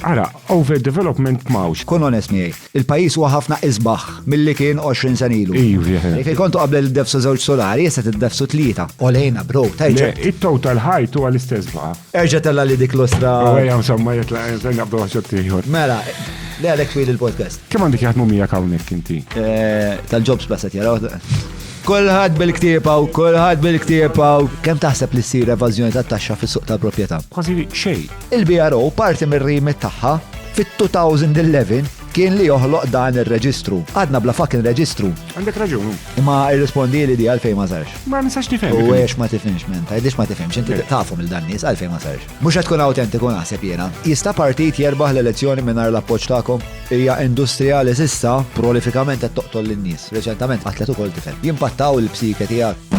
Ara, overdevelopment mawx. Kun onest miegħi, il-pajjiż huwa ħafna isbaħ milli kien 20 sen ilu. Jekk kontu qabel id-defsu żewġ solari, issa tiddefsu 3. Olejna, bro, tajġa. Il-total height huwa l-istess baqa. Erġa' tella li dik l-ostra. Ejja, insomma, jitla bdu ħaġa. Mela, li għalek twil il-podcast. Kemm għandek jaħdmu miegħek hawnhekk inti? Tal-jobs bas qed jaraw. Kulħadd bil-ktiepaw. Kemm taħseb li ssir evażjoni tat-taxxa fis-suq tal-proprjetà? Kważi xejn. Il-BRO parti mir-remit tagħha fit-2011 kien li joħloq dan ir-reġistru. Għadna bla fucking reġistru. Għandek raġun. Imma irrispondi li di għalfejn ma sarx. Ma nistax nifhem. U għex ma tifhimx men, tgħidix ma tifhimx, inti tafu mill-dan nies għalfejn ma sarx. Mhux qed tkun awtentiku naħseb jiena. Jista' partit jerbaħ l-elezzjoni mingħajr l-appoġġ tagħkom? Hija industrijali s'issa prolifikament qed toqtol lin-nies. Reċentament qatlet ukoll tifhem. Jimpattaw il-psike tiegħek.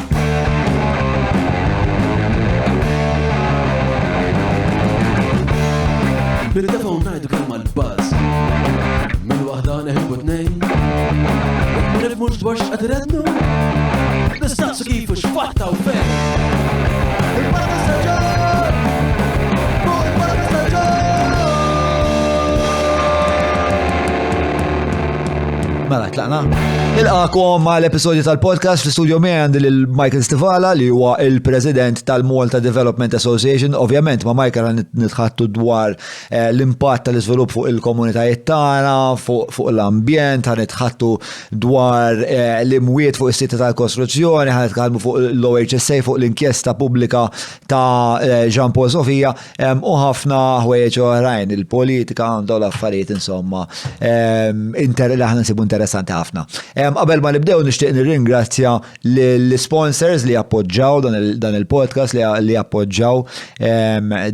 Bil-defaw najdu kelma l-buzz Mil-wahda neħbu t-nejn Nifmux dwar x'qadrednu Nistaqsu kifu x'fatta u fejn Il-parta staġġar Il-parta staġġar Mela, tlaqna. Il-għakom ma l-episodju tal-podcast fl-studio għandi l-Michael Stivala li huwa il-President tal-Malta Development Association. Ovvjament ma Michael għan nitħattu dwar l-impatt tal-iżvilupp fuq il-komunitajiet tagħna, fuq l-ambjent, għan nitħattu dwar l-imwiet fuq is-sita tal-kostruzzjoni, għan nitħattu fuq l-OHSA, fuq l-inkjesta pubblika ta' Jean Paul Sofija u ħafna ħwejjeġ oħrajn, il-politika dawn l-affarijiet insomma li aħna nsibu interessanti ħafna. Qabel ma nibdew nixtieq nirringrazzja l-sponsors li appoġġaw dan il-podcast li appoġġaw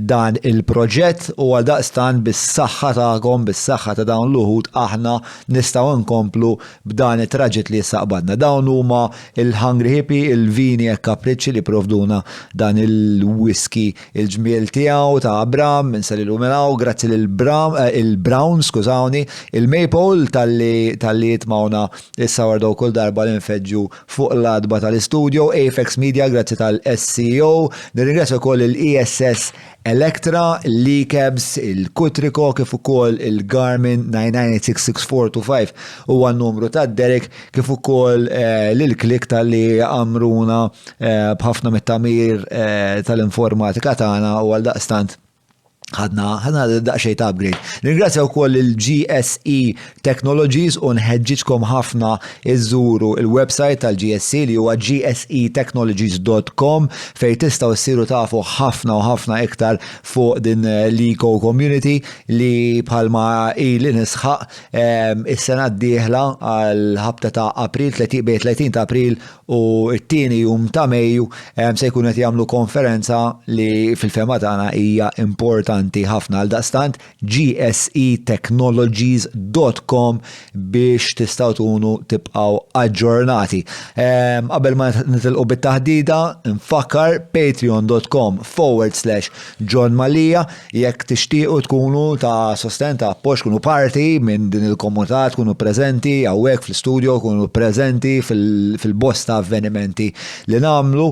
dan il-proġett u għal daqstan bis-saħħa tagħkom, bis-saħħa ta' dawn l-uħud aħna nistgħu nkomplu b'dan it-traġett li jissaqbadna. Dawn huma il-Hungry Hippie, il-vini e kapriċċi li provduna dan il-whisky il-ġmiel tiegħu ta' Abram, insalilu minnaw, grazzi il-Brown, skużawni, il-Maple tal-li jitmawna is-sawardaw kull darba li nfeġġu fuq l-adba tal-istudio, Apex Media, grazzi tal-SCO, nirringrazzja wkoll il-ESS Electra, l-Cabs, il-Kutriko, kif ukoll il-Garmin 9986645 huwa n-numru ta' Derek, kif ukoll l-Klik tal-li għamruna b'ħafna mit-tamir tal-informatika tagħna u għal daqstant ħadna daqxej ta' upgrade. Ringrazzja wkoll il-GSE Technologies u nħeġġitkom ħafna iżżuru il-website tal-GSE li huwa gsetechnologies.com fejn tistgħu ssiru tafu ħafna u ħafna iktar fuq din l-eco community li bħalma ili nisħaq is-sena d-dieħla għal ħabta ta' April 30 ta' April u t-tieni jum ta' Mejju se jkunu qed jagħmlu konferenza li fil-fema tagħna hija importanti ħafna għal daqstant gsetechnologies.com biex tistgħu tkunu tibqgħu aġġornati. Qabel ma nitilqu bit-taħdida, nfakkar patreon.com/John Malija jekk tixtiequ tkunu ta' sosten ta' appoġġ, tkunu parti minn din il-komunità, tkunu preżenti hawnhekk fl-istudio, tkunu preżenti fil-bosta avvenimenti li nagħmlu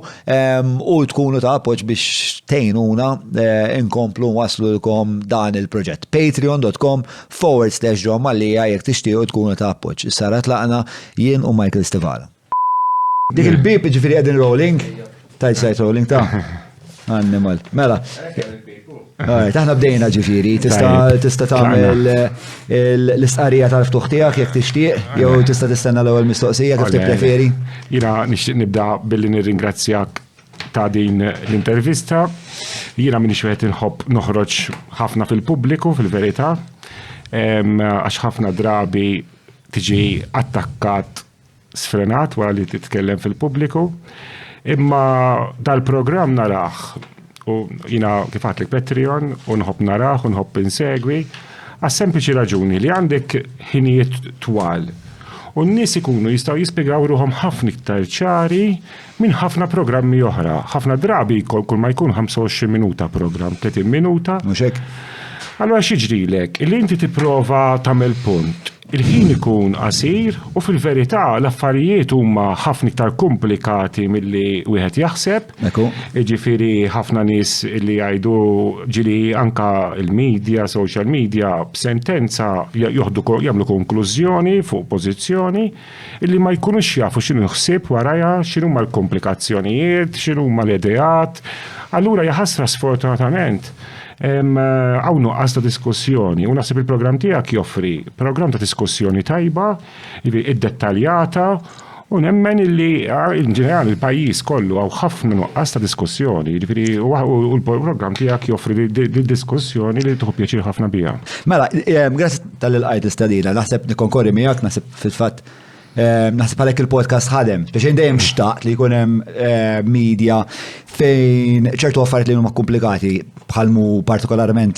u tkunu ta' appoġġ biex tgħinuna inkomplu waslulkom dan il-proġett. Patreon.com/John Malija jekk tixtiequ tkunu ta' appoġġ. Issa tlaqna jien u Michael Stivala. Dik il-bip ġifieri qegħdin rolling. Tajt sajt rolling ta' Animal. Mela. Taħna bdejna ġifieri, tista' tagħmel l-istqarrija tal-ftuħ tiegħek jekk tixtieq jew tista' tistenna l-ewwel mistoqsija kif tippreferi. Jiena nixtieq nibda billi nirringrazzjak ta' din l-intervista. Jiena minix wieħed inħobb noħroġ ħafna fil-pubbliku fil-verità għax ħafna drabi tiġi attakkat sfrenat wara li titkellem fil-pubbliku. Imma dal-programm naraħ u jiena kif għatlek Patreon u nħobb naraħ u nħobb insegwi għas sempliċi raġuni li għandek ħinijiet twal. U n-nies ikunu jistgħu jispjegaw ruhom ħafna iktar ċari minn ħafna programmi oħra. Ħafna drabi kull ma jkun 25 minuta programm, 30 minuta. Mhux hekk. Allura x'jiġrilek, illi inti tipprova tagħmel punt, il-ħin ikun qasir u fil-verità l-affarijiet huma ħafna iktar komplikati milli wieħed jaħseb. Ekku. Jiġifieri ħafna nies li jgħidu ġili anka il-media, social media b'sentenza jagħmlu konklużjoni fuq pożizzjoni illi ma jkunux jafu x'inhu ħsieb warajha, x'inhu huma l-komplikazzjonijiet, x'inhu huma l-ideat. Allura jaħasra sfortunatament għaw nuqqas ta' diskussjoni. U naħseb il-programm tiegħek joffri programm ta' diskussjoni tajba, id-dettaljata, u nemmen illi in-ġenerali il-pajjiż kollu għaw ħafna nuqqas ta' diskussjoni. U l-programm tiegħek joffri diskussjoni li tuħu pjaċir ħafna biha. Mela, grazzi tal-qajt istadina, naħseb nikonkorri miegħek, naħseb fil-fatt naħseb għalhekk il-podcast ħadem, biex dejjem xtaqt li jkun hemm media fejn ċertu affarijiet li huma komplikati bħalmu partikolarment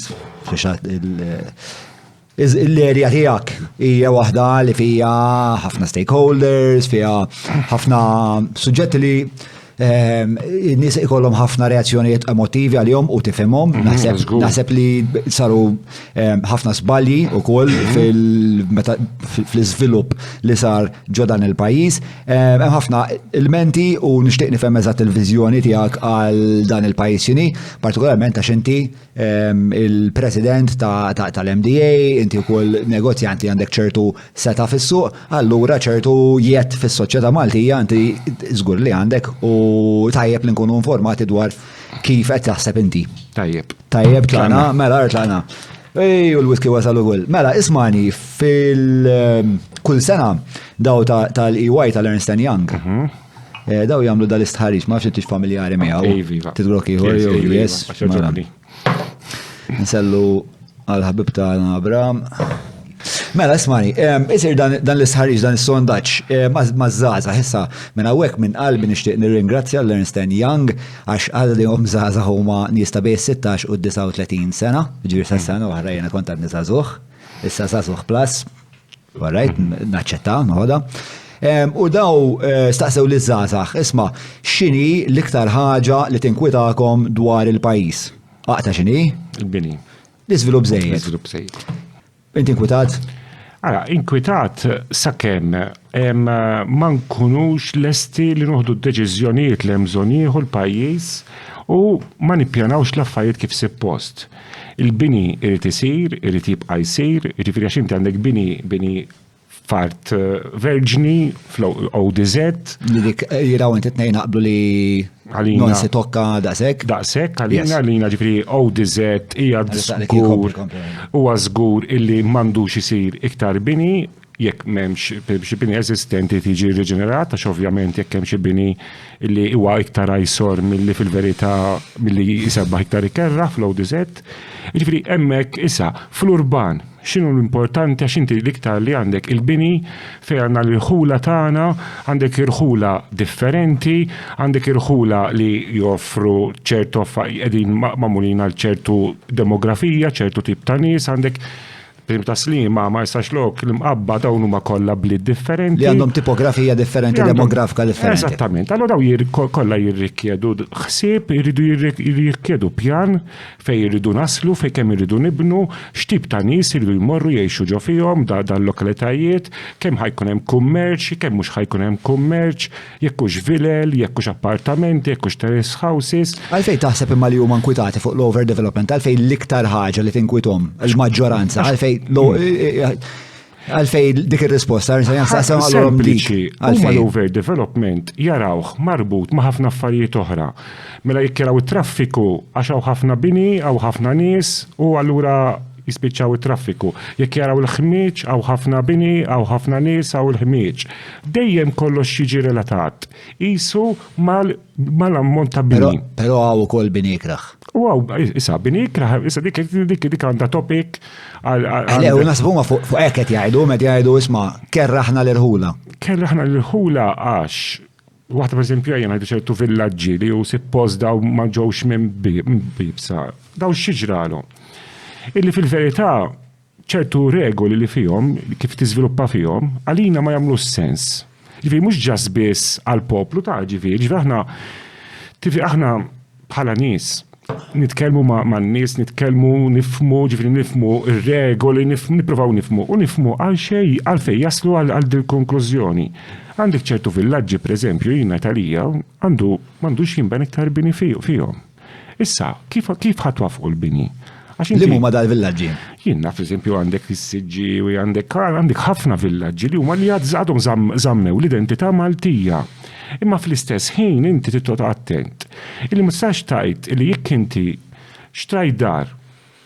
l-erja tiegħek hija waħda li fiha ħafna stakeholders, fiha ħafna suġġetti li n-nies ikollhom ħafna reazzjonijiet emotivi għalihom u tifhimhom. Naħseb li saru ħafna żbalji wkoll fl-iżvilupp li sar ġo dan il-pajjiż. Hemm ħafna ilmenti u nixtieq nifhem eżatt il-viżjoni tiegħek għal dan il-pajjiż x'inhi, partikolarment għax inti il-president tal-MDA, inti wkoll negozjanti għandek ċertu seta fis-suq, allura ċertu jiet fis-soċjetà Maltija inti żgur li għandek u tajjeb li nkunu informati dwar kif qed taħseb inti. Tajjeb. Tajjeb tlana, mela tlana. U l-whisky wasal ukoll. Mela ismani fil-kull sena daw tal-EY tal-Ernst & Young. Daw jagħmlu dal-istħarriġ, ma fx familjari miegħu. Tidrok ieħor jew yes. Nsellu għal-ħabib tagħna Abram. Mela, ismani, isir dan l-isħarriġ, dan is-sondaġġ maż-żgħażagħ issa minn hawnhekk minn qalbi nixtieq nirringrazzja l-Ernst & Young għax għadhom żgħażagħ huma nies ta' bejn 16 u 39 sena, ġifier sa sena oħra jiena kont għad niżagħżugħ, issa żagħżugħ plus, warrajt naċċetta noħodha. U daw staqsew li żgħażagħ, isma' x'inhi l-iktar ħaġa li tinkwitakom dwar il-pajjiż? Aqta x'inhi? Il-bini. L-iżvilupp żejjed. Inti inkwitat? Ara, inkwitat sakemm ma nkunux lesti li noħdu d-deċiżjonijiet li hemm bżonn jieħu l-pajjiż u ma nippjanawx l-affarijiet kif suppost. Il-bini irid isir, irid jibqa' jsir, jiġifieri għax inti għandek bini fart verġni fl-ODZ. Li dik jiraw inti tnejn naqblu li non se tokka daqshekk? Daqshekk, għalina ġifieri ODZ hija żgur huwa żgur illi m'għandux isir iktar bini jekk m'hemmx xi bini eżistenti tiġi riġenerat, għax ovvjament jekk hemm xi bini illi huwa iktar ajsor milli fil-verità milli jisebbaħ iktar ikerra fl-ODZ. Jiġifieri hemmhekk issa fl-urban x'inhu l-importanti għax inti l-iktar li għandek il-bini fejn għandna l-irħula tagħna, għandek irħula differenti, għandek irħula li joffru ċertu qegħdin magħmulin għal ċertu demografija, ċertu tip ta' nies, għandek prim ta' slima ma jistax lok l-mqabba dawn huma kollha bliet differenti. Li għandhom tipografija differenti, demografika differenti. Esattament. Allura daw kollha jirrikjedu ħsieb, iridu jirrikjedu pjan fejn iridu naslu, fejn kemm iridu nibnu, x'tip ta' nies iridu jmorru jgħixu ġo fihom dan lokalitajiet, kemm ħajkun hemm kummerċ, kemm mhux ħajkun hemm kummerċ, jekk hux vilel, jekk hux appartamenti, jekk hux terrace houses. Għalfejn taħseb imma li huma nkwitati fuq l-overdevelopment, għalfejn l-iktar ħaġa li tinkwitom, il-maġġoranza, għalfej dik il-risposta, sempliċi, huma l-overdevelopment jarawh marbut ma' ħafna affarijiet oħra. Mela jekk jaraw it-traffiku għax hawn ħafna bini, hawn ħafna nies u allura jispiċċaw it-traffiku. Jekk jaraw il-ħmieġ hawn ħafna bini, hawn ħafna nies, hawn il-ħmieġ. Dejjem kollox jiġi relatat. Qisu mal-ammont ta' bini. Però hawn ukoll bini ikraħ. Wow, issa bini ikraħ, issa dik għandha topic għal u nasbu ma fuq hekk qed jgħidu isma' kerraħna l-irħula. Kerraħna l-irħula għax waħda pereżempju jien ngħidu ċertu villaġġi li hu suppost daw ma ġewx minn bibsa. Daw x'jiġralhom. Illi fil-verità ċertu regoli li fihom kif tiżviluppa fihom għalina ma jagħmlu sens. Ġifieri mhux ġas biss għall-poplu ta' ġifieri aħna bħala nies nitkellmu ma' n-nies, nitkellmu nifmu, ġifieri nifmu ir-regoli, nippruvaw nifmu u nifmu għal fejn jaslu għal dil konklużjoni. Għandek ċertu villaġġi pereżempju jiena Italija m'għandux jinben iktar bini fihom. Issa, kif ħatwa fuq il-bini? Li huma dal-villaġġi? Jien naf eżempju għandek is-Siġġi u għandek ħafna villaġġi li huma li għadhom żammew l-identità Maltija. Imma fl-istess ħin inti tittot attent. Illi ma tistax tgħid li jekk inti xtrajt dar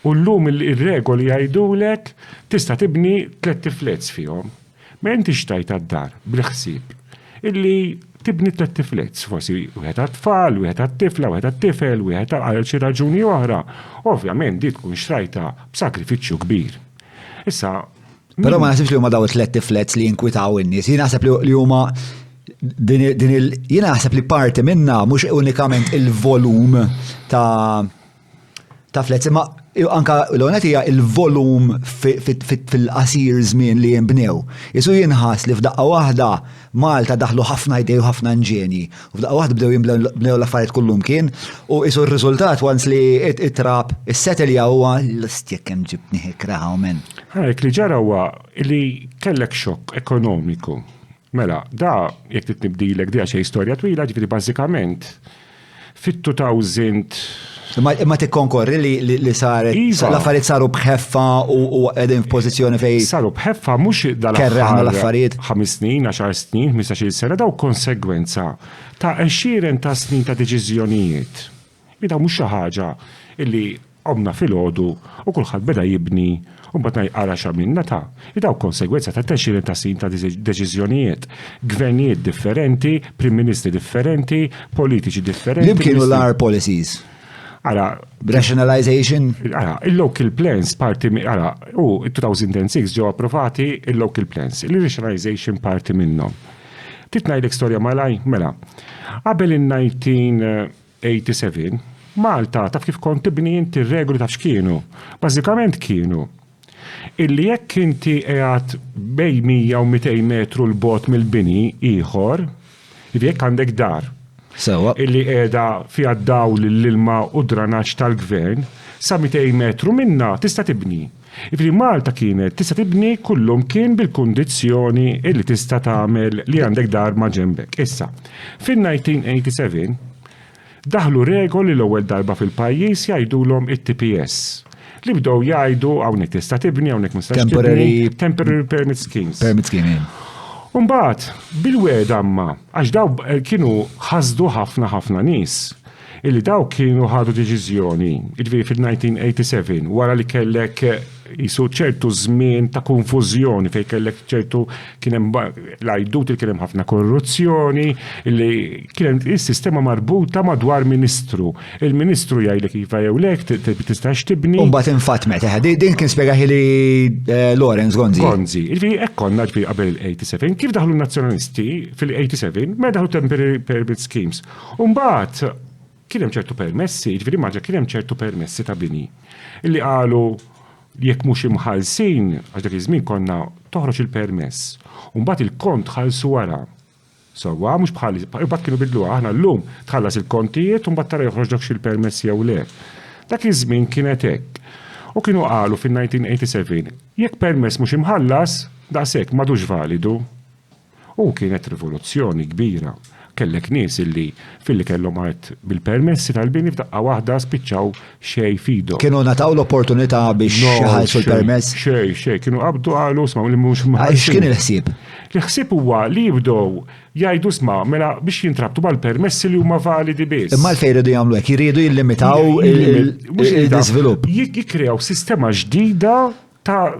u llum ir-regoli jgħidulek tista' tibni 3 tiflets fihom. Ma inti xtrajt għad-dar bil-ħsieb illi tibni 3 tiflets, forsi wieħed għat-tfal, wieħed għat-tifla, wieħed għat-tifel, wieħed għal xi raġuni oħra. Ovvjament di tkun xtrajta b'sakrifiċċju kbir. Issa Però ma nasibx li huma daw 3 tiflets li jinkwitaw in-nies. Jien naħseb li huma jien naħseb li parti minna mhux unikament il-volum ta' flets, imma anka l-għonet hija il-volum fil-qasir żmien li jinbnew. Isu jinħass li f'daqqa waħda Malta daħlu ħafna idej u ħafna inġenji. U f'daqqa waħda bdew jinbnew l-affarijiet kullum kien u isu r-riżultat once li it-trab is-setel huwa l-istjek hemm ġibni ħikraħa men. Ħarek li ġara huwa li kellek xokk ekonomiku. Mela, da jekk titnibdilek di xejn storja twila, ġifieri bażikament fit-2000 Imma tikkonkorri li saret l-affarijiet saru bħeffa u qegħdin f'pożizzjoni fejn saru bħeffa mhux kerreħna l-affarijiet 5 snin, 10 snin, 15-il sena daw konsegwenza ta' 20 ta' snin ta' deċiżjonijiet. Ida mhux xi ħaġa illi qomna filgħodu u kulħadd beda jibni u mbagħad jqara x'għamilna ta' idaw konsegwenza ta' 20 ta' snin ta' deċiżjonijiet. Gvernijiet differenti, prim ministri differenti, politiċi differenti. Li kienu l-our policies? Rationalization? Il-local plans parti u 2006 ġew approvati il-local plans, il-rationalization parti minnhom. Titnajdek storja malaj, mela. Qabel in-1987 Malta taf kif kont tibni inti regoli taf x'kienu. Bażikament kienu illi jekk inti qiegħed bejn 100 u 200 metru l-bot mill-bini ieħor, jekk għandek dar. Illi qiegħda fiha dawl l-ilma u dranaġġ tal-gvern, sa 200 metru minna tista' tibni. Ifri Malta kienet tista' tibni kullum kien bil-kundizzjoni illi tista' tagħmel li għandek dar ma' ġembek. Issa, fin-1987 daħlu regoli l-ewwel darba fil-pajjiż jgħidulhom it-TPS. Li bdew jgħidu hawnhekk tista' tibni hawnhekk ma tistax tibni. Temporary Permit Schemes. Permit Scheme. Mbagħad bil-weda amma għax daw kienu ħasdu ħafna nies illi daw kienu ħadu deċiżjoni fil-1987 wara li kellek jisu ċertu żmien ta' konfużjoni fejn kellek ċertu kien hemm l-għajdut li kien hemm ħafna korruzzjoni illi kien hemm is-sistema marbuta madwar ministru. Il-ministru jgħidlek iva jew lek tistax tibni. U mbagħad infatmet din kien spjegaħi li Lawrence Gonzi. Gonzi. Hekk konna qabel il-87 kif daħlu n-nazzjonalisti fil-87 ma daħlu temporary permit schemes. U mbagħad kien hemm ċertu permessi, ġifieri maġa kien hemm ċertu permessi ta' bini illi qalu jekk mhux imħallsin għax dak iż-żmien konna toħroġ il-permess. U mbagħad il-kont ħallsu wara. Sewwa mhux bħal imbagħad kienu bidluha aħna llum tħallas il-kontijiet u mbagħad tara joħroġlekx il-permess jew le. Dak iż-żmien kienet hekk. U kienu qalu fin-1987 jekk permess mhux imħallas daqshekk m'għadux validu. U kienet rivoluzzjoni kbira. Kellek nies illi fil-li kellhom art bil-permessi tal-bini f'daqqa waħda spiċċaw xejn fidhom. Kienu nataw l-opportunità biex jħallsu l-permess? Xejn, kienu qabdu qalu sma' li mhux x'kien il-ħsieb? Il-ħsieb huwa li jibdew jgħidu sma' mela biex jintrabtu mal-permessi li huma validi biss. Imma l-fejn iridu jagħmlu hekk, jiridu jillimitaw il-iżvilupp. Jikkrew sistema ġdida ta'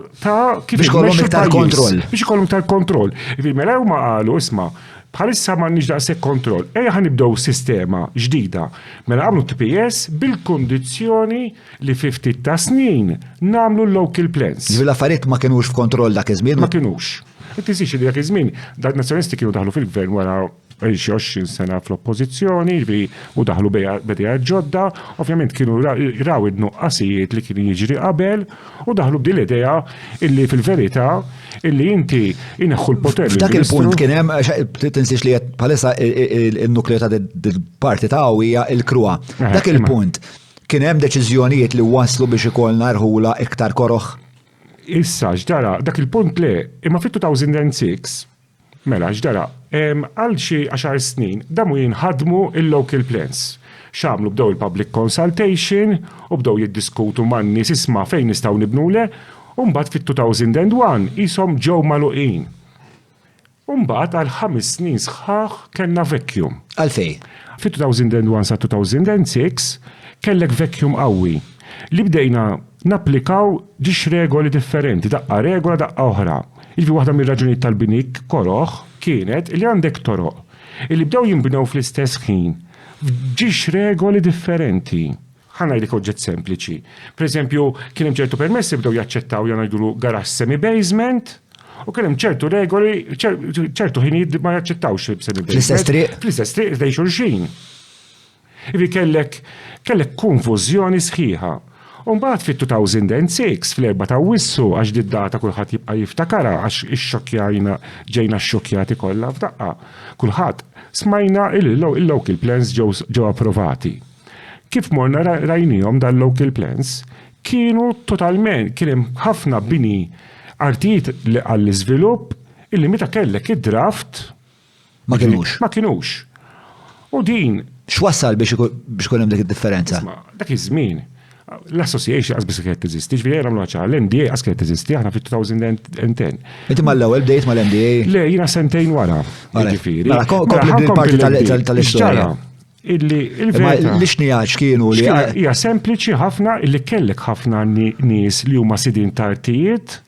kif biex ikollhom iktar kontroll. Biex ikollhom iktar kontroll. Mela huma qalu isma' bħalissa m'għandniex daqshekk kontroll. Ejja ħanibdew sistema ġdida. Mela għamlu TPS bil-kundizzjoni li 50 ta' snin nagħmlu local plans. L-affarijiet ma kinux f'kontroll dak iż-żmien? Ma kinux. Tisix li dak iż-żmien dak nazzjonisti kienu daħlu fil-gvern wara 20 sena fl-oppożizzjoni u daħlu bedija ġodda, ovvjament kienu raw id-nuqqasijiet li kienu jiġri qabel u daħlu b'dil idea illi fil-verità illi inti ineħħu l-poter. F'dak il-punt kien hemm tinsix li bħalissa il-nukleo ta' parti ta' hija l-krua. Dak il-punt kien hemm deċiżjonijiet li waslu biex ikollna rħula iktar koroħ. Issa, ġdara, dak il-punt le, imma fit-2006, mela, ġdara, għal xi 10 snin, damu jinħadmu il-local plans. Xamlu bdew il-public consultation u bdew jiddiskutu man nies isma' fejn nistgħu nibnu le, u mbagħad fit-2001 ishom ġew magħluqin. U mbagħad għal 5 snin sħaħ kellna vacuum. Għalfej? Fit-2001 sa 2006 kellek vacuum qawwi li bdejna napplikaw ġiex regoli differenti, daqqa regola daqqa oħra. Ilvi waħda mir-raġunijiet tal-binik koroħ kienet li għandek toroq illi bdew jinbnew fl-istess ħin ġiex regoli differenti. Ħanajdik oġġett sempliċi. Per eżempju, kien hemm ċertu permessi bdew jaċċettaw jgħidulu garax semi-basement, u kien hemm ċertu regoli, ċertu ħinijiet ma jaċċettawx semi-basement. Fl-istess triq? Fl-istess triq dej xulxin. Ivi kellek konfużjoni sħiħa. U mbagħad fit-2006 fl-4 ta' Wissu għax did-data kulħadd jibqa' jiftakara għax ix-xokkjajna ġejna xxokkjati kollha f'daqqa. Kulħadd smajna il-local plans ġew approvati. Kif morna rajnihom dal-local plans kienu totalment kien hemm ħafna bini artijiet għall-iżvilupp illi meta kellek id-draft Ma kinux. U din x'wassal biex ikun hemm dik id-differenza? dak iż-żmien l-association qasbis kienet teżisti, ġifieri għamlu ċar l-NDA qas kienet teżisti aħna fit-2010. Inti mal-ewwel bdejt mal-MDA? Le, jiena sentejn wara. Ġifieri. Mela kompli bil-parti tal-istorja. Illi il-verità. L-ixnijaġ kienu li. Hija sempliċi ħafna illi kellek ħafna nies li huma sidin tartijiet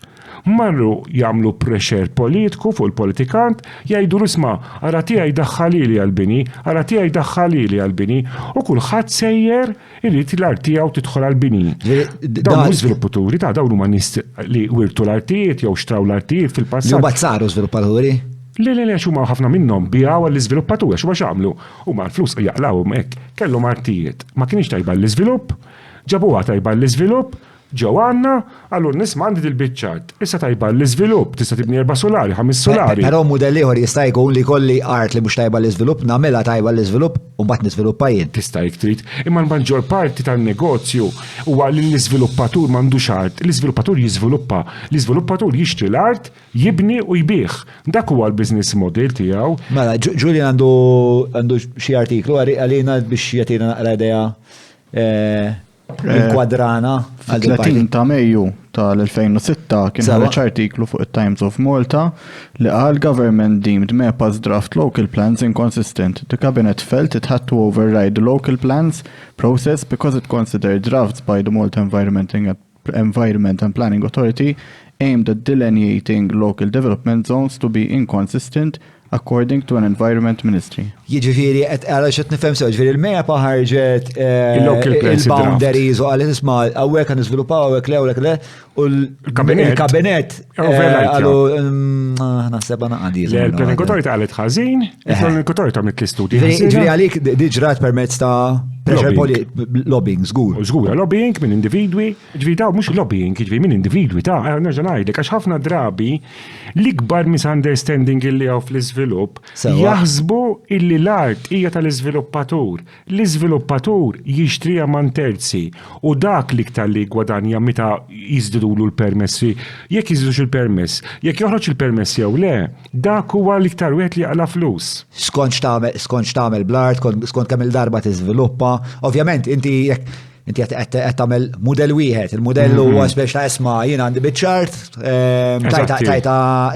marru jagħmlu pressure politiku fuq il-politikant jgħidu isma' ara tiegħi daħħalili għall-bini, ara tiegħi daħħalili għall-bini u kulħadd sejjer irid l-art tiegħu tidħol għall-bini. Dawn żviluppaturi ta' dawn huma nies li wirtu l-artijiet jew xtraw l-artijiet fil-passat. Li mbagħad saru żviluppaturi? Le, xuma ħafna minnhom bijaw għall-iżviluppaturi, xuma x'għamlu. Huma l-flus jaqlawhom hekk, kellhom artijiet. Ma kienx tajba l-iżvilupp, ġabuha tajba l-iżvilupp, ġew għandna, allura nisma' għandi dil-biċċart. Issa tajba l-iżvilupp, tista' tibni 4 solari, 5 solari. Però mudell ieħor jista' jkun li kolli art li mhux tajba l-iżvilupp, nagħmilha tajba l-iżvilupp u mbagħad niżviluppa jien. Tista' jekk trid, imma l-maġġor parti tan-negozju huwa li l-iżviluppatur m'għandux art, l-iżviluppatur jiżviluppa, l-iżviluppatur jixtri l-art, jibni u jbih. Dak huwa l-business model tiegħu. Mela, Julian għandu xi artiklu għalina biex jagħtina naqra idea il-kwadrana. 30 ta' Mejju tal-2006 kien ħareġ artiklu fuq it-Times of Malta li qal government deemed MEPA's draft local plans inconsistent. The cabinet felt it had to override the local plans process because it considered drafts by the Malta Environment and Planning Authority aimed at delineating local development zones to be inconsistent according to an Environment Ministry. Jiġifieri għal xed nifhem sew, ġifieri il-MEPA ħarġet il-boundaries u qalet isma' hawnhekk kan niżviluppaw hawnhekk le u l-kabinet qalu naħseb ana qadi. Il-Planning Authority qalet ħażin, il-Planning Authority għamlet l-istudji. Ġifieri għalik diġrat permezz ta' lobbying, żgur. Żgur, lobbying minn individwi, ġifieri daw mhux lobbying, ġifieri minn individwi ta' nerġa' ngħidlek għax ħafna drabi l-ikbar misunderstanding illi hawn fl-iżvilupp jaħsbu illi l-art hija tal-iżviluppatur. L-iżviluppatur jixtrija man terzi u dak liktar li gwadanja meta jiżdidulu l-permessi. Jekk jiżdidux il-permess, jekk joħroġ il-permess jew le, dak huwa l-iktar wieħed li jaqla flus. Skont tagħmel bl-art, skont kemm il-darba tiżviluppa. Ovvjament inti qed tagħmel mudell wieħed. Il-mudell huwa spiex ta' isma' jien għandi biċ-ċart,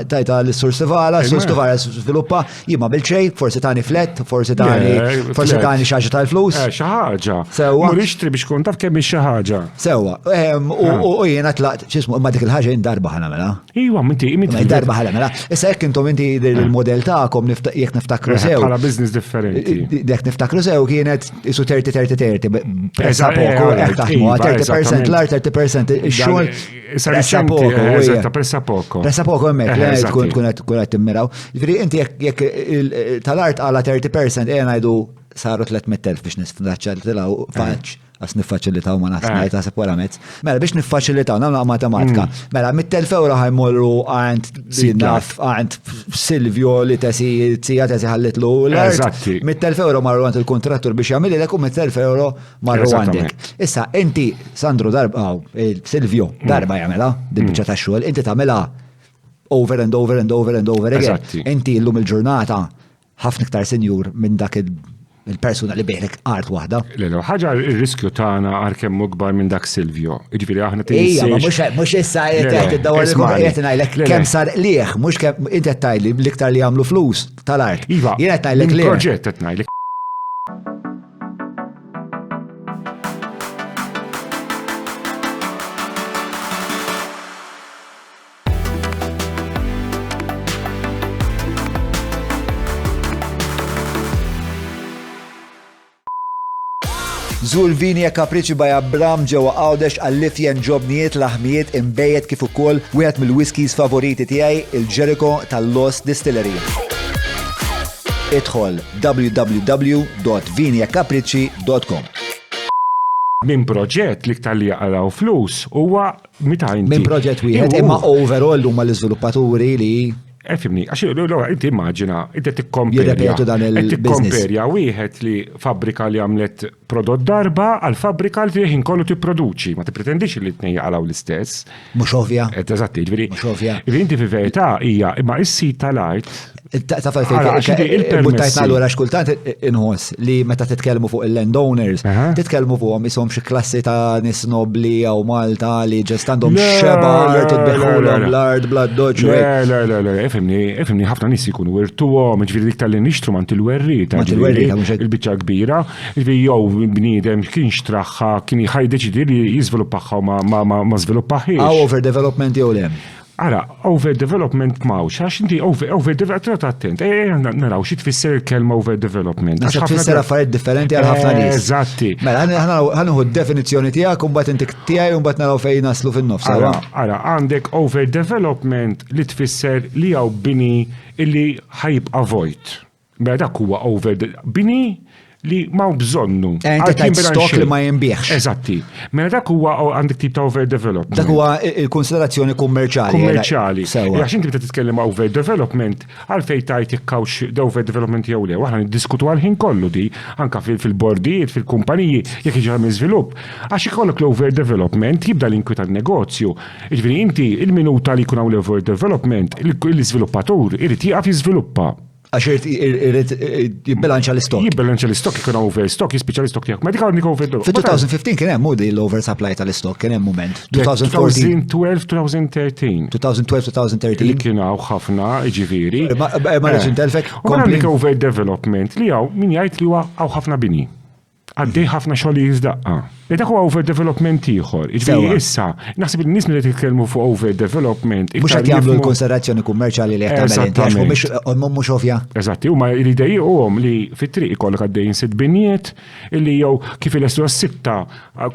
tajta l-Sur Stivala, s-Sur Stivala żviluppa, jien ma bil-xejn, forsi tani flet, forsi tani xi ħaġa tal-flus. Xi ħaġa. Sewwa. Mur ixtri biex tkun taf kemm xi ħaġa. Sewwa. U jiena tlaqt x'ismu imma dik il-ħaġa jien darba ħanamela. Iwa, inti darba ħanamela. Issa jekk intom inti il-modell tagħkom jekk niftakru sew. Bħala business differenti. Jekk niftakru sew kienet isu 30-30-30. 30% l-art, 30% il-xogħol. Pressa poco. Pressa poco hemmhekk, tkun qed timmiraw. Jiġifieri inti jekk tal-art għala 30% ngħidu saru 300,000 biex nisfnaċċa tilgħu faċ għas niffaċilitaw ma naħsnajt għasab wara mezz. Mela biex niffaċilitaw, namna matematika. Mela, 100,000 euro ħajmorru għand Silvio li tija tesi ħallitlu l-art. 100,000 euro marru għand il-kontrattur biex jagħmel lek u 100,000 euro marru għandek. Issa, inti, Sandro darba, Silvio, darba jagħmilha, dil-biċċa tax-xogħol, inti tagħmilha over and over and over and over again. Inti llum il-ġurnata ħafna iktar senjur minn dak il-persuna li beħlek art waħda. Lelo, ħaġa il-riskju tagħna għar kemm gbar minn dak Silvio. Jiġifieri aħna Ija, ma mhux issa qed iddawwar qed ngħidlek kemm sar lieh, mhux kemm inti qed tgħidli l-iktar li jagħmlu flus tal-art. Iva, jien qed ngħidlek lieh. Proġett qed ngħidlek. Żur Vini e Capricci by Abram ġewwa Għawdex għall-lifjen ġobnijiet laħmijiet imbejjed kif ukoll wieħed mill-whiskies favoriti tiegħi il-Jericho tal-Lost Distillery. Idħol www.viniecapricci.com. Min proġett li ktar li jaqraw flus huwa meta inti. Min proġett wieħed imma overall huma l-iżviluppaturi li Fimni, għaxi inti immaġina, inti Jirrepetu dan il-business. tikkomperja wieħed li fabbrika li għamlet prodott darba għal fabbrika li ħin kollu tipproduċi, ma tippretendix li t-nej jaqalaw l-istess. Mhux ovvja. Eżatti, ġifieri. Mhux ovvja. Inti fi verità hija imma is-sit tal-art. Taf buttajtna l-għura xkultant inħoss li meta titkellmu fuq il-landowners, titkellmu fuqhom ishom xi klassi ta' nis nobli jew Malta li ġest għandhom xeba art tbeħħulhom l-art bla doċ. Efimni ħafna nies ikunu wirtuhom, ġifieri dik tal-li nixtru mant il-werrieta. Il-biċċa kbira, ġifieri jew bniedem kien xtraħħa kien ħajdeċidi li jiżviluppaħħa ma żviluppaħiex. Overdevelopment jew le. Ara, overdevelopment mawx, għax inti overdevelopment, attent, naraw xi tfisser il-kelma overdevelopment. Għax tfisser affarijiet differenti għal ħafna nies. Eżatti. Mela ħanuħu d-definizzjoni tiegħek u mbagħad intik tiegħi u mbagħad naraw fejn naslu fin-nofs. Ara, għandek overdevelopment li tfisser li hawn bini illi ħajibqa' vojt. Mela dak huwa bini li ma bżonnu. Stok li ma jinbieħx. Eżatti. Mela dak huwa għandek tip ta' overdevelopment. Dak huwa il-konsiderazzjoni kummerċali. Kummerċali. Għax inti bda titkellem overdevelopment, għalfejn tajt ikkawx da overdevelopment jew le. Aħna niddiskutu għal-ħin kollu di, anka fil-bordijiet, fil-kumpaniji, jekk jiġi għamil żvilupp. Għax ikollok l-overdevelopment jibda l-inkwieta n-negozju. Jiġifieri inti il-minuta li jkun hawn l-overdevelopment, il-żviluppatur irid jieqaf jiżviluppa. Għax jibbilanċa l-istok. Jibbilanċa l-istok, jikun overstock, jispiċa l-istok tijak. Ma dikaw nik overstock. Fi-2015 kien hemm mudi l-oversupply tal-istok, kien hemm moment. 2012-2013. 2012-2013. Li kien hawn ħafna ġifieri. Ma rridx intelfek. U għandek overdevelopment li hawn min jgħid li huwa hawn ħafna bini. Għaddej ħafna xogħol jiżdaqqa. Dak huwa overdevelopment ieħor. Jiġifieri issa, naħseb in-nies li titkellmu fuq overdevelopment. Mhux qed jagħmlu l-konsiderazzjoni kummerċjali li qed tagħmel inti mhux ovvja. Eżatti, huma jridejjuhom li fit-triq ikollok għaddejjin sitt binijiet illi jew kif il-estu s-sitta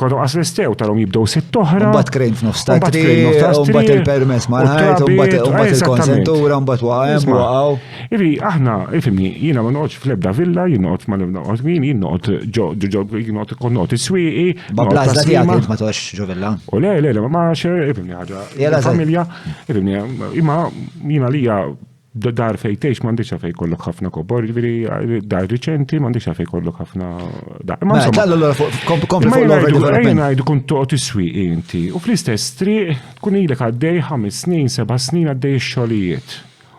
kollhom qasrestew tarhom jibdew sitt oħra. Mbagħad krejn f'nofs ta' mbagħad il-permess ma ngħid, mbagħad il-konsentura, mbagħad waqgħu. Ivi aħna, ifhimni, jiena ma noqgħodx fl-ebda villa, jien noqgħod ma noqgħod min, jien noqgħod konnoti swieqi. Bablazza tijak jint ma tox ġovilla. U le, ma xer, ibni ħagġa. Familja, ibni, imma jina lija dar fej teħx mandiċa fej kollok ħafna kobor, dar riċenti mandiċa fej kollok ħafna dar. Ma jgħajdu kun toqti swiqi inti. U fl-istess tri, kun ilek għaddej 5 snin, 7 snin għaddej xolijiet.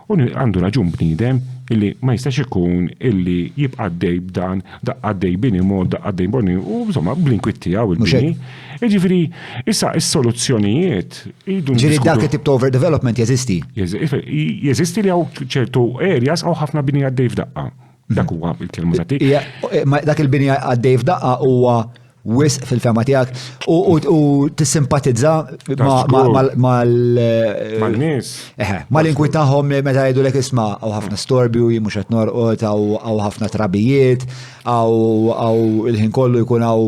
U għandu raġun bnidem illi ma jistax ikun illi jibqa' għaddej b'dan, għaddej bini mod, għaddej boni, u insomma bl-inkwitti għaw il-bini. Ġifiri, issa is-soluzzjonijiet. Ġifiri dak it-tip ta' overdevelopment jeżisti? Jeżisti li għaw ċertu areas għaw ħafna bini għaddej f'daqqa. Dak huwa il-kelmu zati. Dak il-bini għaddej f'daqqa huwa wis fil-fema tijak u tissimpatizza mal-nis. Mal-inkwitaħom meta jgħidu l-ek isma għaw ħafna storbju, mux għet norqot, għaw ħafna trabijiet, għaw il-ħin kollu jkun għaw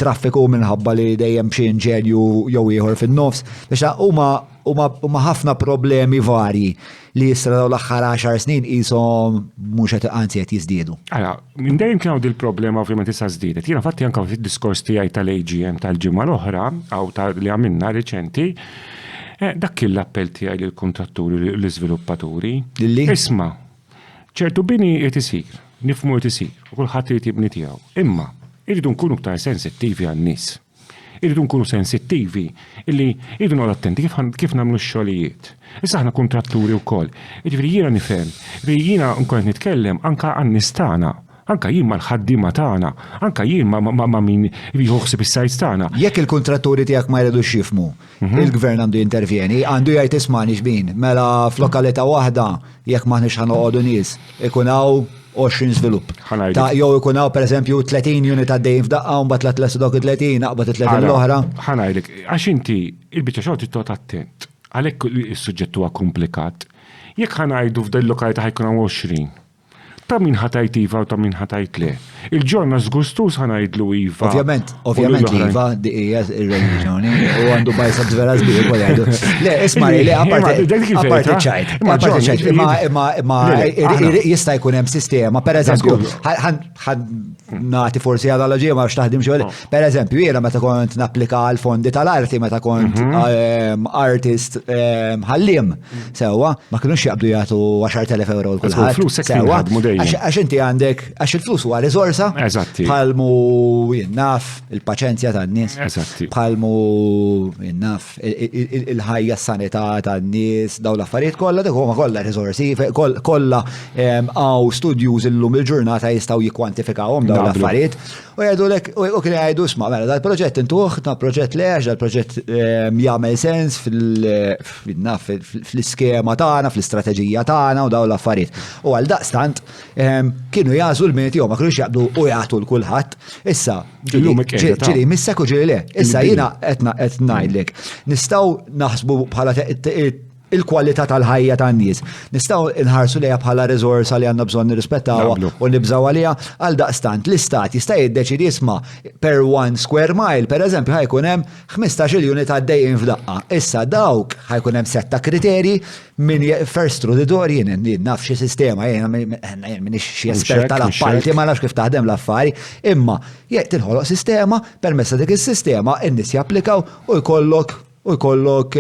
traffiku minħabba li dejjem xie inġenju jew ieħor fin-nofs. Biex huma huma ħafna problemi vari li jisra daw l-aħħar 10 snin qishom mhux qed anzi qed jiżdiedu. Ara, minn dejjem kienu il-problema ovvjament issa żdiedet. Jiena fatti anke fid-diskors tiegħi tal-AGM tal-ġimgħa l-oħra aw li għamilna reċenti, dak kien l-appell tiegħi lill-kuntratturi l-iżviluppaturi. Isma' ċertu bini qed isir, nifhmu qed isir, u kulħadd irid jibni tiegħu. Imma irridu nkunu aktar sensittivi għan-nies. Irridu nkunu sensittivi illi irridu noqgħod attenti kif nagħmlu x-xogħlijiet. Issa aħna kontratturi wkoll. Jiġifieri jiena nifhem, jiena nkun qed nitkellem anke għan-nies tagħna, anke jien mal-ħaddiema tagħna, anke jien ma' min jħossib is-sajt tagħna. Jekk il-kontratturi tiegħek ma jridux jifhmu, il-gvern għandu jintervjeni, għandu jgħid isma'ni x'bin, mela f'lokalità waħda jekk maħniex ħanoqogħdu nies, ikun hawn 20 żvilupp. Jew ikun hawn pereżempju 30 unit għaddejjin f'daqqa u mbagħad tletlessu dawk 30 naqbad 30 l-oħra. Ħanajlek, għax inti il-biċċa xogħol tittot attent. Għalhekk is-suġġett huwa komplikat. Jekk ħanajdu f'del lokalità ħajkun hawn 20. Ta' min ħatajt iva u ta' min ħatajt le. Il-ġorna żgustus ħanajdlu iva. Ovvjament iva di hija ir-reliġjoni u għandu bajsab vera żbieq wara jgħidu. Le, isma' li apparti ċajt. Imma jista' jkun hemm sistema, pereżempju, nagħti forsi analoġija ma x'taħdim xogħol. Pereżempju, jiena meta kont napplika għal fondi tal-arti meta kont artist ħalliem sewwa, ma kinux jaqbdu jagħtu 10,000 euro l kulħadd. Għax inti għandek, għax il-flus huwa riżorsa, bħalmu jinnaf il-paċenzja tan-nies, bħalmu jinnaf il-ħajja s-sanità tan-nies, daw l-affarijiet kollha dik huma kollha riżorsi, kollha għaw studios illum il-ġurnata jistgħu jikkwantifikawhom daw l-affarijiet u jgħidulek u kien jgħidu isma' mela dal-proġett intuħ, proġett lex, dal-proġett jagħmel sens fl-iskema tagħna, fl-istrateġija tagħna u daw l-affarijiet. U għal daqstant kienu jażu l-meti ma kienux jaqbdu u jagħtu l-kulħadd. Issa ġiri missek u ġiri le. Issa jiena qed ngħidlek nistgħu naħsbu bħala il-kwalità tal-ħajja tan-nies. Nistgħu nħarsu lejha bħala riżorsa li għandna bżonn nirrispettawha u nibżgħu għaliha għal daqstant l-istat jista' jiddeċidi isma' per 1 square mile pereżempju ħajkun hemm 15 unit għaddejjin f'daqqa. Issa dawk ħajkun hemm setta kriterji min first through the door jien naf xi sistema jiena m'iniex xi espert tal-appalti ma nafx kif taħdem l-affari, imma jekk tinħoloq sistema permezz dik is-sistema in-nies japplikaw u jkollok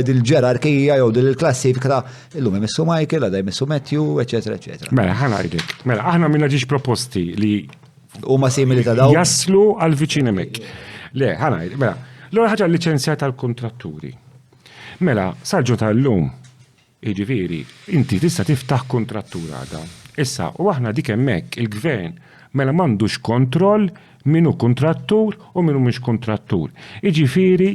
dil-ġerarkija jew dil-klassifika illum imessu Michael, għadha jmessu Matthew, eċetera, eċetera. Mela, ħanajdlek. Mela, aħna minna ġiex proposti li huma simili ta' daw. Jaslu għal viċin hemmhekk. Le, ħanajd, mela, l-ewwel ħaġa l-liċenzja tal-kontratturi. Mela, sarġu tal-lum, jiġifieri, inti tista' tiftaħ kontrattura għadha. Issa, u aħna dik hemmhekk il-gvern mela m'għandux kontroll minu kontrattur u minu mhux kontrattur. Jiġifieri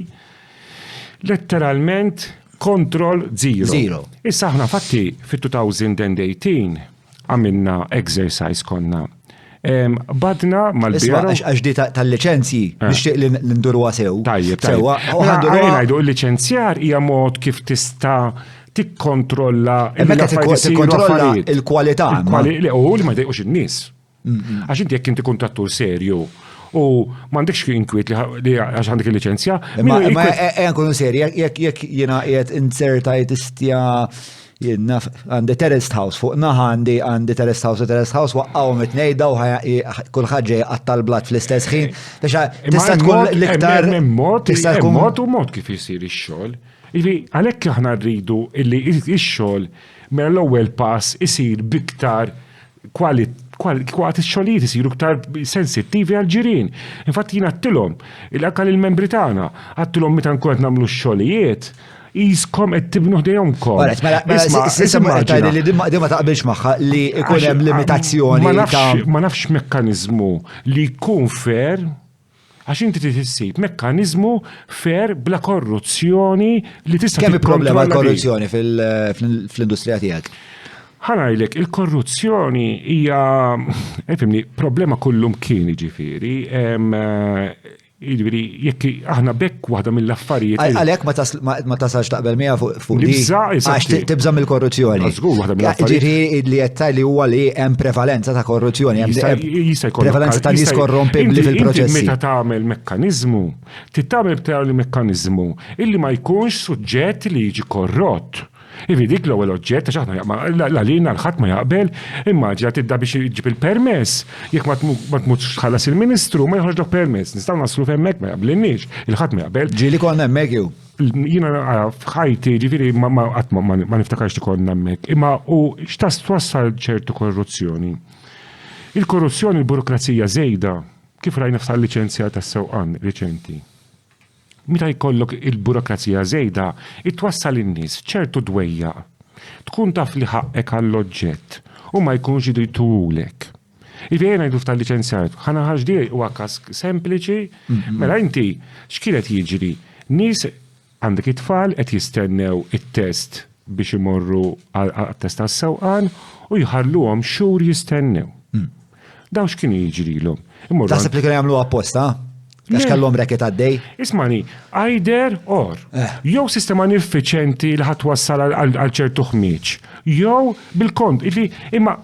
letteralment kontroll zero. Issa aħna fatti fit-2018 għamilna exercise konna. Badna mal-bira. Għax di tal-licenzji nixtieq li ndurwa sew. Tajjeb. Ngħidu l-liċenzjar hija mod kif tista' tikkontrolla il-kwalità. U li ma jdejqux in-nies. Għax inti jekk inti kontrattur serju u m'għandekx inkwiet li għax għandek il-liċenzja. Ma nkunu serji, jekk jiena qiegħed insertajt istja jiena għandi terraced house fuq naħa għandi terraced house waqqgħu mitnejda u kulħadd ġej għattal-blat fl-istess ħin biex tista' tkun l-iktar mod kif isir ix-xogħol. Għalhekk aħna rridu illi x-xogħol mela l-ewwel pass isir biktar kwat ix-xogħlijiet isiru iktar sensittivi għal-ġirien. Infatti jien għattilhom, il-akal il-membri tagħna għattilhom meta nkun qed nagħmlu x-xogħlijiet jiskom qed tibnu ħdejhomkom. Isma' li ma taqbilx magħha li jkun hemm limitazzjoni ma nafx mekkaniżmu li jkun fair għax inti tissib mekkaniżmu fair bla korruzzjoni li tista' kemm il-problema korruzzjoni fl-industrija tiegħek? Ħanajlek, il-korruzzjoni hija problema kullum kien ġifieri. Jiġifieri jekk aħna bekk waħda mill-affarijiet. Għalhekk ma tasax taqbel miegħha fuq di. Għax tibża mill-korruzzjoni. Żgur waħda mill-affarijiet. Ġifieri li qed li huwa li hemm prevalenza ta' korruzzjoni, jista' jkollok prevalenza ta' nies korrompibbli fil-proċessi. Meta tagħmel mekkaniżmu, tagħmel mekkaniżmu illi ma jkunx suġġett li jiġi korrott. Dik l-ewwel oġġett għax aħna l-għalina l-ħadd ma jaqbel, immaġina tidda biex iġib il-permess. Jekk ma tmutx tħallas il-Ministru ma joħroġlok permess. Nistgħu naslu f'hemmhekk ma jaqblinniex. Il-ħadd ma jaqbel. Ġieli konna hemmhekk jew. Jiena f'ħajti ġifieri ma niftakarx li konna hemmhekk. Imma u x'tas twassal ċertu korruzzjoni. Il-korruzzjoni, il-burokrazija żejda kif rajna f'tal-liċenzja tas-sewqan riċenti. Meta jkollok il-burokrazija żejda, itwassal in-nies ċertu dwejja. Tkun taf li ħaqek għall-oġġett u ma jkunx jidulek. Ivjena jgħidu tal-liċenzjat, ħana ħaġdi huwa każ sempliċi, mela inti x'kienet jiġri? Nies għandek it-tfal qed jistennew it-test biex imorru għat-test tas-sewqan u jħalluhom xhur jistennew. Daw x'kien jiġrilhom. Taħseb li kienu jagħmlu apposta? Għax kellhom reket għaddej? Ismani, either or. Jew sistema ineffiċenti li ħatwassal għal ċertu ħmieġ. Jew bil-kont. Imma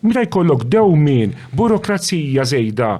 meta jkollok dewmien, burokrazija żejda,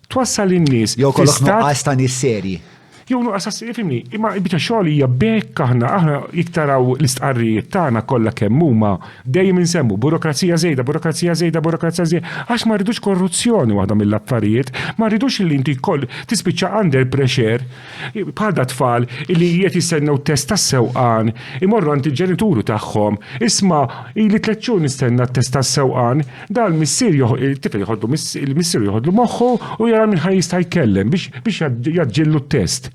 twassal in-nies. Jew kollok nuqqas ta' nies serji. Jew nuqqas ifhimni, imma biċa xogħol hija bekk aħna jiktaraw l-istqarrijiet tagħna kollha kemm huma dejjem insemmu burokrazija żejda, għax ma rridux korruzzjoni waħda mill-affarijiet, ma rridux li inti tispiċċa under pressure bħal tfal li qiegħed jistennew test tas-sewqan, imorru għand il-ġenituru tagħhom, isma' li 3 xhur nistenna t-test tas-sewqan, dan il-missier il-tifel il-missier joħodlu moħħu u jara minn jista' jkellem biex jaġġillu t-test.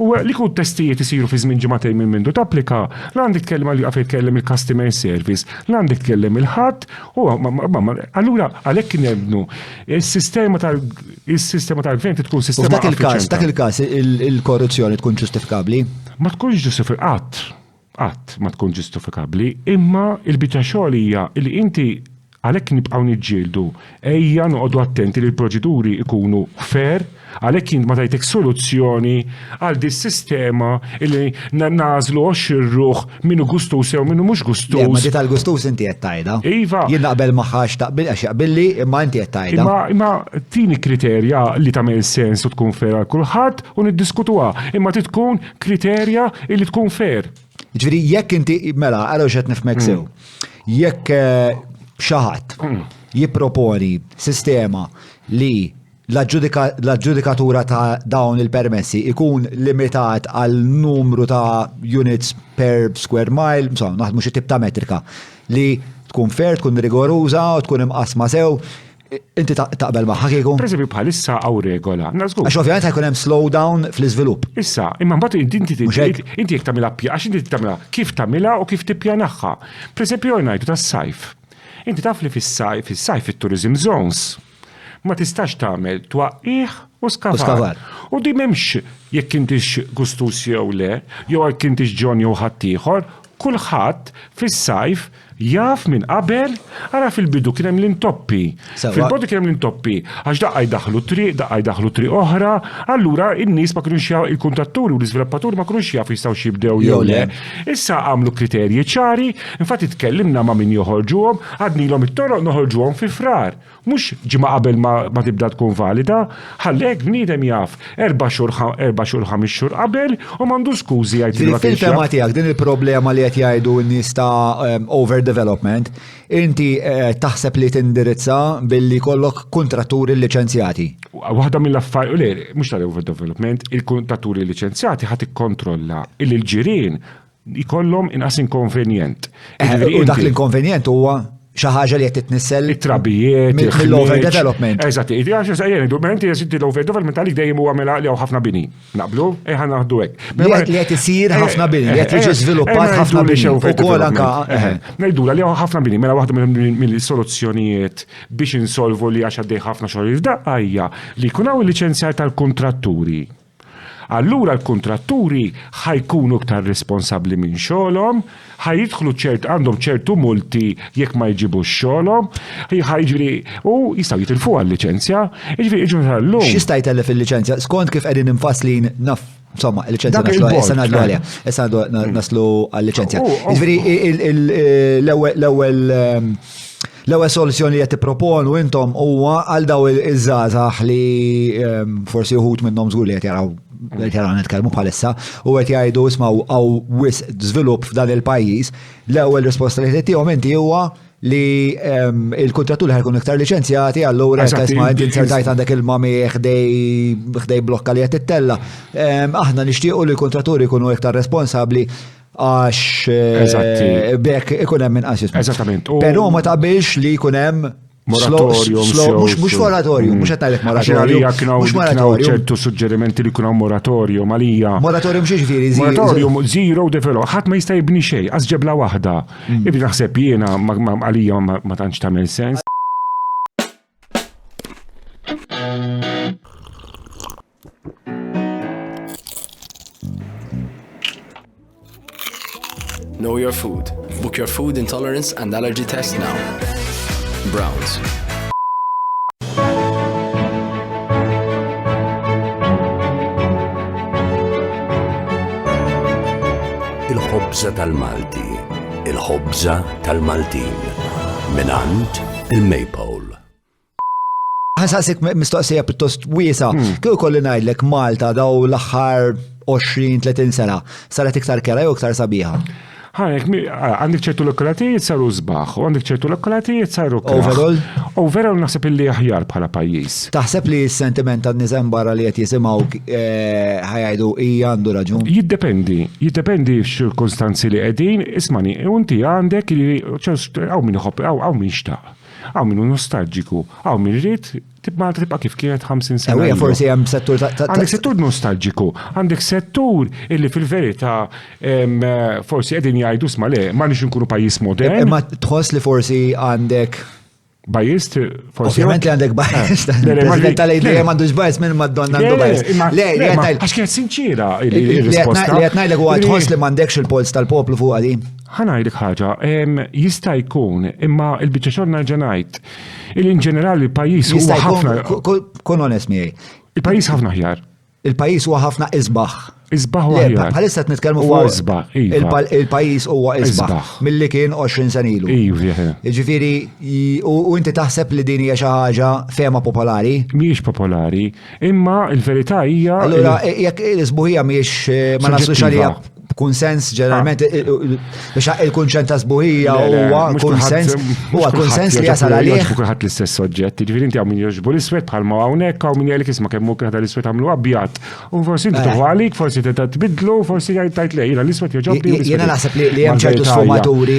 U li kun testijiet isiru fi żmien ġimagħtejn minn mindu tapplika, l-għandek tkellem għal jitkellem il-customer service, l-għandek tkellem il-ħadd, u allura għalhekk nebnu is-sistema tal-gvern tkun sistema effiċjenti. Dak il-każ il-korruzzjoni tkun ġustifikabbli? Ma tkunx ġustifikabbli, qatt ma tkun ġustifikabbli, imma il-biċċa xogħol hija li inti għalhekk nibqgħu niġġieldu ejja noqogħdu attenti li l-proċeduri ikunu fair, għalhekk jien ma tajtek soluzzjoni għal dis sistema li nażlu xirruħ minnu gustus sew minnu mhux gustus. Ma di tal-gustus inti qed tajda. Iva. Jien naqbel maħħax taqbil għax jaqbilli imma inti qed tajda. Imma tini kriterja li tagħmel sens u tkun fair għal kulħadd u niddiskutuha, imma tkun kriterja li tkun fair. Ġifieri jekk inti mela għalhekk x'qed nifhmek sew. Jekk xaħat jipproponi sistema li l-aġġudikatura ta' dawn il-permessi ikun limitat għal numru ta' units per square mile, naħdmu xi tip ta' metrika li tkun fair, tkun rigoruża u tkun imqasma sew, inti taqbel magħha kieku? Pereżempju bħalissa hawn regola. Għax ovvjament ħajkun hemm slowdown fl-iżvilupp. Issa, imma mbagħad inti jekk tagħmilha għax inti tagħmilha kif tagħmilha u kif tippjanaħħa. Pereżempju ngħidu tas-sajf. Inti taf li fis-sajf it-tourism zones ma tistax tagħmel twaqqih u skavar. U di m'hemmx jekk intix gustus jew le, jew jekk intix John jew ħadd ieħor, kulħadd fis-sajf jaf minn qabel, ara fil-bidu kien hemm l-intoppi. Fil-bidu kien hemm l-intoppi, għax daqqa jdaħlu triq oħra, allura in-nies ma kinux jafu il-kuntatturi u l-iżviluppaturi ma kinux jafu jistgħu xibdew jew le. Issa għamlu kriterji ċari, infatti tkellimna ma' min joħorġuhom, għadnilhom it-toroq noħorġuhom fi frar. Mhux ġimgħa qabel ma tibda tkun valida, ħallek bniedem jaf 4 xhur 5 xhur qabel u m'għandu skużi jgħid. Fil-tema tiegħek din il-problema li qed jgħidu n-nies ta' overdevelopment, inti taħseb li tindirizza billi kollok kontratturi liċenzjati. Waħda mill-affarijiet, mhux tal-overdevelopment, il-kontratturi liċenzjati ħadd ikkontrolla il-ġirien ikollhom inqas inkonvenjent. U dak l-inkonvenjent huwa xi ħaġa li qed titnissel it-trabijiet mill-overdevelopment. Eżatt, inti l-overdevelopment għalik dejjem huwa mela li hawn ħafna bini. Naqblu? Ejħa naħdu hekk. Li qed isir ħafna bini, li qed jiġi żviluppat ħafna bini. Ukoll anke ngħidula li hawn ħafna bini, mela waħda mill-soluzzjonijiet biex insolvu li għax għaddej ħafna xogħol f'daqqa hija li jkun hawn il-liċenzjar tal-kuntratturi. allura l-kontratturi ħajkunu iktar responsabbli minn xogħolhom, ħajidħlu għandhom ċertu multi jekk ma jġibux xogħolhom, ħajġri u jistgħu jitilfu għall-liċenzja, jiġifieri tal-lum. X'jista' jtellef il-liċenzja? Skont kif qegħdin infasslin naf. Insomma, il-liċenzja naslu ngħaddu għalija. Issa naslu għall-liċenzja. Jiġifieri l-ewwel soluzzjoni li qed tipproponu intom huwa għal daw iż-żgħażagħ li forsi uħud minnhom żgur li qed jaraw nitkellmu bħalissa u qed jgħidu ismgħu għaw wisq żvilupp f'dan il-pajjiż, l-ewwel responsabilità tiegħhom inti huwa li il-kontrattur ħajkun iktar liċenzjati, allura isma' inti insertajt għandek il-mami ħdej blokka li qed tittella. Aħna nixtiequ li l-kontratturi jkunu iktar responsabbli għax bekk ikun hemm inqas jisma'. Eżattament. Però ma taqbilx li jkun hemm mhux moratorium, mhux qed ngħidlek moratorium. Mhux moratorium. ċertu suġġerimenti li jkun hemm moratorium għalija. Moratorium xi ġifieri? Moratorium zero develop. Ħadd ma jista' jibni xejn, qas ġebla waħda. Ibni naħseb jiena għalija ma tantx tagħmel sens. Know your food. Book your food intolerance and allergy test now. Browns. Il-ħobża tal-Malti, il-ħobża tal-Maltin, minant il-Maypole. Ħansaqsik mistoqsija pjuttost wiesa, kieku kolli ngħidlek Malta daw l-aħħar 20-30 sena saret iktar kera jew iktar sabiħa? Għandek ċertu lokalatijiet saru sbaħ, u għandek ċertu lokalatijiet saru Overall? Overall naħseb illi aħjar bħala pajjiż. Taħseb li s-sentiment tan-niżem barra li qed jisimgħu ħajgħidu hija għandu raġun? Jiddependi f'ċirkostanzi li qegħdin, ismani, inti għandek li hawn min iħobb hawn min xtaq. Hawn min nostalġiku, hawn min irid Malta tibqa' kif kienet 50 sena. Ewwieqa forsi hemm settur għandek settur nostalġiku, għandek settur illi fil-verità forsi qegħdin jgħidu sma' le m'għandniex inkunu pajjiż modern. Imma tħoss li forsi għandek Bajis, forsi. Ovvjament li għandek bajis. President tal-idea m'għandux bajis minn Madonna għandu bajis. Le, għax kienet sinċira il-risposta. Li qed ngħidlek huwa tħoss li m'għandekx il-pols tal-poplu fuq għadi. Ħanajdek ħaġa, jista' jkun imma il-biċċa xogħol nerġa' ngħid in ġenerali il-pajjiż huwa ħafna. Kun onest miegħi. Il-pajjiż ħafna ħjar. Il-pajjiż huwa ħafna isbaħ. Isbaħ huwa ħjar. Bħalissa qed nitkellmu fuq il-pajjiż huwa isbaħ milli kien 20 sen ilu. Jiġifieri u inti taħseb li din hija xi ħaġa fema popolari? Mhijiex popolari, imma l-verità hija. Allura jekk l-isbuħija mhijiex ma naslux għalija kunsens ġeneralment biex il-kunċent ta' sbuħija huwa kunsens li jasal għalih. Kulħadd l-istess soġġett, jiġifieri inti hawn min jogħġbu l-iswed bħalma hawnhekk hawn min jgħidlek isma' kemm mumkin ħadd l-iswed għamlu abjad. U forsi inti toħu għalik, forsi tbidlu, forsi tajt lejla l-iswed jogħġobni. Jiena naħseb li hemm ċertu sfumaturi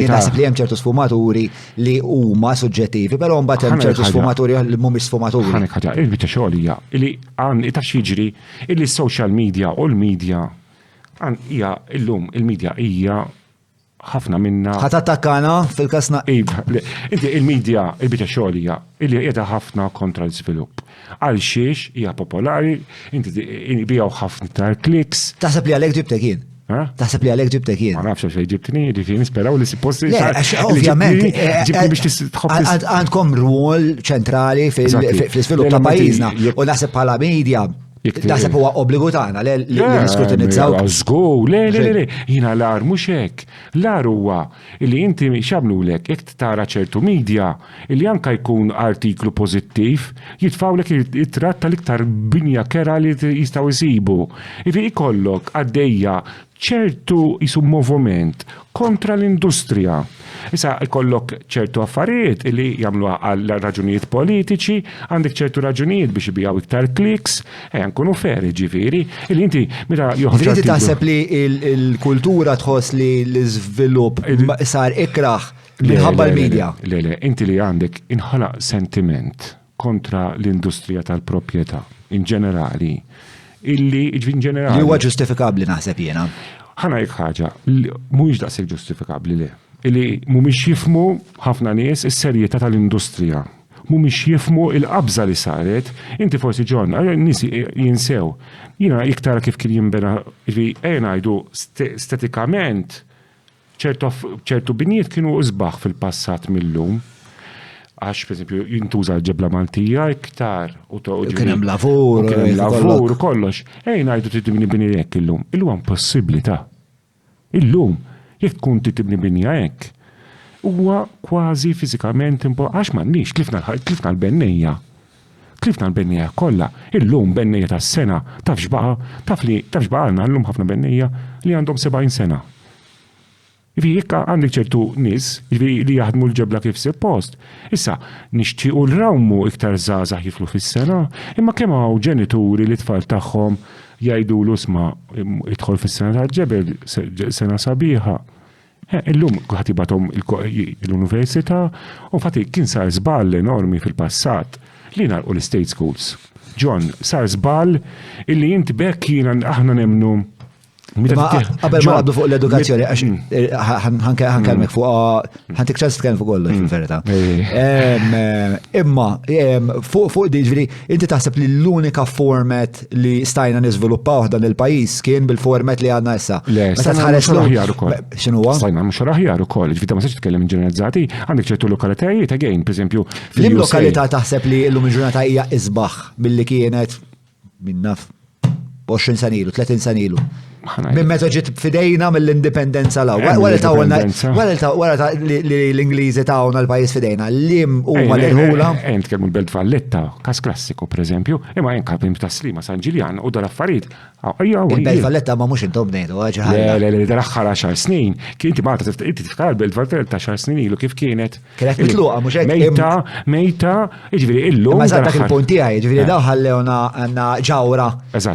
naħseb li hemm ċertu sfumaturi li huma suġġettivi, però mbagħad hemm ċertu sfumaturi li mhumiex sfumaturi. Ħanek ħaġa, il-biċċa xogħol hija li taf jiġri illi s-social media u l-media hija illum il-medja hija ħafna minna. Ħadd attakkana fil-kasna. Inti il-medja il-biċċa xogħol hija illi qiegħda ħafna kontra l-iżvilupp. Għal xiex hija popolari, inti bijaw ħafna tar kliks. Taħseb li għalhekk ġibtek jien? Taħseb li għalhekk ġibtek jien? Ma nafx xejn ġibtni, jiġifieri nisperaw li supposti. Ovvjament. Għandkom rwol ċentrali fil-iżvilupp ta' pajjiżna u naħseb bħala medja. Naħseb huwa obbligu tagħna li niskrutinizzaw. Żgur, le, jiena l-ar mhux hekk. L-ar huwa li inti x'għamlulek jekk tara ċertu media li anke jkun artiklu pożittiv jitfawlek it-tratt tal-iktar binja kera li jistgħu jsibu. Ifi ikollok għaddejja ċertu jisu moviment kontra l-industrija. Issa jkollok ċertu affarijiet li jagħmlu għal raġunijiet politiċi, għandek ċertu raġunijiet biex ibijaw iktar kliks, nkunu feri ġifieri, li inti meta joħroġ. Inti taħseb li l-kultura tħoss li l-iżvilupp sar ikraħ minħabba l-medja. Le, inti li għandek inħolaq sentiment kontra l-industrija tal-proprjetà in ġenerali. Illi ġenerali. Li huwa ġustifikabbli naħseb jiena. Ħana jekk ħaġa, mhuwiex daqshekk ġustifikabbli le. Illi mhumiex jifhmu ħafna nies is-serjetà tal-industrija. mhumiex jifmu il-qabża li saret. Inti forsi John, nies jinsew. Jiena iktar kif kien jinbena ngħidu estetikament ċertu binijiet kienu użbaħ fil-passat mill-lum. Għax, per esempio, jintuża l-ġebla Maltija iktar. Kien hemm lavur. Kien hemm lavur u kollox. Ngħidu tibni bini hekk illum. Illum possibilità. Illum, jekk tkun tibni binja hekk, huwa kważi fiżikament għax m'għandniex tlifna l-bennejja. Tlifna l-bennejja kollha. Illum bennejja tas-sena taf x'baqa' għandna llum ħafna bennejja li għandhom 70 sena. Jekk għandek ċertu nies li jaħdmu l-ġebla kif suppost. Issa, nixtiequ l-rawmu iktar żgħażagħ jiflu fis-sena, imma kemm hawn ġenituri li tfal tagħhom jgħidulu isma' idħol fis-sena tal-ġebel sena sabiħa. Illum ħatibathom l-università u fati kien sar żball enormi fil-passat li nagħlqu l-state schools. John, sar żball illi inti bekk jiena aħna nemmnu. Qabel ma għabdu fuq l-edukazzjoni, ħankellmek fuq, ħantik ċans tkellem fuq kollox fil-verità. Imma, fuq di ġifieri, inti taħseb li l-unika format li stajna niżviluppaw dan il-pajjiż kien bil-format li għandna issa. Stajna mhux aħjar ukoll. X'inhuwa? Stajna mhux aħjar ukoll, ġifieri ma sax titkellem ġeneralizzati, għandek ċertu lokalitajiet again, pereżempju. F'lim lokalità taħseb li llum il-ġurnata hija isbaħ billi kienet min naf 20 sena ilu, 30 sena ilu. Minn meta ġiet fidejna mill-indipendenza law. Wara li l-Ingliżi tawna l-pajjiż fidejna, lim huma l-irħula. Nitkellmu l-Belt Valletta, każ klassiku pereżempju, imma hemm kapim ta' Slima San Ġiljan u dar affarijiet. Il-Belt Valletta ma mhux intom ngħidu ħaġa. Le dar-aħħar 10 snin, kien inti Malta inti tifkar il-Belt Valletta 10 snin ilu kif kienet. Kienet mitluqa mhux hekk. Mejta, jiġifieri illum. Ma dak il-punt tiegħi, jiġifieri daw ħallewna għandna ġawra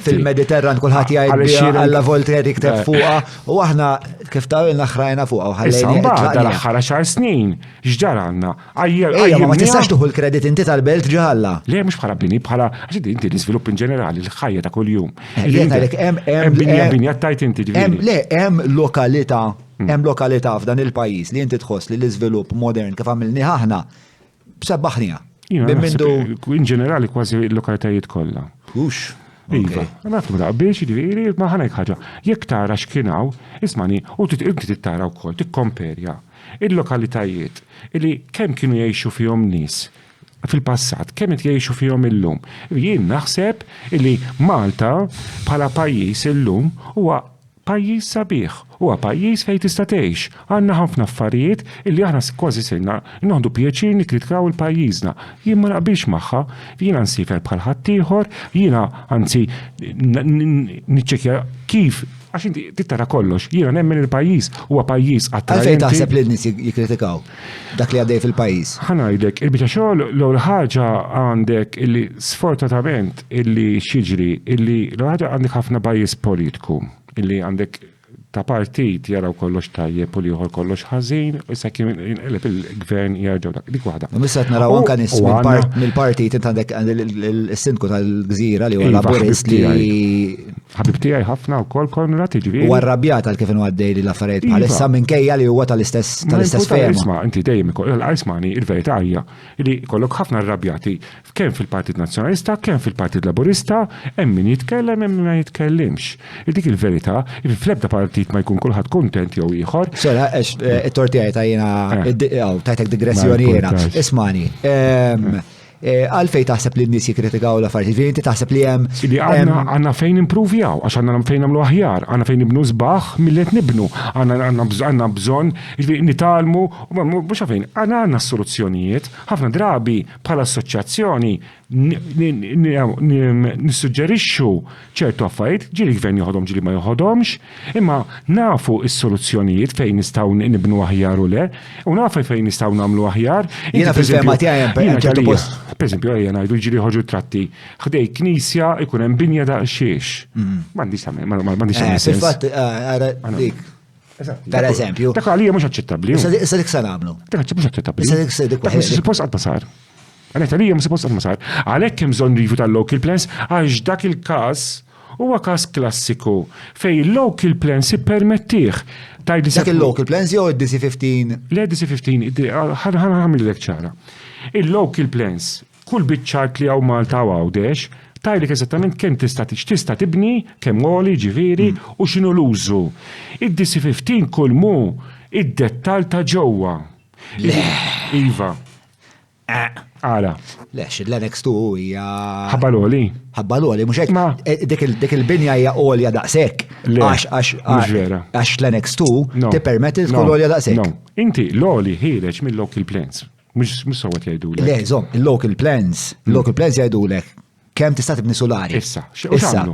fil-Mediterran kulħadd jgħid alla Voltaire jikteb fuqha u aħna kif tawilna ħrajna fuqha u ħallejna. Issa mbagħad dal-aħħar 10 snin x'ġar għandna. Ejja ma tistax tuħu l-kredit inti tal-belt ġalla. Le mhux bħala bini bħala għax inti l-iżvilupp in ġenerali l-ħajja ta' kuljum. Binja tajt inti ġifieri. Le hemm lokalità f'dan il-pajjiż li inti tħoss li l-iżvilupp modern kif għamilni aħna b'sebbaħnija. In ġenerali kważi l-lokalitajiet kollha. Iva, naftu da biex ġifieri ma ħanek ħaġa. Jekk tara x'kienaw, ismani, u inti tittara wkoll, tikkomperja il-lokalitajiet li kemm kienu jgħixu fihom nies fil-passat, kemm qed jgħixu fihom illum. Jien naħseb li Malta bħala pajjiż illum huwa pajjiż sabiħ, huwa pajjiż fejn tista' tgħix. Għandna ħafna affarijiet illi aħna kważi sirna noħdu pjaċir nikkritikaw il-pajjiżna. Jien ma naqbilx magħha, jiena nsifer bħal ħaddieħor, jiena anzi niċċekkja kif għax inti tittara kollox, jiena nemmen il-pajjiż huwa pajjiż attrajenti. Għalfejn taħseb li n-nies jikkritikaw dak li għaddej fil-pajjiż. Ħanajdek, il-biċċa xogħol l-ewwel ħaġa għandek illi sfortunatament illi xiġri illi l-ħaġa għandek ħafna pajjiż politiku illi għandek ta' partit jaraw kollox tajjeb u liħor kollox ħażin, u issa kien inqeleb il-gvern jarġgħu dik waħda. Missa qed naraw anke nies mill-partit int għandek is-sindku tal-Gżira li huwa Laburist li ħabib tiegħi ħafna wkoll Konrad jiġifieri. Huwa arrabjat għal kif inhu għaddej l-affarijiet bħalissa minkejja li huwa tal-istess ferma. Isma' inti dejjem ismani il-verità hija li jkollok ħafna arrabjati kemm fil-Partit Nazzjonalista, kemm fil-Partit Laburista, hemm min jitkellem hemm min ma jitkellimx. Dik il-verità, fl-ebda partit ma jkun kulħadd kuntent jew ieħor. Sera, it-tortija tajjena tajtek digressjoni jiena. Ismani, għalfej taħseb li n-nies jikkritikaw l-affarijiet, inti taħseb li hemm. Li għandna fejn improvjaw, għax għandna fejn nagħmlu aħjar, għandna fejn nibnu sbaħ millet nibnu, għandna bżonn nitalmu, mhux fejn, għandna soluzzjonijiet, ħafna drabi bħala assoċjazzjoni nissuġġerixxu ċertu affarijiet, ġieli gvern joħodhom ġieli ma joħodhomx, imma nafu s-soluzzjonijiet fejn nistgħu nibnu aħjar u le, u nafu fejn nistgħu nagħmlu aħjar. Jiena fil-fema tiegħi ċertu post. Pereżempju ejja ngħidu ġieli ħoġu tratti ħdej knisja ikun hemm binja daqsxiex. M'għandix sens. Fil-fatt dik. Per eżempju. Dak għalija mhux aċċettabbli. Issa dik se nagħmlu. Dak mhux aċċettabbli. Issa dik suppost qatt ma sar. Għalek għalija ma suppost qatt ma sar. Għalhekk hemm bżonn rivu tal-local plans għax dak il-każ Huwa każ klassiku fej il-local plans jippermettih. Dak il-local plans jew id-DC-15? L-DC-15, ħamillek ċara. Il-local plans, kull bitċart li għaw Malta u għawdex, tajlik eżattament kemm tista' tibni, kemm għoli, ġifieri, u x'inhu l-użu. Id-DC-15 kull mu id-dettal ta' ġewwa. Iva. Għala. Lex, l-Annex 2 hija. Ħabbaloli. Ħabbaloli, mhux hekk dik il-binja hija għolja daqshekk. Mhux vera. Għax l-Annex 2 tippermetti tkun għolja daqshekk. No, inti l-għoli ħireġ mill-local plans. Mhux sewwet jgħidulek. Le, żomm, il-local plans jgħidulek kemm tista' tibni solari. Issa, x'għamlu?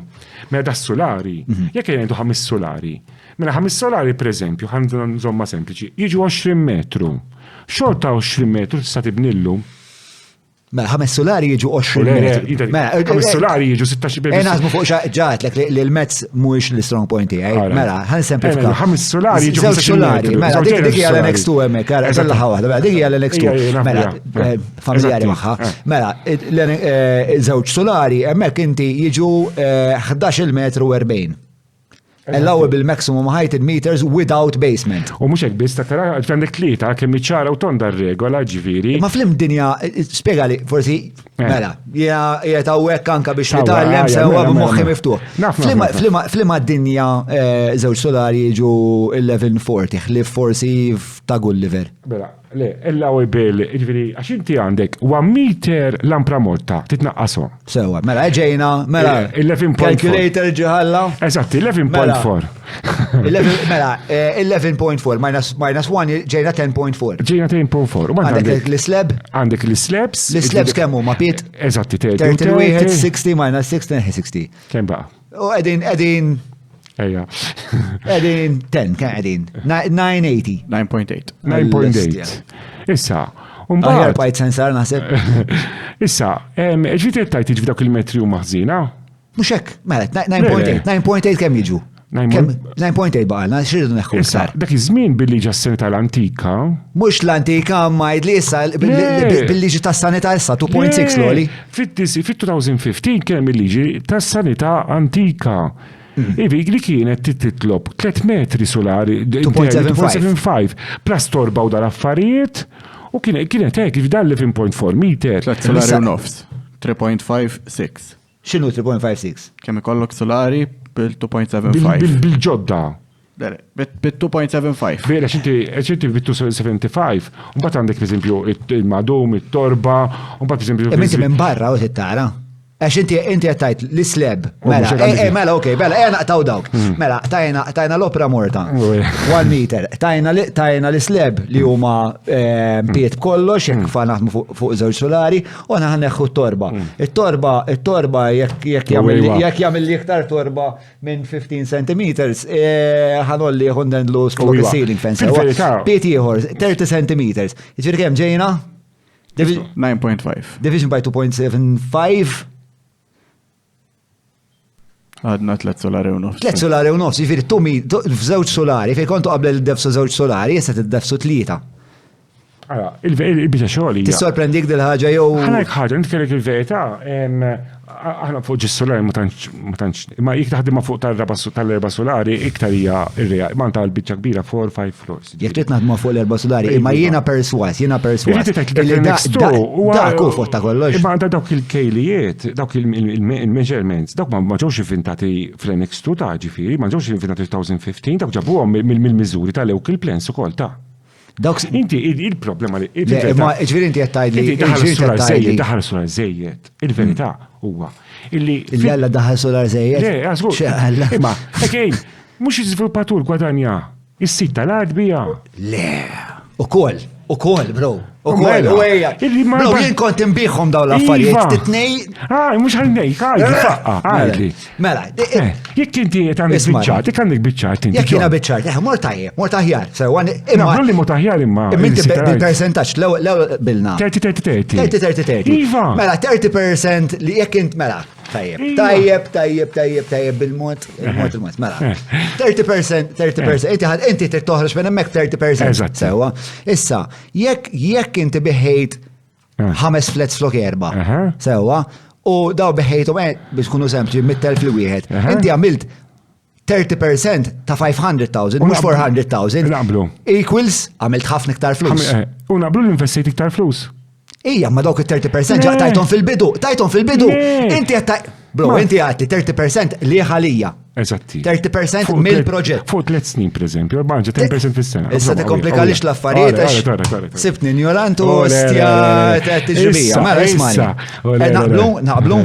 Mela da solari, jekk jgħidu 5 solari. Mela 5 solari pereżempju, ħan żomma sempliċi, jiġu 20 metru. Xorta 20 metru tista' tibnillu. Mela 5 solari jiġu 20 metru. 5 solari jiġu 16 metru. Naħsbu fuq ġaħt li l-mezz mhuwiex l-strong point tiegħi. Mela, ħan semplifika. 5 solari jiġu 16 metru. Mela, dik hija l-Annex 2 hemmhekk, ara waħda. Dik hija l-Annex 2. Mela, familjari magħha. Mela, żewġ solari hemmhekk inti jiġu 11 metru 40. Allowable maximum height in meters without basement. U mhux hekk biss tara għandek tlieta kemm iċċara u tonda r-regola ġifieri. Ma flim dinja spjegali forsi mela, jiena hawnhekk anke biex nitgħallem sewwa b'moħħi miftuħ. Flima d-dinja żewġ solari jiġu 1140 ħlief forsi ta' Gulliver. Le, allowable, ġifieri għax inti għandek 1 meter lampra morta titnaqqashom. Sewwa, mela ġejna, mela 11.4. Calculator ġiħalla. Eżatt, 11.4. Mela, 11.4 minus 1 ġejna 10.4. Ġejna 10.4. Għandek l-slab? Għandek l-slabs. L-slabs kemm huma Piet? Eżatti, 31 60 minus 6 60. Kemm baqa'? U qegħdin Ejja. Qegħdin 10 kemm qegħdin? 980. 9.8. 9.8. Issa, Aħjar bajt sensar naħseb. Issa, ġviti tajt iġvi dawk il-metri u maħżina? Mhux hekk, mela 9.8. 9.8 kemm jiġu? 9.8 baqalna, xirridu neħħu issa. Dak iż-żmien bil-liġi tas-sanità l-antika. Mhux l-antika ma jidli issa bil-liġi tas-sanità issa 2.6 loli. Fit-2015 kien il-liġi tas-sanità antika. Ivi, li kienet titlob 3 metri solari, 2.75, plus torba u dal-affarijiet, u kienet hekk, dan 11.4 meter. 3 solari u nofs, 3.56. X'inhu 3.56? Kemm ikollok solari bil-2.75. Bil-ġodda. Bil-2.75. Vera, xinti bil-2.75, un bat għandek, per esempio, il-madum, il-torba, un bat, per esempio... Minti minn barra u tittara? Għax inti għattajt l-slab. Mela, ok, naqtaw dawk. Mela, tajna l-opera morta. 1 meter. Tajna l-slab li huma piet kollox, jek fa naħdmu fuq żewġ solari, u għana ħanneħu t-torba. Il-torba jek jagħmel li iktar torba minn 15 centimeters, ħanolli ħundendlu fuq il-ceiling fence. Piet ieħor, 30 centimeters. Iġifieri kemm ġejna? 9.5. Division by 2.75. Għadna 3 solari u nofs. 3 solari u nofs, jifiri f'żewġ solari, fej kontu qabel il-defsu żewġ solari, jessa t-defsu 3. Il-bita xogħol. Tissorprendik dil-ħaġa jew. Ħalek ħaġa, nitkellek il-verità, aħna fuq ġis-solari ma tantx, ma jek taħdem ma fuq tal-erba solari, iktar hija ir-reja, ma tal-biċċa kbira 4-5 floors. Jekk trid naħdmu fuq l-erba solari, imma jiena perswas. Dak u fuq ta' kollox. Imma għandha dawk il-kejlijiet, dawk il-measurements, dawk ma ġewx inventati fl-Annex 2 ta' ġifieri, ma ġewx inventati fl-2015, dawk ġabuhom mill-miżuri tal-local plans ukoll ta'. Inti il-problema li. Ma ġviri inti għattaj li. Daħal solar zejjed. Il-verità huwa. Illi għalla daħal solar zejjed? Le, għazgur. Imma, ekej, mux il-sviluppatur gwadanja. Is-sit tal-ardbija. Le, u kol, bro. U kol, u għeja. Bro, jien kont imbiħom daw l-affarijiet. Titnej. Mux għal-nej, għadli. Mela. Jekk inti għandek bicċat, jek għandek bicċat. Jekk jena bicċat, mort aħjar. Imma, mort aħjar imma. Minti bil-percentaċ, l-ew bilna. 30-30. 30-30. Mela, 30% li jekk int, mela. Tajjeb bil-mod, il-mod. Mela. 30%, inti trid toħroġ minn hemmhekk 30%. Sewa. Issa, jekk inti biħejt 5 flats flok 4. Sewa. U daw beħejtu biex kunu sempliċi mit-telf li wieħed. Inti għamilt 30% ta' 500,000, mhux 400,000. Naqblu. Equals għamilt ħafna iktar flus. U naqblu l-investijt iktar flus. Ija, ma dawk il-30% tajtom fil-bidu. Inti bro, inti għatti 30% li ħalija. Eżatti. 30% mill-proġett. Fuq 3 snin, per eżempju, bħanġa 10% fis-sena. Issa tikkomplikalix l-affarijiet. Sibtni ignorantu stja t-ġibija. Mela, ismani. Naqblu?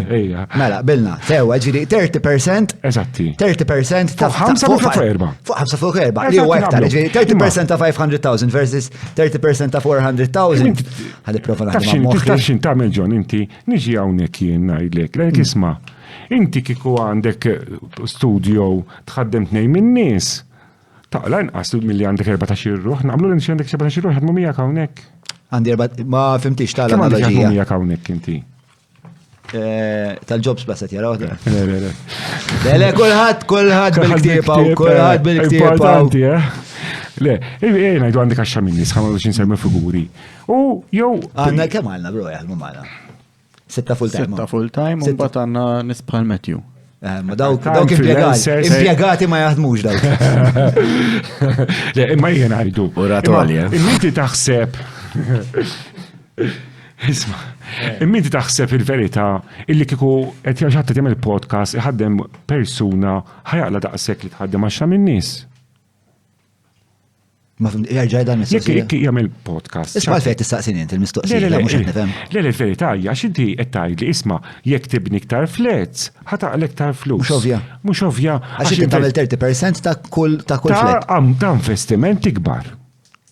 Mela, bilna. Sewa, ġiri 30%. Eżatti. 30% ta' 5 fuq 4. Fuq 5 fuq 4. Li huwa aktar, ġiri 30% ta' 500,000 versus 30% ta' 400,000. Ħalli prova naħdem moħħi. Tafxin tagħmel John, inti niġi hawnhekk jien ngħidlek, lek isma'. Inti kiku għandek studio tħaddem 2 min-nies. Taqla inqas milli għandek 14 ruħ, naqblu li għandek 14 ruħ ħadmu miegħek hawnhekk. Għandi ma fimtix tal-analogija. Kemm miegħek hawnhekk inti? Tal-jobs baset jaraw. Le. Kulħadd bil-ktiepa u kulħadd bil-ktiepa. Importanti, Le, ngħidu għandek 10 min-nies, ħamlu xi nsemmi figuri. U jew għandna kemm għandna bro jaħdmu magħna. 6 full-time. 6 full-time, u mbagħad għandna nisbħal Matthew. Ma dawk impjegati ma jaħdmux dawk. Le, imma jien ngħidu. Imminti taħseb. Isma, imminti taħseb il-verità illi kieku qed jaġħatta tagħmel podcast iħaddem persuna ħajaqla daqshekk li tħaddem 10 min-nies. Ma fim, jarġaj dan mistoqsija. Jekk jagħmel podcast. Isma' fejn tistaqsin inti il-mistoqsija mhux qed nifhem. Le l-verità hija x'inti qed tgħidli isma' jekk tibni iktar flats, ħataqlek iktar flus. Mhux ovvja. Għax inti tagħmel 30% ta' kull flat. Ta' investiment ikbar.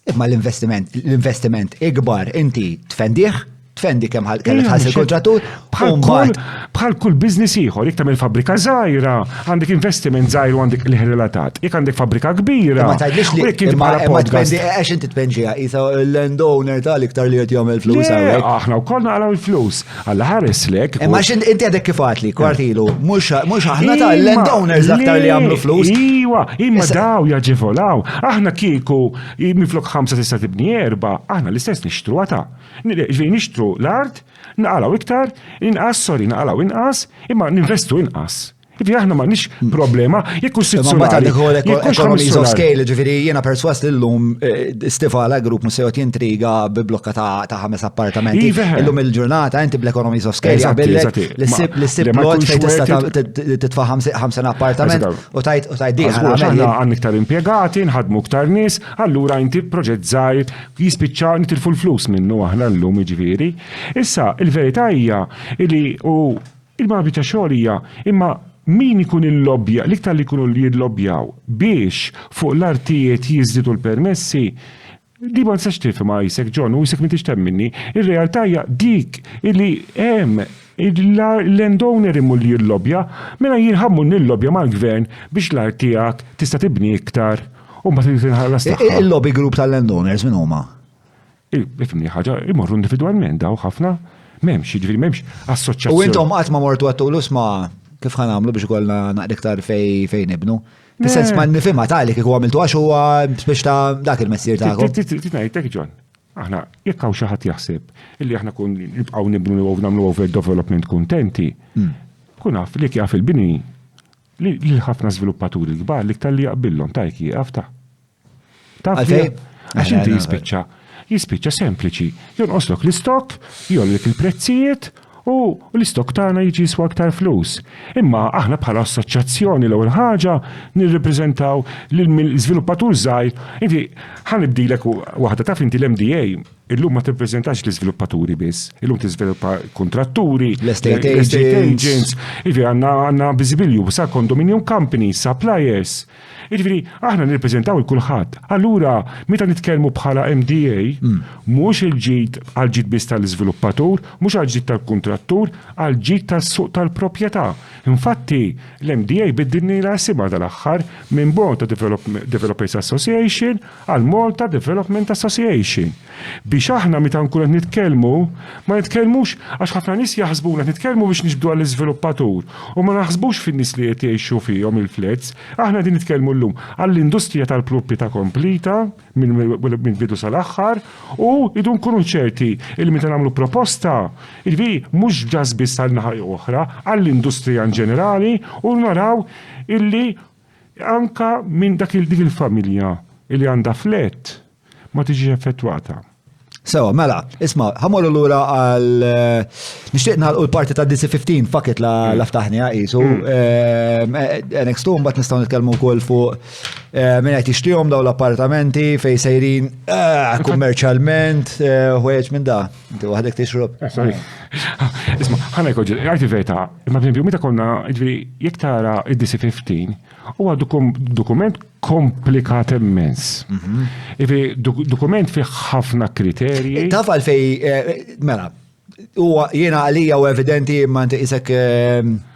Imma l-investiment ikbar inti tfendi kemm kellek ħassil kontrattur bħal kull business ieħor, jekk tagħmel fabbrika żgħira, għandek investiment żgħir u għandek l-relatat. Jekk għandek fabbrika kbira. Ma tgħidlix li imma tpendi għax inti tpenġija isa l-landowner tal-iktar li qed jagħmel flus hawnhekk. Aħna wkoll naqgħu l-flus. Alla ħareslek. Imma inti għadek kif għatli kwartilu, mhux aħna tal-landowners aktar li jagħmlu flus. Iwa, imma daw jaġivolaw. Aħna kieku minflok 5 tista' tibni 4, aħna l-istess nixtru għata. Nixtru l-art, naqalaw iktar, naqalaw inqas, imma ninvestu inqas. Ivi aħna ma nix problema, jekku s-sitsulari. Economies of scale, ġifiri jena perswas l-lum Stifala Group musejot jintriga biblokka ta' 5 appartamenti. Illum il-ġurnata inti bl-economies of scale jgħabillek l-sib blot fej titfa' 5 appartament u tajt diħan. Għan iktar impiegati, nħadmu iktar nis, allura inti proġett zaħir jispiċċa nitilfu l-flus minnu aħna l-lum ġifiri. Issa, il-verità hija il-mabita xogħol imma min ikun il-lobbja, liktar li kunu li jillobjaw biex fuq l-artijiet jizditu l-permessi, di ma nsax tifhim jisek John u jisek mintix temminni, il-realtà hija dik illi hemm l-landowner immu li jillobja, mela jinħammu nil-lobja mal-gvern biex l-artijak tista' tibni iktar u ma tinħallas tagħha. Il-lobby group tal-landowners minn huma? Ifhimni ħaġa, imorru individwalment daw ħafna, m'hemmx, jiġifieri m'hemmx assoċjazzjoni. U intom qatt ma mortu għattulu ma' kif ħan għamlu biex kollna naqdiktar fejn nibnu. Fis-sens ma nifhimha tali kif għamiltu għax huwa biex ta' dak il-messier tagħkom. Titngħidlek John, aħna jekk hawn xi ħadd jaħseb illi aħna kun nibqgħu nibnu u nagħmlu overdevelopment kuntenti, kun naf li jaf il-bini li ħafna żviluppaturi kbar l-iktar li jaqbillhom ta' jekk jieqaf ta'. Taf għax inti jispiċċa sempliċi. Jonqoslok l-istok, jollek il-prezzijiet u l-istok tagħna jiġi jiswa aktar flus. Imma aħna bħala assoċjazzjoni l-ewwel ħaġa nirrepreżentaw l-żviluppatur żgħir. Inti ħanibdilek waħda taf inti l-MDA illum ma tippreżentax l-iżviluppaturi biss, illum tiżviluppa kontratturi, l-estate agents. Ivi għandna biżibilju sa condominium companies, suppliers. Jiġifieri aħna nirrepreżentaw il-kulħadd. Allura meta nitkellmu bħala MDA, mhux il-ġid għal ġid biss tal-iżviluppatur, mhux għal ġid tal-kuntrattur, għal ġid tas-suq tal-proprjetà. Infatti l-MDA biddilni l-asima tal-aħħar minn Malta Developers Association għal Malta Development Association biex aħna meta nkunu qed nitkellmu, ma nitkellmux għax ħafna nies jaħsbuna nitkellmu biex niġbdu għall-iżviluppatur u ma naħsbux fin-nies li qed jgħixu fihom il-flets. Aħna din nitkellmu llum għall-industrija tal-proprjetà komplita minn bidu sal-aħħar u idu nkunu ċerti il meta nagħmlu proposta, mhux ġas biss għal-naħa oħra, għall-industrija in ġenerali u naraw illi anka minn dik il-familja illi għandha flet ma tiġi effettwata. So, mela, isma, ħamollu l-ura għal nixtieq nagħlqu l-parti ta' DC-15 fakit la ftaħni għaqisu. NX2 mbagħad nistgħu nitkellmu wkoll fuq minn qed jixtrihom daw l-appartamenti fejn sejrin kummerċjalment ħwejjeġ minn da. Inti waħdek tixrob. Isma, ħana jkoġi, għajti veta, imma b'empju meta konna jekk tara id-DC-15 huwa dokument komplikat immens. Dokument fih ħafna kriterji. Taf għalfej, mela, huwa jiena għalija u evidenti imma inti isek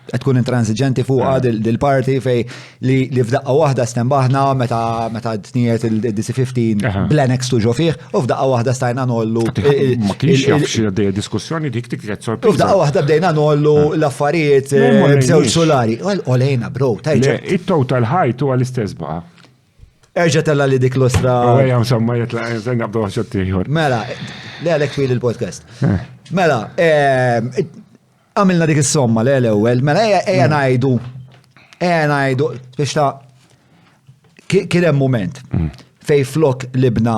tkun intransiġenti fuqha dil-parti fej li f'daqqa waħda stembaħna meta tniet il-DC-15 bl-annex tuġo fih u f'daqqa waħda stajna nollu. Ma kienx jaf xi għaddejja diskussjoni dik qed sorpriża. U f'daqqa waħda bdejna nollu l-affarijiet b'żewġ solari. Olejna, bro, tajġa. Il-total height huwa l-istess baqa'. Erġa' tella li dik l-ostra. Għajja msamma jitla' nabdu għaxot tiħor. Mela, li għalek twil il-podcast. Mela, għamilna dik is-somma l-ewwel, mela ejja ngħidu biex ta' kien hemm mument fej flok libna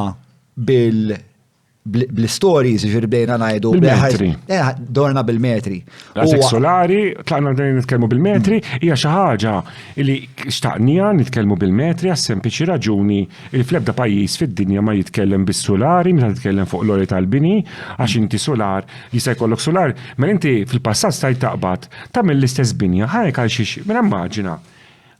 bil-stories ġirbdejna ngħidu bil-metri. Dorna bil-metri. Għazek solari, tlaqna nitkellmu bil-metri, hija xi ħaġa li xtaqnija nitkellmu bil-metri għas sempliċi raġuni li fl-ebda pajjiż fid-dinja ma jitkellem bis-solari meta titkellem fuq l-ori tal-bini għax inti solar jista' jkollok solar, mela inti fil-passat stajt taqbad tagħmel l-istess binja, ħajk għal xi minn immaġina.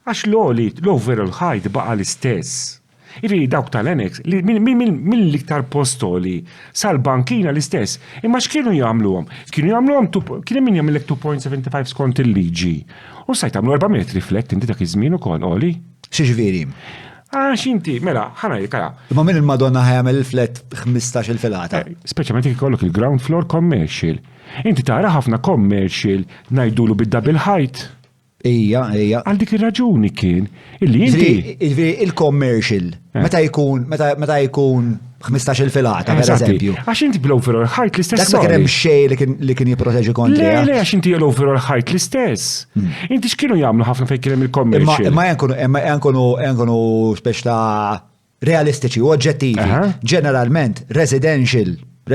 Għax l-overall height baqa' l-istess. Dawk tal-Annex, mill-iktar postoli sal-bankina l-istess. Imma x'kienu jagħmluhom? Kienu jagħmluhom kien min jagħmilek 2.75 skont il-liġi. U sajt għamlu 4 metri flet inti dak iż-żmien ukoll oli. X'ġifieri? X'inti, mela, ħanajlek ara. Imma min il-Madonna ħajamel il-flet 15 filata. Speċjalment jekk ikollok il-ground floor commercial. Inti tara ħafna commercial ngħidulu bid-double height. Ija. Għal dik ir-raġuni kien illi inti. Il-commercial, meta jkun 15 filata, per eżempju. Għax inti bl-overall height l-istess. Dak ma kien hemm xejn li kien jipproteġi kontri. Le, għax inti l-overall height l-istess. Inti x'kienu jagħmlu ħafna fejn kien hemm il-commercial. Imma jankunu speċ ta' realistiċi u oġġettivi. Ġeneralment residential u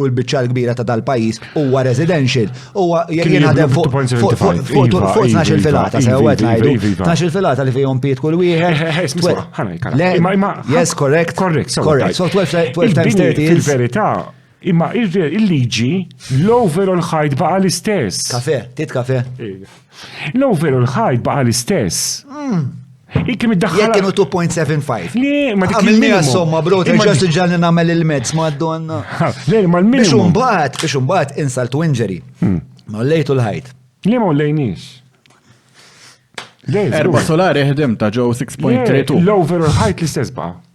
l-biċċa l-kbira ta' dal-pajis huwa residential. Huwa jien ħadem fuq 12 filata, sewwet ngħidu. 12 filata li fihom piet kull wieħed. Yes, correct. So 12 times 30 is. Fil-verità, imma il-liġi l-overall height baqa' l-istess. Kafe, tit kafe. L-overall height baqa' l-istess. Ikkim id-daħħal. Jekk kienu 2.75. Le, ma dik il-minimum. Għamilni somma, bro, terġa' ġalni nagħmel il-mezz, Madonna. Le, ma l-minimum. Biex imbagħad insult to injury. Ma lejtu l-ħajt. Le ma lejniex. Erba solari ħdimta ġew 6.32. L-overall height l-istess baqa'.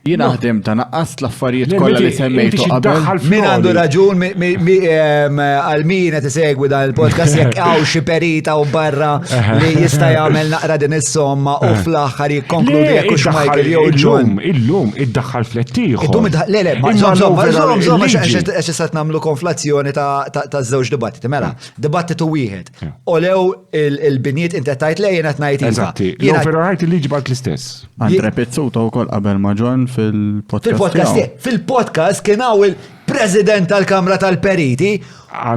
Jiena ħdimta naqqast l-affarijiet kollha li semmejtu qabel. Min għandu raġun għal min qed isegwi dan il-podcast jekk hawn xi perita u barra li jista' jagħmel naqra din is-somma u fl-aħħar jikkonkludi jekk hux Michael jew John. Illum iddaħħal flettieħor. Le, ma żomm għax issa nagħmlu konflazzjoni ta' żewġ dibattiti. Mela, dibattitu wieħed. Olew il-binijiet inti tajt lejn qed ngħid Eżatti. L-overall height il-liġi baqgħet l-istess. Andre Pizzuto wkoll qabel ma John fil-podcast kien hawn il-President tal-Kamra tal-Periti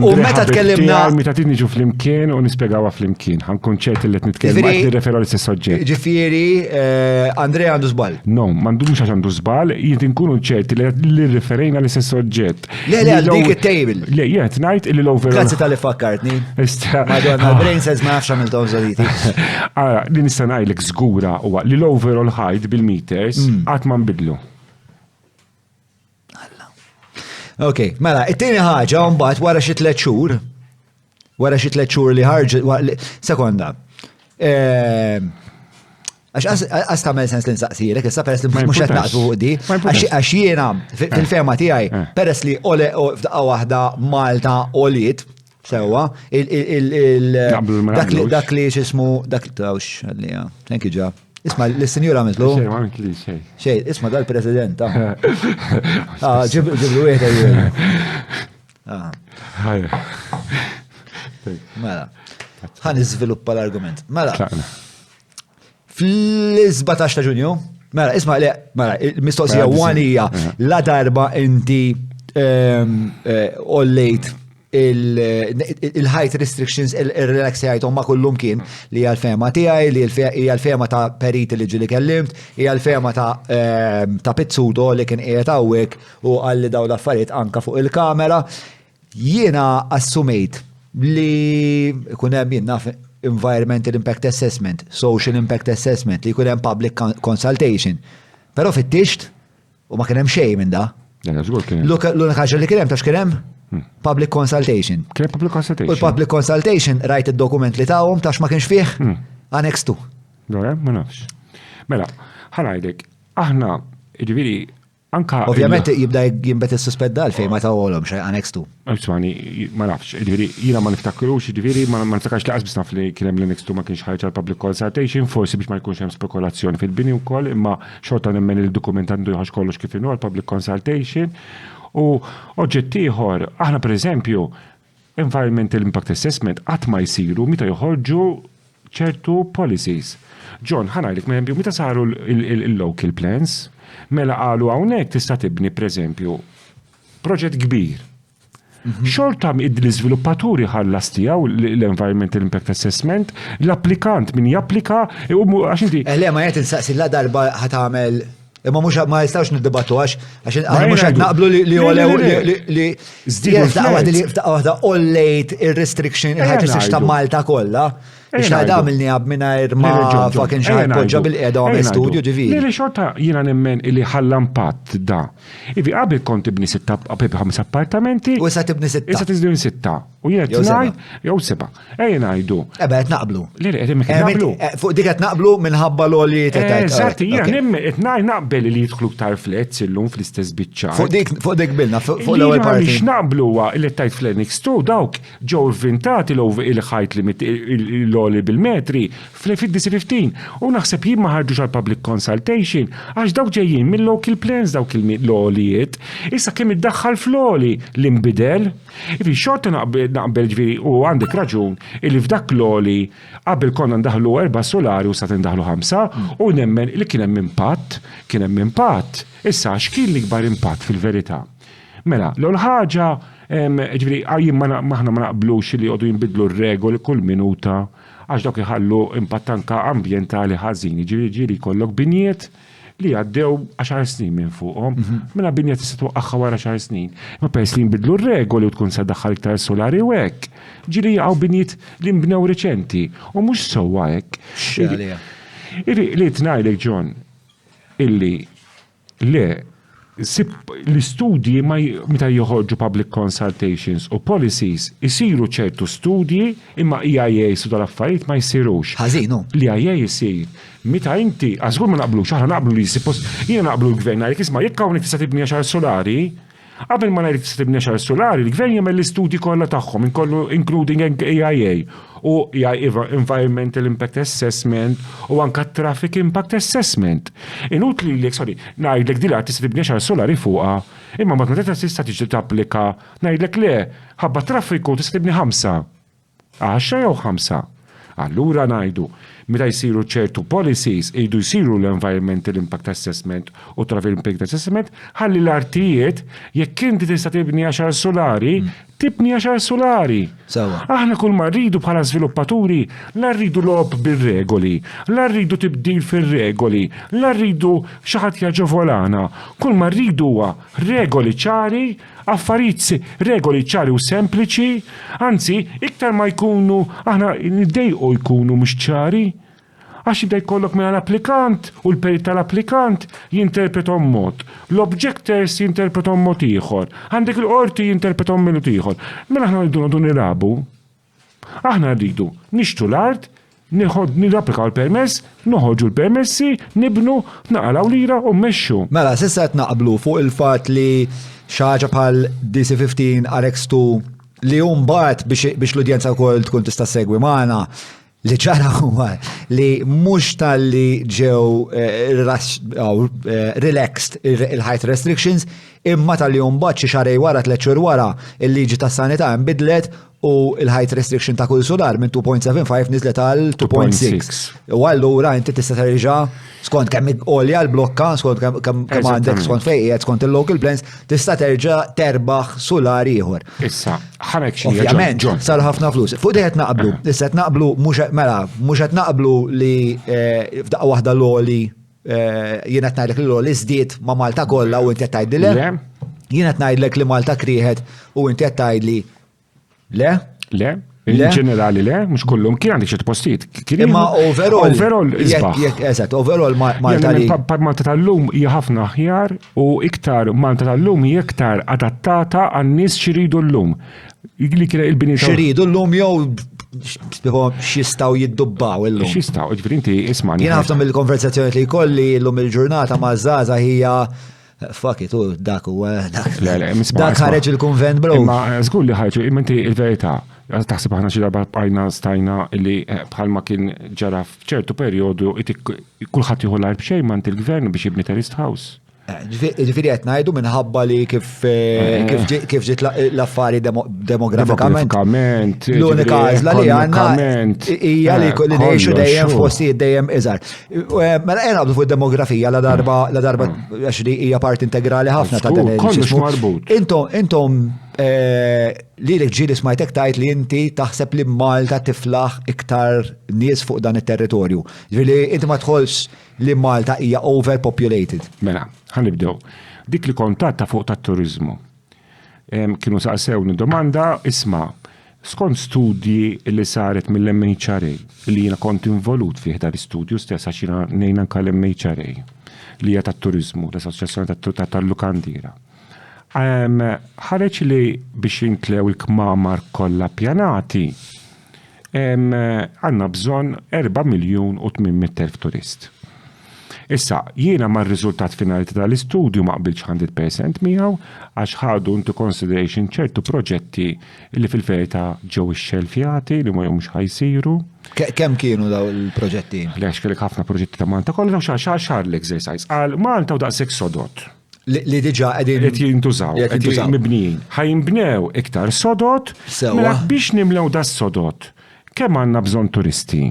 u meta tkellimna. Meta tiġu flimkien u nispjegawha flimkien. Ħankun ċerti li qed nitkellmu qed nirreferu l-istess soġġett. Ġifieri Andrea għandu żball. No, m'għandux għax għandu żball, jien nkunu ċerti li rreferejna l-istess soġġett. Le, dik it-table. Le, jien qed ngħid li l-overall. Grazzi tal-li fakkartni. Madonna, brain cells ma nafx għamilthom żoliti. Ara, li nista' ngħidlek żgura huwa li l-overall height bil-meters qatt ma nbidlu. Ok, mela, it-tieni ħaġa mbagħad wara xi 3 xhur li ħarġet sekonda. Għax tagħmel sens li nsaqsirek, issa peress li Ma mhux qed importax. naqsu fuq di. Ma importax. Għax jiena fil-ferma tiegħi peress li f'daqqa waħda Malta oliet sewwa Naqblu ma naqblux. dak li x'ismu dak tawx għalli thank you ġa. Isma' l-sinjura għamiltlu. Xejn, ma għamilt li xejn. Xejn, isma' dal-President. Ġiblu wieħed Ħajja. Mela. Ħan iżviluppa l-argument. Mela. Tlaqna. Fl-17 ta' Ġunju, mela, isma' li, mela, il-mistoqsija Mela, wanija la darba inti ollejt il-height restrictions, il-relaxajtom ma kullum kien li għal-fema tijaj, li għal-fema ta' periti li ġili kellimt, għal-fema ta' Pizzuto li kien qiegħed hawnhekk u għalli daw l-affarijiet anka fuq il-kamera. Jiena assumejt li kun hemm jien naf Environmental Impact Assessment, Social Impact Assessment, li jkun hemm public consultation. Però fit-tixt u ma kien hemm xejn minn da. Żgur kien. L-unika ħaġa li kien hemm tax kien hemm? Public consultation. Kien public consultation. U l-public consultation rajt id-dokument li tawhom tax ma kienx fih? Annex 2. Dore, ma nafx. Mela, ħanajdek, aħna, ġifieri, anka. Ovvjament jibda jimbet is-suspedda għalfejn ma tawolhom xejn Annex 2. Għabswani, ma nafx, ġifieri, jiena ma niftakrux, ġifieri, ma niftakarx li qasbis naf li kien hemm l-Annex 2 ma kienx ħarġ public consultation, forsi biex ma jkunx hemm spekulazzjoni fil-bini wkoll, imma xorta nemmen il-dokument għandu jħax kollox kif inhu għal-public consultation. U oġġett ieħor, aħna pereżempju, Environmental Impact Assessment qatt ma jsiru meta joħorġu ċertu policies. John, ħanajlek m'hemm meta saru il-local plans, mela qalu hawnhekk tista' tibni pereżempju proġett kbir. Xorta l-iżviluppaturi ħallas tiegħu l-Environmental Impact Assessment, l-applikant min japplika għax inti. Le ma qed insaqsi la darba ħatamel imma mhux ma jistgħux niddibattu għax aħna mhux qed naqblu li olew li f'daqqa waħda ollejt ir-restriction il-height restriction ta' Malta kollha. Biex ngħidha għab mingħajr ma fucking xi poġġa bil-qiegħda għamel studju ġifieri. Li xorta jiena nemmen li ħalla impatt da. Ivi qabel kont tibni 5 appartamenti. U issa tibni 6. Issa tiżdin 6. U jiena qed ngħid jew 7. Ejja ngħidu. Qed naqblu. Li qed naqblu. Fuq dik qed naqblu minħabba l-oli Eżatt, jiena nemmen qed naqbel li jidħlu ktar flets illum fl-istess biċċa. Fuq dik bilna fuq l-ewwel parti. Li naqblu huwa li tajt fl-Annex 2 dawk ġew inventati il-height limit l-oli bil-metri fil-DC-15 u naħseb jien ma ħarġux għal public consultation għax dawk ġejjin mill-local plans dawk il-lolijiet issa kemm iddaħħal fl-oli li nbidel. Ifi xorta naqbel ġifieri u għandek raġun li f'dak l-oli qabel konna ndaħlu 4 solari u sa tindaħlu 5 u nemmen li kien hemm impatt. Issa x'kien l-ikbar impatt fil-verità. Mela, l-ewwel ħaġa ġifieri għajjin maħna ma naqblux li jqogħdu jinbidlu r-regoli kull minuta għax dawk iħallu impatt anke ambjentali ħażin. Ġifieri jkollok binjiet li għaddew 10 snin minn fuqhom, mela binjiet tista' twaqqagħha wara 10 snin. Ma peress li nbidlu r-regoli u tkun se daħħal iktar solari u hekk. Ġieli jaqgħu binjiet li nbnew reċenti u mhux sewwa hekk. Li tngħidlek John illi le l-istudji meta joħorġu public consultations u policies isiru ċertu studji imma EIA su dal-affarijiet ma jsirux. Ħażinu. L-EIA jsir. Meta inti għażgur ma naqblux, aħna naqblu li jiena naqblu l-gvern għalek isma' jekk hawnhekk tista' tibni 10 solari, qabel ma ngħidlek tista' tibni 10 solari, l-gvern jagħmel l-istudji kollha tagħhom inkollu including EIA u Environmental Impact Assessment u anka Traffic Impact Assessment. Inutli li ngħidlek dilha tista' tibni 10 solari fuqha, imma ma meta tista' tiġi tapplika ngħidlek le ħabba traffiku tista' tibni 5. 10 jew 5. Allura ngħidu meta jsiru ċertu policies jridu jsiru l-Environmental Impact Assessment u Traffic Impact Assessment ħalli l-artijiet jekk inti tista' tibni 10 solari, tibni 10 solari. Aħna kull ma rridu bħala żviluppaturi la rridu lob bir-regoli, la rridu tibdil fir-regoli, la rridu xi ħadd jaġevolana. Kull ma rridu huwa regoli ċari, affarijiet regoli ċari u sempliċi, anzi iktar ma jkunu aħna niddejqu jkunu mhux ċari. Għax jibda jkollok minn l-applikant u l-perit tal-applikant jinterpretom mod. L-objectors jinterpretom mod ieħor. Għandek il-qorti jinterpretom mod ieħor. Mela aħna rridu nirabu. Aħna rridu nixtu l-art nirapplikaw l-permess, noħorġu l-permessi, nibnu, naqalaw lira u mmexxu. Mela, s'issa qed naqblu fuq il-fatt li xaġa bħal DC-15 RX2 li mbagħad biex l-udjenza wkoll tkun tista' segwi magħna li ġara huwa li mhux tal-li ġew relaxed il-height restrictions imma tal-li mbagħad xi xarej wara 3 xhur wara il-liġi tas-sanità nbidlet u il-height restriction ta' kull solar minn 2.75 nizlet għal 2.6. U allura inti tista' terġa' skont kemm għolja l-blokka, skont kemm għandek skont fejqiet, skont il-local plans, tista' terġa' terbaħ solar ieħor. Issa, ħamek xi ovvjament sar ħafna flus. Fuq qed naqblu, issa qed naqblu mhux qed naqblu li f'daqqa waħda l-oli jien qed ngħidlek li l-oli żdied ma' Malta kollha u inti qed tgħidilek. Jien qed ngħidlek li Malta krieħed u inti qed tgħidli Le? Le? In-ġenerali le, mhux kollhom kien għandek xi postijiet. Imma overall isbaħ. Eżatt, overall Malta li. Malta tal-lum hija ħafna aħjar u iktar Malta tal-lum hija iktar adattata għan-nies xiridu llum. Li kien il-bini xiridu llum jew x'jistgħu jiddubbaw illum. X'jistgħu, ġifieri inti isma'. Jien ħafna mill-konversazzjoni li jkolli llum il-ġurnata ma' żgħażagħ hija fuck it, dak ħareġ il-konvent bro. Ma żgur li ħarġu, imma inti il-verità, taħseb aħna xi darba bqajna stajna li bħalma kien ġara f'ċertu perjodu kulħadd jieħu l-arb xejn ma il-gvern biex jibni terraced house. Ġifieri qed ngħidu minħabba li kif ġiet l-affari demografikament. L-unika għażla li għandna hija li ngħixu dejjem f'postijiet dejjem iżgħar. Mela qed naqblu fuq id-demografija la darba għax li hija part integrali ħafna ta' dan il-ġismu. Intom li l-ġili smajtek tajt li inti taħseb li Malta tiflaħ iktar nies fuq dan it-territorju. Ġifieri inti ma tħollx li Malta hija overpopulated. Mela, ħanibdew. Dik li kontatta fuq tat-turizmu. Kienu saqsewni domanda isma' skont studji li saret mill-MHRA li jiena kont involut fih dar istudju stess għax jiena ngħin anke l-MHRA li hija tat-turizmu, l-Assoċjazzjoni tal-Lukandira. Ħareġ li biex jintlew il-kmamar kollha pjanati għandna bżonn 4,800,000 turist. Issa, jiena ma' r-riżultat finali tal-istudju ma qbilx 100% miegħu għax ħadu into consideration ċertu proġetti li fil-verità ġew ix-xelfjati li ma jomx ħajsiru. Kemm kienu daw il-proġetti? Lex kellek ħafna proġetti ta' Malta kollha xar l-exercise. Għal Malta u daqshekk sodot. Li diġà qed jintużaw, qed mibnijin. Ħajnbnew iktar sodot, mela biex nimlew da sodot. Kemm għandna bżonn turisti?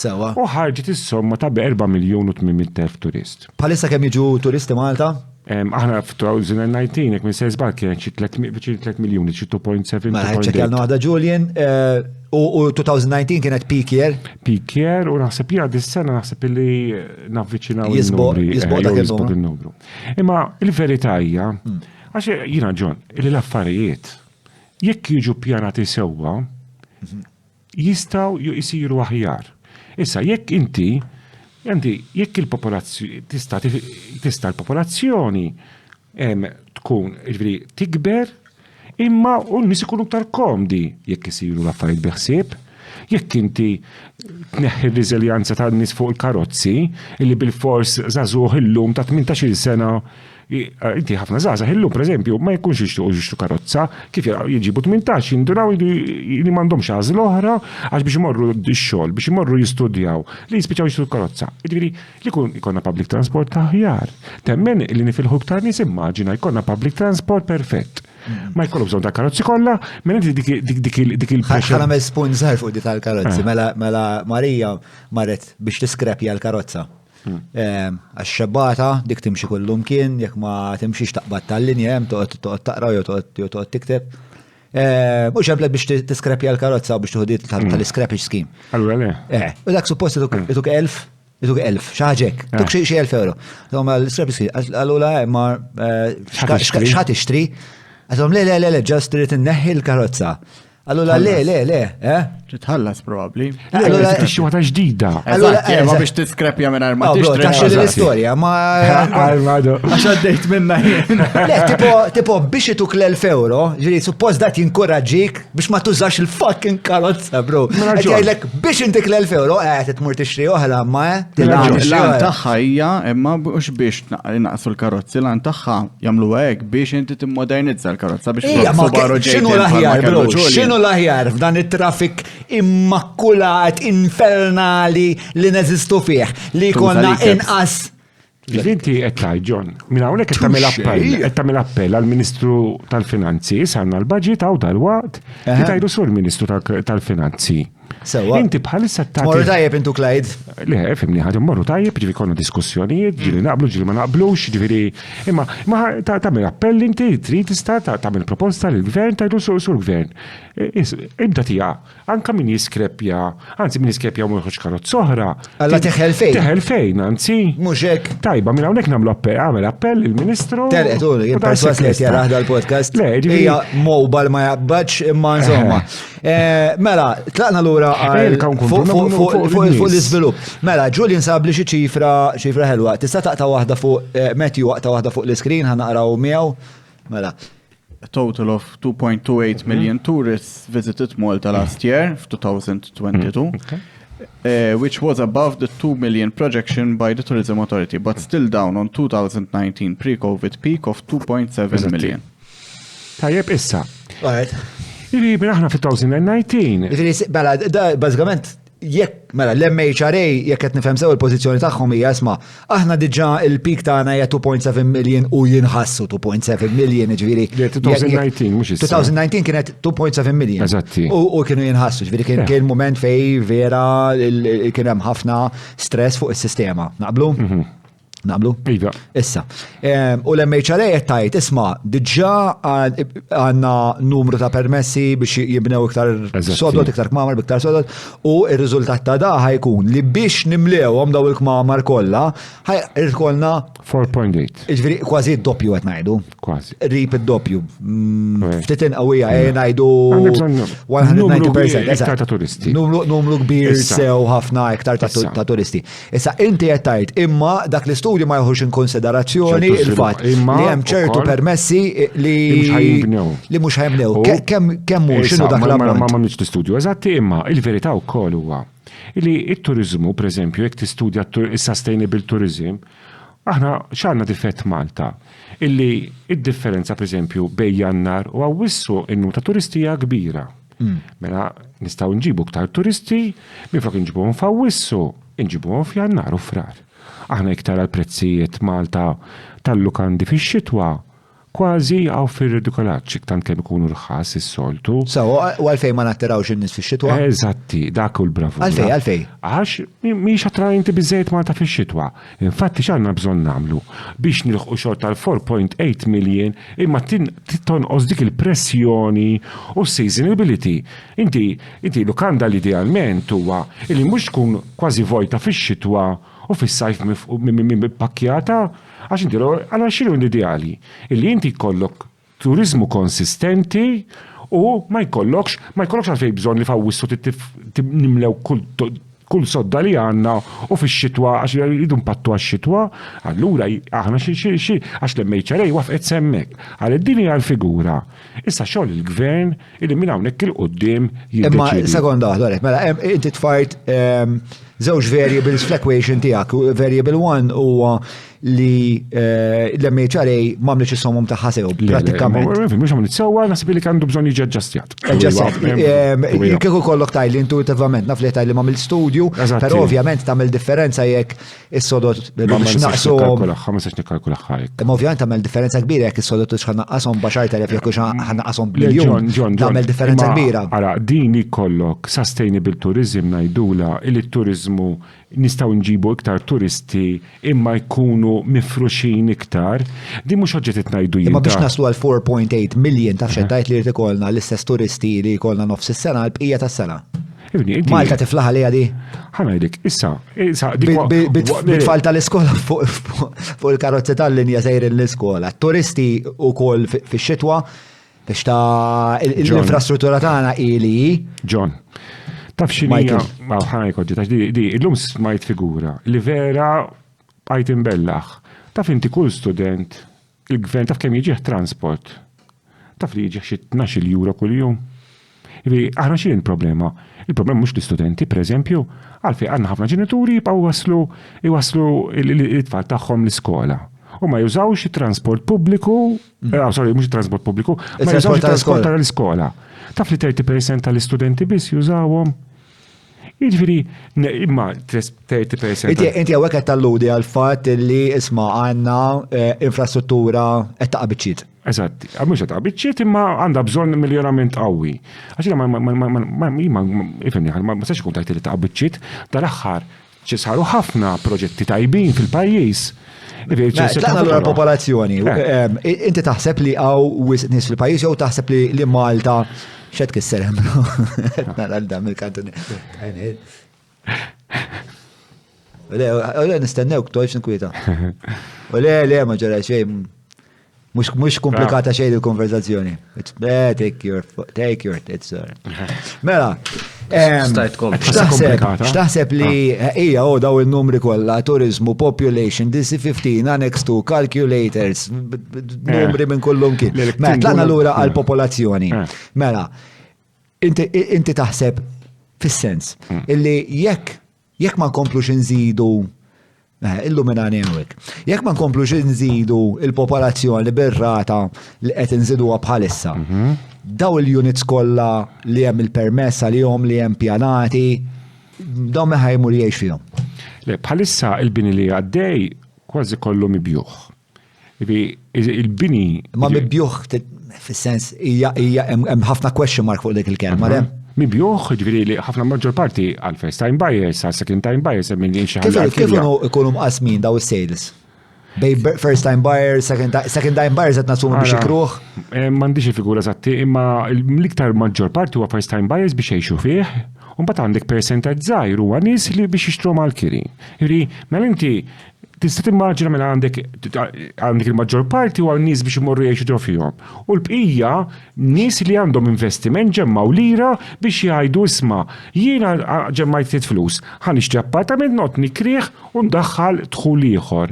Sewa. U ħarġet is-somma ta' 4,800,000 turist. Palissa kemm jiġu turisti Malta? Aħna f'2019 jekk minn se żball kien xi 3 miljuni, xi 2.7. Ma ħeċċekkjalna waħda Julian u 2019 kienet peak year. Peak year u naħseb jiena dis-sena naħseb li navviċinaw jisbok il-numru. Imma il-verità hija għax jiena Ġon, li l-affarijiet jekk jiġu pjanati sewwa jistgħu jisiru aħjar. Issa, jekk jekk il-popolazzjoni, tista' l-popolazzjoni tkun tikber, imma u n-nies ikunu aktar komdi jekk isiru l-affarijiet biħsieb. Jekk inti tneħħi r-riżiljanza tan-nies fuq il-karozzi, illi bil-fors żagħżugħ illum ta' 18-il sena, inti ħafna żgħażagħ illum pereżempju ma jkunx jixtiequ karozza, kif jiġibu 18 jinduraw li m'għandhomx għażla oħra għax biex imorru x-xogħol, biex imorru jistudjaw, li jispiċċaw jixtru karozza. Jiġifieri li jkollna public transport aħjar. Temmen li nifilħu iktar nies immaġina jkollna public transport perfett. Ma jkollu bżonn ta' karozzi kollha, minn dik il-pressure. Ħana mel spunt żgħar fuq dik tal-karozzi, mela Marija marret biex tiskrepja l-karozza. Għax-xebbata dik timxi kullum kien, jekk ma timxix taqbad tal-linja hemm toqgħod taqra jew toqgħod tikteb. Mhux hemm biex tiskrepja l-karozza biex tuħdiet tal-scrappage scheme. Allura le. U dak suppost ituk 1,000 xaġek, tuk xi 1,000 euro. Insomma l-scrappage scheme allura ma x'ħadd tixtri? Għadhom le, ġast trid inneħħi l-karozza. Allora le, Titħallas probabli. Allora tixtri waħda ġdida. Allora, Eżatt, ma biex tiskrepja minn ma tixtri. taxxi l-istorja, ma Għal-madu. Għax għaddejt minna jien. le, tipo biex ituk l-€1,000, ġiri, suppost dat jinkoraġġik biex ma tużax il-fucking karozza, bro. Qed jgħidlek biex intik l-€1,000, tmur tixtri oħra, ma L-għan taħħa hija, imma mhux biex naqsu l-karozzi, l-għan taħħa jagħmlu hekk biex inti timmodernizza l-karozza biex Ija, ma Subaru xinu J10 l-aħjar, bħalma bro? kellu Julian. Xinu l-aħjar f'dan it-traffic immakkulat, infernali li neżistu fih, li konna inqas. Inti qed John, minn hawnhekk qed tagħmel appell għall-Ministru tal-Finanzi, sanna l-budget għaw dal-waqt, tajdu sur Ministru tal-Finanzi. Sewa. Inti bħalissa Morru tajjeb intu Clyde. Le, fimni ħadhom morru tajjeb, ġifi konna diskussjonijiet, ġili naqblu, ġili ma naqblux, ġifiri, imma tagħmel appell inti, trid tista' tagħmel proposta lill-gvern, tajdu sur gvern. Ibda tija, anka min jiskrepja, anzi min jiskrepja u mħuċ karozza oħra. Alla teħel fejn. Teħel fejn, anzi. Mhux hekk. Tajba, minn hawnhekk nagħmlu għamel appell il-Ministru. Terqet u jimperswas li jaraħda l-podcast. Le, ġifiri. Hija mobile ma jaqbadx imma insomma. Mela, tlaqna lura fuq l-iżvilupp. Mela, Julian sab li xi ċifra ħelwa. Tista' taqta' waħda fuq Matthew waqta waħda fuq l-iskrin ħanaqraw miegħu. Mela. A total of 2.28 million tourists visited Malta last year, 2022, which was above the 2 million projection by the Tourism Authority, but still down on 2019 pre-COVID peak of 2.7 million. Tajjeb issa. Alright. Ivi, aħna fit-2019. Mela, bażikament jekk mela l-MHRA jekk qed nifhem sew il-pożizzjoni tagħhom hija isma' aħna diġà il-peak tagħna hija 2.7 million u jinħassu 2.7 million ġifieri. 2019 mhux issa. 2019 kienet 2.7 million. Eżatti. U kienu jinħassu ġifieri kien moment fej vera kien hemm ħafna stress fuq is-sistema. Naqblu? Naqblu? Iva. Issa. U l-MHRA tajt, isma, diġà għanna numru ta' permessi biex jibnew iktar sodot, iktar kmamar, iktar sodot, u il-riżultat ta' da ħajkun li biex nimlewhom daw il-kmamar kollha, ħajkolna 4.8. Ġifieri kważi d-doppju qed ngħidu. Kważi. Rip id-doppju. Ftit inqawija ngħidu 190%. Iktar ta' turisti. Numru kbir sew ħafna iktar ta' turisti. Issa inti qed tajt imma dak l studju ma jħux in konsiderazzjoni il-fatt li hemm ċertu permessi li mhux ħajbnew. Kemm hu x'inhu dak l-ammont? Ma mhix tistudju eżatti imma il-verità wkoll huwa li t-turiżmu pereżempju jekk tistudja is-sustainable tourism aħna x'għandna difett Malta illi id-differenza pereżempju bejn Jannar u Awwissu innu ta' turistija kbira. Mela nistgħu nġibu ktar turisti minflok inġibuhom f'Awwissu, inġibuhom f'Jannar u frar. Aħna iktar għal-prezzijiet Malta tal-lukandi fix-xitwa kważi għaw fir-ridikolaċ tant kemm ikunu rħas is-soltu. So, u għalfej ma nattirawx in-nies fix-xitwa? Eżatti, dak u l-bravu. Għalfej? Għax mhix attrajenti biżejjed Malta fix-xitwa. Infatti x'għandna bżonn nagħmlu biex nilħqu xort tal-4.8 million imma tonqos dik il-pressjoni u seasonability. Inti lukanda l-idealment huwa li mhux tkun kważi vojta fix-xitwa u fis-sajf pakkjata, għax inti għala xilu l-ideali. Illi inti jkollok turizmu konsistenti u ma jkollokx għalfej bżon li f'Awwissu nimlew kull sodda li għanna u fix-xitwa għax jridu mpattu għax-xitwa, allura aħna għax l-MHRA wafqet semmek. Għal din hija l-figura. Issa xogħol il-gvern illi minn hawnhekk il-qudiem jiddeċiedi. Imma sekonda waħda, mela inti tfajt żewġ variables fl-equation tiegħek. Variable 1 huwa li l-MHRA m'għamlitx is-sommum tagħha sew prattikament. Mhux għamlet sewwa, naħseb li għandu bżonn jiġi aġġastjat. Kieku kollok tajli intuitivament naf li tajli m'għamil studju, però ovvjament tagħmel differenza jekk is-sodot biex naqshom. Ma sax nikkalkula ħajk. Imma ovvjament tagħmel differenza kbira jekk is-sodot biex ħanaqqashom b'10,000 jekk ħanaqqashom biljun. Tagħmel differenza kbira. Ara din ikollok sustainable tourism ngħidula il-turizmu nistgħu nġibu iktar turisti imma jkunu mifruxin iktar, di mhux oġġet ngħidu imma biex naslu għal 4.8 million taf xettajt li jrid ikollna l-istess turisti li jkollna nofs is-sena l-bqija tas-sena. Malta tiflaħ li għadi? Ħanajdek, issa. Bit-tfal tal-iskola fuq il-karozzi tal-linja sejrin l-iskola. Turisti u kol fi xitwa Biex l-infrastruttura tagħna ili. John, taf xinija, ħanajkod, di, illum smajt figura, li vera għajt imbellaħ. Taf inti kull student, il-gvern taf kemm jiġieħ transport. Taf li jiġieħ xi 12 euro kull jum. Aħna xi il-problema? Il-problema mhux l-istudenti, pereżempju, għalfejn għandna ħafna ġenituri jibqgħu iwaslu l-tfal tagħhom l-iskola. U ma jużawx it-transport pubbliku, sorry, mhux it-transport pubbliku, ma jużawx it-transport tal-iskola. Taf li 30% tal-istudenti biss jużawhom. Jiġifieri imma 30%. Inti hawnhekk qed talludi għal fatt li isma' għandna infrastruttura qed taqa' biċċiet. Eżatt, mhux qed taqa' biċċiet imma għandha bżonn miljonament qawwi. Għax ma sax ikun tajt li taqa' biċċiet, dal-aħħar saru ħafna proġetti tajbin fil-pajjiż. Tlaqna l-popolazzjoni. Inti taħseb li għaw nis fil-pajis jew taħseb li Malta xed kisser hembru. Nara l-dam il-kantoni. Le, nistennew ktojx nkwieta. Le, ma ġara xej. Mux komplikata xej il-konverzazzjoni. Take your tits. Mela. X'taħseb li hija daw il-numri kollha tourismu, population, DC-15, annex 2, calculators, numri minn kullum kien. Mela tlaqna lura għall-popolazzjoni. Mela, inti taħseb fis-sens illi jekk ma nkomplux inżidu illuminani għawek. Jekk ma nkomplux nżidu il-popolazzjoni bir-rata li qed inżiduha bħalissa, daw il-units kollha li hemm il-permessa li hemm pjanati, daw ma ħajmur jgħix fihom. Le, bħalissa il-bini li għaddej kważi kollu mibjuħ. Il-bini. Ma mibjuħ fis-sens hemm ħafna question mark fuq dik il-kelma, le? Mibjuħ, ġifieri li ħafna maġġor parti għal first time buyers, għal second time buyers, minn xi ħaġa. Kif ikunu mqasmin daw is-sales? Bej first time buyers, second time buyers qed nasum biex ikruh. M'għandix il-figura eżatti, imma l-iktar maġġor parti huwa first time buyers biex jgħixu fih, u mbagħad għandek percentage żgħir huwa nies li biex jixtru mal-kiri. Jiġri, mela inti tista' timmaġina mela għandek il-maġġor parti huwa nies biex imorru jgħixu fihom. U l-bqija nies li għandhom investiment ġemmaw lira biex jgħidu isma' jiena ġemmajt ftit flus, ħanixtri appartament notni krieħ u ndaħħal dħul ieħor.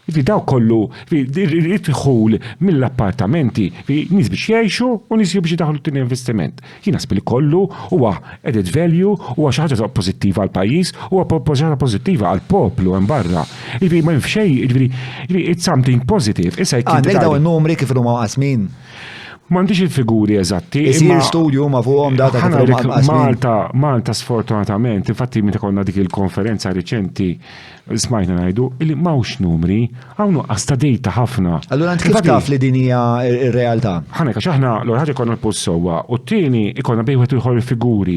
Daw kollu, id-dħul mill-appartamenti, nis biex jgħixu u nis biex daħlu t-tini investiment. Jina spili kollu huwa added value, huwa xi ħaġa pożittiva għal pajjiż, huwa ħaġa pożittiva għal poplu hemm barra. Ma xejn, it's something positive. Għandek daw in-numri kif huma qasmin. M'għandix il-figuri eżatti. Isir studju ma fuqhom data Malta sfortunatament, infatti meta konna dik il-konferenza riċenti smajna ngħidu li m'hawnx numri, hawn nuqqas ta' dejta ħafna. Allura int kif taf li din hija r-realtà? Ħanek għax aħna l ħaġa konna l-post sewwa, u t-tieni ikonna bej wieħed ieħor il-figuri.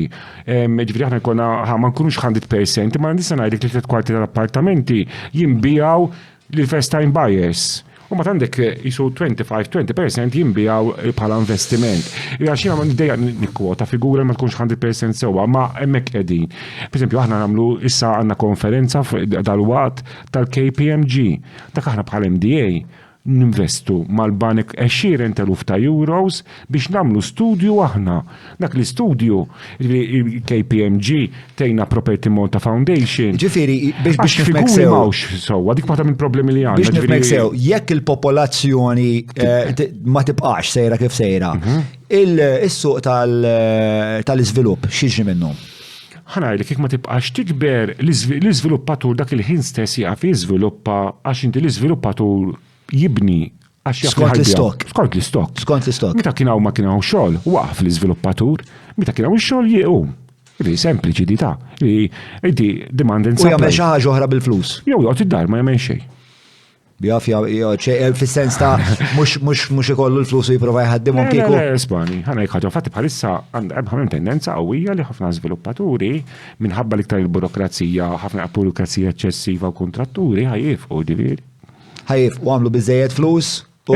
Ġifieri aħna jkollna ma nkunux 100%, ma nista' ngħidlek li tliet kwarti tal-appartamenti jinbijaw lil first time buyers. U ma għandek jisu 25-20% jimbijaw bħala investiment. Għaxina ma niddeja nikwota figura ma tkunx 100% sewa, ma emmek edin. Per esempio, aħna namlu issa għanna konferenza dal-wat tal-KPMG. Dak aħna bħal MDA ninvestu mal-banek 20,000 ta' euros biex namlu studju aħna. Dak l-istudju, KPMG, tejna Property Malta Foundation. Ġifieri biex nifmek sew. Mawx sew, dik waħda mill-problemi li għandna. Biex nifmek sew, jekk il-popolazzjoni ma tibqax sejra kif sejra, il-suq tal-iżvilupp xieġi minnhom? ħanajli kif ma tibqax tikber l-iżviluppatur dak il-ħin stess jaqaf jiżviluppa għax inti l-iżviluppatur jibni għax skont l-istok. Skont l-istok. Skont l-istok. Meta kien hawn ma kien hawn xogħol, waqaf l-iżviluppatur, meta kien hawn ix-xogħol jiequ. Sempliċi di ta' inti demand and supply. U jagħmel xi ħaġa oħra bil-flus. Jew joqgħod id-dar ma jagħmel xejn. Bjaf fis-sens ta' mhux ikollu l-flus u jipprova jħaddimhom kieku. Spani, ħana jħaġa fatti bħalissa hemm tendenza qawwija li ħafna żviluppaturi minħabba l-iktar il-burokrazija, ħafna burokrazija eċċessiva u kontratturi ħajjifqu ġifieri. U għamlu biżejjed flus u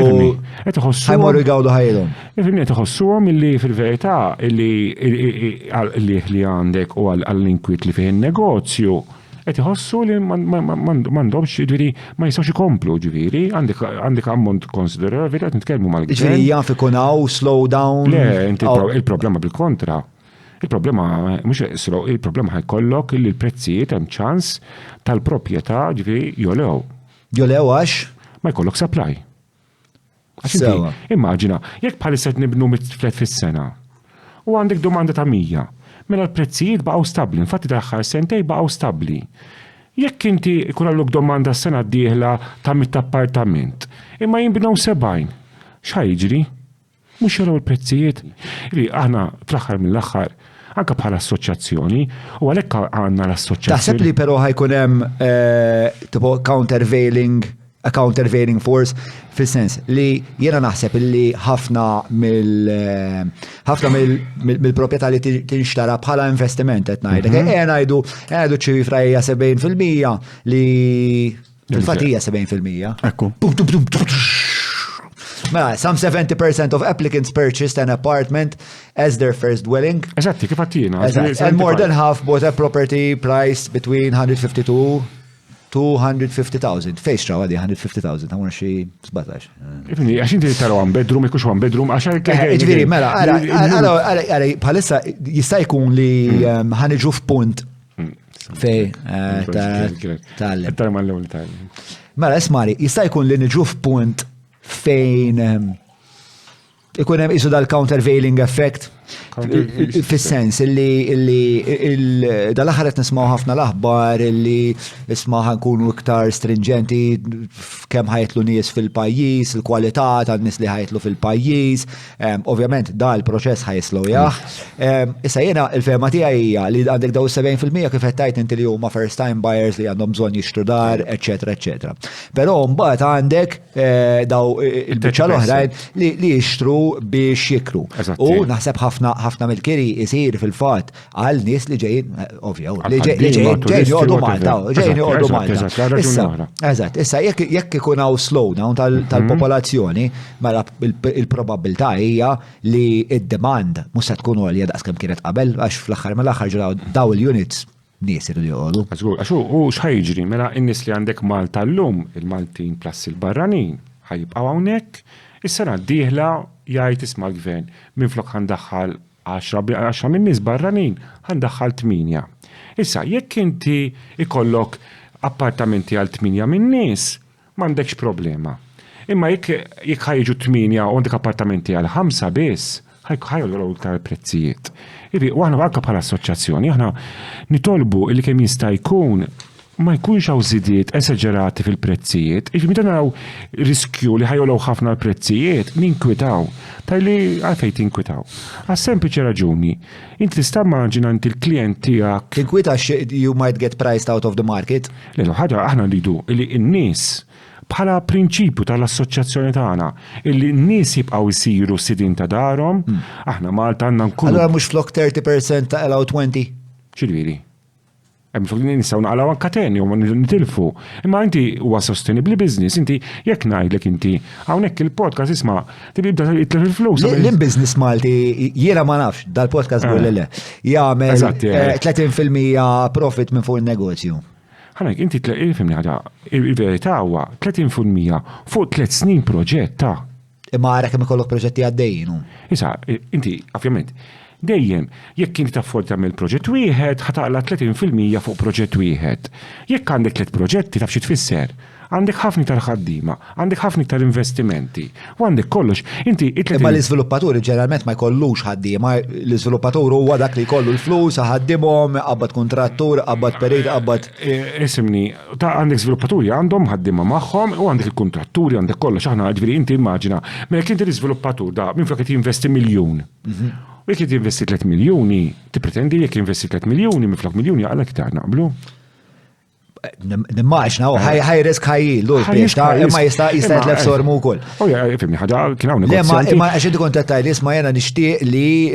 ħajmorru jgawdu ħajlhom. Qed iħossuhom illi fil-verità li għandek u għall-inkwit li fih in-negozju qed iħossu li m'għandhomx ġifieri ma jistgħux ikomplu ġifieri għandek ammont konsiderevoli qed nitkellmu mal-gvern. Ġifieri jaf ikun hawn slow down. Le, inti il-problema bil-kontra. Il-problema mhux il-problema ħajkollok li l-prezzijiet hemm ċans tal-proprjetà ġifieri jolew. Jolew għax? Ma jkollok supply. Sewa. Immaġina, jekk bħalissa nibnu 100 flet fis-sena u għandek domanda ta' 100, mela l-prezzijiet baqgħu stabbli, infatti l-aħħar sentej baqgħu stabbli. Jekk inti ikun għalluk domanda s-sena d-dieħla ta' 100 appartament, imma jinbnew 70, x'ħajġri? Mhux jaraw il-prezzijiet. Aħna fl-aħħar mill-aħħar anke bħala assoċjazzjoni u għalhekk għandna l-assoċjazzjoni. Taħseb li però ħajkun hemm tipo countervailing force fil-sens li jiena naħseb li ħafna mill-proprjetà li tinxtara bħala investiment qed ngħidlek. Ngħidu ċifra hija 70% li fil-fatt hija 70%. Ekku. Mela, some 70% of applicants purchased an apartment as their first dwelling. Eżatti, kif għattina. And more than half bought a property priced between 152 250,000. Fejx traw għadi 150,000, għamuna xie 17. Ifni, għax inti taraw għan bedroom, ikux għan bedroom, għax ġviri, mela, għara, bħalissa jista' jkun li ħaniġu f'punt fej tal-lem. Mela, ismari, jista' jkun li niġu f'punt fejn ikun hemm isu dal-countervailing effect fis-sens illi dal-aħħar qed nismgħu ħafna l-aħbar illi isma' nkunu iktar stringenti kemm ħajtlu nies fil-pajjiż, il-kwalità tan-nies li ħajtlu fil-pajjiż. Ovvjament da l-proċess ħajslowjah. Issa jiena l-fehma tiegħi hija li għandek daw 70% kif qed tgħid inti li huma first time buyers li għandhom bżonn jixtru dar, eċetera, eċetera. Però mbagħad għandek daw il-biċċa l-oħrajn li jixtru biex jikru. U naħseb ħafna mill-kiri jisir fil-fat għal nies li ġejjin, ovvja, li ġejjin joqgħdu Malta. Eżatt, issa jekk ikun hawn slowdown tal-popolazzjoni, mela il-probabilità hija li d-demand mhux se tkun għolja daqskemm kienet qabel għax fl-aħħar mill-aħħar ġraw daw il-units nies iridu joqogħdu. Għax hu x'ħajġri mela n-nies li għandek Malta llum, il-Maltin plus il-barranin ħajibqgħu hawnhekk, is-sena d-dieħla jgħid isma' l-gvern minflok ħandaħħal 10 minn nies barranin ħandaħħal 8. Issa jekk inti ikollok appartamenti għal 8 minn nies m'għandekx problema. Imma jekk ħajġu 8 u għandek appartamenti għal 5 biss, ħajgħu iktar prezzijiet. U aħna anke bħala assoċjazzjoni aħna nitolbu li kemm jista' jkun ma jkunx hawn żidiet esaġerati fil-prezzijiet. Meta naraw riskju li ħajolgħu ħafna l-prezzijiet, ninkwitaw. Tajli għalfejn tinkwitaw. Għas sempliċi raġuni. Inti tista' immaġina inti l-klijent tiegħek. Tinkwita you might get priced out of the market. Lelu ħaġa aħna rridu li n-nies bħala prinċipju tal-assoċjazzjoni tagħna illi n-nies jibqgħu jsiru sidin ta' darhom, aħna Malta għandna nkunu. Allura mhux flok 30% ta' allow 20. Xiġifieri. Nistaw naqalaw anka tenni u nitilfu. Imma inti huwa sustainable business, inti jekk ngħidlek inti hawnhekk il-podcast isma' tibda jitlef il-flus. L-business Malti jiena ma nafx dal-podcast qul le. Jagħmel 30% profit minn fuq il-negozju. Ħanek inti fimni ħaġa, il-verità huwa 30% fuq 3 snin proġett ta'. Imma ara kemm ikollok proġetti għaddejjin. Issa, inti ovvjament dejjem, jekk inti tafford tagħmel proġett wieħed, ħataqla 30% fuq proġett wieħed. Jekk għandek 3 proġetti taf xi tfisser, għandek ħafna iktar ħaddiema, għandek ħafna iktar investimenti, u għandek kollox. Imma l-iżviluppaturi ġeneralment ma jkollux ħaddiema, l-iżviluppatur huwa dak li jkollu l-flus, ħaddimhom, qabad kontrattur, qabad perid, qabad. Isimni, ta' għandek żviluppaturi għandhom ħaddiema magħhom u għandek il-kontratturi, għandek kollox. Aħna ġifieri inti immaġina, mela inti l-iżviluppatur da minflok qed jinvesti miljun. U jekk jinvesti 3 miljuni, tippretendi jekk jinvesti 3 miljuni minflok miljuni għal iktar naqblu? nimmaġna, high risk high yield, imma jista' jitlef sormu wkoll. Fimni ħaġa kien hawn Imma għax inti kont qed isma' jiena nixtieq li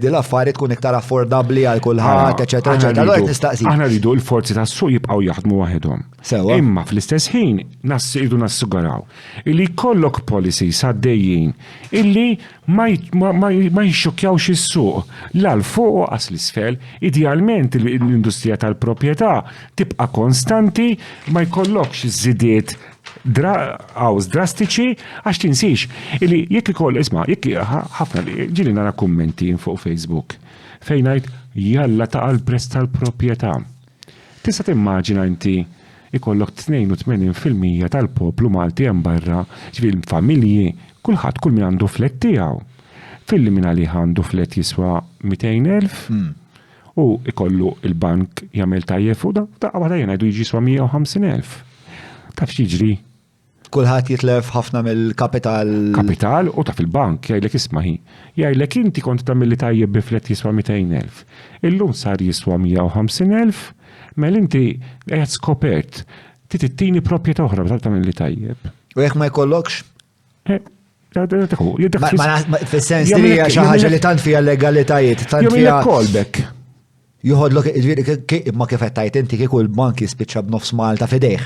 din l-affarijiet tkun iktar affordabbli għal kulħadd, eċetera, eċetera. Allura nistaqsi. Aħna rridu l-forzi tas-suq jibqgħu jaħdmu waħedhom. Imma fl-istess ħin irridu nassuguraw illi jkollok policies għaddejjin illi ma jxokkjawx is-suq l fuq qas l-isfel, idealment l-industrija tal-proprjetà tibqa' konstanti, ma jkollokx żidiet drastiċi għax tinsix illi jekk ikoll jekk ħafna ġieli nara kummenti fuq Facebook fejn ngħid jalla taqa' l-prezz tal-proprjetà. Tista' timmaġina inti ikollok 82% tal-poplu Malti hemm barra, ġifieri familji, kulħadd kull min għandu flet tiegħu. Fil-li li għandu flet jiswa 200,000 u ikollu il-bank jagħmel tajjeb u da jena jdu jiġi jiswa 150,000. Taf x'jiġri? Kulħadd jitlef ħafna mill-kapital. Kapital u taf il-bank jgħidlek ismaħi. Jgħidlek inti kont tagħmel li tajjeb bi flet jiswa 200,000. Illum sar jiswa 150,000, mel inti qed skopert tittini proprjetà oħra b'tal tagħmel li tajjeb. U jekk ma jkollokx? Fis-sens li hija xi ħaġa li tant fiha legalitajiet, tant fiha callback. Juħodlok, ma kif qed tajt inti kieku l-bank jispiċċa b'nofs Malta f'idejh.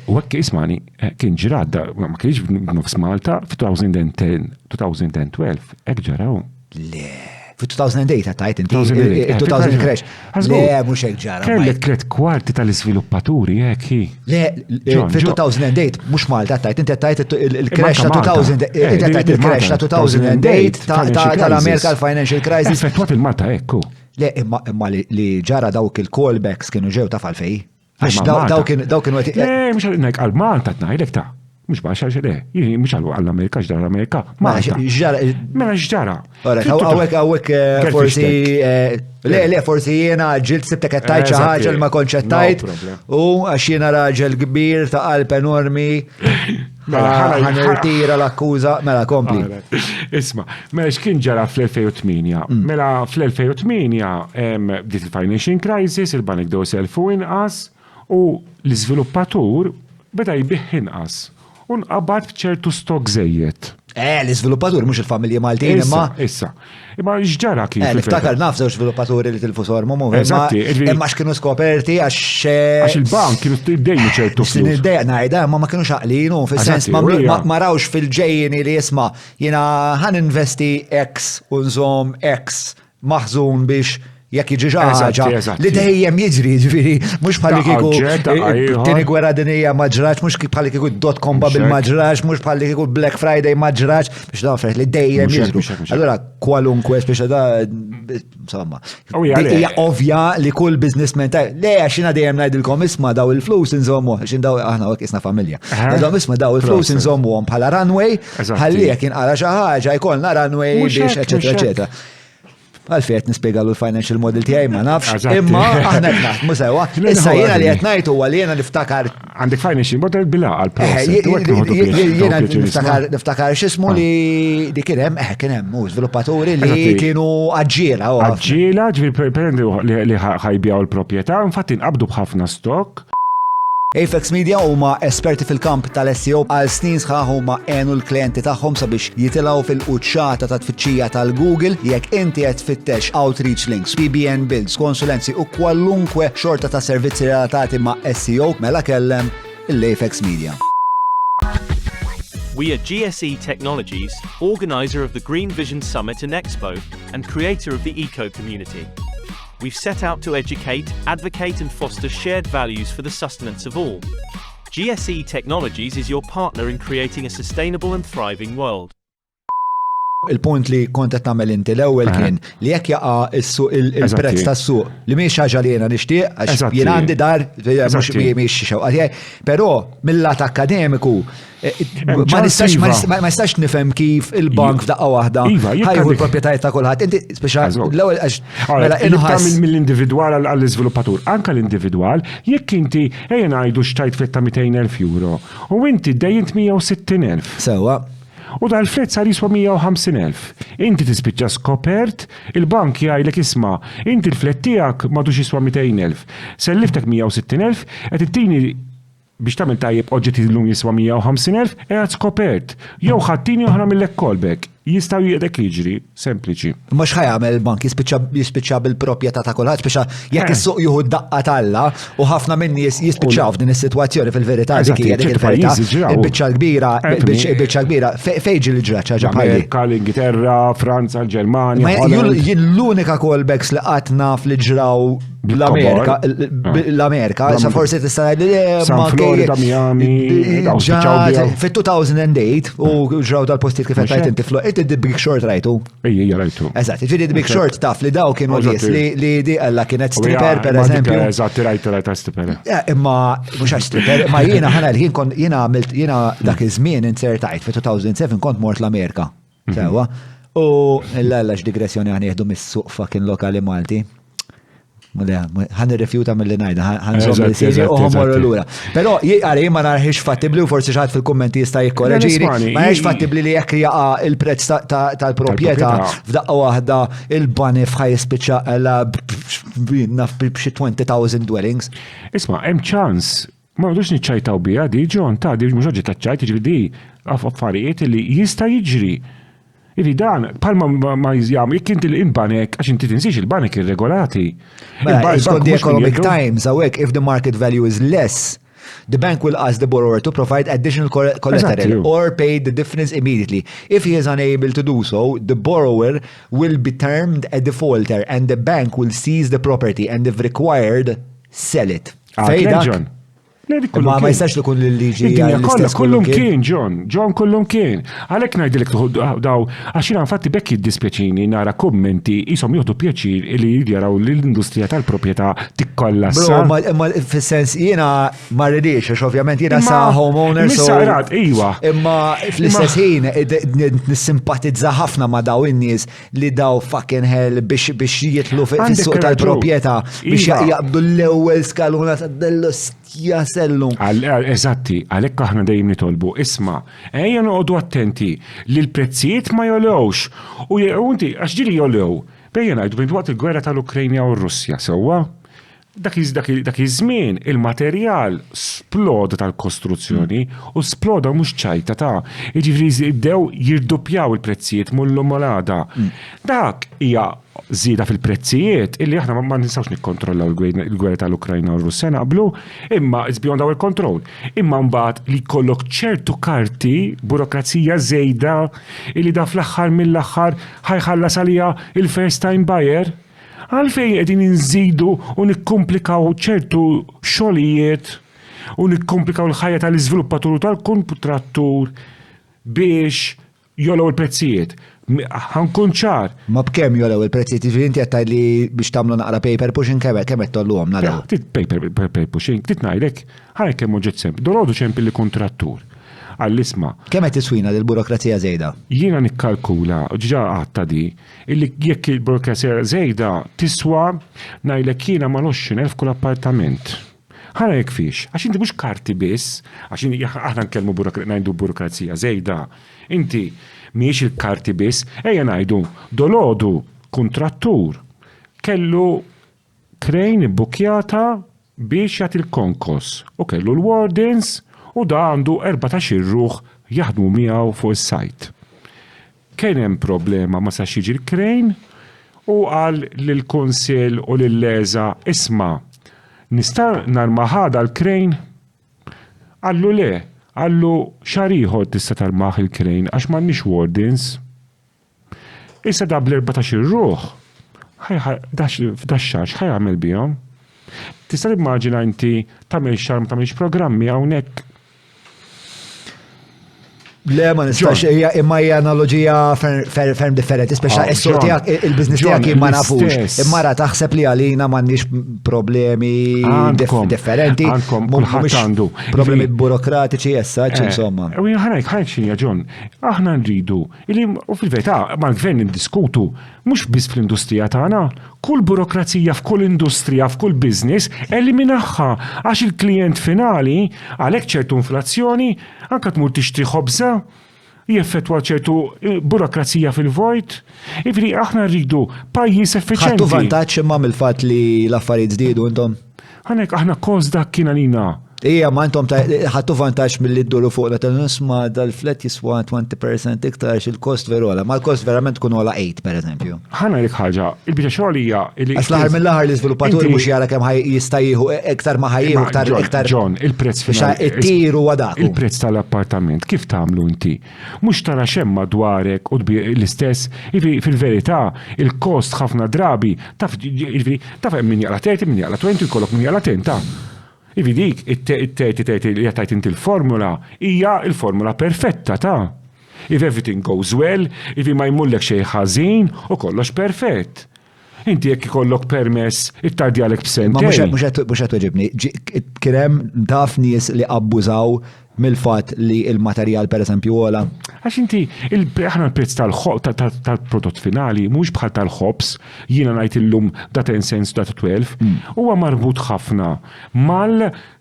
U hekk ismani, kien ġradda, ma kienx b'nofs Malta f'2010, 2012, hekk ġaraw. Le, f'2008 tajt inti 2000 crash. Le, mhux hekk ġara. Kellek 3 kwarti tal-iżviluppaturi hekk hi. Le, f'2008 mhux Malta tajt inti tajt il-crash ta' 2000, inti tajt il-crash ta' 2008 tal-America l-Financial Crisis. Effettwat il-Malta hekk. Le, imma li ġara dawk il-callbacks kienu ġew ta' falfej. Għax daw kienu għet. Le, mux għal-nek għal-Malta t-najdek ta' mux bħax għax le, mux għal-Amerika ġdara l-Amerika. Mela ġdara. Għawek forsi, le, forsi jena ġilt sibtek għattajt ċaħġa li ma konċettajt u għax jena raġel kbir ta' qalb enormi. ħanirtira l-akkuża, mela kompli. Isma, mela x'kien ġara fl-2008? Mela fl-2008 dit il-financial crisis, il-banek dew selfu inqas u l-iżviluppatur beda jbieħ inqas. U nqabad b'ċertu stok żejjed. L-iżviluppatur mhux il-familji Maltin imma. Issa. Imma x'ġara kien. Niftakar naf żewġ żviluppaturi li tilfu sormu imma x'kienu skoperti għax il-bank kienu ddejnu ċertu flus. Niddejja ngħidha ma kienu xaqlinu fis-sens ma rawx fil-ġejjin li jisma' jiena ħan investi X u nżomm X maħżun biex jekk jiġi ħaġa li dejjem jiġri, ġifieri mhux bħalli kieku tieni gwerra dinjija ma ġrax, mhux bħalli kieku dotcom bubble ma ġrax, mhux bħalli kieku Black Friday ma ġrax, biex nafret li dejjem jiġru. Allura kwalunkwe biex da insomma. Hija ovvja li kull businessman ta' le għax jiena dejjem ngħidilkom isma' daw il-flus inżommu għax daw aħna hekk isna familja. Daw isma' daw il-flus inżommuhom bħala runway, ħalli jekk inqara xi ħaġa jkollna runway biex eċetera eċetera. Għalfejt nispiega l-financial model tiegħi ma nafx, imma aħna qed naħdmu sewwa. Issa jiena li qed ngħid huwa li jiena niftakar. Għandek financial model bil-għal jiena niftakar x'ismu li kien hemm żviluppaturi li kienu aġġiela. Aġġiela, ġifieri perendi li ħajbjaw il-proprjetà, infatti nqabdu b'ħafna stock. Apex Media huma esperti fil-kamp tal-SEO għal snin sħaħ huma għenu l-klijenti tagħhom sabiex jitilgħu fil-quċċata ta' tfittxija tal-Google jekk inti qed tfittex outreach links, PBN builds, konsulenzi u kwalunkwe xorta ta' servizzi relatati ma' SEO mela kellem l-Apex Media. We are GSE Technologies, organizer of the Green Vision Summit and Expo and creator of the Eco Community. We've set out to educate, advocate and foster shared values for the sustenance of all. GSE Technologies is your partner in creating a sustainable and thriving world. Il-punt li kont qed nagħmel inti l-ewwel kien li jekk jaqa' il-prezz tas-suq li mhix ħaġa li jiena nixtieq għax jien għandi dar mhix xewqa tiegħi, però mill-lat akademiku ma nistax nifhem kif il-bank f'daqqa waħda ħajħu l-proprjetajiet ta' kulħadd. Inti speċjal l-ewwel għax mela inħass mill-individwal għall-iżviluppatur. Anke l-individwal jekk inti ejja ngħidu xtajt fetta €200,000 u inti dejjint 160,000. Sewwa. U dal-flet sar jiswa 150,000. Inti tispiċċa skopert, il-bank jgħidlek isma' inti l-flet tiegħek m'għadux jiswa 200,000. Selliftek 160,000 qed ittini biex tagħmel tajjeb oġġetti llum jiswa 150,000 qiegħed skopert. Jew ħaddini oħra mill-lek callback. Jistgħu jgħidek jiġri, sempliċi. Mhux ħajamel il-bank jispiċċa bil-proprjetà ta' kulħadd spiċċa jekk is-suq jieħu daqqa talla u ħafna minni jispiċċaw f'din is-sitwazzjoni fil-verità dik hija dik il-verità. Il-biċċa kbira fejn ġi l-ġraċ ħaġa bħal Amerika, l-Ingilterra, Franza, l-Ġermanja. L-unika callbacks li qatt naf li ġraw l-Amerika, sa forsi tista' ngħidli San Florida, Miami, fit-2008 u ġraw dal-postijiet kif qed tgħid inti The Big Short rajtu? Ejja, rajtu. Eżatt, ġifieri The Big Short taf li daw kienu nies li di alla kienet stripper pereżempju. Eżatt, rajtu stripper. Imma mhux għax stripper, imma jiena għamilt jiena dak iż-żmien insertajt fi-2007 kont mort l-Amerika. Sewwa. U l-alla x'digressjoni ħanieħdu mis-suq fucking lokali Malti. ħan irrifjuta mill-li najda, ħan zommi l-siri u ħomorru l-ura. Pero għari ma narħiġ fattibli u forsi xaħat fil-kommenti jista' jikkorreġiri, ma narħiġ fattibli li jekk jaqa il-prezz tal-propieta f'daqqa waħda il-bani fħaj spiċċa għala b'xi 20,000 dwellings. Isma, hemm ċans, ma għadux niċċajtaw bija di ġon ta' di mhux oġġi taċċajt jiġri di affarijiet li jista' jiġri. Ivi dan, palma ma jizjam, jek inti l-inbanek, għax inti tinsiex il-banek irregolati. The Economic Times, għawek, if the market value is less, the bank will ask the borrower to provide additional collateral or pay the difference immediately. If he is unable to do so, the borrower will be termed a defaulter and the bank will seize the property and if required, sell it. Fejdak? Ma jistax li kun l-liġi. Kullum kien, John kollum kien. Għalek najdilek daw, għaxina infatti bekk id-dispjaċini nara kommenti jisom joħdu pjaċir li jaraw l-industrija tal-propieta tikkollassa. Bro, ma fil-sens jena ma rridix, għax ovvjament jena sa homeowner. Missarat, iwa. Imma fl-istess ħin nissimpatizza ħafna ma daw in-nies li daw fucking hell biex jitlu fis-suq tal-propieta biex jaqbdu l-ewwel skaluna jasellum. Eżatti, għalhekk aħna dejjem nitolbu, isma' ejja noqogħdu attenti li l-prezzijiet ma jolewx. U inti għax ġili jolew. Bejja ngħidu waqt il-gwerra tal-Ukrajna u r-Russja sewwa. Dak iż-żmien il-materjal sploda tal-kostruzzjoni u sploda mhux ċajta ta'. Jiġifieri bdew jirdupjaw il-prezzijiet mull-omolada. Dak hija żieda fil-prezzijiet illi aħna ma nistgħux nikkontrollaw il-gwerra tal-Ukrajna u r-Russja naqblu, imma it's beyond our control. Imma mbagħad li jkollok ċertu karti, burokrazija żejda illi da fl-aħħar mill-aħħar ħajħallas għalija il-first time buyer. Għalfej qegħdin inżidu u nikkomplikaw ċertu xogħlijiet u nikkomplikaw l-ħajja tal-iżviluppatur u tal-kontrattur biex jolgħu l-prezzijiet. Ħankun ċar. Ma b'kemm jolgħu l-prezzijiet, inti qed tgħidli biex tagħmlu naqra paper pushing kemm qed tolluhom naraw. Paper pushing, tit ngħidlek, ħalek hemm oġġett sempliċi. Dorodu ċempi l-kontrattur. Għall-isma. Kemm qed tiswina dil-burokrazija żejda? Jiena nikkalkula, ġa għatta di, illi jekk il-burokrazija żejda tiswa ngħidlek jiena ma 20,000 kull appartament. Ħana jekk fiex, għax inti mhux karti biss, għax aħna nkellmu ngħidu burokrazija żejda. Inti mhijiex il-karti biss, ejja ngħidu dolodu kontrattur kellu krejn ibbukjata biex jagħti l-konkos u kellu l-wardens u da għandu 14 ruħ jaħdmu miegħu fuq is-sajt. Kien hemm problema ma sax jiġi l-krejn u qal lill-kunsill u lill-leża isma' nista' narma' ħada l-krejn? Għallu le, għallu xahar ieħor tista' tarmaħ il-krejn għax m'għandniex wardens. Issa da bl-14 ruħ f'dax xahar x'ħajamel bihom? Tista' timmaġina inti tagħmel xahar ma tagħmilx programmi hawnhekk. Le, ma nistax, imma hija analogija ferm differenti, speċa is-suq tiegħek il-business tiegħek ma nafux. Imma ra taħseb li għalina m'għandniex problemi differenti. Kulħadd għandu. Problemi burokratiċi essaċ, insomma. U ħanajk xinja John, aħna nridu, u fil-verità mal-gvern niddiskutu, mhux biss fl-industrija tagħna, kull burokrazija f'kull industrija, f'kull business, eliminaħħa għax il-klient finali għalhekk ċertu inflazzjoni, anke tmur tixtri ħobża, jeffettwa ċertu burokrazija fil-vojt. Ġifieri aħna rridu pajjiż effiċjenti. Ħadtu vantaġġ imma mill-fatt li l-affarijiet żdiedu intom? Ħanek aħna kos dak kien għalina. Ija, ma intom ħadtu vantaġġ mill-li d-duru fuq la tal-nisma dal-flet jiswa 20% iktar il-kost verola, ma l-kost verament kun ola 8 per eżempju. Ħana lik ħaġa, il-biċa xogħol hija Għax l-aħħar mill-aħħar l-iżviluppaturi mhux jara kemm jista' jieħu iktar ma ħajjieħu iktar. John, il-prezz finali. It-tiru għadaku. Il-prezz tal-appartament, kif tagħmlu inti? Mhux tara xemm madwarek u l-istess, fil-verità, il-kost ħafna drabi, taf min jaqla 30, min jaqla 20, jkollok min jaqla 10. Ivi dik, it-30 li jattajt inti l-formula, hija il-formula perfetta ta' If everything goes well, ivi ma jmullek xej ħażin u kollox perfett. Inti jekk ikollok permess it-tardjalek b'sentejn. Ma mhux qed weġibni. Kien hemm taf nies li abbużaw mill-fatt li il-materjal pereżempju ola. Għax inti aħna l-prezz tal-prodott finali mhux bħal tal-ħobs, jiena ngħid illum da 10 cents da 12, huwa marbut ħafna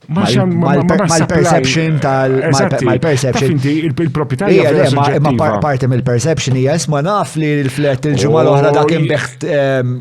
mal-perception mal-perception. Inti il-proprjetarja imma parti mill-perception hija isma' naf li l-flet il-ġimgħa l-oħra dak imbeħt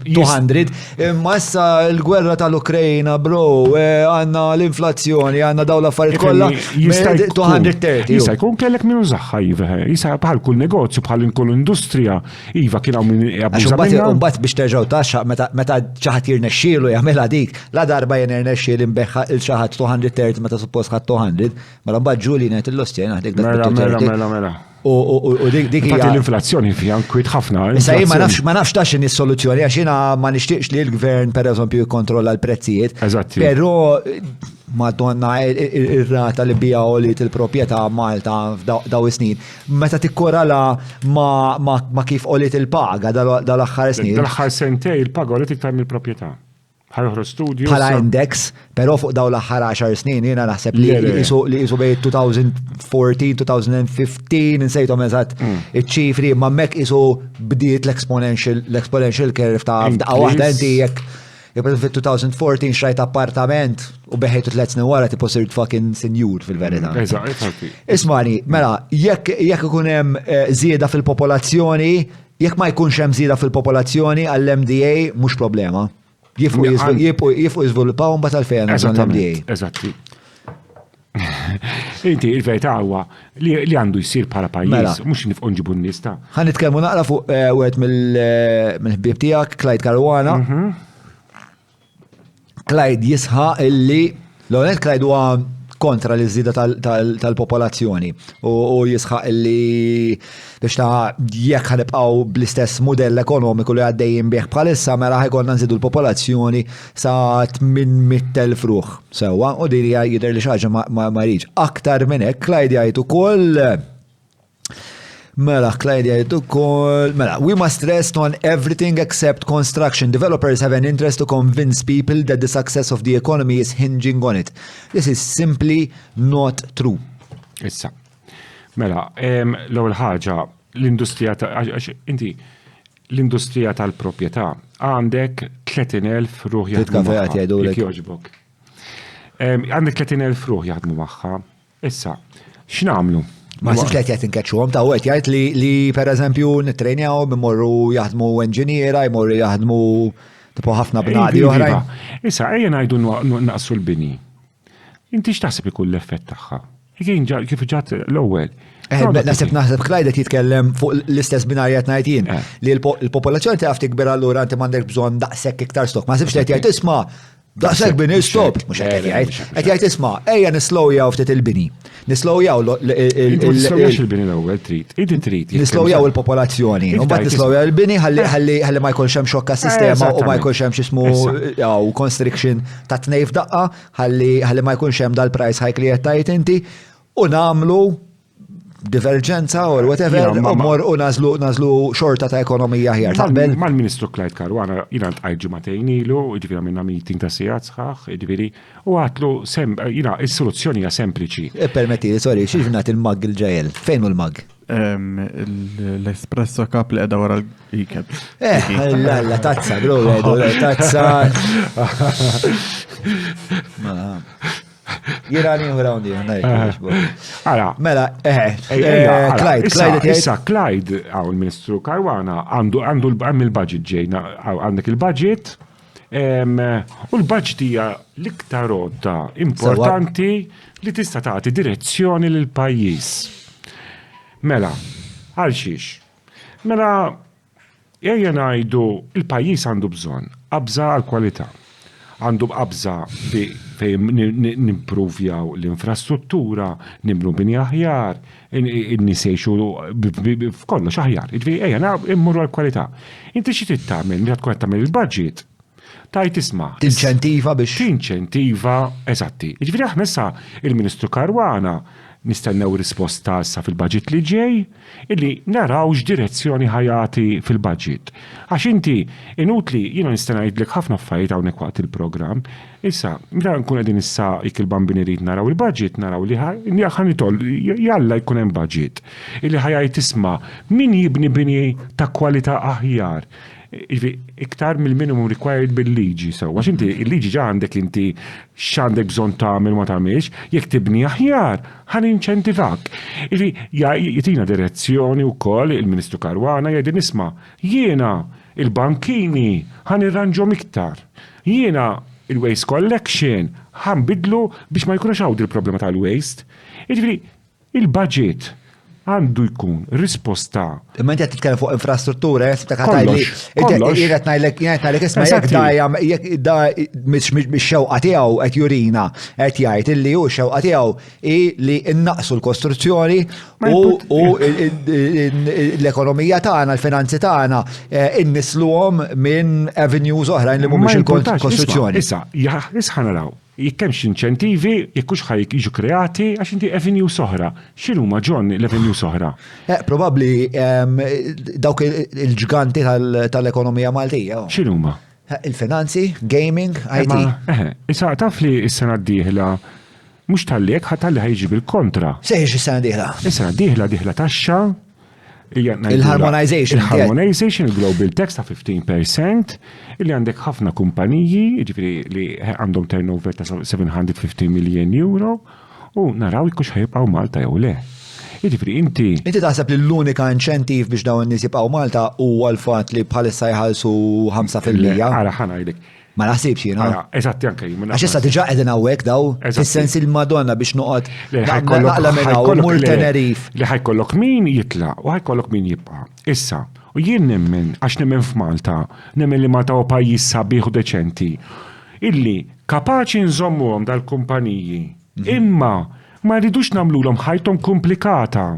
200, imma issa l-gwerra tal-Ukrajna bro, għandna l-inflazzjoni, għandna dawn l-affarijiet kollha 230. Jista' jkun kellek min użaħħa jisa bħal kull negozju, bħal kull industrija, iva kien hawn min jabbuża minnha. Mbagħad biex terġgħu taxxa meta xi ħadd jirnexxielu jagħmilha dik, la darba jien irnexxiel imbeħħa il xi ħadd 230 meta suppost ħadd 200, mela mbagħad ġuli ngħid il-lostja naħdek dak. Mela. U dik hija l-inflazzjoni fiha nkwit ħafna. Issa ma nafx tax in is-soluzzjoni għax jiena ma nixtieqx li l-gvern pereżempju jikkontrolla l-prezzijiet. Però Madonna ir-rata li bijaw li il-proprjetà Malta f'daw is-snin. Meta tikkorala ma kif qolit il-paga dal-aħħar snin. Dal-aħħar sentej il-paga qolit iktar mill-proprjetà. Ħarħru studio. Bħala index, però fuq daw l-aħħar 10 snin jiena naħseb li jisu bej 2014, 2015 insejthom eżatt iċ-ċifri ma hemmhekk isu bdiet l-exponential curve ta' f'daqqa waħda inti jekk fil-2014 xrajt appartament u beħejtu 3 snin wara tipo sirt fucking senjur fil-verità. Ismani, mela, jekk ikun hemm żieda fil-popolazzjoni, jekk ma jkunx hemm żieda fil-popolazzjoni għall-MDA mhux problema. Jifqu jiżviluppaw mbagħad għalfejn l-MDA. Eżatti. Inti il-verità huwa li għandu jsir bħala pajjiż, mhux nifqu nġibu n-nies ta'. Ħa nitkellmu naqra fuq wieħed mill-ħbieb tiegħek, Clyde Caruana. Clyde jisħaq illi l-għonet Clyde huwa kontra l-żida tal-popolazzjoni u jisħaq illi biex ta' jekk ħanibqgħu bl-istess modell ekonomiku li għaddejjin bih bħalissa mela ħajkonna nżidu l-popolazzjoni sa 800,000 ruħ. Sewwa, u din hija jidher li xi ħaġa ma rridx. Aktar minn hekk Clyde jgħid ukoll Clyde jgħid ukoll we must rest on everything except construction. Developers have an interest to convince people that the success of the economy is hinging on it. This is simply not true. Issa. L-ewwel ħaġa l-industrija tal-proprjetà għandek 30,000 ruħ jaħdmu magħha. Għandek 30,000 ruħ jaħdmu magħha. Issa, x'nagħmlu? Ma sibx li qed inkeċċuhom ta' wieħed jgħid li pereżempju nittrejnjaw imorru jaħdmu enġiniera, jmorru jaħdmu tipo ħafna bnadi oħrajn. Issa ejja ngħidu naqsu l-bini. Inti x'taħseb ikun l-effett tagħha? Kif ġat l-ewwel. Naħseb Clyde jitkellem fuq l-istess binarja ngħid jien li l-popolazzjoni taf tikber allura inti m'għandek bżonn daqshekk iktar stok. Ma sibx li qed jgħid isma' daqshekk bini stop. Mhux qed jgħid. Qed jgħid isma' ejja nislowjaw ftit il-bini. Nislowjaw il-bini l-ewwel trid. Nislowjaw il-popolazzjoni. U mbagħad nislowjaw il-bini ħalli ma jkunx hemm xokka sistema u ma jkunx hemm x'ismu constriction ta' tnejn f'daqqa ħalli ma jkunx hemm dal-price hike li qed tgħid inti u nagħmlu divergenza or whatever, u nażlu xorta ta' ekonomija ħjar. Mal-Ministru Clyde Caruana jina tqajt ġimagħtejn ilu, jiġifieri minna meeting ta' sigħat sħaħ, jiġifieri u għatlu is-soluzzjoni hija sempliċi. Permetti, sorry, xi nagħti il-mag il-ġejjel. Fejn hu l-mag? L-espresso cup li qiegħda wara l-ikeb. La tazza, bro, tazza. Jena nieħu rawndi, Ara, Mela, Clyde. Issa, Clyde, għaw il-Ministru Karwana, għandu il-budget ġejna, għandek il-budget, u l-budget hija l-iktar rodda importanti li tista' tagħti direzzjoni lil pajjiż. Mela, għal xiex. Mela, ejja ngħidu il-pajjiż għandu bżonn qabża għal kwalità. Għandu qabża fejn nimprovjaw l-infrastruttura, nimru bini aħjar, nisejxu f'kollox aħjar. Ejja, immurru għal kwalità. Inti xi tagħmel, li tkun tagħmel il-budget. Tajt isma' tinċentiva biex. Tinċentiva, eżatti. Ġifieri aħna issa il-Ministru Karwana nistennew risposta issa fil-budget li ġej, illi naraw x'direzzjoni ħajati fil-budget. Għax inti inutli jiena nista' ngħidlek ħafna affarijiet hawnhekk waqt il-programm, issa meta nkun qegħdin issa jekk il-bambini rid naraw il-budget, naraw li ħanitol jalla jkun hemm budget. Illi ħajajt isma' min jibni bini ta' kwalità aħjar. Iktar mill-minimum required bil-liġi, għax inti il-liġi ġa għandek inti x'għandek bżonn tagħmel ma tagħmilx, jekk tibni aħjar, ħan inċentivak. Jitina direzzjoni wkoll il-Ministru Karwana jgħidin nisma' jiena il-bankini ħan irranġhom iktar. Jiena il-waste collection ħan bidlu biex ma jkunx hawn il-problema tal-waste. Jiġifieri il-budget għandu jkun risposta. Imma inti qed titkellem fuq infrastruttura, Kollox. Jgħid ngħidlek isma' jekk da mix-xewqa tiegħu qed jurina qed jgħid illi hu xewqa tiegħu li innaqsu l-kostruzzjoni u l-ekonomija tagħna, l-finanzi tagħna innisluhom minn avenues oħrajn li mhumiex il-kostruzzjoni. Issa, ħa naraw. Jekkem x'inċentivi, jekkux ħajk jiġu kreati, għax inti avenue soħra. X'inhu ma ġon l-avenue soħra? Probabbli dawk il-ġganti tal-ekonomija Maltija. X'inhu ma? Il-finanzi, gaming, IT. Issa taf li s-sena d-dieħla mhux tal-lek ħatalli ħajġi bil-kontra. Seħiex is-sena d-dieħla. Is-sena d-dieħla taxxa. Il-harmonization. Il-harmonization, il-global tax ta' 15%, illi għandek ħafna kumpaniji, ġifiri li għandhom turnover ta' 750 million euro, u naraw ikkux ħajibqaw Malta jew le. Ġifiri inti. Inti taħseb li l-unika inċentiv biex dawn nies jibqgħu Malta huwa l-fatt li bħalissa jħallsu 5%. Ara ħanajdek. Ma naħsibx jiena. Eżatti anke jien. Għax issa diġà qegħdin hawnhekk daw, fis-sens il-Madonna biex noqgħod naqla minn hawn mur Tenerif. Li ħajkollok min jitlaq u ħajkollok min jibqa'. Issa, u jien nemmen għax nemmen f'Malta, nemmen li Malta huwa pajjiż sabiħ u deċenti, illi kapaċi nżommuhom dal-kumpaniji, imma ma rridux nagħmluhom ħajthom komplikata.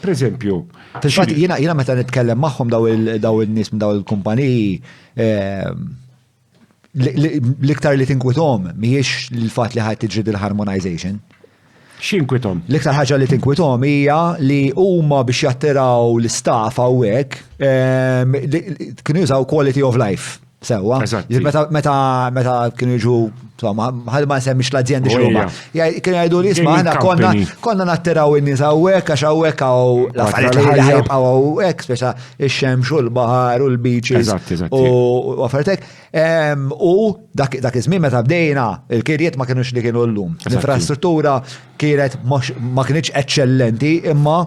Per eżempju. Fil-fatt jiena meta nitkellem magħhom daw il-nies minn daw il-kumpaniji l-iktar li tinkwitom mhijiex l-fatt li ħadd tiġrid il-harmonization. X'inkwitom? L-iktar ħaġa li tinkwitom hija li huma biex jattiraw l-istaff hawnhekk kienu jużaw quality of life. Sewa. Meta kienu jiġu, ħalli ma nsemmix l-azzjendi x'huma. Kienu jgħidu li isma' aħna konna nattiraw in-nies hawnhekk għax hawnhekk hawn l-affarijiet li ħajbqgħu hawnhekk speċa ix-xemx u l-baħar u l-beaches u affarijiet u dak iż-żmien meta bdejna il-kirjiet ma kinux li kienu llum. L-infrastruttura kienet ma kienx eċċellenti imma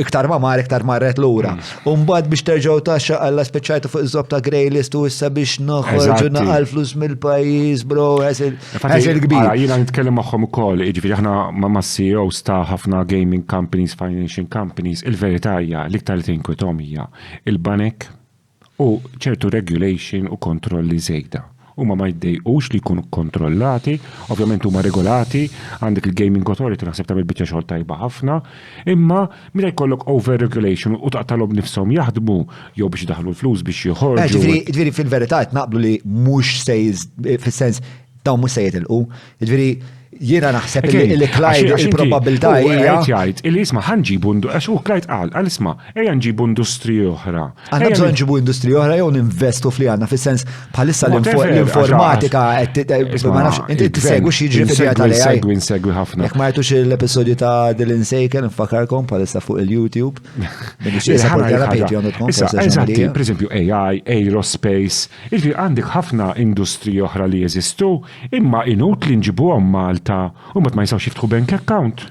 iktar ma iktar marret lura. Mbagħad biex terġgħu taxxa alla speċjajtu fuq iż-żob ta' grey list u issa biex noħorġu naqal flus mill-pajjiż, bro, ħażel kbir. Jiena nitkellem magħhom ukoll, jiġifieri aħna ma' CEOs ta' ħafna gaming companies, financial companies, il-verità hija l-iktar li tinkwithom hija il-banek u ċertu regulation u kontrolli żejda. Huma ma jdejqux li jkunu kontrollati, ovvjament huma regolati, għandek il-Gaming Authority naħseb tagħmel biċċa xogħol tajba ħafna, imma meta jkollok over regulation u taqtalhom nifshom jaħdmu jew biex daħlu l-flus biex joħorġu. Ġifieri fil-verità naqblu li mhux fis-sens dawn mhux se jitilqu. Ġifieri jiena naħseb li Clyde il-probabilità hija. Jgħid il-isma' ħanġibu għax hu Clyde qal isma' ejja nġibu industrija oħra. Għandna bżonn nġibu industrija oħra jew ninvestu fli għandna fis-sens bħalissa l-informatika inti tissegwi xi jiġri fid-dinja tal-AI. Insegwi ħafna. Jekk ma jgħidux l-episodju ta' Dylan Sejken nfakarkom bħalissa fuq il-YouTube. Eżatti, pereżempju AI, aerospace, għandek ħafna industriji oħra li jeżistu, imma inut li nġibuhom Malta Malta u ma jistgħux jiftħu bank account.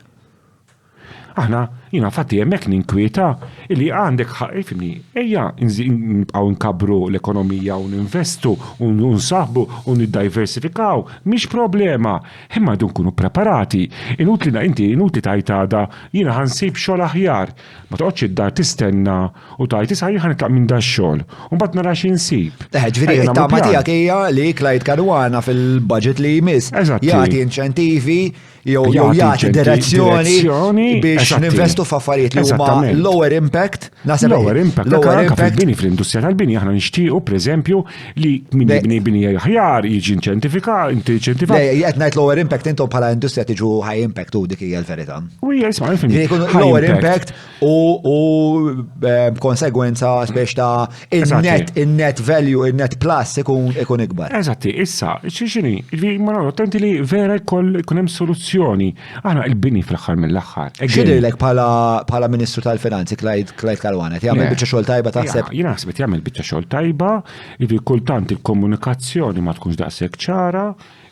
Aħna, jina fatti jemmek ninkwieta illi għandek ħaqifni, ejja nibqaw nkabru l-ekonomija u ninvestu u nsaħbu u niddiversifikaw, mhix problema, imma dun kunu preparati. Inutli tajtada jina ħansib xogħol aħjar, ma toqgħodx id-dar tistenna u tajt isha jien ħanitlaq minn da xogħol u mbagħad nara xi nsib. Ġifieri it-tama tiegħek hija li Clyde Caruana fil-budget li jmiss jagħti inċentivi jew jagħti direzzjoni biex ninvestu f'affarijiet li huma lower impact. Lower impact fil-bini fl-industrija tal-bini aħna nixtiequ pereżempju li min jibni bini aħjar jiġi inċentifikat. Qed ngħid lower impact intom bħala industrija tiġu high impact u dik hija l-verità. Lower impact u konsegwenza biex ta' in-net value, in-net plus ikun ikbar. Eżatti, issa, x'inhi, ma attenti li vera jkun hemm soluzzjoni. Aħna l-bini fl-aħħar mill-aħħar. X'idilek bħala Ministru tal-Finanzi Clyde Caruana, jagħmel biċċa xogħol tajba taħseb? Jien naħseb jagħmel biċċa xogħol tajba, kultant il-komunikazzjoni ma tkunx daqshekk ċara,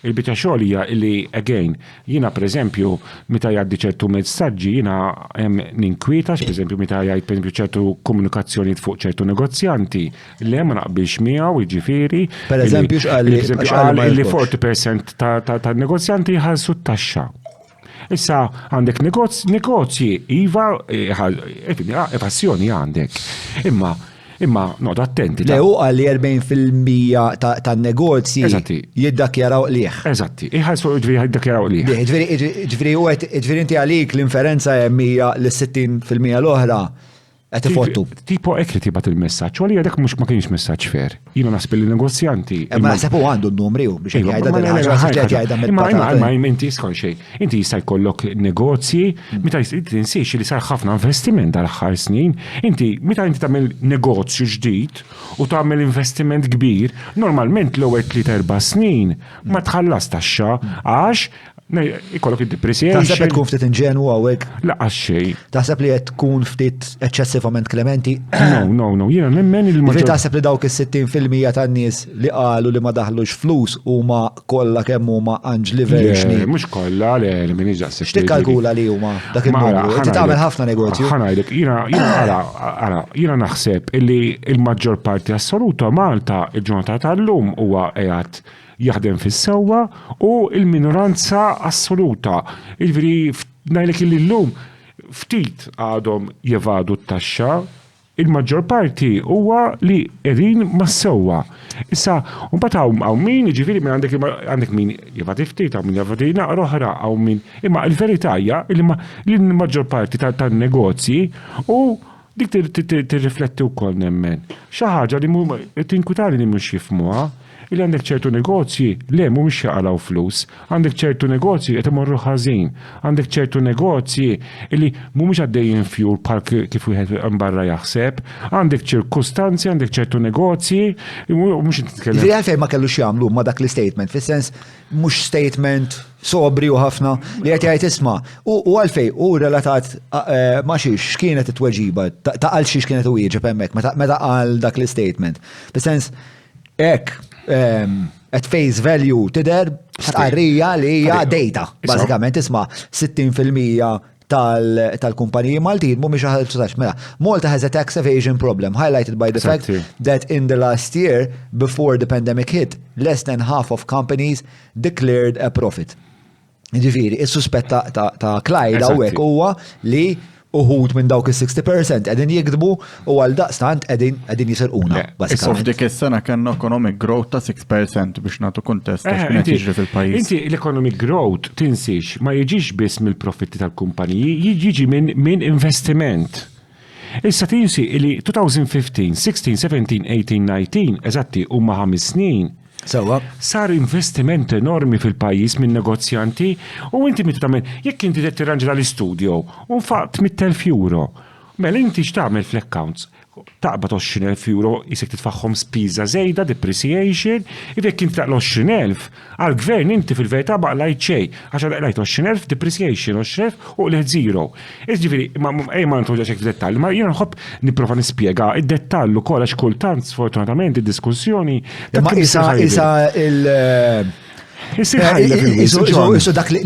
il-biċċa xogħol hija li again, jiena pereżempju meta jgħaddi ċertu messaġġi jiena hemm ninkwietax, pereżempju meta jgħid pereżempju ċertu komunikazzjoni fuq ċertu negozjanti li hemm ma naqbilx miegħu jiġifieri. Pereżempju x'qal li 40% tan-negozjanti jħallsu t-taxxa. Issa għandek negozji, iva, evassjoni għandek. Imma noqgħod attenti. Lew għalli 40% tan-negozji jiddakjaraw liħ. Eżatti, iħallsu jiddakjaraw liħ. Ġifieri inti għalik l-inferenza hemm hija l-60% l-oħra qed ifottu. Tipo hekk tibgħat il-messaġġ, għalija dak mhux ma kienx messaġġ fair. Jiena naħseb il-negozjanti. Ma naħseb hu għandu n-numri biex jgħidha imma inti skon xejn. Inti jista' jkollok negozji, meta tinsiex li sar ħafna investiment dal-aħħar snin, meta inti tagħmel negozju ġdid u tagħmel investiment kbir, normalment l-ewwel 3-4 snin ma tħallas taxxa għax ikollok id-depreciation. Taħseb qed tkun ftit inġenwu hawnhekk? Laqas xejn. Taħseb li qed tkun ftit eċċessivament klementi? No, jiena nemmen il-maġġor. Taħseb li dawk is-60% tan-nies li qalu li ma daħlux flus huma kollha kemm huma unjlivers. Mhux kollha, le min iġaqseb. X'tikkalkula li huma dak il-numru? Inti tagħmel ħafna negozju. Ħanajdek, jiena naħseb illi il-maġġor parti assoluta Malta il-ġurnata tal-lum huwa qiegħed jaħdem fis-sewwa u il-minoranza assoluta. Jiġifieri ngħidlek illi llum ftit għadhom jevadu t-taxxa, il-maġġor parti huwa li qegħdin mas-sewwa. Issa mbagħad hawn min jiġifieri minn għandek min jevadi ftit, hawn min jevadi naqra oħra hawn min. Imma l-verità hija li l-maġġor parti tan-negozji u dik tirrifletti wkoll nemmen. Xi ħaġa li tinkwitali li mhux jifhmuha. Illi għandek ċertu negozji, le mhumiex jaqalaw flus, għandek ċertu negozji qed imorru ħażin, għandek ċertu negozji illi mhumiex għaddejjin fjur bħal kif wieħed barra jaħseb, għandek ċirkustanzi, għandek ċertu negozji, mhux nitkellem. Ġifieri għalfejn ma kellux jagħmlu ma dak l-statement, fis-sens mhux statement sobri u ħafna li qed jgħid isma' u għalfejn u relatat ma' x'kienet it-tweġiba, ta' għal x'kienet u jieġeb hemmhekk meta qal dak l-statement. Fis-sens hekk at face value tidher stqarrija li hija data. Bażikament isma' 60% tal-kumpaniji Maltin mhumiex ħalsu. Mela, Malta has a tax evasion problem highlighted by the fact that in the last year before the pandemic hit, less than half of companies declared a profit. Ġifieri, is-suspett ta' Clyde hawnhekk huwa li uħud minn dawk is-60% qegħdin jikdbu u għal daqstant qegħdin jisirquna. F'dik is-sena kellna economic growth ta' 6% biex nagħtu kuntest x'kien jiġri fil-pajjiż. Inti l-economic growth tinsiex ma jiġix biss mill-profitti tal-kumpaniji, jiġi minn investiment. Issa tinsi li 2015, 16, 17, 18, 19 eżatti huma 5 snin. Sar investiment enormi fil-pajjiż minn negozjanti u inti meta tagħmel jekk inti qed tirranġa l-istudio u faqt 100,000 euro. Mela inti x'tagħmel fl-accounts? Taqbad 20,000 euro jisek titfaħħom spiża żejda, depreciation, jekk inti taqla 20,000, għall-gvern inti fil-verità baqlajt xejn, għax lajt 20,000 depreciation, 20,000 u leħ zero. Iġifieri, ma ntuġax hekk f'dettall, ma jiena nħobb nipprova nispjega id-dettall ukoll għax kultant sfortunatament id-diskussjoni. Ma isa Isir ħajla fil-wis. Isu dak li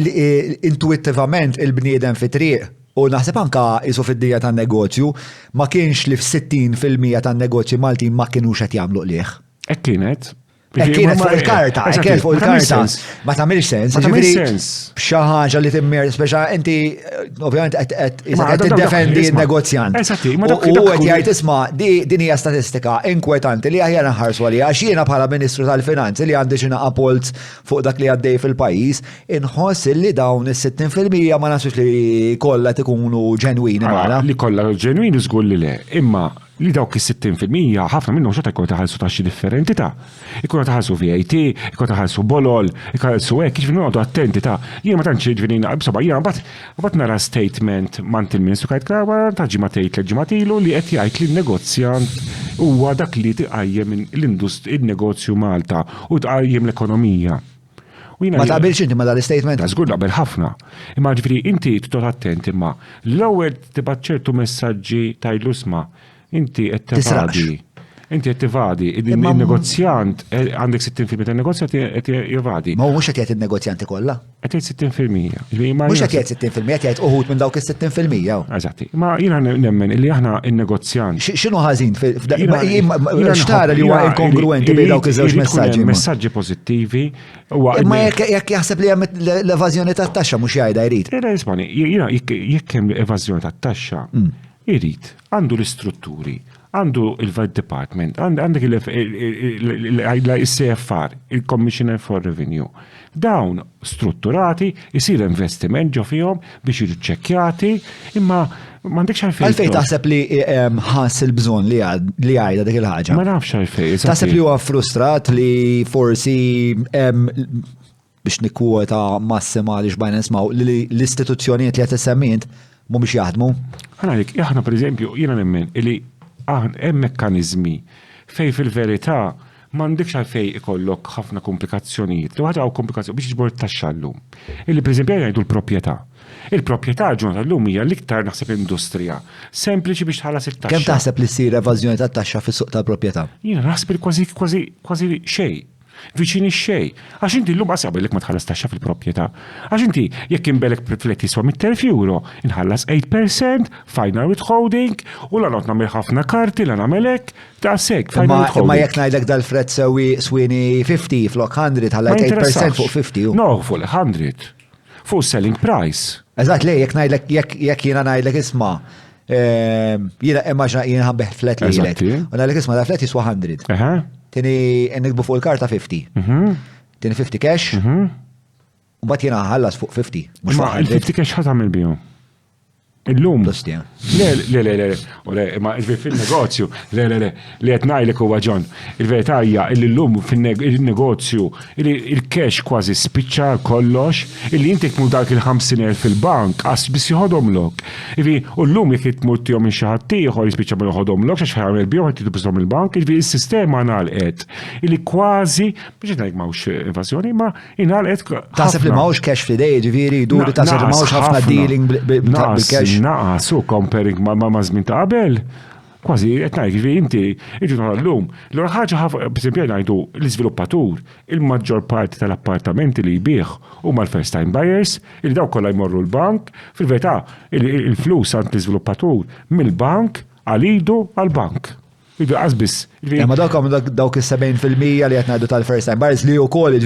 intuittivament il-bniedem fi triq u naħseb anka isu fid-dija tan-negozju ma kienx li f'60% tan-negozji Maltin ma kienux qed jagħmlu qlieħ. Hekk kienet. Kienet fuq il-karta, kienet fuq il-karta. Ma tagħmilx sens. Ma tagħmilx sens. Xi ħaġa li timmir speċa inti ovvjament qed tiddefendi n-negozjant. Eżatti, u qed jgħid isma' din hija statistika inkwetanti li aħjar naħarsu għalija għax jiena bħala Ministru tal-Finanzi li għandi xi naqa' polz fuq dak li għaddej fil-pajjiż, inħoss li dawn is-60% ma nasux li kollha tikunu ġenwini magħna. Li kollha ġenwini żgur li le, imma li dawk is-60% ħafna minnhom xorta jkunu taħallsu taxxi differenti ta'. Ikunu taħallsu VAT, ikunu taħallsu bolol, ikunu hekk jiġifieri noqgħdu attenti ta'. Jien ma tantx jiġifieri b'seba' jiena mbagħad nara statement mant il-Ministru kajt kraba ta' ġimgħatejn ġimgħatilu li qed jgħid li n-negozjant huwa dak li tiqajjem il-negozju Malta u tqajjem l-ekonomija. Ma taqbilx inti ma dal-istatement? Żgur naqbel ħafna. Imma ġifieri inti titgħod attent imma l-ewwel tibgħat ċertu messaġġi tajlu isma' inti qed tivadi. Inti qed tivadi, il-negozjant għandek 60% tan-negozjat qed jivadi. Ma mhux qed jgħid in-negozjanti kollha. Qed jgħid 60%. Mhux qed jgħid 60%, qed jgħid uħud minn dawk is-60%. Eżatti. Ma jiena nemmen li aħna in-negozjant. X'inhu ħażin x'tara li huwa inkongruenti bejn dawk iż-żewġ messaġġi. Messaġġi pożittivi. Imma jekk jaħseb li hemm l-evażjoni tat-taxxa mhux jgħidha jrid. Ispani, jiena jekk hemm evażjoni tat-taxxa, jrid għandu l-istrutturi, għandu il-VAT Department, għandek il-CFR, il-Commissioner for Revenue. Dawn strutturati, jisir investiment ġo fihom biex jiġu ċekkjati, imma m'għandekx għalfejn. Għalfejn taħseb li ħass il-bżonn li għajda dik il-ħaġa. Ma nafx għalfejn. Taħseb li huwa frustrat li forsi biex nikkwota massima li xbajna nismaw li l-istituzzjonijiet li qed isemmint mhumiex jaħdmu. Għalik, aħna pereżempju jiena nemmen li hemm mekkaniżmi fej fil-verità m'għandekx għalfejn ikollok ħafna komplikazzjonijiet. Li waħda komplikazzjoni biex tiġbor it-taxxa llum. Illi pereżempju jgħidu l-proprjetà. Il-proprjetà ġurnata llum hija l-iktar naħseb industrija. Sempliċi biex tħallas it-taxxa. Kemm taħseb li ssir evażjoni tat-taxxa fis-suq tal-proprjetà? Jiena naħseb kważi xejn. Viċini xej. Għax inti l-lum għasabillek ma tħallas taxxa fil-proprjetà. Għax inti jekk imbelek rifletti swa 100,000 euro, inħallas 8%, final withholding, u la not namel ħafna karti, la namelek, ta' sek, final withholding. Ma jekk ngħidlek dal-fred sewi swini 50 flok 100, ħallek 8% fuq 50. No, fuq 100. Fuq selling price. Eżatt, le, jekk jiena ngħidlek isma' jiena immaġna jiena ħabbeħ flet li jilek. U ngħidlek isma' dal-flet jiswa 100. Tini nikbu fuq il-karta 50. Tini 50 cash. U bat jena ħallas fuq 50. Ma il-50 cash ħatam il-biju. Illum. Le, ma fil-negozju, li qed ngħidlek huwa John. Il-verità hija li llum fil-negozju il-cash kważi spiċċa kollox, illi inti tmur dak il-50,000 fil-bank għas biss jħodhomlok. U llum jekk tmur tihom minn xi ħadd ieħor jispiċċa ma jħodhomlok għax ħarem il-biju qed tibżhom il-bank, is-sistema ngħalqet. Illi kważi biex ngħid m'hawnx evażjoni, ma ingħalqet. Taħseb li m'hawnx cash f'idej, ġifieri jduri taħseb li m'hawnx ħafna dealing bil-cash. Naqas u comparing ma' żmien ta' qabel. Kważi qed ngħid inti iġu llum. L-ora ħaġa b'esempio ngħidu l-iżviluppatur, il-maġġor parti tal-appartamenti li jbieħ huma l-first time buyers, li daw kollha jmorru l-bank, fil-verità il-flus għand l-iżviluppatur mill-bank għal-idu għal-bank. Ma dawk is-70% li qed ngħidu tal-first time buyers li wkoll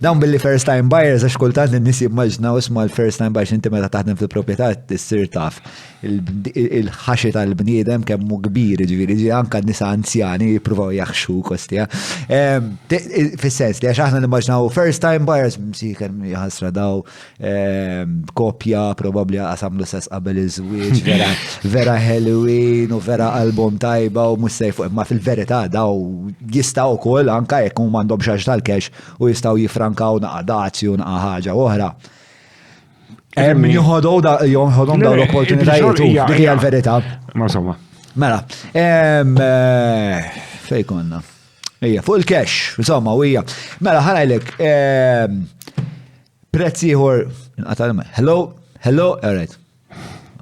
dawn billi first time buyers għax kultant in-nies jimmaġnaw isma' l-first time buyers inti meta taħdem fil-proprjetà tissir taf il-ħaxi tal-bniedem kemm hu kbir ġifieri anke n-nisa anzjani jippruvaw jaħxu kostja. Fis-sens li għax aħna nimmaġnaw first time buyers msiker jaħasra daw kopja probabbli qasamlu sess qabel iż-żwieġ vera Halloween u vera album tajba u sejfu, imma fil-verità daw jistaw ukoll anke jekk huma m'għandhom xaġ tal-cash u jistgħu jifrankaw naqa' dazju naqa' ħaġa oħra. Min joħodhom dawn l-opportunitajiet dik hija l-verità. Ma insomma. Mela, fejn konna? Hija fuq il-cash, insomma, u hija. Mela ħanajlek prezz ieħor hello, all right.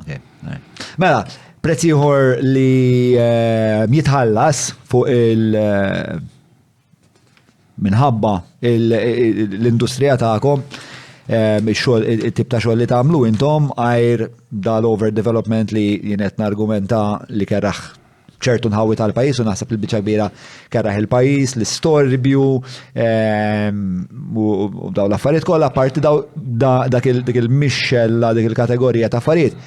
Okay, all right. Mela, prezz ieħor li jitħallas fuq minħabba l-industrija tagħkom il-tip ta' xogħol li tagħmlu intom għajr dal-overdevelopment li jienet nargumenta li kerraħ ċertu nħawi tal-pajis u naħseb il-biċċa kbira kerraħ il-pajis, l-istorbju u daw l-affarijiet kollha parti dak il-mixxella dik il-kategorija ta' affarijiet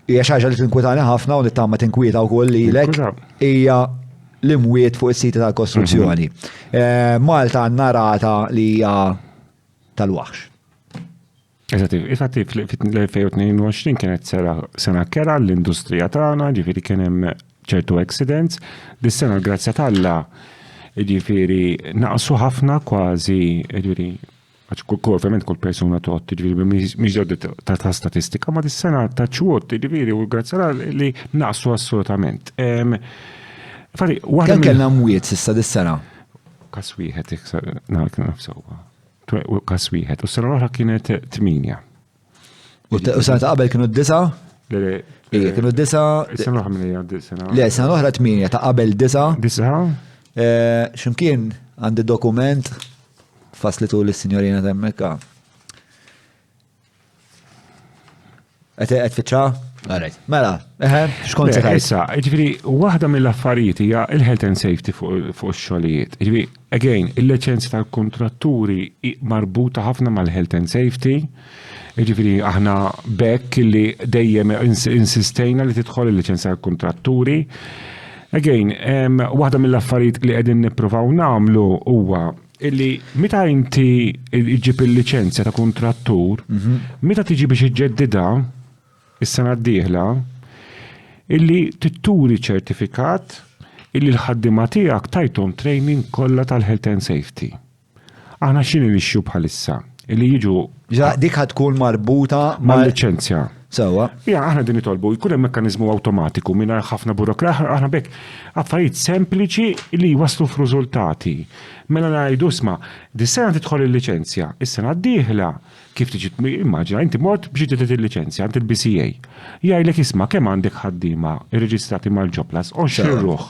hija xi ħaġa li tinkwitani ħafna u nittama tinkwieta wkoll lilek hija l-imwiet fuq is-siti tal-kostruzzjoni. Malta narata li hija tal-waħx. Eżatti, infatti fl-2022 kienet sena kera l-industrija tagħna, ġifieri kien hemm ċertu accidents, dis-sena grazzja tal-la ġifieri naqsu ħafna kważi ġifieri ovvjament kull persuna tot, ġifieri mhix ġodda ta' statistika, ma dis-sena ta' ċwod, ġifieri u grazzja li naqsu assolutament. Kemm kellna mwiet s'issa dis-sena? Kas wieħed nafsewwa. Kas wieħed, u s-sena l-oħra kienet 8. U sena ta' qabel kienu 9? Kienu 9. Is-sena l-oħra minn hija d-sena. Le, sena l-oħra 8, ta' qabel 9. 9? X'imkien għandi dokument faslitu l-signorina temmekka. Qed fitxa? Mela, x'kont se tgħid? Issa, ġifieri waħda mill-affarijiet hija l-health and safety fuq ix-xogħlijiet. Ġifieri, again, il-liċenzji tal-kontratturi marbuta ħafna mal-health and safety. Ġifieri aħna bekk li dejjem insistejna li tidħol il-liċenzja tal-kontratturi. Again, waħda mill-affarijiet li qegħdin nippruvaw nagħmlu huwa illi meta inti ġib il-liċenzja ta' kontrattur, meta tiġi biex iġġeddida is-sena d-dieħla, illi titturi ċertifikat illi l-ħaddima tiegħek tajthom training kollha tal-health and safety. Aħna x'inhi l-ixxu bħalissa illi jiġu dik tkun marbuta mal-liċenzja. Sewwa. Ja, aħna din nitolbu jkun hemm mekkaniżmu awtomatiku mingħajr ħafna burokrazja, aħna bekk affarijiet sempliċi li waslu f'riżultati. Mela ngħidu isma' dis-sena tidħol il-liċenzja, is-sena d-dieħla kif tiġi immaġina inti mort biex tagħti il-liċenzja għand il-BCA. Jgħidlek isma' kemm għandek ħaddiema irreġistrati mal-ġoblas u xirruħ.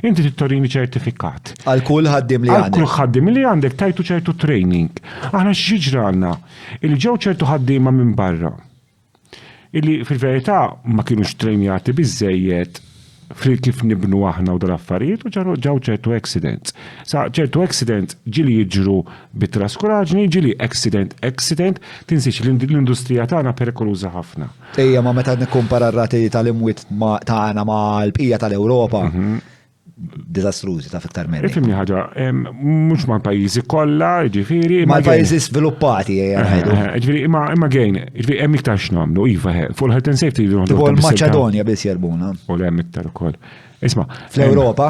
Inti tittorini ċertifikat. Għal kull ħaddiem li għandek. Għal kull ħaddiem li għandek tajtu ċertu training. Aħna x'jiġralna illi ġew ċertu ħaddiema minn barra. Illi fil-verità ma kienux trejnjati biżejjed kif nibnu aħna u dal-affarijiet u ġew ċertu accidents. Sa ċertu accidents ġili jiġru bit-traskuraġni, ġili accident, tinsiex l-industrija tagħna perikoluża ħafna. Ejja ma meta nikkumpara r-rati tal-imwiet tagħna mal-bqija tal-Ewropa. Disastrużi ta' fiktar meri. Ifimni ħaġa, mhux mal-pajjiżi kollha, ġifieri. Mal-pajjiżi sviluppati ngħidu. Ġifieri imma gejn, ġifieri hemm iktar x'nagħmlu, iva fuq il-health and safety. Tipo l-Maċedonja biss jerbuna. U hemm iktar ukoll. Isma' fl-Ewropa?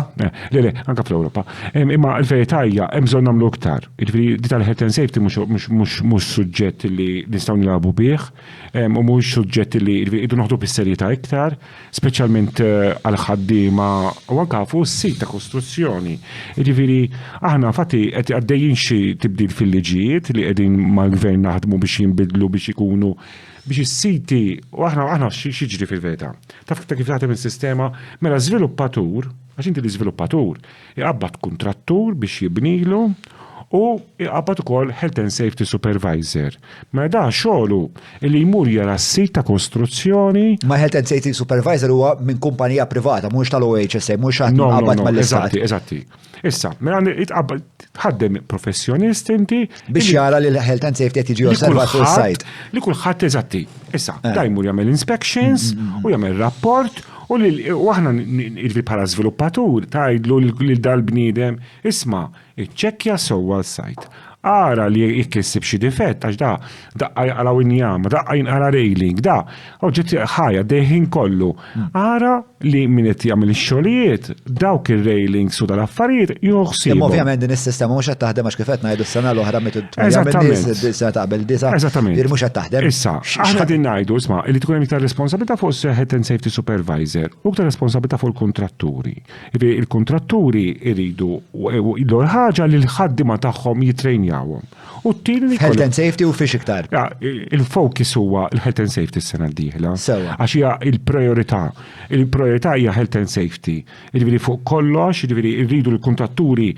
Le, anke fl-Ewropa. Imma l-verità hija hemm bżonn nagħmlu iktar. Jiġifieri di tal-health and safety mhux suġġett li nistgħu nilagħbu bih, u mhux suġġett li jridu noħdu bis-serjetà iktar, speċjalment għal ħaddiema u anke fuq is-sit ta' kostruzzjoni. Jiġifieri aħna fatti qed għaddejjin xi tibdil fil-liġijiet li qegħdin mal-gvern naħdmu biex jinbidlu biex ikunu biex is-siti u aħna xiġri fil-verità. Taf kif taħdem is-sistema mela żviluppatur, għax inti li żviluppatur, iqabbad kuntrattur biex jibnilu u iqabbad ukoll health and safety supervisor. Ma da xogħlu li jmur jara s-sit ta' kostruzzjoni. Ma health and safety supervisor huwa minn kumpanija privata, mhux tal-OHSA, mhux qabbad mal-istat. Eżatti. Issa, mela ħaddem professjonist inti biex jara li l-health and safety qed jiġi osservat fuq is-sajt. Li kulħadd eżatti. Issa, da jmur jagħmel inspections u jagħmel rapport u aħna bħala żviluppatur tgħidlu lil dal-bniedem isma' iċċekkja sewwa s-sajt. Ara li jikkissib xi difett għax daqqa jaqra injama, daqqa jinqara railing, oġġetti ħajja dejħin kollu. Ara li min qed jagħmel ix-xogħlijiet dawk ir-railings u dal-affarijiet joħsibhom. Imma ovvjament din is-sistema mhux qed taħdem għax kif qed ngħidu s-sena l-oħra meta s-sena taqbel disa. Eżattament. Mhux qed taħdem. Issa, aħna din ngħidu isma' li tkun hemm iktar responsabilità fuq health and safety supervisor u iktar responsabilità fuq il-kontratturi. Il-kontratturi jridu l-ħaġa li l-ħaddiema tagħhom jitrejnja nirringrazzjawhom. U t-tieni Health and safety u fiex iktar. il-focus huwa il-health and safety s-sena d-dieħla. Sewa. Għax hija il-priorità. Il-priorità hija health and safety. Jiġifieri fuq kollox, jiġifieri rridu l-kuntratturi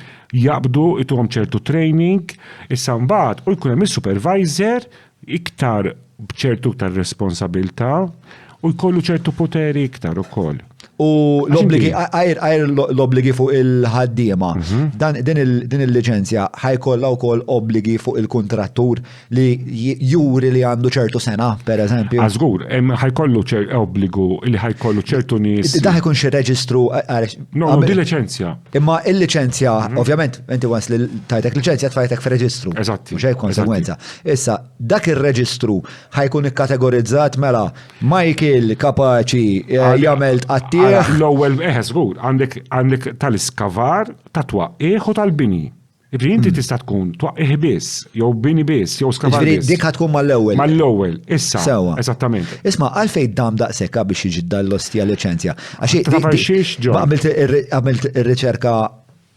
jaqbdu ituhom ċertu training, issa mbagħad u jkun hemm is-supervisor iktar b'ċertu iktar responsabilità u jkollu ċertu poteri iktar ukoll. U l-obligi, għajr l-obligi fuq il-ħaddiema. Din il-licenzja ħajkolla u koll obligi fuq il-kontrattur li juri li għandu ċertu sena, per eżempju. Għazgur, ħajkollu obbligu li ħajkollu ċertu nis. Da ħajkun xie reġistru. No, di licenzja. Imma il-licenzja, ovvjament, inti għans li tajtek licenzja tfajtek f-reġistru. Eżatti. Mux konsegwenza. Issa, dak il-reġistru ħajkun ikkategorizzat mela Michael kapaċi jagħmel tqattir. L-ewwel żgur, għandek tal-iskavar, ta' twaqqieħ u tal-bini. Inti tista' tkun twaqqieħ biss, jew bini biss, jew skavar biss. Dik ħatkun mal-ewwel. Mal-ewwel, issa. Sewa. Eżattament. Isma' għalfejn dam daqshekk biex jiġi dal-ostja liċenzja. Għax għamilt ir-riċerka.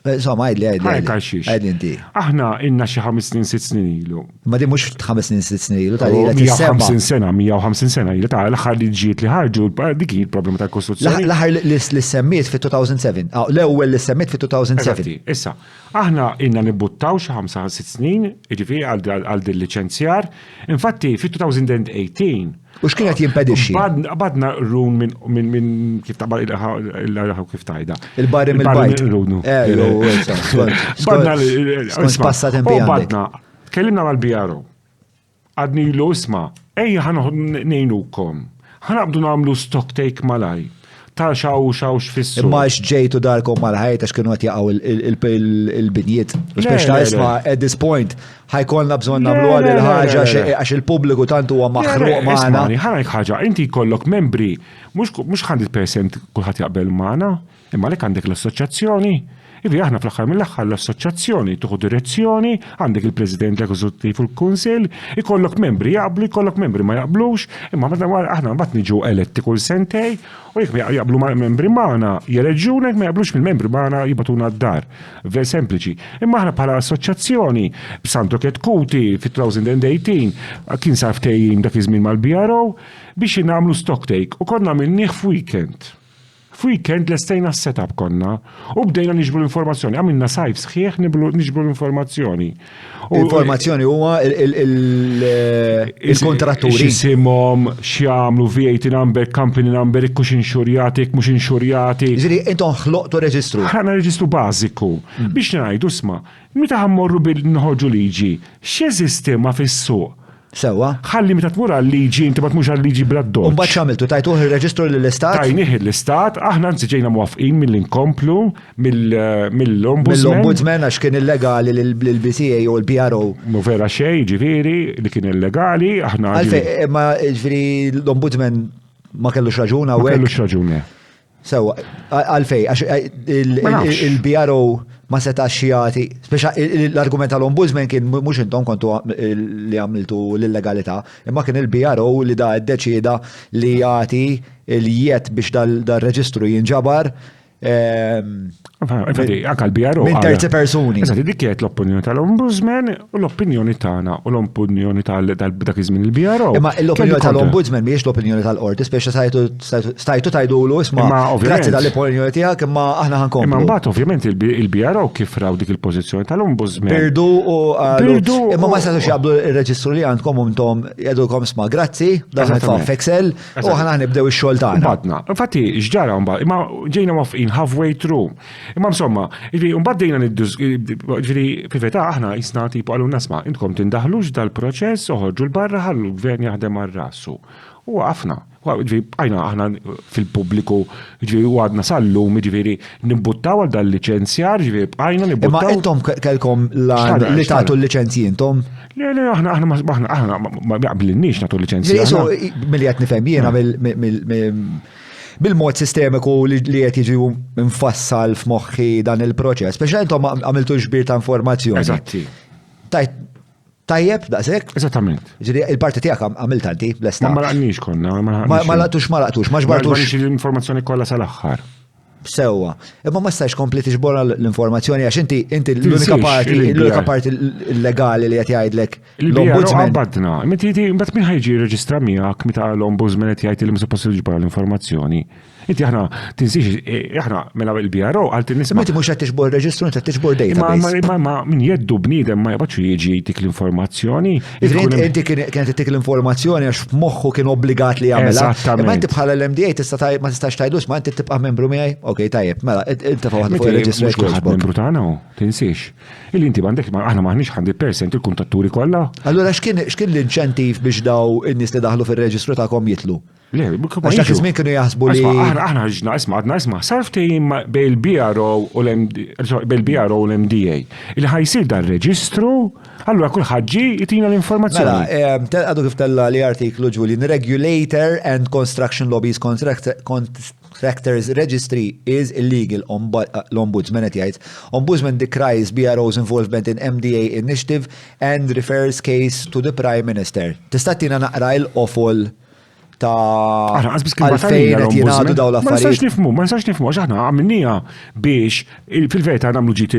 Insomma, għajdli inti. Aħna inna xi 5 snin 6 snin ilu. Ma di mhux 5 snin 6 snin ilu, 150 sena, 150 sena ilu ta' l-aħħar li ġiet li ħarġu dik hi l-problema tal-kostruzzjoni. L-aħħar li semmiet fi-2007. L-ewwel li semmiet fi-2007. Issa, aħna inna nibbuttaw xi 5-6 snin, jiġifieri għal din liċenzjar. Infatti fi-2018 u x'kienet jimpedixxi? Badna run minn kif taqbal il-ħaw kif tajda. Il-barri mill-bajt. Badna passat imbi badna, tkellimna mal-BRO. Għadni l isma' ejja ħanoħdu ngħinukom. Ħanabdu nagħmlu stock take malaj. Ta' xaw xfissu. Imma xġejtu darkom mal-ħajt għax kienu għat jaqaw il-binjiet. Biex ta' isma' at this point ħajkolna bżon namlu għal il-ħagġa għax il-pubbliku tantu huwa maħruq maħna. Ħanajk ħaġa, inti kollok membri, mux 100% kulħadd jaqbel maħna, imma lek għandek l-assoċjazzjoni. Ivi aħna fl-axħar mill-axħar l-assoċjazzjoni tuħu direzzjoni, għandek il-President l-Eżekuttiv u l-Kunsill, ikollok membri jaqblu, ikollok membri ma jaqblux, imma aħna mbagħad niġu eletti kull sentej u jekk jaqblu membri magħna jereġunek, ma jaqblux mill-membri magħna jibatuna d-dar. Ver sempliċi. Imma aħna bħala assoċjazzjoni b'Sandro Ketkuti fit-2018 kien sar ftehim dak iż-żmien mal-BRO biex nagħmlu stock take u konna minnih f'weekend. F'weekend l-estejna s-setup konna u bdejna niġbru l-informazzjoni. Għamilna sajf sħiħ niġbru l-informazzjoni. Informazzjoni huwa il-kontratturi. X'isimhom, x'jagħmlu, VAT number, company number, ikkux inxurjati, mhux inxurjati. Ġifieri intom ħloqtu reġistru. Ħana reġistru bażiku. Biex ngħidu isma' meta ħammorru bil-nħorġu liġi, x'eżisti ma fis-suq? Sewa. Ħalli meta tmur għal-liġi, inti ma tmux għal-liġi bla-dodġ. Mbagħad x'għamiltu tajtuh ir-reġistru lill-istat? Tajnih l-istat, aħna nsi ġejna muwafqin mill-inkomplu mill-ombudsman. Mill-ombudsman għax kien illegali l-BCA u l-PRO. Mu vera xej, ġifieri, li kien illegali, aħna. Għalfej, ma ġifieri l-ombudsman ma kellux raġun hawnhekk. Ma kellux raġun. Sewa, għalfej, għax il-PRO ma setax jagħti, speċa l-argument tal-ombudsman kien mhux intom kontu li għamiltu l-illegalità, imma kien il-BRO li da ddeċieda li jagħti l-jiet biex dal-reġistru jinġabar Anka l-BRO. Minn terzi persuni. Eżatt, dik kienet l-opinjoni tal-Ombudsman u l-opinjoni tagħna u l-opinjoni tal-dak iż-żmien il-BRO. Imma l-opinjoni tal-Ombudsman mhijiex l-opinjoni tal-qorti, speċi stajtu tajdulu isma' grazzi tal-opinjoni tiegħek imma aħna ħankomplu. Imma mbagħad ovvjament il-BRO kif raw dik il-pożizzjoni tal-Ombudsman. Birdu u imma ma setgħux jaqbdu ir-reġistru li għandkom intom jgħidulkom sma' grazzi, daħħal fa' f'Excel u aħna nibdew ix-xogħol tagħna. Infatti x'ġara mbagħad, imma ġejna mawfqin halfway through. Imma insomma, mbagħad dejna fil-verità aħna jisna tipu għalu nasma' intkom tindaħlux dal-proċess uħorġu l-barra ħallu l-gvern jaħdem ar-rasu. U għafna. Għajna aħna fil-pubbliku u għadna sallum nimbuttaw għal dal-licenzjar, għajna nimbuttaw. Imma intom kelkom li tagħtu l-licenzji intom? Le, aħna ma jaqblinniex nagħtu l-licenzji. Milli qed nifhem jiena bil-mod sistemiku li qed jiġu mfassal f'moħħi dan il-proċess. Speċjal intom għamiltu ġbir ta' informazzjoni. Eżatti. Tajjeb, daqshekk? Eżattament. Ġifieri il-parti tiegħek għamilta inti bl-istat. Ma laqniex konna. Ma laqtux, ma ġbartux. l-informazzjoni kollha sal-aħħar. Sewwa. Imma ma stax kompli tiġbor l-informazzjoni għax inti Tinsiex l-unika parti illegali li qed jgħidlek Il-BRO l-ombudsman. għabbadna. Mbagħad min ħajġi jirreġistra miegħek meta l-ombudsman qed jgħid li suppost jiġbor l-informazzjoni. Inti aħna tinsiex aħna mela il-BRO għalt nisma'. Inti mhux qed tiġbor reġistru, inti qed tiġbor database. Ma min jeddu bniedem ma jabgħatx jiġi jtik l-informazzjoni. Inti kienet tik l-informazzjoni għax f'moħħu kien obbligat li jagħmilha. Eżattament. Imma inti bħala l-MDA ma tistax tgħidux ma inti tibqa' membru miegħi. Okej, tajjeb, mela inti fuq il-reġistru jekk membru tagħna tinsiex. Illi inti m'għandek aħna maħniex 100% il-kuntaturi kollha. Allura x'kien l-inċentiv biex daw in-nies li daħlu fir-reġistru tagħkom jitlu? Għax dak iż-żmien kienu jaħsbu li. Aħna isma' sarftejn bej il-BRO u l-MDA. Il ħajsir dan reġistru, allura kull ħaġġi jitina l-informazzjoni. Mela, għadu kif tella li artiklu Julian, Regulator and Construction Lobbies Contractors Registry is illegal, l-Ombudsman qed jgħid. Ombudsman decries BRO's involvement in MDA initiative and refers case to the Prime Minister. Tista' tina naqra l-ofol ta' għalfejn qed jingħadu dawn l-affarijiet. Ma nistax nifhmu għax aħna għamilniha biex fil-verità nagħmlu ġiet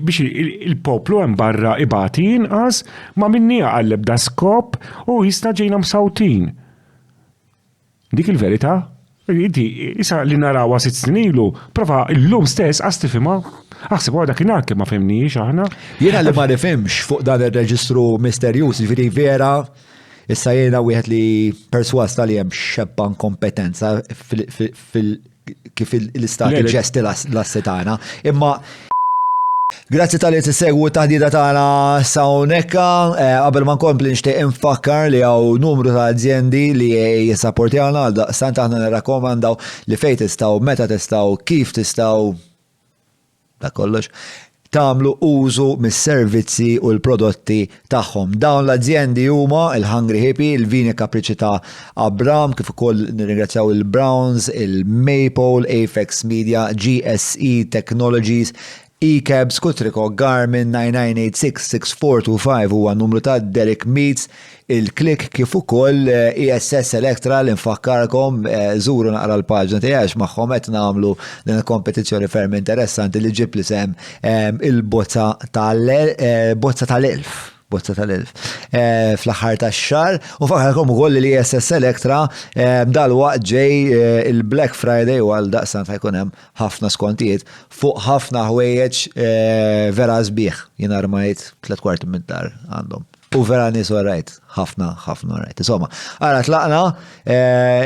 biex il-poplu hemm barra ibati inqas ma minnija għall-ebda skop u jista' ġejna msawtin. Dik il-verità? Inti issa li narawha 6 snin ilu, prova llum stess qas tifhimha. Aħseb għadha kien kemm ma fehmniex aħna. Jiena li ma nifhimx fuq dan ir-reġistru misterjuż, jiġifieri vera. Issa jiena wieħed li perswas tal hemm xebban kompetenza kif l-istat ġesti l-assi tagħna. Imma grazzi tal-li tissegwu taħdida tagħna sawnekka, qabel ma nkompli nixtieq infakkar li hawn numru ta' azzjendi li jissapportjawna għal daqstant aħna nirrakkomandaw li fejn tistgħu, meta tistgħu, kif tistgħu dak kollox tagħmlu użu mis-servizzi u l-prodotti tagħhom. Dawn l-azzjendi huma il-Hungry Hippie, il-Vini Capricci ta' Abram, kif ukoll nirringrazzjaw il-Browns, il-Maple, Apex Media, GSE Technologies, eCabs, Kutriko, Garmin 9986-6425 huwa numru ta' Derek Meets, il-Click kif ukoll ESS Electra li nfakkarkom żuru naqra l-paġna tiegħek magħhom qed nagħmlu din il-kompetizzjoni ferm interessanti li ġib li sem il-bozza tal-1000. Fl-aħħar tax-xahar u fakkarkom ukoll li ESS Electra dal-waqt ġej il-Black Friday u għal daqsan ħajkun hemm ħafna skontijiet fuq ħafna ħwejjeġ vera sbieħ. Jien armajt 3/4 mid-dar għandhom. U vera nies rajt, ħafna rajt. Insomma, ara tlaqna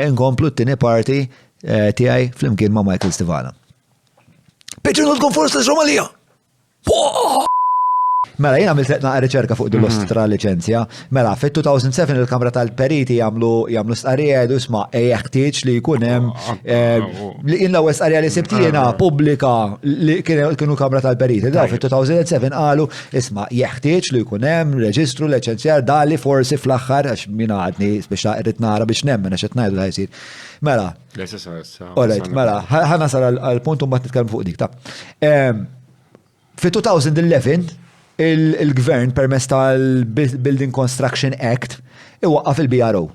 inkomplu t-tieni parti tiegħi flimkien ma' Michael Stivala. Patreon Forces Romalija! Mela, jina għamilt naqra riċerka fuq dil-ostra licenzja. Mela, fit-2007 il-Kamra tal-Periti jagħmlu stqarrija jgħidu isma' jeħtieġ li jkun hemm li l-ewwel stqarrija li sibtijina pubblika li kienu Kamra tal-Periti. Daw fit-2007 qalu isma' jeħtieġ li jkun hemm reġistru liċenzjar dali forsi fl-aħħar għax min għadni biex irrid nara biex nemmen għax qed ngħidu ħajsir. Mela. Alright, mela, ħana sar għal-punt u mbagħad nitkellmu fuq dik ta'. Fit-2011 il-gvern permess tal-Building Construction Act iwaqqaf il-BRO.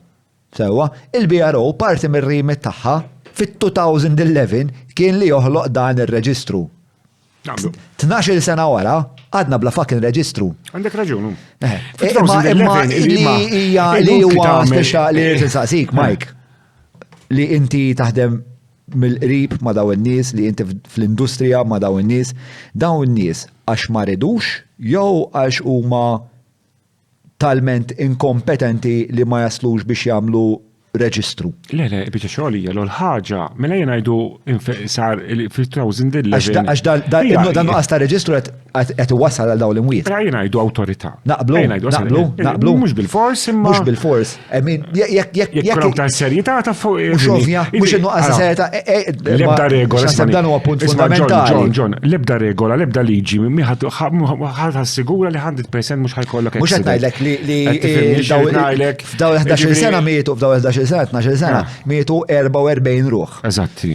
Sewa, il-BRO parti mir-rimet tagħha fit-2011 kien li joħloq dan ir-reġistru. 12 sena wara għadna bla fucking reġistru. Għandek raġunu. Imma li huwa speċjali li tinsaqsik, Mike, li inti taħdem mill-qrib ma' daw in-nies li inti fl-industrija ma' daw in-nies għax ma ridux jew għax huma talment inkompetenti li ma jaslux biex jagħmlu reġistru. Le, biex xogħolija l-ħaġa, mela jien ngħidu sar fil-2011. Għax dan nuqqas ta' reġistru qed iwassal għal dawn l-imwiet. Jien ngħidu awtorità. Naqblu. Mhux bil-fors imma. Mhux bil-fors. Jekk ta' serjetà ta' fuq. Mhux ovvja, mhux innuqqas ta' serjetà. L-ebda regola. Dan huwa punt fundamentali. John, l-ebda regola, l-ebda liġi, ħadd assigura li 100% mhux ħajkollok. Mhux qed ngħidlek li f'daw 11 sena mietu f'daw 11 sena, 12 sena, mietu 44 ruħ. Eżatti.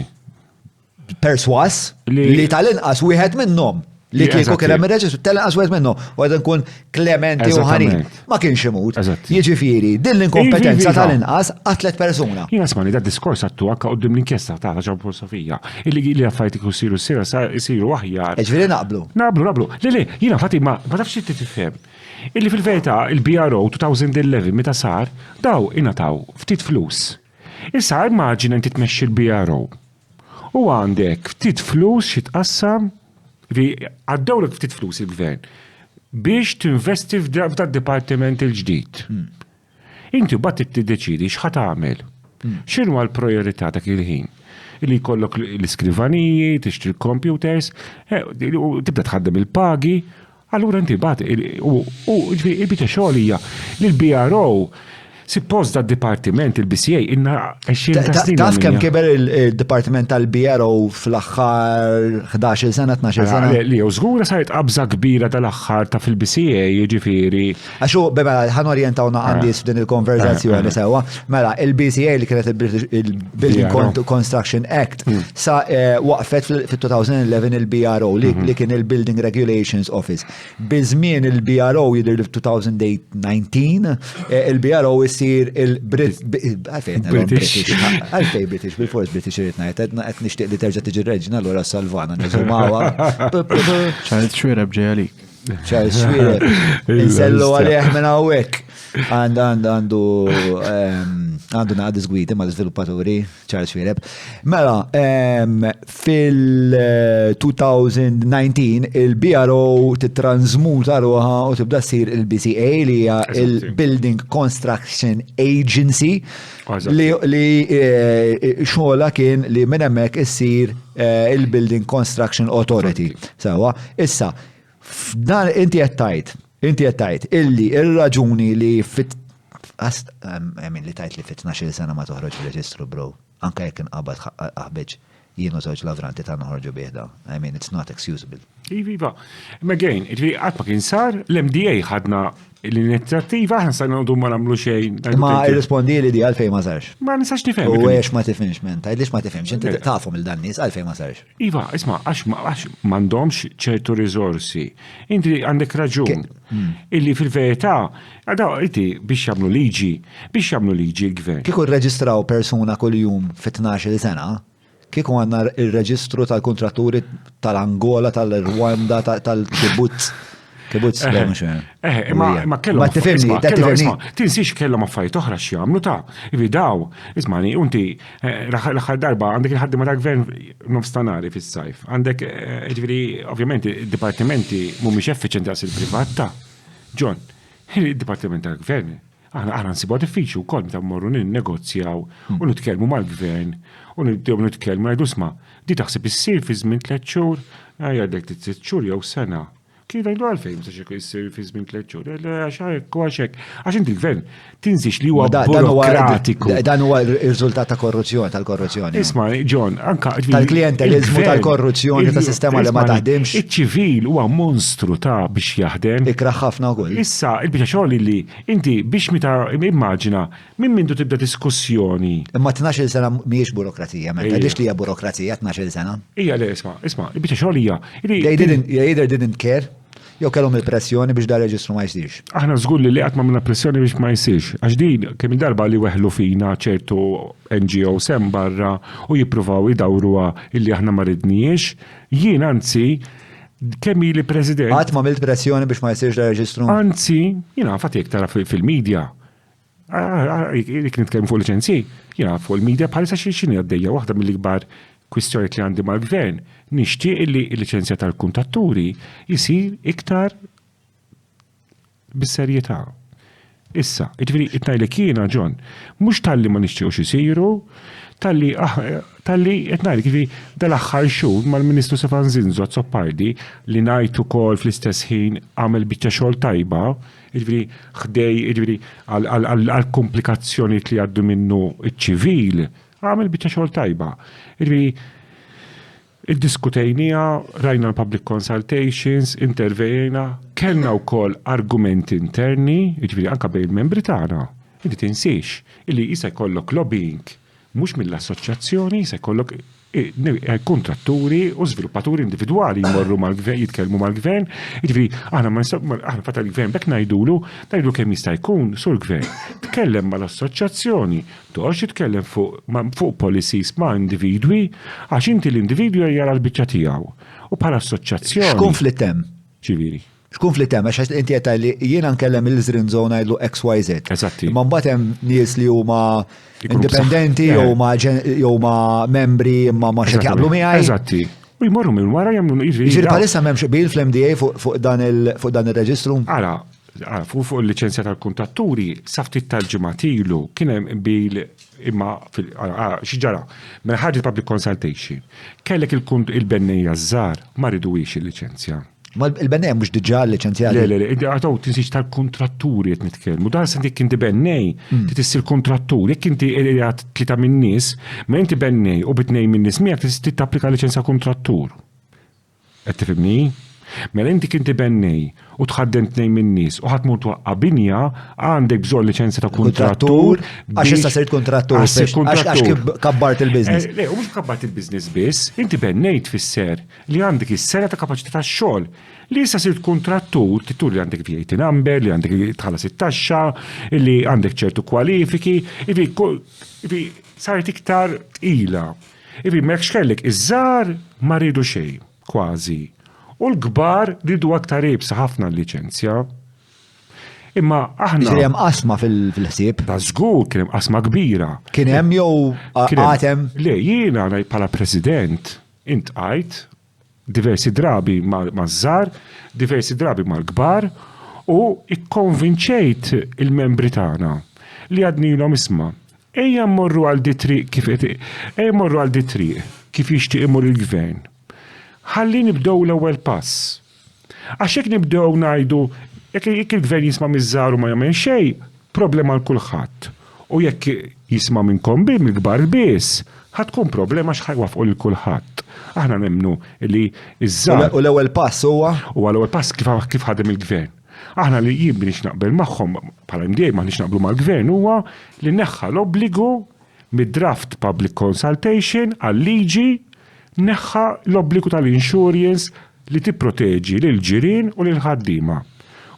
Perswas li tal-inqas wieħed minnhom Li kieku kien hemm ir-reġistru telqas wieħed minnu u għad nkun Klementi u ħanin. Ma kienx imut. Jiġifieri din l-inkompetenza tal-inqas għatlet persuna. Jiena smani da diskors għattu anke qudiem l-inkjesta ta' Ġan Sofija. Illi affarijiet ikun siru aħjar. Ġifieri naqblu. Naqblu. Le, jiena fatti ma tafx inti tifhem. Illi fil-verità il-BRO 2011 meta sar daw ingħataw ftit flus. Issa immaġina inti tmexxi l-BRO. U għandek ftit flus xi tqassam għaddawlek ftit flus il-gvern biex tinvesti f'dat dipartiment il-ġdid. Inti bat tiddeċidi x'ħat tagħmel. X'inhu l-prijorità dak il-ħin? Li jkollok l-iskrivaniji, tixtri l-computers, u tibda tħaddem il-pagi, allura inti bat u il-bita xogħol hija li l-BRO suppost da dipartiment il-BCA inna 20 ta' snin. Taf kemm kiber il-dipartiment tal-BRO fl-aħħar 11 sena, 12 sena? Li u żgura saret qabża kbira tal-aħħar ta' fil-BCA, jiġifieri. Għaxu, beba, ħan orjentawna għandis f'din il-konverzazzjoni sewa. Mela, il-BCA li kienet il-Building Construction Act sa waqfet fil-2011 il-BRO li kien il-Building Regulations Office. Bizmien il-BRO jidher l-2019 il-BRO sir il-British, għalfej British, bil-fors British irritna, għet nishtiq li terġa tiġi reġna, l-għura salvana, nizumawa. Charles Schwireb ġejalik. Charles Schwireb, insellu għalih minna għawek. Għandu naqdis gwidi ma l-sviluppaturi, Charles Schwireb. Mela, fil-2019 il-BRO tittransmuta ruħa u tibda sir il-BCA li hija il-Building Construction Agency li xogħla kien li minn hemmhekk issir il-Building Construction Authority. Sawa, issa, f'dan inti qed tajt illi ir-raġuni li li tajt li fit 12 sena ma toħroġ fil-reġistru, bro. Anke jekk inqabad aħbeġ jienu żewġ lavranti ta' noħorġu bieħda. It's not excusable. Iva, again, qatt ma kien sar, l-MDA ħadna l-inizjattiva, ħan sa' nagħdu ma nagħmlu xejn. Ma irrispondi li di għalfejn ma sarx. Ma nistax nifhem. U għex ma tifhimx men, tgħidlix ma tifhimx, inti tafhom il-dan nies għalfejn ma sarx. Iva, isma' għax m'għandhomx ċertu riżorsi. Inti għandek raġun. Illi fil-verità, inti biex jagħmlu liġi l-gvern. Kieku rreġistraw persuna kuljum fit-12 sena, kieku għandna il-reġistru tal-kontratturi tal-Angola, tal-Rwanda, tal-Kibbutz. Kibbutz, ma kellhom. Ma tifhimni, tinsix kellhom affarijiet oħra x'jagħmlu ta' ividaw. Ismani, inti l-aħħar darba għandek il-ħaddiema tal-gvern nofstanari fis-sajf. Għandek ġifieri ovvjament id-dipartimenti mhumiex effiċjenti daqs il-privat ta' John, il-dipartiment tal-gvern. Aħna nsibu diffiċli wkoll meta mmorru ninnegozjaw u nitkellmu mal-gvern u nitkellmu ngħidu isma' di taħseb issir fi żmien 3 xhur, jgħidlek 3 xhur jew sena. Kif għajdu għalfejn, msa xeku jissir fi żmien 3 xhur, għaxek, għax inti l-gvern tinżix li huwa burokratiku. Dan huwa r-riżultat ta' korruzzjoni, tal-korruzzjoni. Isma' John, anka tal-klientelizmu tal-korruzzjoni ta' sistema li ma taħdimx. Iċ-ċivil huwa monstru ta' biex jaħdem. Ikraħ ħafna wkoll. Issa, il-biċa xogħol li inti biex meta immaġina minn mindu tibda diskussjoni. Imma 12 sena mhijiex burokrazija, ma tgħidix li hija burokrazija 12 sena. Hija le isma', il-biċa xogħol hija. They either didn't care. Jew kellhom il-pressjoni biex dar reġistru ma jsirx. Aħna żgur li qatt ma minna pressjoni biex ma jsirx. Għax din kemm il-darba li weħlu fina ċertu NGO sem barra u jippruvaw idawruha illi aħna ma ridniex, jien anzi kemm ili President. Qatt ma milt pressjoni biex ma jsirx dar reġistru. Anzi, jiena fatt jekk tara fil-medja. Jekk nitkellem fuq liċenzji, jiena fuq il-medja bħalissa xi għaddejja waħda mill-ikbar kwistjoni li għandi mal-gvern, nixtieq li l-liċenzja tal-kuntatturi jisir iktar bis-serjetà. Issa, jiġifieri itnajlek jiena John, mhux talli ma nixtiequx isiru, talli qed ngħidlek jiġifieri dal-aħħar xhur mal-Ministru Stefan Zinzo Zoppardi li ngħid ukoll fl-istess ħin għamel biċċa xogħol tajba, jiġifieri ħdej jiġifieri għall komplikazzjoni li għaddu minnu iċ-ċivil, għamel biċċa xogħol tajba. Iddiskutejnija, rajna l-public consultations, intervejna, kellna wkoll argumenti interni, jiġifieri anke bejn il-membri tagħna. Inti tinsiex illi jista' jkollok lobbying mhux mill-assoċjazzjoni, jista' jkollok kontratturi u żviluppaturi individwali jmorru mal-gvern, jitkellmu mal-gvern, jiġifieri aħna fatta l-gvern bekk ngħidulu kemm jista' jkun sur gvern. Tkellem mal-assoċjazzjoni, toqgħodx titkellem fuq policies ma' individwi għax inti l-individwu jara l-biċċa tiegħu. U bħala assoċjazzjoni. X'konflitt hemm? Ċivili. X'konflitt hemm għax inti qed li jiena nkellem il-Zrin Zone ngħidlu XYZ. Eżatti. Imma mbagħad hemm nies li huma indipendenti jew ma membri imma ma xed jaqblu miegħi. Eżatti. U jmorru minn wara jagħmlu Jiġri bħalissa m'hemmx bil fl-MDA fuq dan ir-reġistru? Ara, fuq il-liċenzja tal-kuntatturi, saftit tal-ġimatilu, kien hemm bil imma xiġara, mela ħarġet public consultation. Kellek il-bennejja żgħar ma ridux il-liċenzja. Ma il-bennejja mhux diġà liċenzjati. Le, għataw tinsiex tal-kontratturi qed nitkellmu. Dan se jekk inti bennej, tissir kontratturi, jekk inti qiegħed tlieta min-nies, ma inti bennej u bitnej min-nies miegħek tista' tapplika liċenzja kontrattur. Qed tifhimni? Mela inti kinti bennej u tħaddem tnejn min-nies u ħadd mut waqqa binja għandek bżonn liċenzja ta' kontrattur għax issa sirt kontrattur għax kif kabbart il-business. Le, u mhux kabbart il-business biss, inti bennejt tfisser li għandek is-sena ta' kapaċità tax-xogħol. Li issa sirt kontrattur, titur li għandek VAT number, li għandek tħallas it-taxxa, li għandek ċertu kwalifiki, saret iktar tqila. Mek xkellek iż-żgħar ma rridu xejn, kważi. U l-kbar ridu aktar ibsa ħafna l-liċenzja. Imma aħna. Ġifieri hemm qasma fil-ħsieb. Da żgur kien hemm qasma kbira. Kien hemm jew għatem. Le, jiena bħala President intqajt diversi drabi maż-żgħar, diversi drabi mal-kbar u ikkonvinċejt il-membri tagħna li għadnilhom isma' ejja mmorru għal di triq kif jixtieq imur il-gvern. Ħalli nibdew l-ewwel pass. Għax jekk nibdew ngħidu jekk il-gvern jisma' miż-żgħar u ma jagħmel xejn, problema għal kulħadd. U jekk jisma' minnkom mill-kbar biss, ħatkun problema x'ħajwafqu lil kulħadd. Aħna nemmnu li iż-żgħar. U l-ewwel pass huwa? Huwa l-ewwel pass kif ħadem il-gvern. Aħna li jien biex naqbel magħhom bħala MDA ma naqblu mal-gvern huwa li neħħa l-obbligu mid-draft public consultation għal-liġi neħħa l-obbligu tal-insurance li tipproteġi lil ġirien u lil ħaddiema.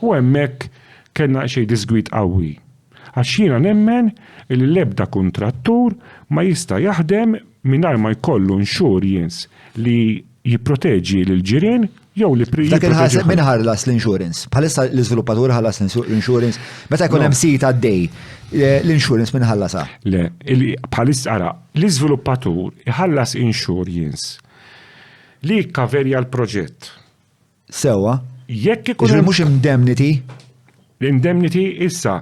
U hemmhekk kellna xejn disgwit qawwi. Għax jiena nemmen li l-ebda kontrattur ma jista' jaħdem mingħajr ma jkollu insurance li jipproteġi lil ġirien jew li dak il-ħaseb min ħallas l-insurance. Bħalissa l-iżviluppatur ħallas l-insurance. Meta jkun hemm sit għaddej, l-insurance min ħallasa? Le, bħalissa ara, l-iżviluppatur iħallas insurance li jkkaverja l-proġett. Sewwa. Jekk ikun mhux indemnity? L-indemnity issa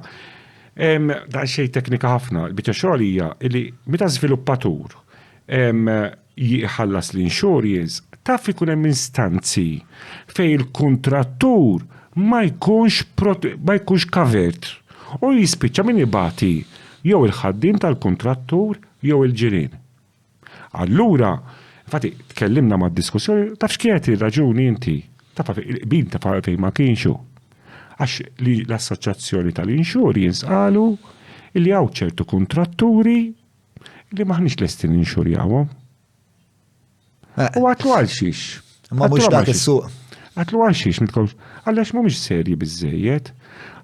da xejn teknika ħafna, biċċa xogħol hija li meta żviluppatur jħallas l-insurance taf ikun hemm instanzi fejn il-kontrattur ma jkunx kavert u jispiċċa min ibati jew il-ħaddiem tal-kontrattur jew il-ġirien. Allura, infatti tkellimna mad-diskussjoni taf x'kienet ir-raġuni inti taf fejn ma kienxu. Għax li l-Assoċjazzjoni tal-Insurance qalu li hawn ċertu kontratturi li maħniex lesti ninxurjawhom. U għatlu għal xiex. Ma mhux dak is-suq. Għatlu għal xiex mitkomx. Għallax mhumiex serji biżejjed.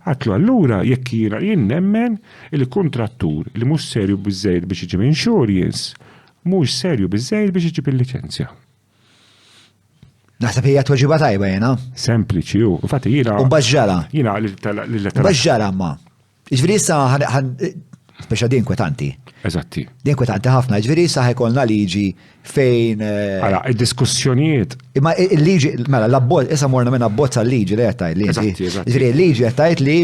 Għatlu allura jekk jien nemmen il-kontrattur li mhux serju biżejjed biex iġib insurance, mhux serju biżejjed biex iġib il-liċenzja. Naħseb hija tweġiba tajba jiena. Sempliċi hu. Infatti jiena. U mbażġara. Jiena mbażġara ma. Jiġifieri issa speċa din kwetanti. Eżatti. Din kwetanti ħafna, ġifieri issa ħajkolna liġi fejn. Ara, id-diskussjonijiet. Imma il-liġi, mela l-abbozz, issa morna minn abbozz għal-liġi li qed tgħid li. Ġifieri l-liġi qed tgħid li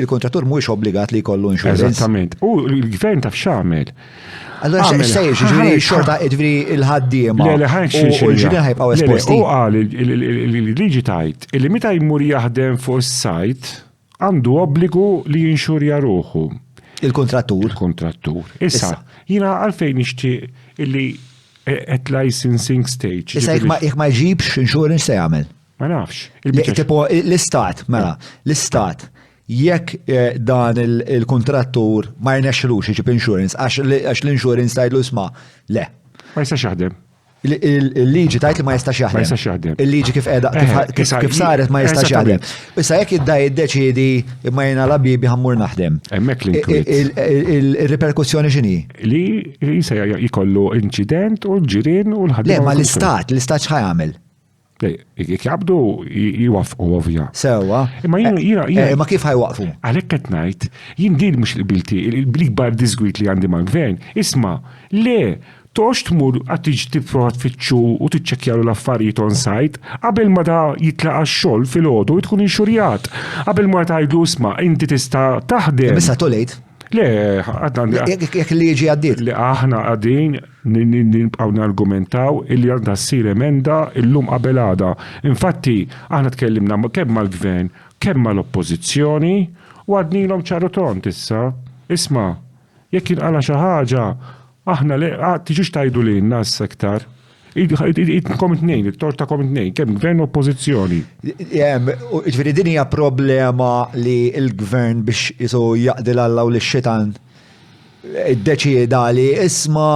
il-kontrattur mhuwiex obbligat li jkollu insurance. Eżattament. U l-gvern taf x'għamel. Allora xejn ġifieri xorta ġifieri il-ħaddiema u l-ġirien ħajbqgħu esposti. U qal il-liġi tgħid illi meta jmur jaħdem fuq is-sajt għandu obbligu li jinxurja ruħu. Il-kontrattur. Il-kontrattur. Issa, jiena għalfejn nixtieq illi at licensing stage. Issa jekk ma jġibx insurance se jagħmel. Ma nafx. L-istat, mela, l-istat jekk dan il-kontrattur ma jnexxilux iġib insurance għax l-insurance tgħidlu isma' le. Ma jistax jaħdem. Il-liġi tajt li ma jistax Ma jistax jaħdem. Il-liġi kif qiegħda kif saret ma jistax jaħdem. Issa jekk id-daj jiddeċiedi imma jiena la bibi ħammur naħdem. Hemmhekk l-inkwiet. Il-reperkussjoni x'inhi? Li jisa jkollu inċident u l-ġirien u l-ħaddim. Le, ma l-istat x'ħajamel? Jek jabdu jwafqu ovvja. Sewa. Imma Ma kif ħajwaqfu? Għalhekk qed ngħid, jien din mhux il-bilti, il-ikbar disgwit li għandi mal-gvern, isma' le tox tmur għattiġ tipprova tfittxu u tiċċekkjaru l-affarijiet on site qabel ma da jitlaqa x-xogħol fil-ħodu tkun inxurjat. Qabel ma tgħidlu isma' inti tista' taħdem. Issa tolejt. Le, għadna. Jekk il-liġi għaddiet. Li aħna għadin nibqaw nargumentaw illi għandha ssir emenda illum qabel għada. Infatti, aħna tkellimna kemm mal-gvern, kemm mal-oppożizzjoni u għadnilhom ċarutont issa. Isma', jekk inqala xi ħaġa, aħna le tiġux tajdu lilna s-sektar. Kom it-nejn, il-torta kom it-nejn, kemm gvern u oppożizzjoni. Ġifieri din hija problema li l-gvern biex jisu jaqdil Alla u l-xitan id-deċieda li isma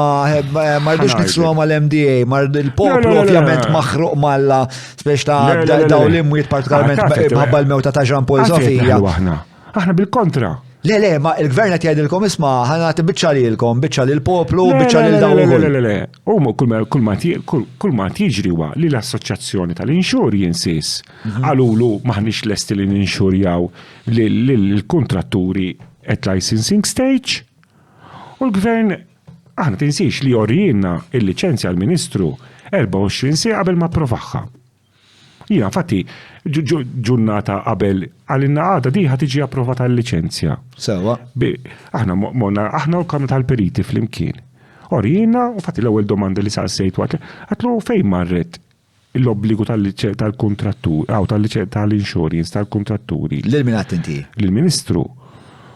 ma rridux niksruha mal-MDA, il-poplu ovvjament maħruq malla spiex ta' daw l-imwiet partikolarment bħabba l-mewta ta' Jean Paul Sofija. Aħna bil-kontra. Le, ma il-gvern qed jgħidilkom isma' ħana biċċa lilkom, biċċa lill-poplu, biċċa lil dawn ukoll. Le. Kull ma tiġri huwa li l-Assoċjazzjoni tal-Insurjances għalulu maħniex lesti li ninxurjaw lill-kontratturi at licensing stage. U l-gvern aħna tinsiex li jorjinna il-liċenzja l-Ministru 24 sija qabel ma approvaħħa. Jina, infatti, ġurnata qabel għalinna għada diħa tiġi approvata l-licenzja. Sewa. Aħna u l-Kamra tal-Periti fl-imkien. Orjina, u fatti l-ewwel domanda li saqsejt għatlu fejn marret l-obbligu tal-kontrattur, tal-insurance, tal-kontratturi. Lil-min attenti? Lil-Ministru.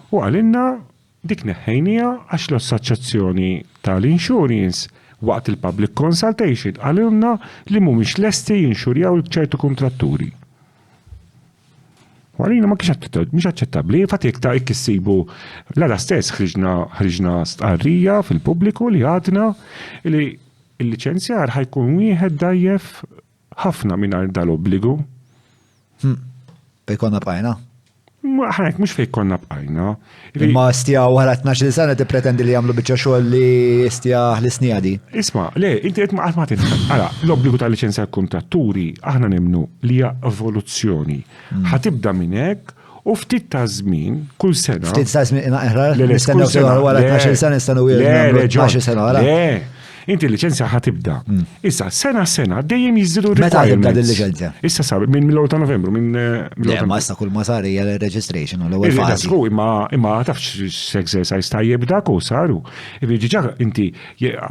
U għalinna dik neħħejnija għax l-Assoċjazzjoni tal-Insurance waqt il-public consultation għalunna li mhumiex lesti jinxurjaw ċertu kontratturi. Għalina ma kienx aċċettabbli, infatti jekk ta' issibu l-għada stess ħriġna stqarrija fil-pubbliku li għadna li l-liċenzjar ħajkun wieħed dajjef ħafna mingħajr dal-obbligu. Fejkonna bqajna? Ħanek mhux fejn konna bqajna. Imma stja wara 12 sena tippretendi li jagħmlu biċċa xogħol li stja ħlisnija di. Isma', le, inti qed ma Ara, l-obbligu tal-liċenzja kontratturi aħna nemnu li hija evoluzzjoni. Ħatibda minn hekk u ftit ta' żmien kull sena. Ftit ta' żmien nistennew sena wara 12 sena nistennew 12 sena wara. Inti l-liċenzja ħatibda. Issa, sena dejjem jizzidu Meta ħatibda din-liċenzja? Issa sab, minn mill-1 ta' Novembru, Le, ma sta kull ma sar hija l-registration u l-ewwel fażi. Imma tafx x-exercise tajjeb dak u saru. Ġiġa inti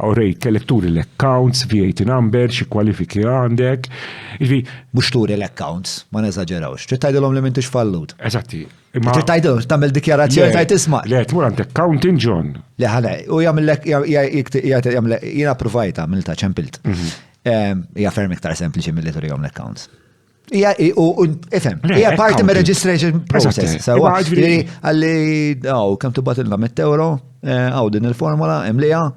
orejt eletturi l-accounts, VAT number, xi kwalifiki għandek. Mhux turi l-accounts, ma neżaġerawx. Trid tgħidilhom li m'intix fallut. Eżatti. Trid tgħidilhom tagħmel dikjarazzjoni tajt isma'. Le, tmur għandek accounting John. Le ħale, u jagħmellek jiena approvajta mill-ta' ċempilt. Hija ferm iktar sempliċi milli turihom l-accounts. Ifhem, hija parti mir registration process. Sewa, għalli kemm tibatilna €100, din il-formula imlija.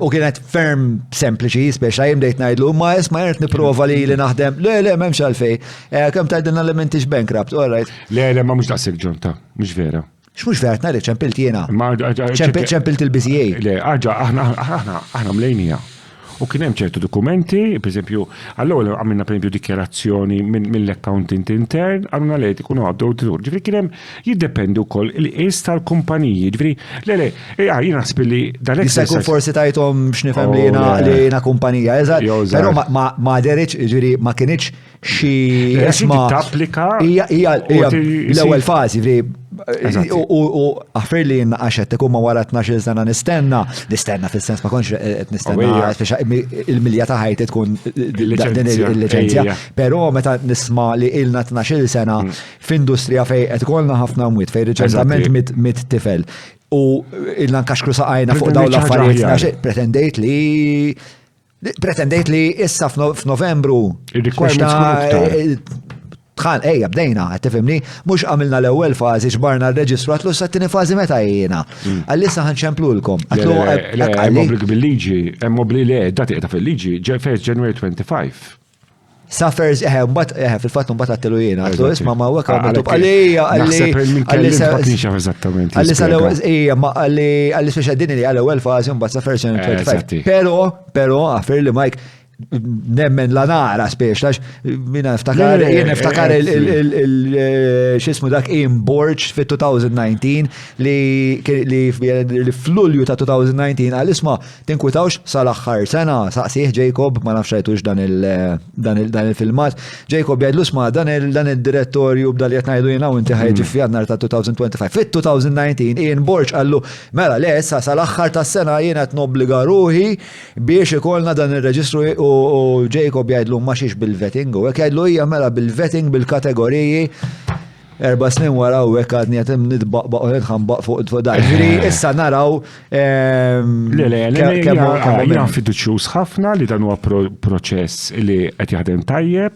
U kienet ferm sempliċi, speċa jimdejt najdlu, ma jisma jert niprofa li naħdem, le, memx għalfej, kem tajdilna li mentix bankrupt, all right. Le, ma mux daqsik ġonta, mux vera. X'mux vera, najli ċempilt jena. ċempilt il-BCA. Le, aħna mlejnija. U kien hemm ċertu dokumenti, per esempio, allora għamilna per esempio dikjarazzjoni mill-accountant intern, għamilna li ikunu għaddu auditor. Ġifri kien hemm jiddependi wkoll il-qis tal-kumpaniji. Ġifri, le, jiena naħseb li dan Jista' jkun forsi tajthom x'nifhem li jiena kumpanija, eżatt. Però ma deritx, ġifieri ma kienx xi isma' tapplika. Hija l-ewwel fażi, u għafir li għaxet tekun ma wara 12 sena nistenna fil-sens ma konx nistenna il-milja ta' ħajti tkun din il-licenzja. Pero meta nisma li ilna 12 sena f'industrija fej qed ikollna ħafna mwiet fej riċentament mit-tifel u ilna nkaxkru saqajna fuq dawn l-affarijiet pretendejt li issa f'Novembru tħan, bdejna, għattifimni, mux għamilna l-ewel fazi ġbarna r-reġistru, għatlu s-sattini fazi meta jena. Għallissa ħanċemplu l-kom. Hemm obbligu bil-liġi, hemm obbligu le, dati qiegħda fil-liġi, 1 January 25. Suffers, fil-fatt mbagħad għattilu jiena, għatlu isma' ma huwa għamiltu għalli speċa din li għal-ewwel fażi mbagħad suffers 25. Però għafir li Mike nemmen la nara speċa, minna niftakar xismu dak Borch fit-2019 li f'Lulju ta' 2019 għal-isma tinkwitawx sal-axħar sena, saqsih Jacob, ma nafx rajtux dan il-filmat, Jacob jgħidlu sma dan il-direttorju b'dal jatnajdu jina u inti ħajġi f'jannar ta' 2025. Fit-2019 Ian Borch għallu, mela le, sal-axħar ta' sena jena t-nobliga ruħi biex ikollna dan il-reġistru u Jacob jgħidlu ma xiex bil-vetting u għek jgħidlu hija mela bil-vetting bil-kategoriji 4 snin wara u għek għadni għatem nidbaqbaq u nidħambaq fuq da. Ġiri, issa naraw jgħan fiduċjuż ħafna li dan huwa proċess li qed jaħdem tajjeb.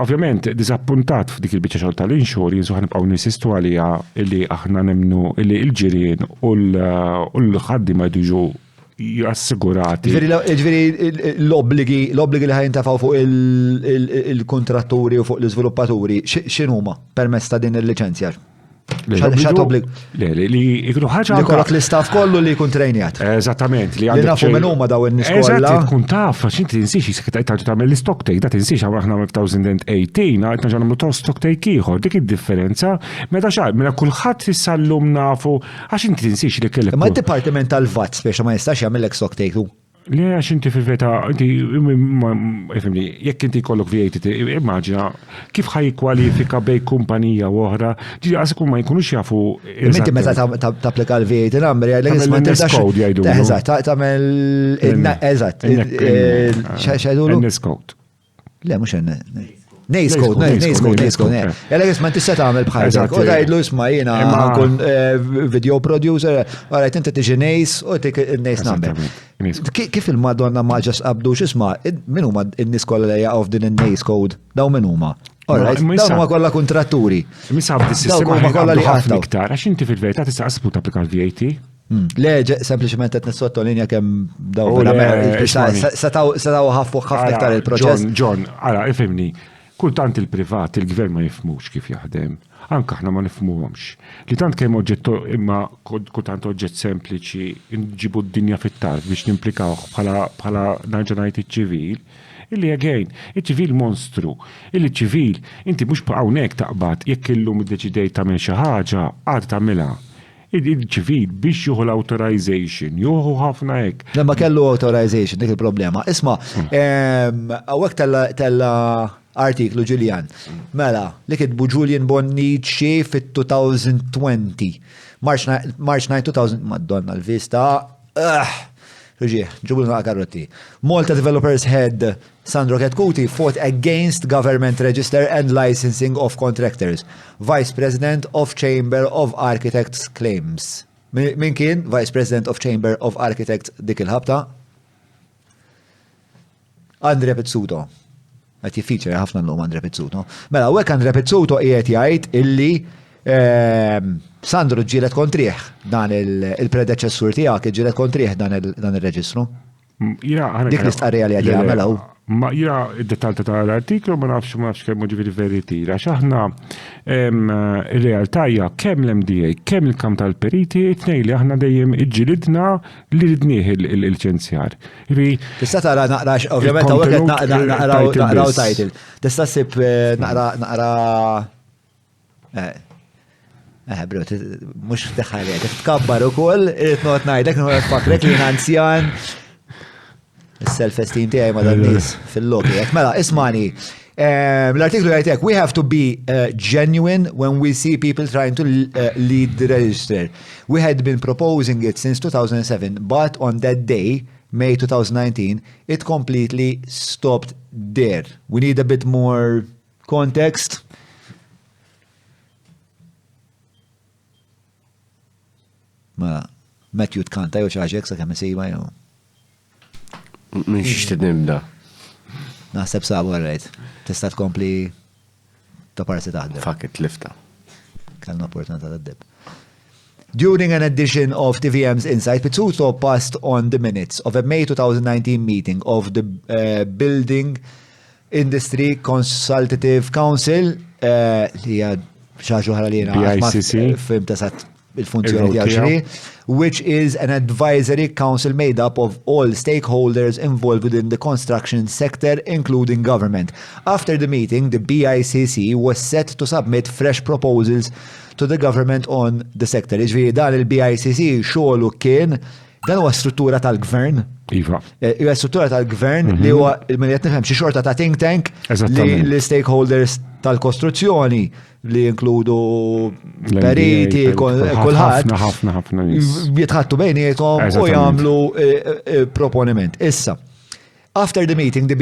Ovvjament, dizappuntat f'dik il-biċċa xogħol tal-insurance u ħanibqgħu nisistu għalija li aħna nemnu li l-ġirien u l-ħaddiema jduġu jassigurati. Ġveri l-obbligi li ħajintafaw fuq il-kontratturi u fuq l-izviluppaturi, x'inhuma permezz ta' din il-liċenzjar? ċat obbligu? Li ikru ħaġa. Li kollok l-istaff kollu li jkun trejnijat. Eżattament. Li nafu minn huma daw in-nies kollha. Eżatt, tkun taf, x'inti tinsix jisket tagħmel l-stock take, da tinsix aħna f'2018 qed nagħmlu ta' stock take ieħor, dik id-differenza meta mela kulħadd issallum nafu għax inti tinsix li kellek. Ma d-dipartiment tal-VAT speċa ma jistax jagħmellek stock take tu. Le, għax inti fil-veta, jekk inti kollok VAT, immaġina kif ħaj kwalifika bej kumpanija u oħra, ġiri għasik ma jkunux jafu. Inti meta tapplika l-VAT number, jgħalek isma n-nescode jgħidu. Eżat, tamel, eżat, xajdulu? N-nescode. Le, mux Nace-code. Jgħalek isma n-tissa tamel bħajdak. U dajdlu isma jina kun video producer, għarajt inti tiġi Nace u tik Nace number. Kif il-Madonna ma ġas qabdu xisma, minn huma n-nies kollha li jaqgħu din in-Nace code, daw minn huma. Alright, dawn huma kollha kontratturi. Misab dis-sistema kollha li ħafna iktar, għax inti fil-verità tista' qasbu tapplika l-VAT. Le, sempliċement qed nissottolinja kemm daw setaw ħafna iktar il-proċess. John, ara, ifhimni, kultant il-privat, il-gvern ma jifhmux kif jaħdem. Anka aħna ma nifhmuhomx. Li tant kemm oġġett imma kultant oġġett sempliċi nġibu d-dinja fit-tard biex nimplikaw bħala naġġornajt iċ-ċivil, illi again, iċ-ċivil monstru, illi ċivil, inti mhux hawnhekk taqbad jekk illum iddeċidejt tagħmel xi ħaġa għad tagħmilha. Il-ċivil biex juhu l-authorization, juhu ħafna hekk. Lemma kellu authorization, dik il-problema. Isma, għawek tal-artiklu Julian, mela, li kitbu Julian Bonnici fit-2020, March 9, 2000, Madonna l-vista, ġubu l-karrotti. Malta developers head Sandro Ketkuti fought against government register and licensing of contractors. Vice President of Chamber of Architects claims. Min kien Vice President of Chamber of Architects dik il-ħabta? Andre Pizzuto. Għet jiffiċer ħafna l-lum Andre Pizzuto. Mela, għek Andre Pizzuto qiegħed jgħid illi Sandro ġielet kontriħ dan il-predeċessur tiegħek ġielet kontriħ dan il-reġistru. Dik l-istqarrija li għadja għamelaw. Ma jira id-detalta tal-artiklu ma nafx kemm ġifieri veritira. X'aħna ir-realtà hija kemm l-MDA, kemm il-kam tal-periti, it-tnejn li aħna dejjem iġġilidna li ridnieh il-liċenzjar. Tista' tara naqra ovvjament hawnhekk naqraw title. Tista' ssib naqra bro, mux deħħalek, tkabbar u koll, irrit najdek, fakrek li nanzjan, il-self-esteem tijaj ma dan-nis fil-loki. Mela, ismani, l-artiklu jgħajtek, we have to be genuine when we see people trying to lead the register. We had been proposing it since 2007, but on that day, May 2019, it completely stopped there. We need a bit more context. Ma Matthew tkanta jew ċaġek sa kemm isejma jew. Mhix nibda. Naħseb sabu għarrejt. Tista' tkompli. ta' parsi taħdem. Fuck it, lifta. Kellna opportunità tad-deb. During an edition of TVM's Insight, Pizzuto passed on the minutes of a May 2019 meeting of the Building Industry Consultative Council, li hija xaġu ħaralina BICC. fim ta' sat il-funzjoni tiegħu, which is an advisory council made up of all stakeholders involved within the construction sector, including government. After the meeting, the BICC was set to submit fresh proposals to the government on the sector. Iġviri dan il-BICC xogħlu kien dan huwa struttura tal-gvern. Iva. Huwa struttura tal-gvern li huwa il-miljet nifhem xi xorta ta' think tank Eżattament. li stakeholders tal-kostruzzjoni li inkludu periti, kulħadd ħafna nies. jitħattu bejnietom u Eżattament. jagħmlu proponiment. Issa, after the meeting, the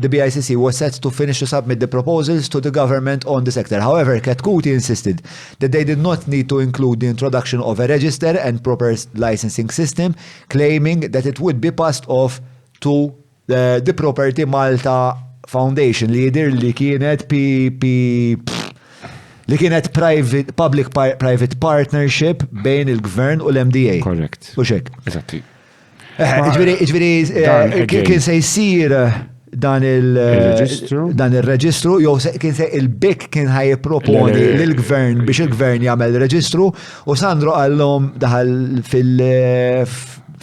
BICC was set to finish to submit the proposals to the government on the sector. However, Katkuti insisted that they did not need to include the introduction of a register and proper licensing system, claiming that it would be passed off to the Property Malta Foundation li jidir li kienet li kienet public-private partnership bejn il-gvern u l-MDA. Correct. U xek. Eżatti. Iġviri, kien se jisir dan il-reġistru, jew kien se il-BIC kien ħaj proponi l-gvern biex il-gvern jagħmel reġistru u Sandro għallhom daħal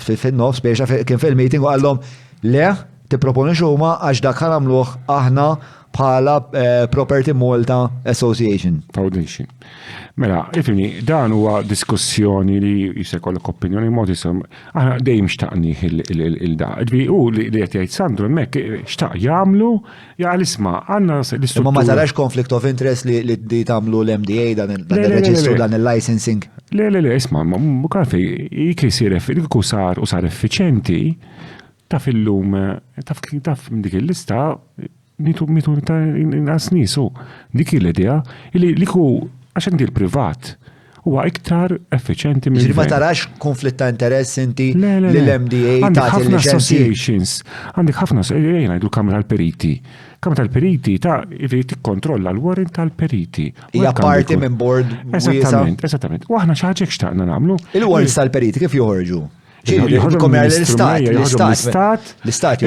fil-nofs biex kien fil-meeting u għallhom le tipproponi xuma għax dak ħanamluh aħna bħala Property Malta Association. Foundation. Mela, ifimni, dan huwa diskussjoni li jisekollok opinjoni mod jisom, aħna dejjem xtaqni il-da. U li qed jgħid Sandro hemmhekk xtaq jagħmlu isma' għandna l-istruttura. Ma tarax conflict of interest li tagħmlu l-MDA dan il-reġistru dan il-licensing. Le, isma' ma kafi jkisir sar u sar effiċenti taf illum taf dik il-lista mitu ta' inqas nisu. Dik l-idea li ku għax inti l-privat huwa iktar effiċenti minn. Ma tarax konflitt ta' interess inti Le. l-MDA Għandek ta' ħafna associations, għandek ħafna jgħidu kamra tal-periti. Kamra tal-periti tikkontrolla l-warrant tal-periti. Hija parti minn board wiesa. Esattament. U aħna xi ħaġa xtaqna nagħmlu. Il-warrants tal-periti kif joħorġu? L-istat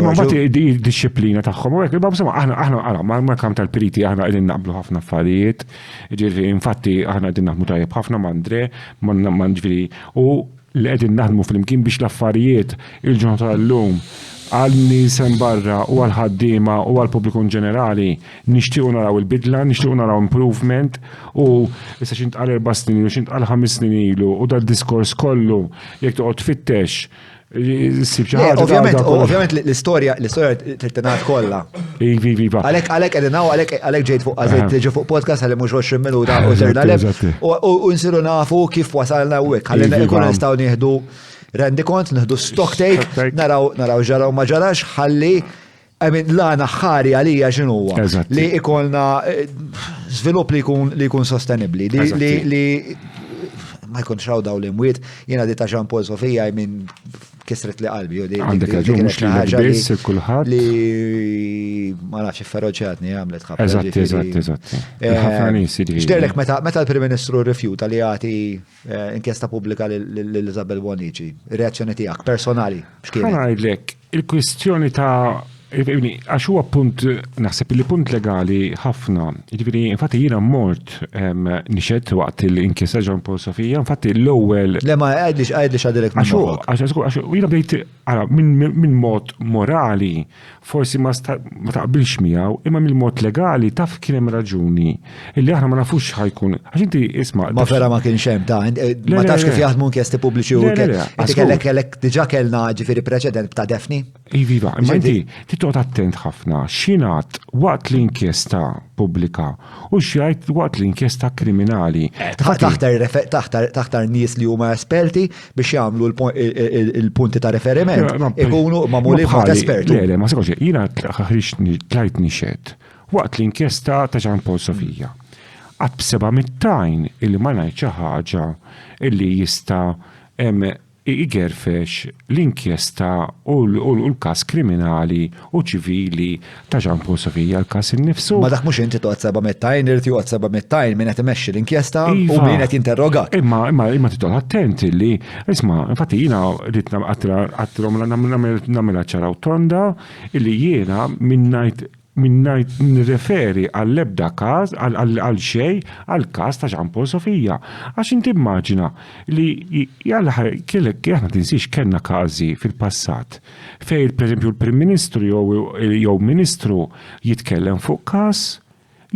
imma mbagħad id-disciplina tagħhom u hekk aħna ma kam tal-periti aħna qegħdin naqblu ħafna affarijiet. Ġifieri infatti aħna qegħdin naħdmu tajjeb ħafna m'Andre ġifieri u li qegħdin naħdmu flimkien biex l-affarijiet il-ġurnata llum għal-nies hemm barra u għal-ħaddiema u għal-pubbliku ġenerali nixtiequ naraw il-bidla, nixtiequ naraw improvement u issa x'intqal 4 snin u x'intqal 5 snin ilu u dal-diskors kollu jekk toqgħod tfittex issib xi ħaġa. Ovvjament l-istorja trittenat kollha. Iva. Għalhekk qegħdin għalhekk ġejt fuq għażejt tiġi fuq podcast għalli mhux 20 minuta u ternaleb u nsiru nafu kif wasalna hekk ħalli nkunu nistgħu nieħdu rendi kont, nħdu stock take, naraw ġaraw ma ġarax, ħalli, l-għana ħari għalija xinuwa. Li ikolna svilupp li jkun sostenibli. Li ma jkun xraw daw l-imwiet, jena di ta' Jean Paul Sofija, kisret li qalbi. Għandek għagħu mux li l-biss, kulħadd. Li ma nafx ferroċjatni għamlet ħafna. Eżatt. Xderlek meta l-Prim Ministru rifjuta li għati inkjesta pubblika l-Isabel Bonici, reazzjoni tiegħek personali. Għanajdlek, il-kwistjoni ta' għax huwa punt, naħseb li punt legali ħafna. Jiġifieri, infatti jiena mort nixed waqt l-inkjesta Jean Paul Sofija, infatti l-ewwel. Le ma għajdlix għadilek għax jiena bdejt minn mod morali, forsi ma taqbilx miegħu, imma mill-mod legali taf kien hemm raġuni illi aħna ma nafux ħajkun. Għax inti isma' ma vera ma kienx hemm ma tafx kif jaħdmu inkjesti pubbliċi u kellek diġà kellna ġifieri preċedent ta' Defni. Iva, imma inti titqgħod attent ħafna x'ingħad waqt l-inkjesta pubblika u x'jgħid waqt l-inkjesta kriminali. Taħtar nies li huma esperti biex jagħmlu l-punti ta' referiment ikunu magħmuli b'mod esperti. Le, ma sekox, jiena tlajt nixed waqt l-inkjesta ta' Jean Paul Sofija. Għad b'700 illi ma ngħid xi ħaġa illi jista' igerfex l-inkjesta u l-kas kriminali u ċivili ta' Jean Paul Sofija l-kas innifsu. Ma dak mhux inti toqgħod 700 irti joqgħod 700 min qed imexxi l-inkjesta u min qed jinterrogak. Imma titol attenti li, isma, infatti jiena ridna għattilhom nagħmilha ċaraw tonda illi jiena minnajt nirreferi għall-ebda każ għal xej għall-każ ta' Jean Paul Sofija. Għax inti immaġina li kellek aħna tinsix kellna każi fil-passat fej pereżempju l-Prim Ministru jew Ministru jitkellem fuq każ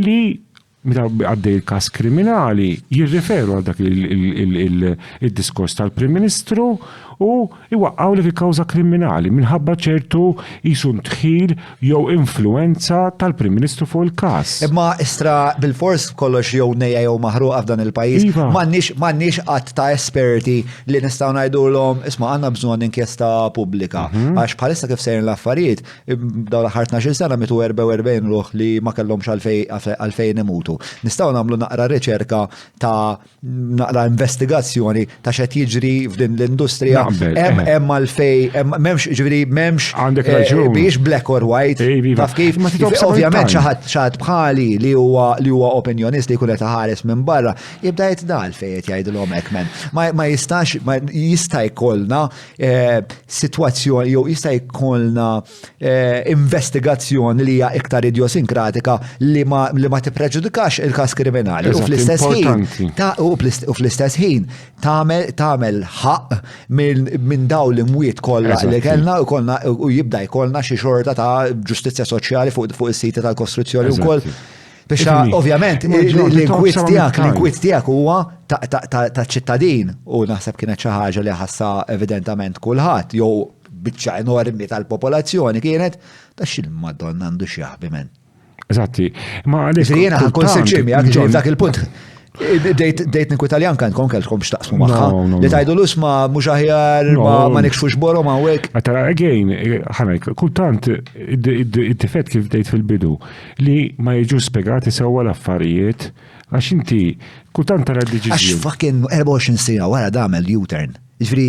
li meta għaddej il-każ kriminali jirreferu għal dak il-diskors tal-Prim Ministru u iwaqqaw li fil-kawża kriminali minħabba ċertu jisun tħil jew influenza tal-Prim Ministru fuq il-każ. Imma istra bil-fors kollox jew nejja jew maħruqa f'dan il-pajjiż. M'għandniex qatt ta' esperti li nistgħu ngħidulhom isma' għandna bżonn inkjesta pubblika. Għax bħalissa kif sejrin l-affarijiet dawn l-aħħar 12 sena mitu 44 ruħ li ma kellhomx għalfejn imutu. Nistgħu nagħmlu naqra riċerka ta' naqra investigazzjoni ta' x'qed jiġri f'din l-industrija. Hemm għalfej, m'hemmx ġifieri m'hemmx biex black or white. Taf kif? Ovvjament xi ħadd bħali li huwa opinjonist li jkun qed iħares minn barra jibda jitdal fejn qed jgħidulhom hekk men. Ma jistax jista' jkollna sitwazzjoni jew jista' jkollna investigazzjoni li hija iktar idiosinkratika li ma tippreġudikax il-każ kriminali. U fl-istess ħin tagħmel ħaq minn daw l-imwiet kollha li kellna u jibda jkollna xi xorta ta' ġustizzja soċjali fuq is-siti tal-kostruzzjoni wkoll. Biex ovvjament l-inkwiet tiegħek huwa ta' ċittadin u naħseb kienet xi ħaġa li ħassa evidentament kulħadd jew biċċa enormi tal-popolazzjoni kienet ta' xil-Madonna għandu xi jaħbimen. Eżatti. Ma għaliex jiena ħankun sinċir dak il-punt. Dejt ninku Italjan kan kellkom xtaqsmu magħha. Li tajdu l-usma mhux aħjar ma nikxfux borom hawnhekk. Tara again, ħanek, kultant id-difett kif dejt fil-bidu li ma jiġu spjegati sewwa l-affarijiet għax inti kultant tara d-deċiżjoni. Għax fucking 24 sena wara damel U-turn. Ġifri,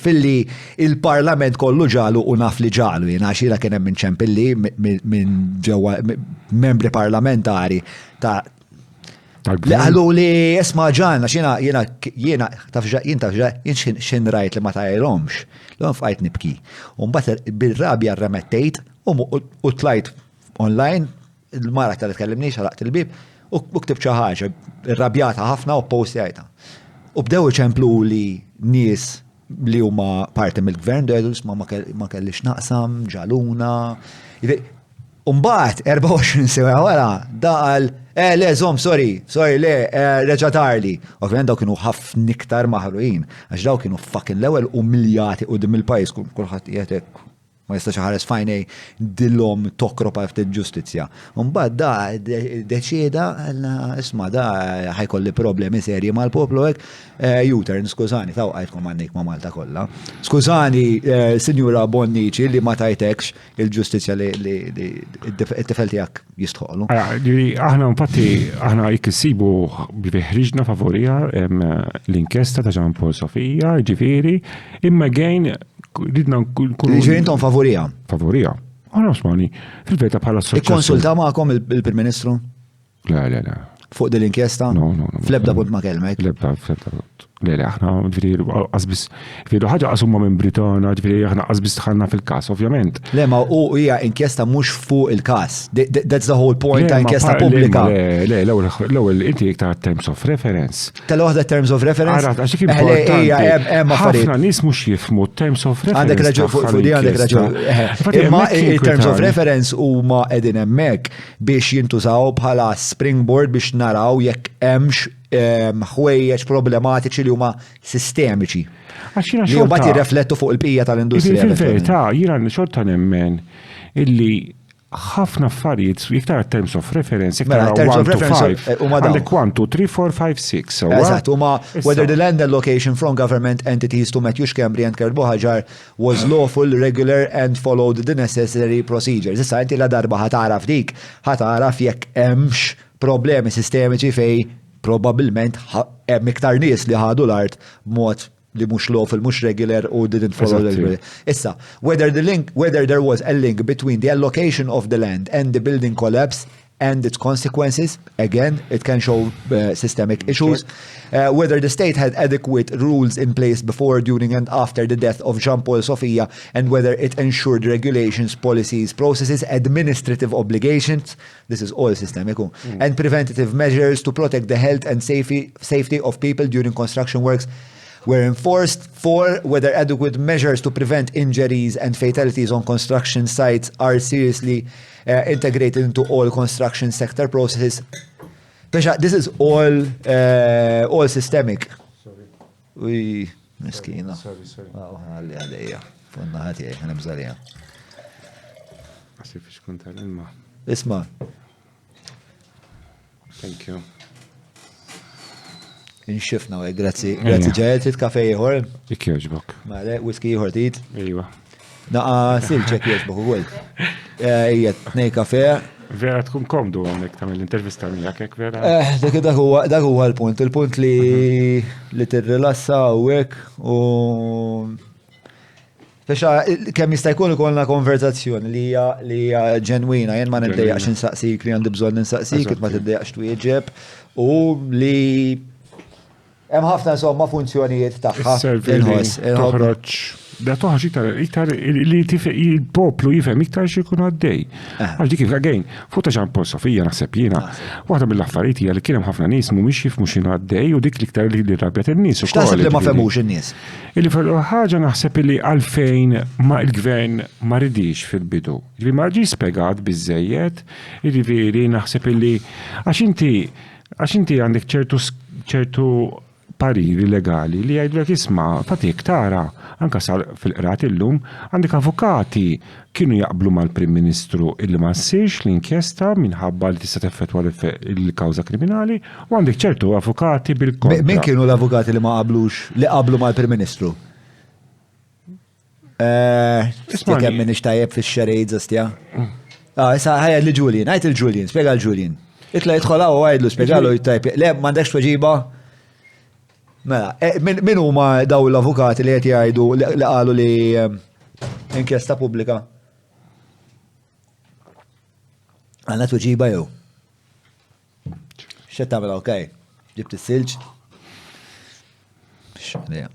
filli il-parlament kollu ġalu u naf li ġalu, jena xira kienem minn ċempilli minn ġewa membri parlamentari ta' li għallu li jesma ġan, jena tafġa, jien xin rajt li ma tajlomx, l-għon fajt nibki. Unbat bil-rabja remettejt u tlajt online, il-mara tal tkellimni xalaqt il-bib, u ktib ċaħġa, rabjata ħafna u postjajta. U bdew ċemplu li nies li huma parti mill-gvern, ma kellix naqsam, ġaluna. Umbat, 24 sewa wara, daqal, le, sorry, le, reġatarli. Ovvijament daw kienu ħafna iktar maħruin, għax daw kienu fucking l-ewel umiljati u dim il-pajis, kulħadd jietek ma jistax ħares fajnej dillhom tokropa ftit ġustizzja. Mbagħad da deċieda isma' da ħajkolli problemi serji mal-poplu hekk U-turn, skużani, taw qajtkom għandek ma' Malta kollha. Skużani, Sinjura Bonnici li ma tajtekx il-ġustizzja li it-tifel tiegħek jistħolu. Aħna infatti aħna jkissibu biħriġna favorija l-inkjesta ta' Jean Paul Sofija, ġifieri, imma gejn ridna nkunu. Ġirintom favorija? Favorija. Għana osmani, fil-veta bħala s-soċċess. Ikkonsulta ma'kom il-Prim Ministru? Le. Fuq dil-inkjesta? No. Flebda punt ma' kelmek? Flebda punt. Le, aħna għazbis, ħaġa għasumma minn Britana, aħna għazbis tħanna fil-kas, ovvjament. Le, ma u hija inkjesta mux fuq il-kas. That's the whole point ta' inkjesta pubblika. Le, l-ewel, inti iktar terms of reference. Tal-waħda terms of reference? Għaxik importanti. ħafna nis mux jifmu terms of reference. Għandek raġu, fuq di għandek raġu. Imma terms of reference u ma edin emmek biex jintużaw bħala springboard biex naraw jekk hemmx ħwejjeġ problematiċi li huma sistemiċi. Li mbagħad jirreflettu fuq il-bqija tal-industrija. Fil-verità, jiena xorta nemmen illi ħafna affarijiet iktar terms of reference, iktar 1 to 5. Għandek 1, 2, 3, 4, 5, 6. Eżatt, huma whether the land allocation from government entities to Matthew Kembri and Kerbo Ħaġar was lawful, regular and followed the necessary procedures. Issa inti la darba ħataraf dik, ħataraf jekk hemmx problemi sistemiċi fej probabilment hemm iktar nies li ħadu l-art b'mod li mhux lawful, mhux regular u didn't follow the Eżatti. Issa, whether there was a link between the allocation of the land and the building collapse and its consequences, again, it can show systemic issues. Whether the state had adequate rules in place before, during, and after the death of Jean-Paul Sofia, and whether it ensured regulations, policies, processes, administrative obligations, this is all systemic, and preventative measures to protect the health and safety of people during construction works were enforced. 4, whether adequate measures to prevent injuries and fatalities on construction sites are seriously integrated into all construction sector processes. This is all systemic. Sorry. Miskina. Sorry. Għalli għalija. Funna ħati għana bżalija. Għasif xkun tal-ilma. Isma, Thank you. inxifna għaj, grazzi ġajet, tit kafe jħor, Ik joġbok. male, whisky jħor tit. Ejwa. Naqa silċek jieġbok u għol. Ijet, nej kafe. Vera tkun komdu għonek tamil l-intervista miegħek hekk vera. Dak huwa l-punt. Il-punt li tirrilassa u hekk u Fexa, kemm jista' jkun ikollna konverzazzjoni li hija ġenwina, jien ma niddejjaqx insaqsik li għandi bżonn insaqsik, ma tiddejjaqx twieġeb u li hemm ħafna insomma funzjonijiet tagħha. Inħoss. Toħroġ. Da toħroġ iktar li il-poplu jifhem iktar x'ikun għaddej. Għal dik again, fuq ta' Jean-Paul Sofia naħseb jiena. Waħda mill-affarijiet hija li kien hemm ħafna nies mhumiex jifhmu x'inhu għaddej u dik l-iktar li rabjat in-nies ukoll. X'taħseb li ma femux in-nies? Illi ħaġa naħseb li għalfejn ma il-gvern ma ridix fil-bidu. Li ma ġi spjegat biżejjed, jiġifieri naħseb illi għax inti għandek ċertu pariri legali li jgħidlek isma' fatik tara anka sal fil-qrat illum għandek avukati kienu jaqblu mal-Prim Ministru illi ma ssirx l-inkjesta minħabba li tista' teffettwa l-kawża kriminali u għandek ċertu avukati bil-kontra. Min kienu l-avukati li ma qablux li qablu mal-Prim Ministru? Kemm min ixtajjeb fix-xerejds astja. Issa ħajja li Julian, għajt il-Julian, spjega l-Julian. Itla jidħol u għajdlu spjegalu jittajb. Le, m'għandekx tweġiba? Mela, min huma daw l-avukati li qed jgħidu li qalu li inkjesta pubblika? Għandna tweġiba jew? X'qed tagħmel okej? Ġibt is-silġ?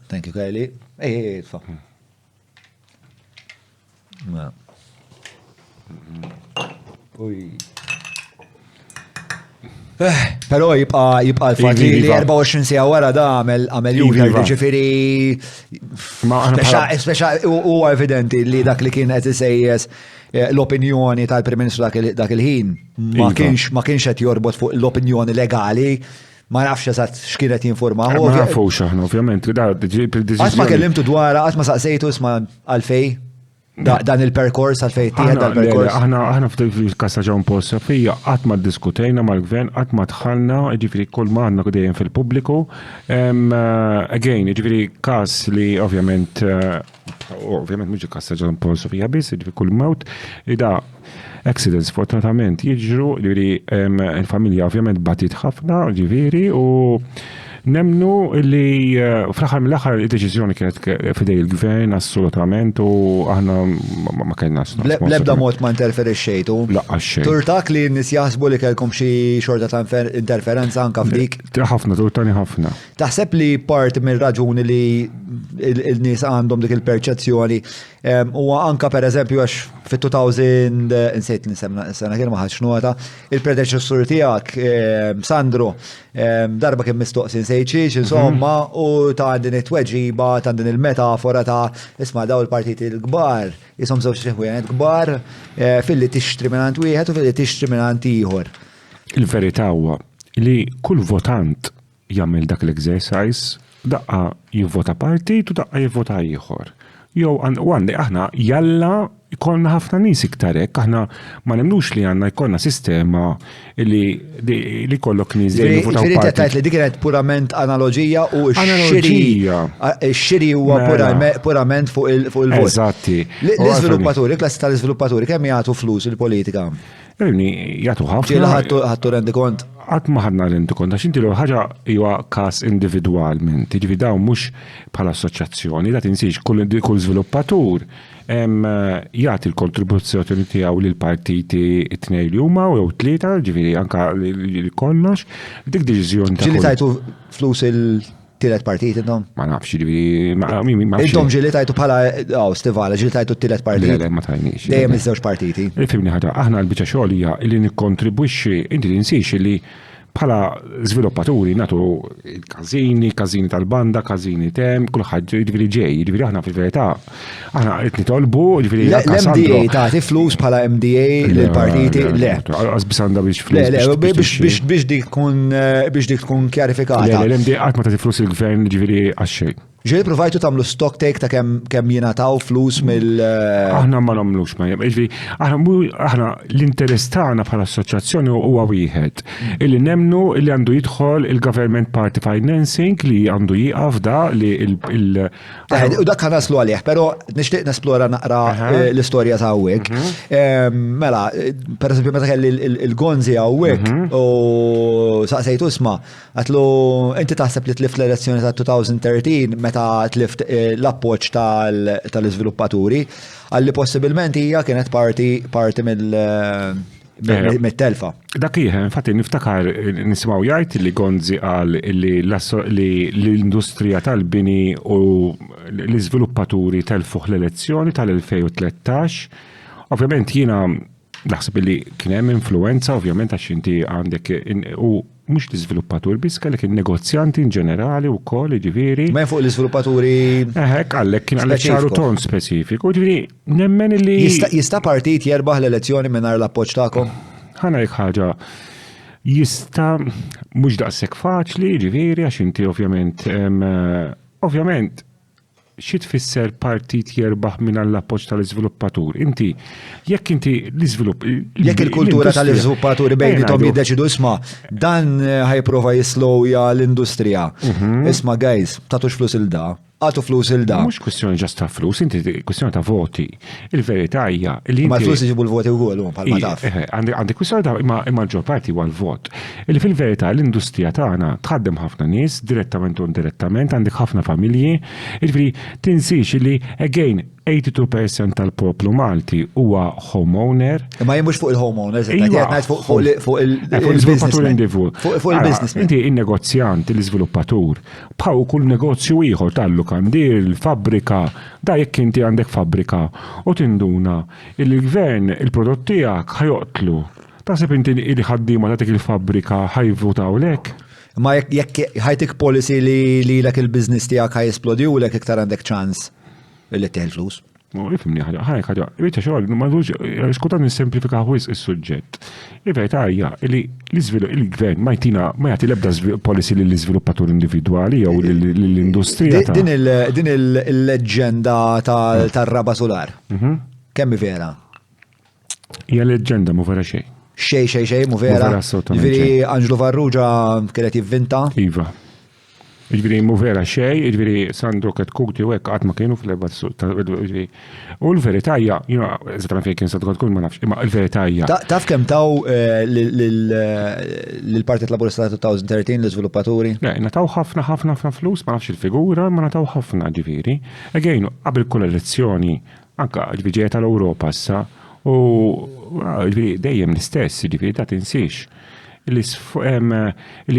Thank you, Kylie. Ej, tfa'. Mela. Uj. Pero jibqa l-fat li 24 sija wara da għamel jużer ġifiri. Speċa huwa evidenti li dak li kien qed isejjes l-opinjoni tal-Prim Ministru dak il-ħin ma kienx qed jorbot fuq l-opinjoni legali. Ma nafx eżatt x'kienet jinforma. Ma nafux aħna ovvjament. Qatt ma kellimtu dwarha, qatt ma saqsejtu isma' għalfej. Dan il-perkors għalfej tieħed dal-perkors. Aħna fil-kassa Jean-Paul Sofia qatt ma ddiskutejna mal-gvern, qatt ma dħalna, ġifieri kull ma għandna dejjem fil-pubbliku. Again, ġifieri każ li ovvjament mhux kassa Jean-Paul Sofia biss, ġifieri kull mewt da accidents fortunatament jiġru, ġifieri il-familja ovvjament batit ħafna, ġifieri u nemnu li fl-aħħar mill-aħħar id-deċiżjoni kienet fidej il-gvern assolutament u aħna ma kellnax. Bl-ebda mod ma interferixxejtu. Laqqas xejn. Turtak li n-nies jaħsbu li kellkom xi xorta ta' interferenza anke f'dik. Ħafna, turtani ħafna. Taħseb li part mill-raġuni li il-nies għandhom dik il-perċezzjoni huwa anke pereżempju għax fit-2000 insejt nisemna sena kien ma ħadx nota, il-predeċessur tiegħek Sandro darba kien mistoqsi nsejċiex insomma u ta' din it-tweġiba ta' din il-metafora ta' isma' daw il-partiti l-kbar jisom żewġ ħwienet kbar fil-li tixtri minant wieħed u fil-li tixtri minant ieħor. Il-verità huwa li kull votant jagħmel dak l-exercise daqqa jivvota partit u daqqa jivvota ieħor. Jew għandi aħna jalla jkollna ħafna nies iktar hekk, aħna ma nemnux li għandna jkollna sistema li kollok nies li jivvotaw partit. Ġifieri tgħid li dik kienet purament analogija u x-xiri huwa purament fuq il-vot. Eżatti. L-iżviluppaturi, klassi tal-iżviluppaturi kemm jagħtu flus il-politika? jagħtu ħafna. Ġiela ħadtu rendi kont? Għat maħadna rendi kont, għax inti ħaġa huwa każ individwalment, jiġifieri dawn mhux bħala assoċjazzjoni, da tinsix kull żviluppatur jagħti l-kontribuzzjoni tiegħu lil partiti t-tnejn li huma jew tlieta, ġifieri anke kollox, dik deċiżjoni ta' Ġieli tajtu flus il-tielet partit intom? Ma nafx, ġifieri ma Intom ġieli tajtu bħala Stivala, ġieli tajtu t-tielet partit. Le, ma tajniex. Dejjem iż-żewġ partiti. Fimni ħaġa, aħna l-biċċa xogħol hija li nikkontribwixxi, inti tinsix li bħala żviluppaturi nagħtu każini tal-banda, każini kulħadd jiġifieri ġej, jiġifieri aħna fil-verità aħna qed nitolbu jiġifieri l-MDA tagħti flus bħala MDA lill-partiti le. Qasbis għandha biex flus. Le, biex dik tkun kjarifikata. L-MDA qatt ma tagħti flus il-gvern jiġifieri għax-xejn. Ġieli provajtu tagħmlu stock take ta' kemm jingħataw flus mill. Aħna ma nagħmlux ma aħna l-interess tagħna bħala assoċjazzjoni huwa wieħed illi nemnu li għandu jidħol il-government party financing li għandu jieqaf da li U dak kan naslu għalih, però nixtieq nesplora naqra l-istorja ta' hawnhekk. Mela, pereżempju meta kelli il-Gonzi hawnhekk u saqsejtu isma' għatlu inti taħseb li tlift l-elezzjoni ta' 2013 meta tlift l-appoġġ tal-iżviluppaturi għalli possibilment hija kienet parti mit-telfa. Dak hija, infatti niftakar nisimgħu jgħid li Gonzi qal li l-industrija tal-bini u l-iżviluppaturi telfuh l-elezzjoni tal-2013. Ovvjament jiena naħseb li kien hemm influenza ovvjament għax inti għandek u mhux l-iżviluppatur biss kellek in-negozjanti in ġenerali wkoll jiġifieri. Ma fuq l-iżviluppaturi. Hekk għallek kien għalek ċaru ton speċifiku, ġifieri nemmen li. Jista' partit jerbaħ l-elezzjoni mingħajr l-appoġġ tagħkom? Ħana jekk ħaġa jista' mhux daqshekk faċli, ġifieri għax inti ovvjament xi tfisser partit jerbaħ minn l-appoġġ tal-iżviluppatur. Inti jekk inti l-iżvilupp. Jekk il-kultura tal-iżviluppaturi bejnietom jiddeċidu isma' dan ħajprova jislowja l-industrija. Isma' guys, tagħtux flus il-da. Għatu flus il-da. Mux kwestjoni ġast ta' flus, inti kwestjoni ta' voti. Il-verità hija li ma' flus iġibu l-voti ukoll bħalma taf. Għandi kwestjoni ta' imma l-ġor parti huwa l-vot. Illi fil-verità l-industrija tagħna tħaddem ħafna nies direttament u indirettament, għandek ħafna familji, jiġifieri tinsix li again 82% tal-poplu Malti huwa homeowner. Ma jemmux fuq il-homeowners, fuq il-businessman. Fuq il-businessman. Inti il-negozjant, l-iżviluppatur, bħaw kull negozju ieħor tal-lukandir, il-fabbrika, da jekk inti għandek fabbrika u tinduna il-gvern il-prodott tiegħek ħajoqtlu. Taħseb inti li ħaddiema tagħtik il-fabbrika ħajvutaw lek? Ma jekk ħajtik policy li lek il-business tiegħek ħajsplodi u lek iktar għandek ċans li teħel flus. Ifimni ħaġa, bieċa xogħol, ma dux, skutan nisemplifika ħwis is-suġġett. Il-verità hija li il-gvern ma jagħti l-ebda policy lill-iżviluppatur individwali jew lill-industrija. Din il-leġenda tar-raba solar. Kemm vera? Hija leġenda mu vera xejn. Xej, mu vera. Ġifieri Angelo Farrugia kienet jivvinta. Iva. Ġviri mu vera xej, ġviri Sandro Katkuti u għek għatma kienu fl-erba u l-veritajja, eżatament fej kien Sandro Katkuti ma nafx, imma l-veritajja. Taf kem taw l-Partit Laburista 2013 l-Sviluppaturi? Nataw ħafna flus, ma nafx il-figura, ma nataw ħafna ġviri. Egħin, qabel kull elezzjoni, anka ġviri ġeja tal-Europa issa, u ġviri dejjem l-istess, ġviri da tinsiex. Li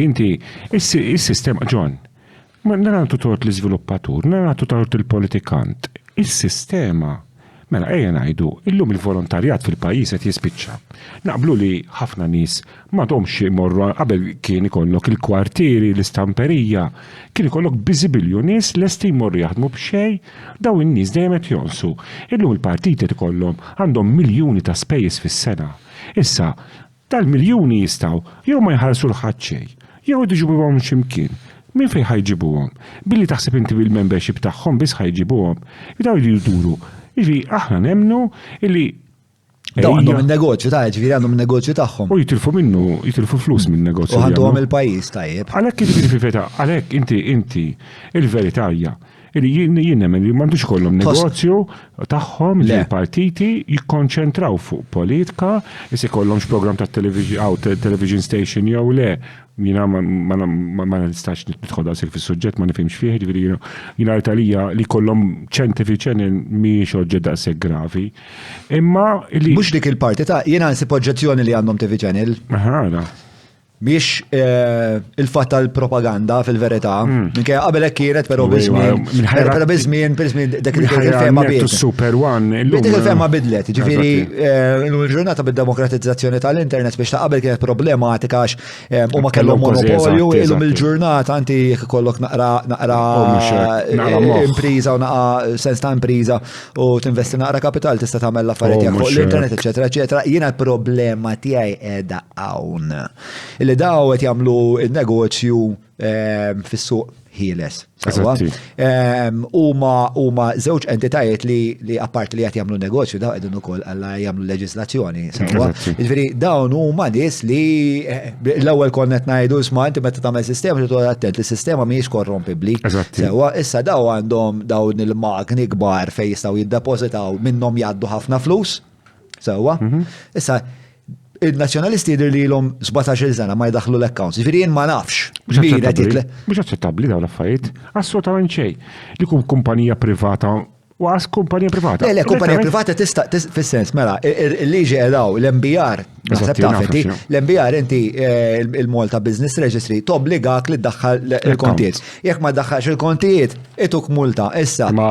inti, il-sistema, John, ma nanatu tort l-iżviluppatur, nanatu tort il-politikant. Il-sistema, mela ejja ngħidu, illum il-volontarjat fil-pajjiż qed jispiċċa. Naqblu li ħafna nies m'għadhomx imorru qabel kien ikollok il-kwartieri, l-istamperija, kien ikollok biżibilju nies lesti jmorru jaħdmu b'xejn, daw in-nies dejjem qed jonsu. Illum il-partiti ikollhom għandhom miljuni ta' spejjeż fis-sena. Issa, tal-miljuni jistgħu jew ma jħallsu l-ħadd xejn, jew iġibuhom x'imkien. Min fej ħajġibuhom? Billi taħseb inti bil-membership tagħhom biss ħajġibuhom. Jidaw li jduru. Jiġri aħna nemnu illi għandhom il-negozju ta' ġifieri għandhom il-negozju tagħhom. U jitilfu flus minn negozju. U għandhom il-pajjiż tajjeb. Għalhekk jiġifieri fil-verità, għalhekk inti il-verità hija Jien nemmen li m'għandux kollhom negozju tagħhom li partiti jikkonċentraw fuq politika, jis ikollhomx program ta' television station jew le. Jiena ma nistax nidħol daqshekk fis-suġġett ma nifhimx fih, ġifieri jiena Italija li kollhom ċentifi channel mhijiex oġġett daqshekk gravi. Imma li Mhux dik il-parti ta' jiena nsib oġġezzjoni li għandhom TV Channel. Ħana. Biex il-fatt tal-propaganda fil-verità, minkejja qabel hekk kienet però biżmien dak il-fema bidlet. Super One. Dik il-fema bidlet, ġifieri l-ġurnata bid-demokratizzazzjoni tal-internet biex ta' qabel kienet problematika għax huma kellhom monopolju illum il-ġurnata anti jekk ikollok naqra impriża u naqra sens ta' impriża u tinvesti naqra kapital tista' tagħmel l-affarijiet fuq l-internet, eċetera, eċetera. Jiena l-problema tiegħi qiegħda hawn. Li daw qed jagħmlu n-negozju fis-suq ħieles. Huma żewġ entitajiet li apparti li qed jagħmlu negozju daw qegħdin ukoll alla jagħmlu leġislazzjoni. Jiġifieri dawn huma nies li l-ewwel konna qed ngħidu isma' inti meta tagħmel sistema trid attent li s-sistema mhijiex korrompibbli. Sewwa issa daw għandhom dawn il-magni kbar fejn jistgħu jiddepożitaw minnhom jgħaddu ħafna flus. Sewwa issa il-nazjonalisti jidir li l-om 17 sena ma jdaħlu l-accounts. Ġifieri jien ma nafx. Mhux aċċettabbli dawn l-affarijiet. Assolutament xejn. Li kum kumpanija privata u għas kumpanija privata. Le, kumpanija privata tista' fis-sens mela, il-liġi edaw l-MBR, naħseb tafeti, l-MBR inti il-Malta Business Registry tobbligak li tdaħħal il-kontijiet. Jekk ma tdaħħalx il-kontijiet, ituk multa issa. Ma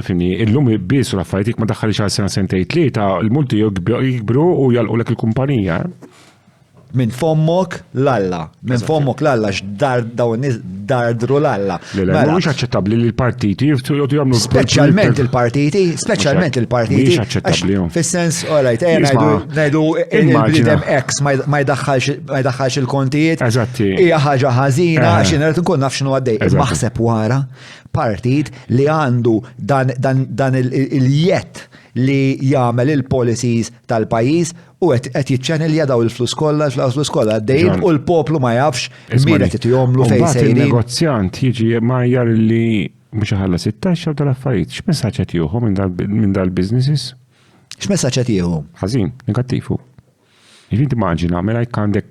fini, illum bisu l-affarijiet ma daħħalx għal sena sentej tlieta, il-multi jikbru u jalqulek il-kumpanija. Minn fommok l-alla. Minn fommok l-alla x'dar dawn nies dardru l-alla. Mhux aċċettabbli li l-partiti jagħmlu speċjalment il-partiti. Mhix aċċettabbli. Fis-sens, orajt, ngħidu il-bniedem X ma jdaħħalx il-kontijiet. Hija ħaġa ħażina għax irid nkun naf x'inhu għaddej. Maħseb wara partit li għandu dan il-jett li jagħmel il-policies tal-pajjiż u qed jiċċenelja daw il-flus kollha, il-flus kollha għaddejjin u l-poplu ma jafx min qed jagħmlu fejn sejrin. Il-negozjant jiġi majjar li mhux iħallas it-taxxa u tal-affarijiet. X'messaġġ qed jieħu minn dal-businesses? X'messaġġ qed jieħu? Ħażin, negattivu. Jiġi timmaġina mela jekk għandek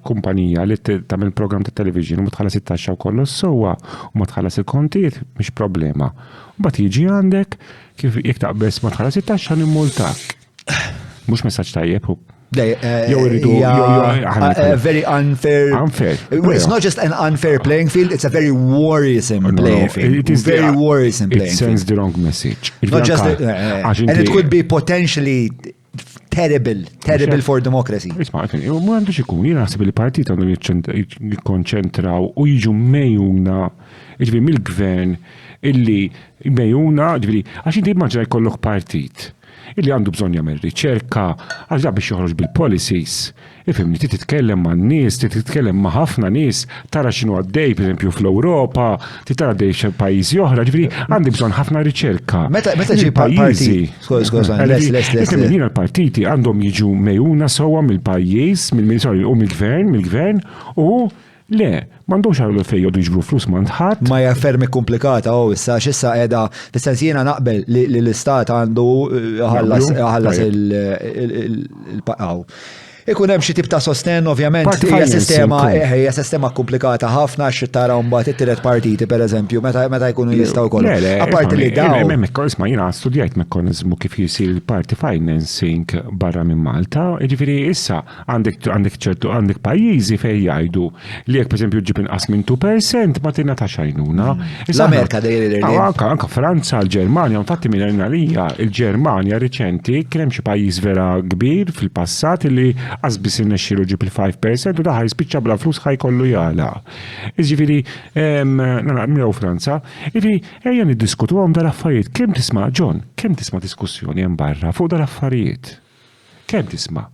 kumpanija li tagħmel programm ta' television u ma tħallas it-taxxa u kollu sewwa u ma tħallas il-kontijiet mhix problema. Mbagħad jiġi għandek kif jekk taqbess ma tħallas it-taxxa nimmultak. Mhux messaġġ tajjeb hu. Very unfair. It's not just an unfair playing field, it's a very worrisome playing field. It is very worrisome playing field. It sends the wrong message. Not just and it could be potentially terrible for democracy. Isma' mu għandux ikun, jien naħseb li partit għandhom jikkonċentraw u jiġu mejjuna jiġifieri mill-gvern illi mejjuna ġifieri għax inti immaġina jkollok partit illi għandu bżonn jagħmel riċerka għal biex joħroġ bil-policies. Ifhimni titkellem ma' nies, titkellem ma' ħafna nies, tara x'inhu għaddej pereżempju fl-Ewropa, tara għaddej x'pajjiżi oħra, ġifieri għandi bżonn ħafna riċerka. Meta ġie pajjiżi. Jiena l-partiti għandhom jiġu mejjuna sewwa mill-pajjiż, mill-gvern u le, m'għandhomx għallu fejn jgħodu jiġbru flus m'għand ma hija fermi komplikata issa x'issa qiegħda fis-sens jiena naqbel li l-istat għandu ħallas il-paqgħu. Ikun hemm xi tip ta' sosten ovvjament hija sistema komplikata ħafna għax tara mbagħad it-tielet partiti pereżempju meta jkunu jistgħu jkollu. Apparti li dawn. Isma' jiena studjajt mekkaniżmu kif jisir il-party financing barra minn Malta, jiġifieri issa għandek pajjiżi fejn jgħidu li jekk pereżempju ġib inqas minn 2% ma tingħatax għajnuna. L-Amerika dejjem anke Franza, l-Ġermanja, infatti minn għalija il-Ġermanja riċenti kien hemm xi pajjiż vera kbir fil-passat li għazbis il-nexxilu ġib il-5% u daħħa jispiċċa bla flus ħajkollu jala. Iġifiri, mraw Franza, iġifiri, ejja niddiskutu għom dal-affarijiet. Kem tisma, John, kem tisma diskussjoni jem barra fuq dal-affarijiet? Kem tisma?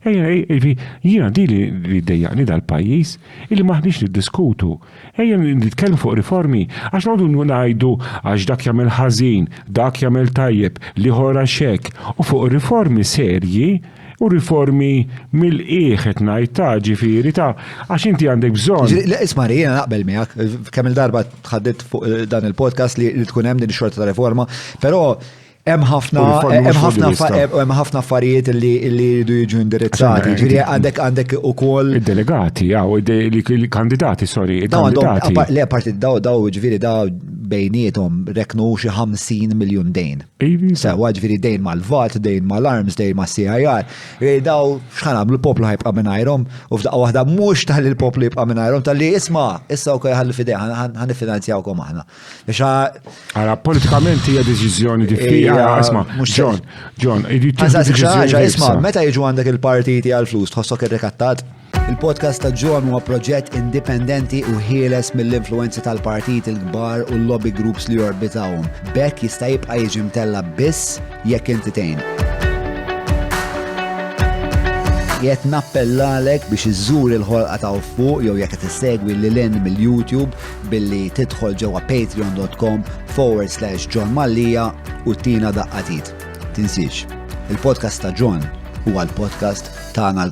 Jiena di li dejjaqni dal-pajjiż illi maħniex niddiskutu. Ejja nitkellmu fuq riformi għax noqgħdu ngħidu għax dak jagħmel ħażin, dak jagħmel tajjeb, li ħora xek u fuq riformi serji u riformi mill-qiegħed ngħid ġifieri ta' għax inti għandek bżonn. Isma' jiena naqbel miegħek kemm il-darba tħaddit fuq dan il-podcast li tkun hemm din ix-xorta ta' riforma, però hemm ħafna affarijiet li jridu jiġu indirizzati. Ġifieri għandek ukoll id-delegati, il-kandidati, sorry, il-kandidati. Le parti daw ġifieri daw bejnietom reknu xi 50 miljun dejn. Sewa ġifieri dejn mal-VAT, dejn mal-arms, dejn mas-CIR. Daw x'ħan għamlu l-poplu ħajbqa' mingħajrhom u f'daqqa waħda mhux taħli l-poplu jibqa' mingħajrhom talli issa wkoll ħalli fidej ħanifinanzjawkom aħna. Ara politikament hija deċiżjoni diffiċli. Isma, John, isma, meta jiġu għandek il-partiti għal-flus, tħossok ir-rekattat? Il-podcast ta' John huwa proġett indipendenti u ħieles mill-influenzi tal-partiti l-kbar u l-lobby groups li jorbitawhom. Bekk jista' jibqa' jiġi mtella biss jekk inti tgħin. Jett nappellalek biex iżżur il-ħolqa ta' fuq jew jekk tissegwi lil mill-YouTube billi tidħol ġewwa patreon.com/John Mallija u tina daqqatit. Tinsiex, il-podcast ta' John huwa l-podcast tagħna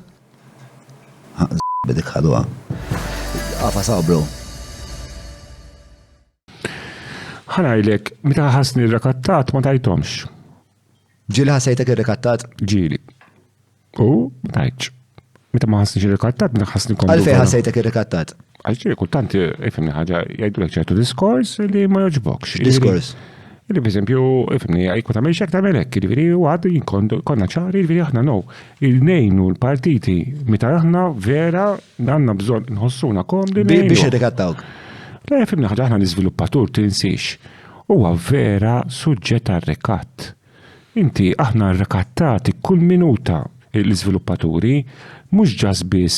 bidik ħadwa. Għafa saw, bro. Ħanajlek, meta ħassni r-rekattat ma tajtomx. Ġili ħassejtek ir-rekattat? Ġili. U, tajċ. Meta ma ħassni ir-rekattat, meta ħassni kondu. Għalfej ħassejtek ir-rekattat? Għalġiri, kultant, ifimni ħagġa, jgħidulek ċertu diskors li ma joġbokx. Diskors? Illi, per esempio, ifimni, għajku ta' meċek ta' melek, il-veri u għaddu konna ċari, il-veri aħna no. Il-nejnu l-partiti, meta aħna vera għanna bżon nħossuna komdi. Biex ir-rekattawk? Le, ifimni ħagġa aħna l-izviluppatur tinsiex. Huwa vera suġġett għal-rekatt. Inti aħna rekattati kull minuta l-izviluppaturi, mux ġazbis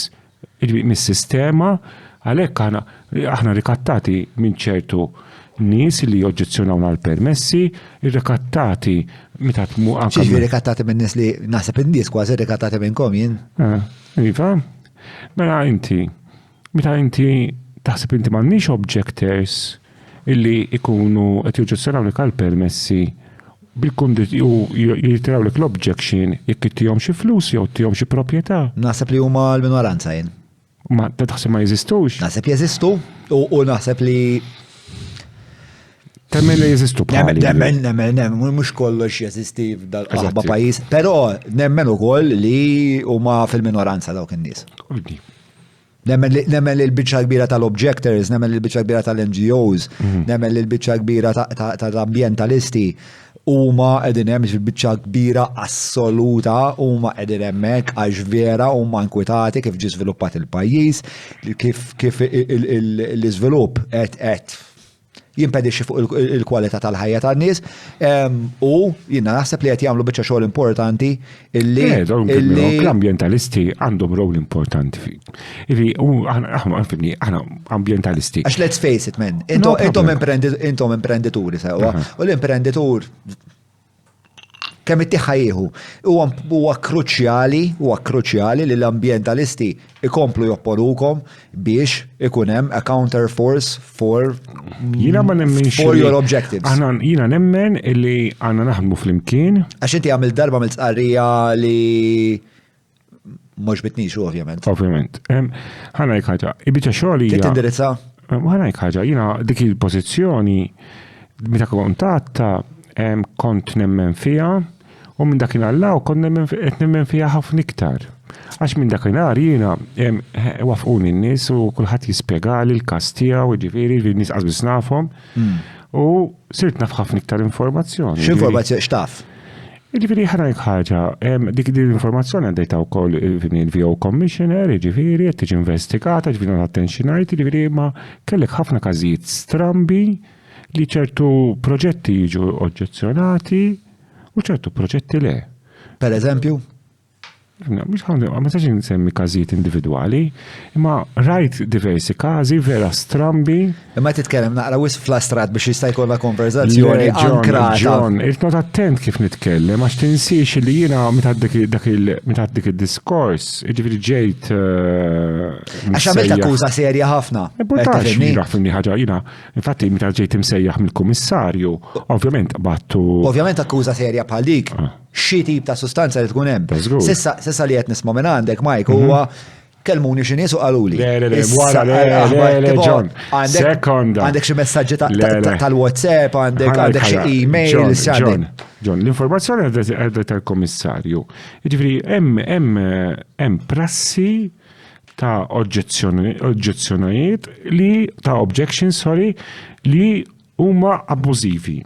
mis-sistema, għalek aħna rikattati minn ċertu nis li joġġezzjonawna l-permessi, rikattati mitat mu anka. ċiġvi rikattati minn nis li nasab indis kważi rikattati minn komjien. Iva, mela inti, meta inti taħseb inti m'għandniex objectors illi ikunu qed joġġezzjonawlek għall-permessi bil-jittrawlek l-objection jekk ittihom xi flus jew ittihom xi proprjetà. Naħseb li huma l-minoranza jien. Ma taħseb ma jeżistux? Naħseb jeżistu u naħseb li temmen li jeżistu bħali. Nemmen, mhux kollox jeżisti f'dal-qaħba pajjiż, però nemmen ukoll li huma fil-minoranza dawk in-nies. Nemmen li l-biċċa kbira tal-objectors, nemmen li l-biċċa kbira tal-NGOs, nemmen li l-biċċa kbira tal-ambientalisti huma qegħdin hemm fil-biċċa kbira assoluta huma qegħdin hemmhekk għax vera huma nkwitati kif ġie żviluppat il-pajjiż, kif l-iżvilupp qed jimpedixxi fuq il-kwalità tal-ħajja tan-nies u jiena naħseb li qed jagħmlu biċċa xogħol importanti illi l-ambjentalisti għandhom rol importanti fi. Aħna ambjentalisti. Għax let's face it, man. Intom imprendituri sewa u l-imprenditur kemm it-tieħħa huwa kruċjali li l-ambjentalisti ikomplu jopporukom biex ikun hemm a counter force for your objectives. Jiena nemmen illi għandna naħdmu flimkien. Għax inti għamil darba mill-tqarrija li mhux bitnix ovvjament. Ovvjament. Ħanajk ħaġa, ibiċa xogħol hija. Tindirizza? Ħanajk ħaġa, jiena dik il-pożizzjoni meta kontatta kont nemmen fiha. U minn dakinhar law kont nemmen fiha ħafna iktar. Għax minn dakinhar jiena wafquni n-nies u kulħadd jispjegali l-każ tiegħu, jiġifieri n-nies qasbis nafhom. U sirt naf ħafna iktar informazzjoni. X'informazzjoni x'taf? Jiġifieri ħanajk ħaġa, dik l-informazzjoni għaddejta wkoll il-VO Commissioner, jiġifieri qed tiġi investigata, ġifieri attenzjonajt, jiġifieri ma kellek ħafna każijiet strambi li ċertu proġetti jiġu oġġezzjonati u ċertu proġetti le. Per eżempju? Ma sax nsemmi każijiet individwali, imma rajt diversi każi vera strambi. Imma titkellem naqra wis flastrat biex jista' jkollha konverzazzjoni ankrata. John, irid not attent kif nitkellem għax tinsiex li jiena meta dik id-diskors, jiġifieri ġejt. Għax għamilt akkuża serja ħafna. Fimni ħaġa jiena, infatti meta ġejt imsejjaħ mill-kummissarju, ovvjament battu. Ovvjament akkuża serja bħal dik xi tip ta' sustanza li tkun hemm. Żgur. Sissa li qed nisma' minn għandek Mike huwa kelmuni xi nies u qaluli. Le, wara, le, John. Sekonda. Għandek xi messaġġi tal-WhatsApp, għandek xi emails. John, l-informazzjoni għedha tal-Komissarju. Jiġifieri hemm prassi ta' oġġezzjonijiet ta' objections, li huma abbużivi.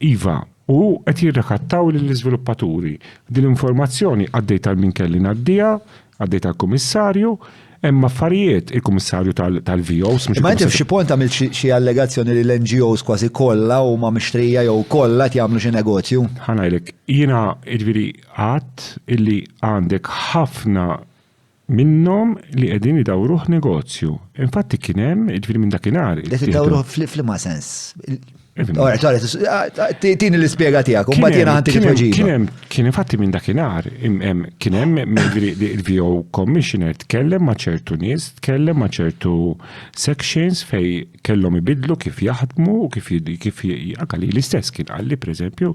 Iva, u qed jirrakattaw lill-iżviluppaturi. Din l-informazzjoni għaddejta minn kelli ngħaddija, għaddejta l-Kummissarju, hemm affarijiet il-Kummissarju tal-VOs. Ma inti f'xi punt għamil xi allegazzjoni li l-NGOs kważi kollha huma mixtrija jew kollha qed jagħmlu xi negozju. Ħanajlek, jiena jiġifieri għadd illi għandek ħafna minnhom li qegħdin idawruh negozju. Infatti kien hemm jiġifieri minn dakinhar. Li tidawruh fl-ma sens. Tini l-ispjega tiegħek, u mbagħad jiena ħantik it-tweġiba. Kien infatti minn dakinhar kien hemm il-VO Commissioner tkellem ma' ċertu nies, tkellem ma' ċertu sections fej kellhom ibidlu kif jaħdmu u kif għalli l-istess kien għalli pereżempju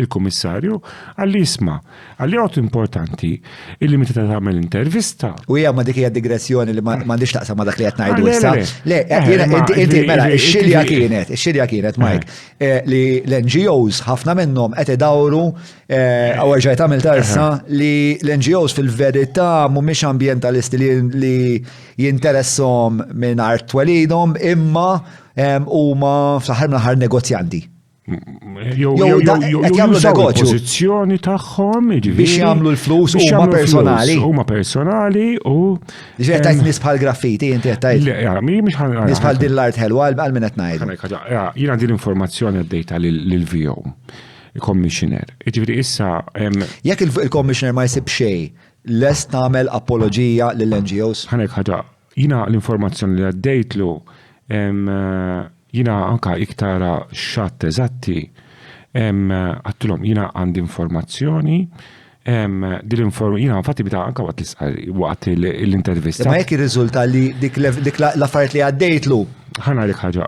il-Kummissarju għalli isma' għalli għod importanti illi meta tagħmel intervista. U hija ma dik hija digressjoni li m'għandix taqsam ma dak li qed ngħidu issa. Le, inti mela x-xilja kienet Mike. Li l-NGOs ħafna minnhom qed idawru ġejt tagħmel tarsa li l-NGOs fil-verità mhumiex ambjentalisti li jinteressom minn art twelidhom imma huma fl-aħħar mill-aħħar negozjanti. Jagħmlu negozju. Pożizzjoni tagħhom biex jagħmlu l-flus huma personali. Huma personali u Ġifieri tajt nies bħal graffiti inti qed tajt. Nies bħal din l-art ħelwa għal min qed ngħidu. Jiena din l-informazzjoni għaddejta lill-VO, il-Commissioner. Ġifieri issa jekk il-Commissioner ma jsib xejn, lest tagħmel apoloġija lill-NGOs? Ħanek ħaġa, jiena l-informazzjoni li għaddejtlu jina anka iktara xatt eżatti, għattulom jina għandi informazzjoni, jina infatti bita anka waqt l-intervista. Ma jek il-rizulta li dik l-affarijiet li għaddejtlu? ħana lik ħaġa.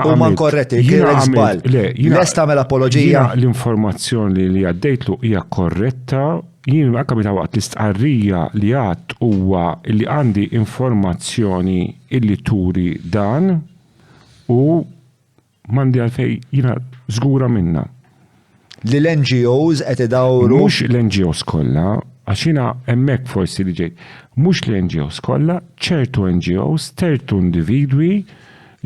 U man korretti, l-esbal. Lest għamel apologija. L-informazzjoni li għaddejtlu hija korretta, jien anka bita waqt l-istqarrija li għad huwa li għandi informazzjoni illi turi dan, u mandi għalfej jina żgura minna. Li l-NGOs qed idawru. Mhux l-NGOs kollha, għax jiena hemmhekk forsi li ġej. Mhux l-NGOs kollha, ċertu NGOs, ċertu individwi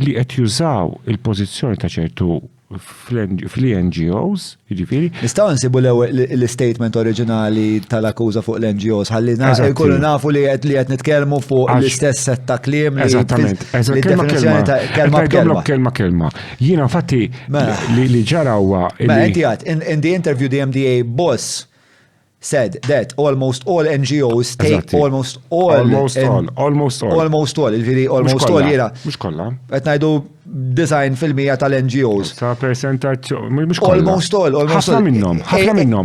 li qed jużaw il-pożizzjoni ta' ċertu fl-NGOs, jiġifieri. Nistgħu nsibu l-statement oriġinali tal-akkuża fuq l-NGOs, ħalli jkunu nafu li qed nitkellmu fuq l-istess set ta' kliem li definizzjoni ta' kelma. Jiena infatti li ġara huwa. Ma inti għad, in the interview the MDA boss said that almost all NGOs take almost all, il-veri almost all jira. Mux kolla. Qed ngħidu 90% tal-NGOs. Ta' percentaġġ, mux kolla. Almost all. ħafna minnhom.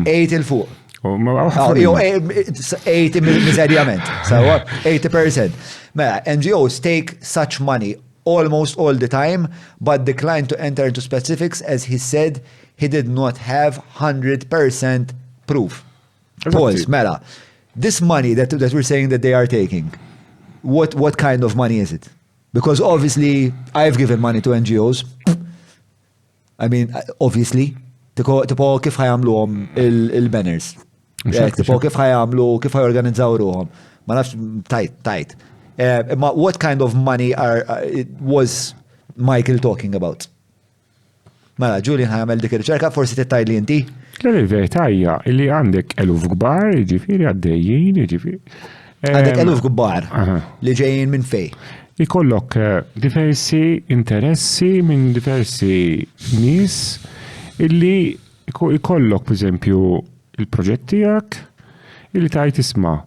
8 il-fuq. 80 miżerjament. So 80%. Mela, NGOs take such money almost all the time, but declined to enter into specifics as he said he did not have 100% proof. Pause, Mela, this money that we're saying that they are taking, what kind of money is it? Because obviously, I've given money to NGOs. I mean, obviously, tipo kif ħajamluhom il-banners. Tipo kif ħajorganizzaw ruhom. Ma nafx tajt. What kind of money was Michael talking about? Mela, Julian ħajamel dik ir-riċerka, forsi tittaj li inti? Il-verità hija li għandek eluf kbar, jiġifieri għaddejjin, jiġifieri. Għandek eluf kbar li ġejjin minn fej. Ikollok diversi interessi minn diversi nies illi ikollok pereżempju il-proġett tiegħek illi tajt isma'.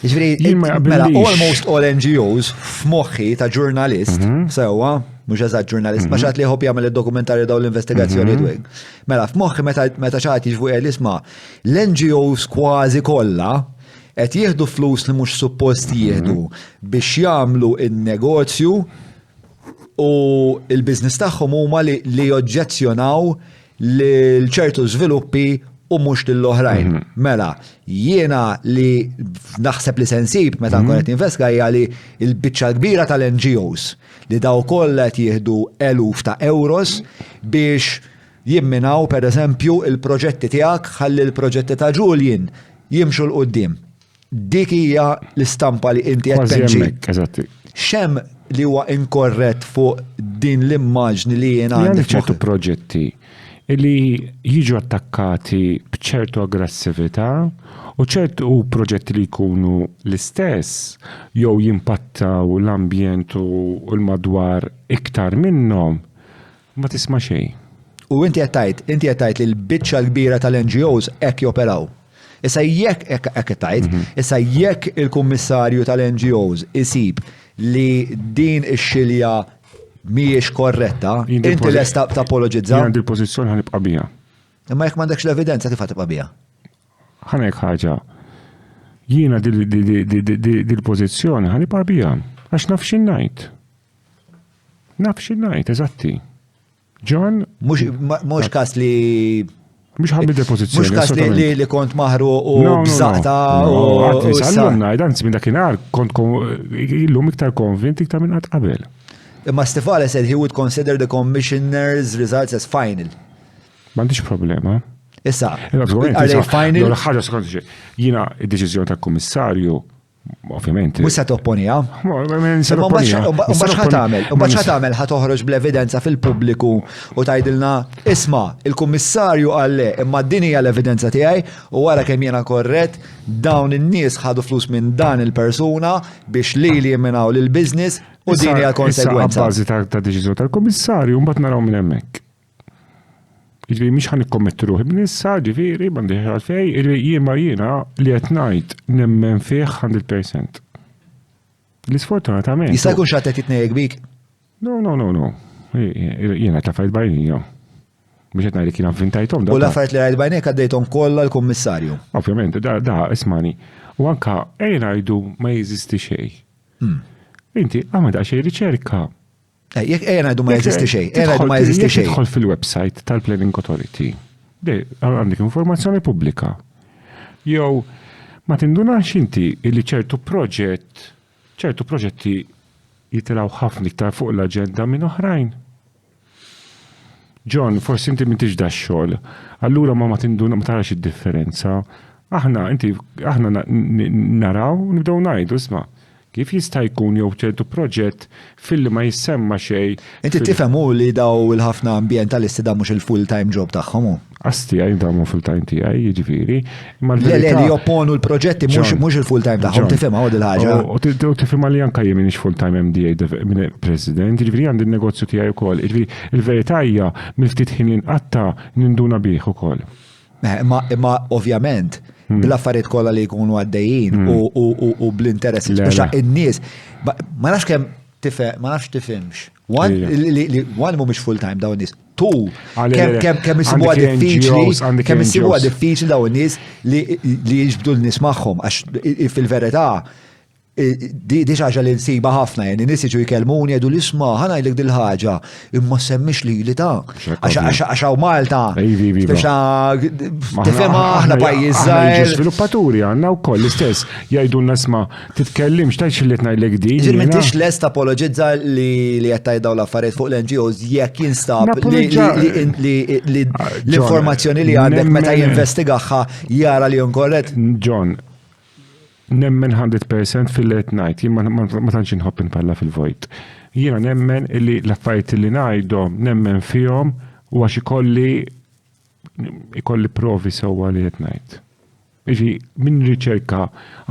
Mela, almost all NGOs f'moħħi ta' ġurnalist, sewwa, mhux eżatt ġurnalist, ma xatt li ħobb jagħmel id-dokumentarju daw l-investigazzjoni tweg. Mela, f'moħħi meta xatt jiġu isma' l-NGOs kważi kollha qed jieħdu flus li mhux suppost jieħdu biex jagħmlu in-negozju u l-business tagħhom huma li joġġezzjonaw lil ċertu żviluppi u mhux lill-oħrajn. Mela, jiena li naħseb li sensib meta nkun qed investiga hija li l-biċċa kbira tal-NGOs li daw kollha qed jieħdu eluf ta' euros biex jimminaw pereżempju il-proġetti tiegħek ħalli l-proġetti ta' Julian jimxu l-qudiem. Dik hija l-istampa li inti qed tenġi. Eżatti. Xem li huwa inkorrett fuq din l-immaġni li jiena għandi ċertu proġetti li jiġu attakkati b'ċertu aggressività u ċertu proġetti li jkunu l-istess jew jimpattaw l-ambjent u l-madwar iktar minnhom ma tisma' xejn. U inti qed tgħid li l-biċċa l-kbira tal-NGOs hekk joperaw. Issa jekk il-kummissarju tal-NGOs isib li din ix-xilja mhijiex korretta, inti lesta tapologizza. Għandi l-pożizzjoni ħanibqa' biha. Imma jekk m'għandekx l-evidenza kif tibqa' biha? Ħanek ħaġa. Jiena dil-pożizzjoni ħanibqa' biha għax naf xi ngħid. Naf xi ngħid, eżatti. John mhux każ li mux ħabbi depozizjoni. Mux kas li kont maħru u bżaqta u. Għanzi minn dakinar kont illum iktar konvint iktar minn għad qabel. Imma Stefale said he would consider the commissioner's results as final. M'għandix problema. Issa, are they final? ħaġa sekondi jina id-deċiżjoni tal-kummissarju ovvjament. Mux se topponija. Mbaċ ħatamel ħatoħroġ bl-evidenza fil-pubbliku u tajdilna isma, il-kummissarju għalle imma d-dini għal-evidenza tijaj u għara kem jena korret dawn in-nies ħadu flus minn dan il-persuna biex li jimminaw l-biznis u dini għal-konsegwenza. Issa għabbażi ta' deċiżjoni tal-kummissarju mbagħad naraw minn hemmhekk. Ġifieri mhix ħanikkommetti ruħi minn issa, ġifieri m'għandix għalfejn, jiena li qed ngħid nemmen fih 100%. L-isfortunatament. Jista' jkun xagħtet jitnejjek bik? No. Jiena qed affarijiet bajnijhom. Biex qed ngħidlek jiena avvintajthom. U l-affarijiet li rajt bajnejk għaddejthom kollha l-kummissarju. Ovvjament, da ismani. U anke ngħidu ma jeżisti xejn. Inti għamel daqsxejn riċerka. Jek ngħidu ma jeżisti xejn, ngħidu ma jeżisti xejn. Tidħol fil-website tal-Planning Authority. Għandek informazzjoni pubblika. Jew ma tindunax inti li ċertu proġetti jitilgħu ħafna iktar fuq l-aġenda minn oħrajn. John, forsi inti m'intix da xogħol, allura ma tinduna ma tarax id-differenza. Aħna naraw nibdew ngħidu isma' kif jista' jkun jew ċertu proġett fil-li ma jissemma xejn. Inti tifhem li daw il-ħafna ambjentalisti da mhux il-full-time job tagħhom. Asti għaj da mu full-time tiegħi, jiġifieri. Le li jopponu l-proġetti mhux il-full-time tagħhom, tifhimha għod il-ħaġa. U tifhimha li anke jien m'iniex full-time MDA minn President, jiġifieri għandi n-negozju tiegħi wkoll. Jiġifieri il-verità hija mill-ftit ħin jinqatta ninduna bih ukoll. Imma ovvjament bl-affarijiet kollha li jkunu għaddejjin u bl-interess biex in-nies. Ma nafx kemm tifhimx. One mhumiex full time dawn in-nies. Two, kemm isibuha diffiċli, kemm isibuha diffiċli dawn in-nies li jiġbdu l-nies magħhom għax fil-verità di ħaġa li nsiba ħafna jien nies jiġu jkellmuni jgħidu l-isma' ħanajdlek dil ħaġa imma semmix li ta' għax hawn Malta biex tifhimha aħna pajjiż żgħir. Żviluppaturi għandna wkoll l-istess jgħidulna isma' titkellimx tgħidx li ngħidlek din. Ġifieri m'intix lest tapologizza li qed tgħid dawn l-affarijiet fuq l-NGOs jekk jinstab li l-informazzjoni li għandek meta jinvestigahha jara li inkorrett. John, nemmen 100% fil-late night, jien ma tantx inħobb inpalla fil-vojt. Jiena nemmen illi l-affarijiet li ngħidhom nemmen fihom u għax ikolli provi sewwa li qed ngħid. Iġi minn riċerka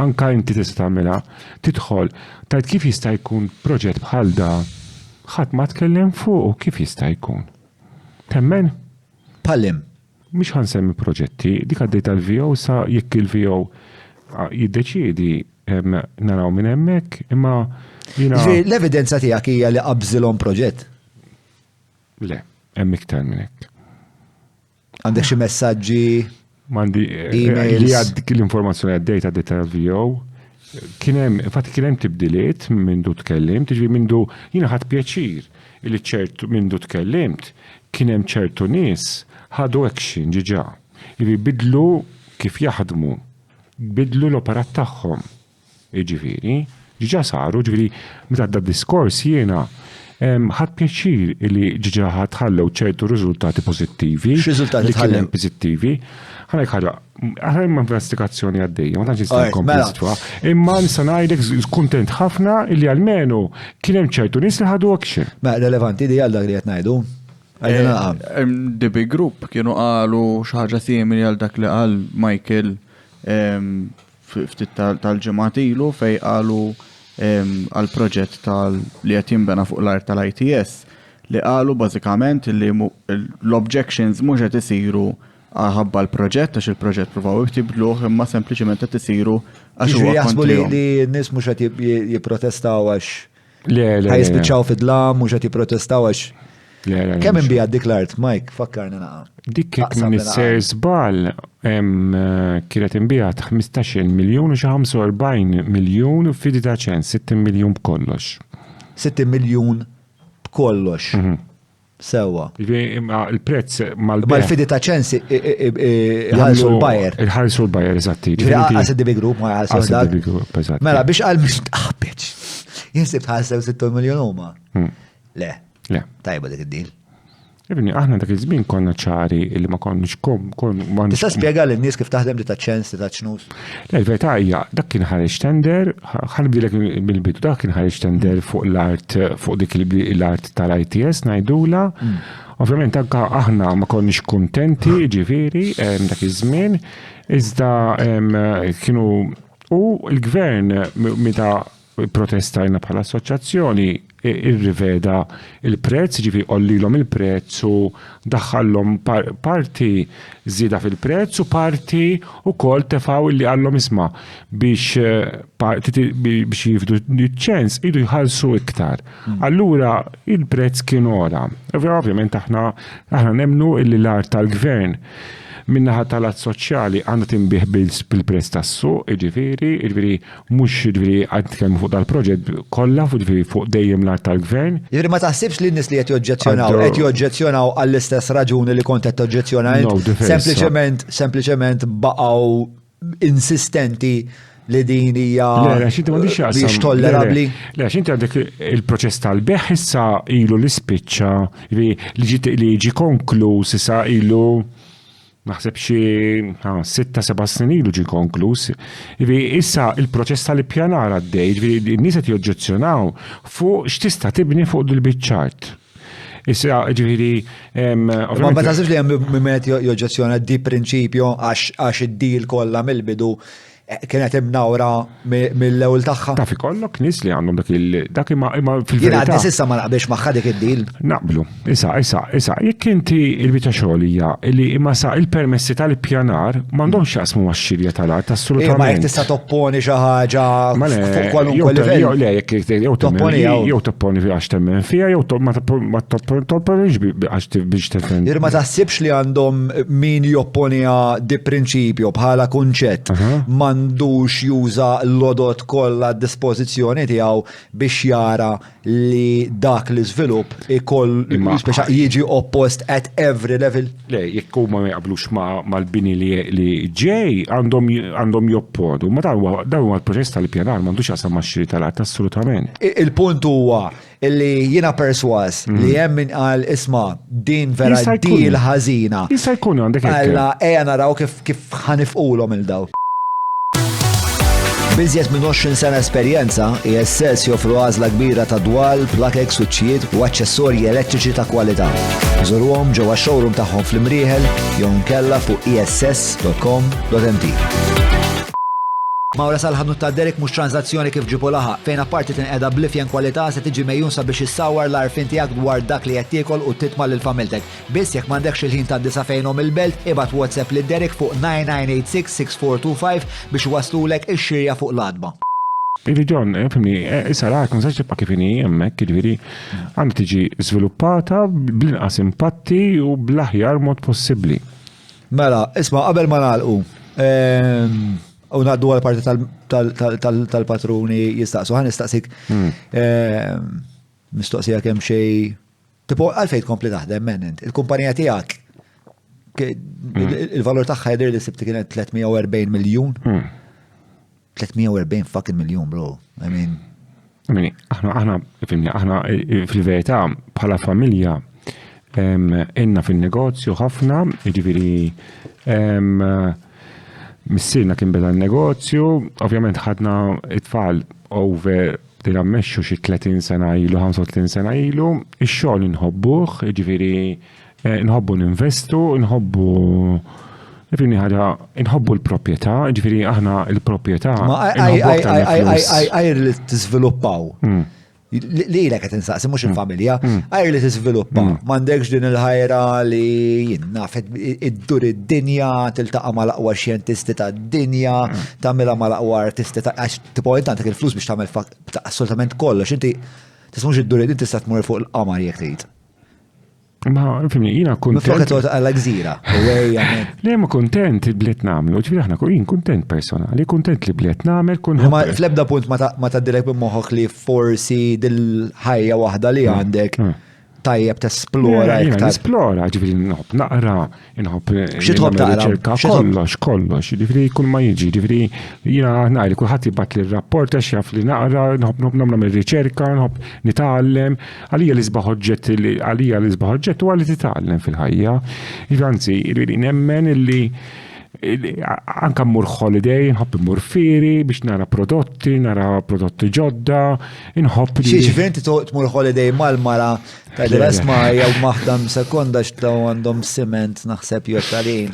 anke inti tista' tagħmilha, tidħol tgħid kif jista' jkun proġett bħal da ħadd ma tkellem fuq kif jista' jkun. Temmen? Pallim. Mhux ħansemmi proġetti, dik għaddejt tal-VO sa jekk il-VO jiddeċiedi naraw minn hemmhekk, imma jiena. L-evidenza tiegħek hija li qabżilhom proġett? Le, hemm iktar minn hekk. Għandek xi messaġġi? M'għandi li dik l-informazzjoni għaddejt tal-VO. Kien hemm tibdiliet mindu tkellimt, tiġri mindu jiena ħadd pjaċir li ċertu mindu tkellimt kien hemm ċertu nies ħadu action ġiġa. bidlu kif jaħdmu, bidlu l-operat tagħhom. Jiġifieri, ġiġa saru, ġifieri meta għadda diskors jiena ħadd pjaċir li ġiġa ħadħallew ċertu riżultati pożittivi. X'riżultati tħallew? Pożittivi. Ħana ħaġa, aħna investigazzjoni għaddejja, ma tantx nista' nkompli. Imma nista' ngħidlek kuntent ħafna li almenu kien hemm ċertu nies li ħadu action. Ma relevanti di għal dak li qed ngħidu. The Big Group kienu qalu xi ħaġa simili għal dak li qal Michael ftit tal-ġimgħat ilu fejn qalu għal proġett li qed jinbena fuq l-art tal-ITS li qalu bażikament li l-objections mhux qed isiru ħabba l-proġett għax il-proġett provaw jibtibluħ imma sempliċement qed isiru għax huwa jaħsbu li n-nies mhux qed jipprotestaw għax ħajspiċċaw fid-dlam mhux qed jipprotestaw għax kemm inbija dik l-art, Mike, fakkarna naqa. Dik minn is-ser żball kienet inbijat 15 miljun u xi 45 miljun f'Fidita ċens, 60 miljun b'kollox. 60 miljun b'kollox. Sewa. Il-prezz mal-Fidita ċens ħalsu l-bajer. Il-ħalsu l-bajer, eżatti. Għas id-Big Group ma ħalsu dak. Mela biex għal biex jinsib ħalsew 6 miljon huma. Le. Le. Tajba dik id-dil. Ibni, aħna dak iż-żmien konna ċari li ma konniex Tista' spjega lin-nies kif taħdem li taċ-ċens li taċ-xnus? Le, l-verità hija dak kien ħareġ tender, ħanbdilek bil-bidu dak kien ħareġ tender fuq l-art fuq dik l-art tal-ITS ngħidula. Ovvjament anke aħna ma konniex kuntenti, ġifieri dak iż-żmien, iżda kienu u l-gvern meta protestajna bħala assoċjazzjoni irriveda il-prezz, ġifi qollilhom il-prezz u daħħallhom parti żieda fil-prezz u parti wkoll tefaw li għallhom isma' biex jifdu ċens idu jħallsu iktar. Allura il-prezz kien ora. Ovvjament aħna nemmnu illi l-art tal-gvern minnaħa tal-att soċjali għandha tinbih bil-prezz tas-suq, ġifieri mhux għad kemm fuq dal-proġett kollha fuq dejjem l-art tal-gvern. Jiġifieri ma taħsibx li n-nies li qed joġġezzjonaw għall-istess raġuni li kont qed toġġezzjona sempliċement baqgħu insistenti li din hija biex tollerabbli. Le, x'inti għandek il-proċess tal-beħ issa ilu l-ispiċċa li jiġi konkluż issa ilu naħseb xi 6-7 snin ilu ġie konkluż. Issa il-proċess tal-ippjanar għaddej, n-nies qed joġġezzjonaw fuq x'tista' tibni fuq dil-biċċart. Issa ġifieri ma taħsibx li hemm min qed joġġezzjona di prinċipju għax id-deal kollha mill-bidu kienet imnawra mill-ewwel tagħha. Taf ikollok nies li għandhom dak imma fil-verità. Jien għadni s'issa ma naqbilx magħha dik id-deal. Naqblu. Issa, jekk inti l-biċċa xogħol hija li imma sa il-permessi tal-ippjanar m'għandhomx jaqsmu max-xirja tal-art assolutament. Ma jekk tista' topponi xi ħaġa fuq kwalunkwe livell. Jew topponi għax temmen fiha jew ma topponix biex defendi. Jien ma taħsibx li għandhom min jopponiha di prinċipju bħala kunċett m'għandux juża l-lodot kollha d-dispożizzjoni tiegħu biex jara li dak l-iżvilupp ikoll jiġi oppost at every level. Le, jekk huma ma jaqblux mal-bini li ġej għandhom jopponu. Ma dan huwa l-proċess tal-ippjanar m'għandux jaqsam max-xiri tal-art assolutament. Il-punt huwa illi jiena perswas li hemm min qal isma' din vera deal ħażina. Jista' jkun għandek hekk. Alla ejja naraw kif ħanifqulhom il-daw. Biżjed minn 20 sena esperjenza, ISS joffru għażla kbira ta' dwal, plakek, suċċijiet u aċċessorji elettriċi ta' kwalità. Żurhom ġewwa showroom tagħhom fl-Imrieħel jew nkella fuq iss.com.mt. Mawra sal-ħanut ta' Derek mhux transazzjoni kif ġibu laħaq, fejn apparti tinqeda blifjen kwalità se tiġi mejjun sabiex issawwar l-arfin tiegħek dwar dak li qed tiekol u titma' lil familtek. Biss jekk m'għandekx il-ħin tad-disa fejnhom il-belt, ibad WhatsApp lil Derek fuq 9986-6425 biex waslulek ix-xirja fuq l-adba. John, fimni, issa raħk nsaġ tibqa' kif inhi hemmhekk, jiġifieri għandha tiġi żviluppata bl-inqas impatti u bl-aħjar mod possibbli. Mela, isma' qabel ma nagħlqu u naddu għal-parti tal-patruni jistaqsu. Għan nistaqsik mistoqsija kemm xej. Tipo, għalfejn tkompli taħdem mennent. Il-kumpanija tiegħek il-valur tagħha jidher li sibti kienet 340 miljun. 340 fucking miljun, bro. I mean, aħna fil-verità bħala familja inna fil-negozju ħafna, jiġifieri missirna kien beda n-negozju, ovvjament ħadna it-tfal over li rammexxu xi 30 sena ilu, 35 sena ilu, ix-xogħol inħobbuh, jiġifieri nħobbu ninvestu, nħobbu l-proprjetà, ġifieri aħna l-proprjetà. Għajr li t-sviluppaw. Li qed insaqsi mhux il-familja, għajr li t-sviluppa. M'għandekx din il-ħajra li nafet iddur id-dinja, tiltaqa' mal-aqwa xjentisti tad-dinja, tagħmilha mal-aqwa artisti għax tippointantek il-flus biex tagħmel assolutament kollox. Inti tismux iddur id-din tista' tmur fuq il-qamar jekk tgħid. Ma fimni, jina kontent. Mifloket għal-gżira. Le, ma kontent bliet namlu, ġifiri ħna jien kontent personali, kontent li bliet namel, Ma fl-ebda punt ma taddilek b'moħħok li forsi dil-ħajja waħda li għandek tajjeb tesplora iktar. Esplora, ġifiri nħobb naqra, nħobb xitħobb taqra. Kollox, ġifiri kull ma jiġi, ġifiri jina ħnaqli kullħat jibat li r-rapport, xjaf li naqra, nħobb namna riċerka, nħobb nitgħallem, għalija li sbaħ oġġett u għalli titgħallem fil-ħajja. Anzi, nemmen illi anka mmur holiday, nħobb immur fieri biex nara prodotti ġodda, nħobb. Ġifieri inti tmur holiday mal-mara tal-esma jew maħdam sekonda x'taw għandhom siment naħseb jottalin.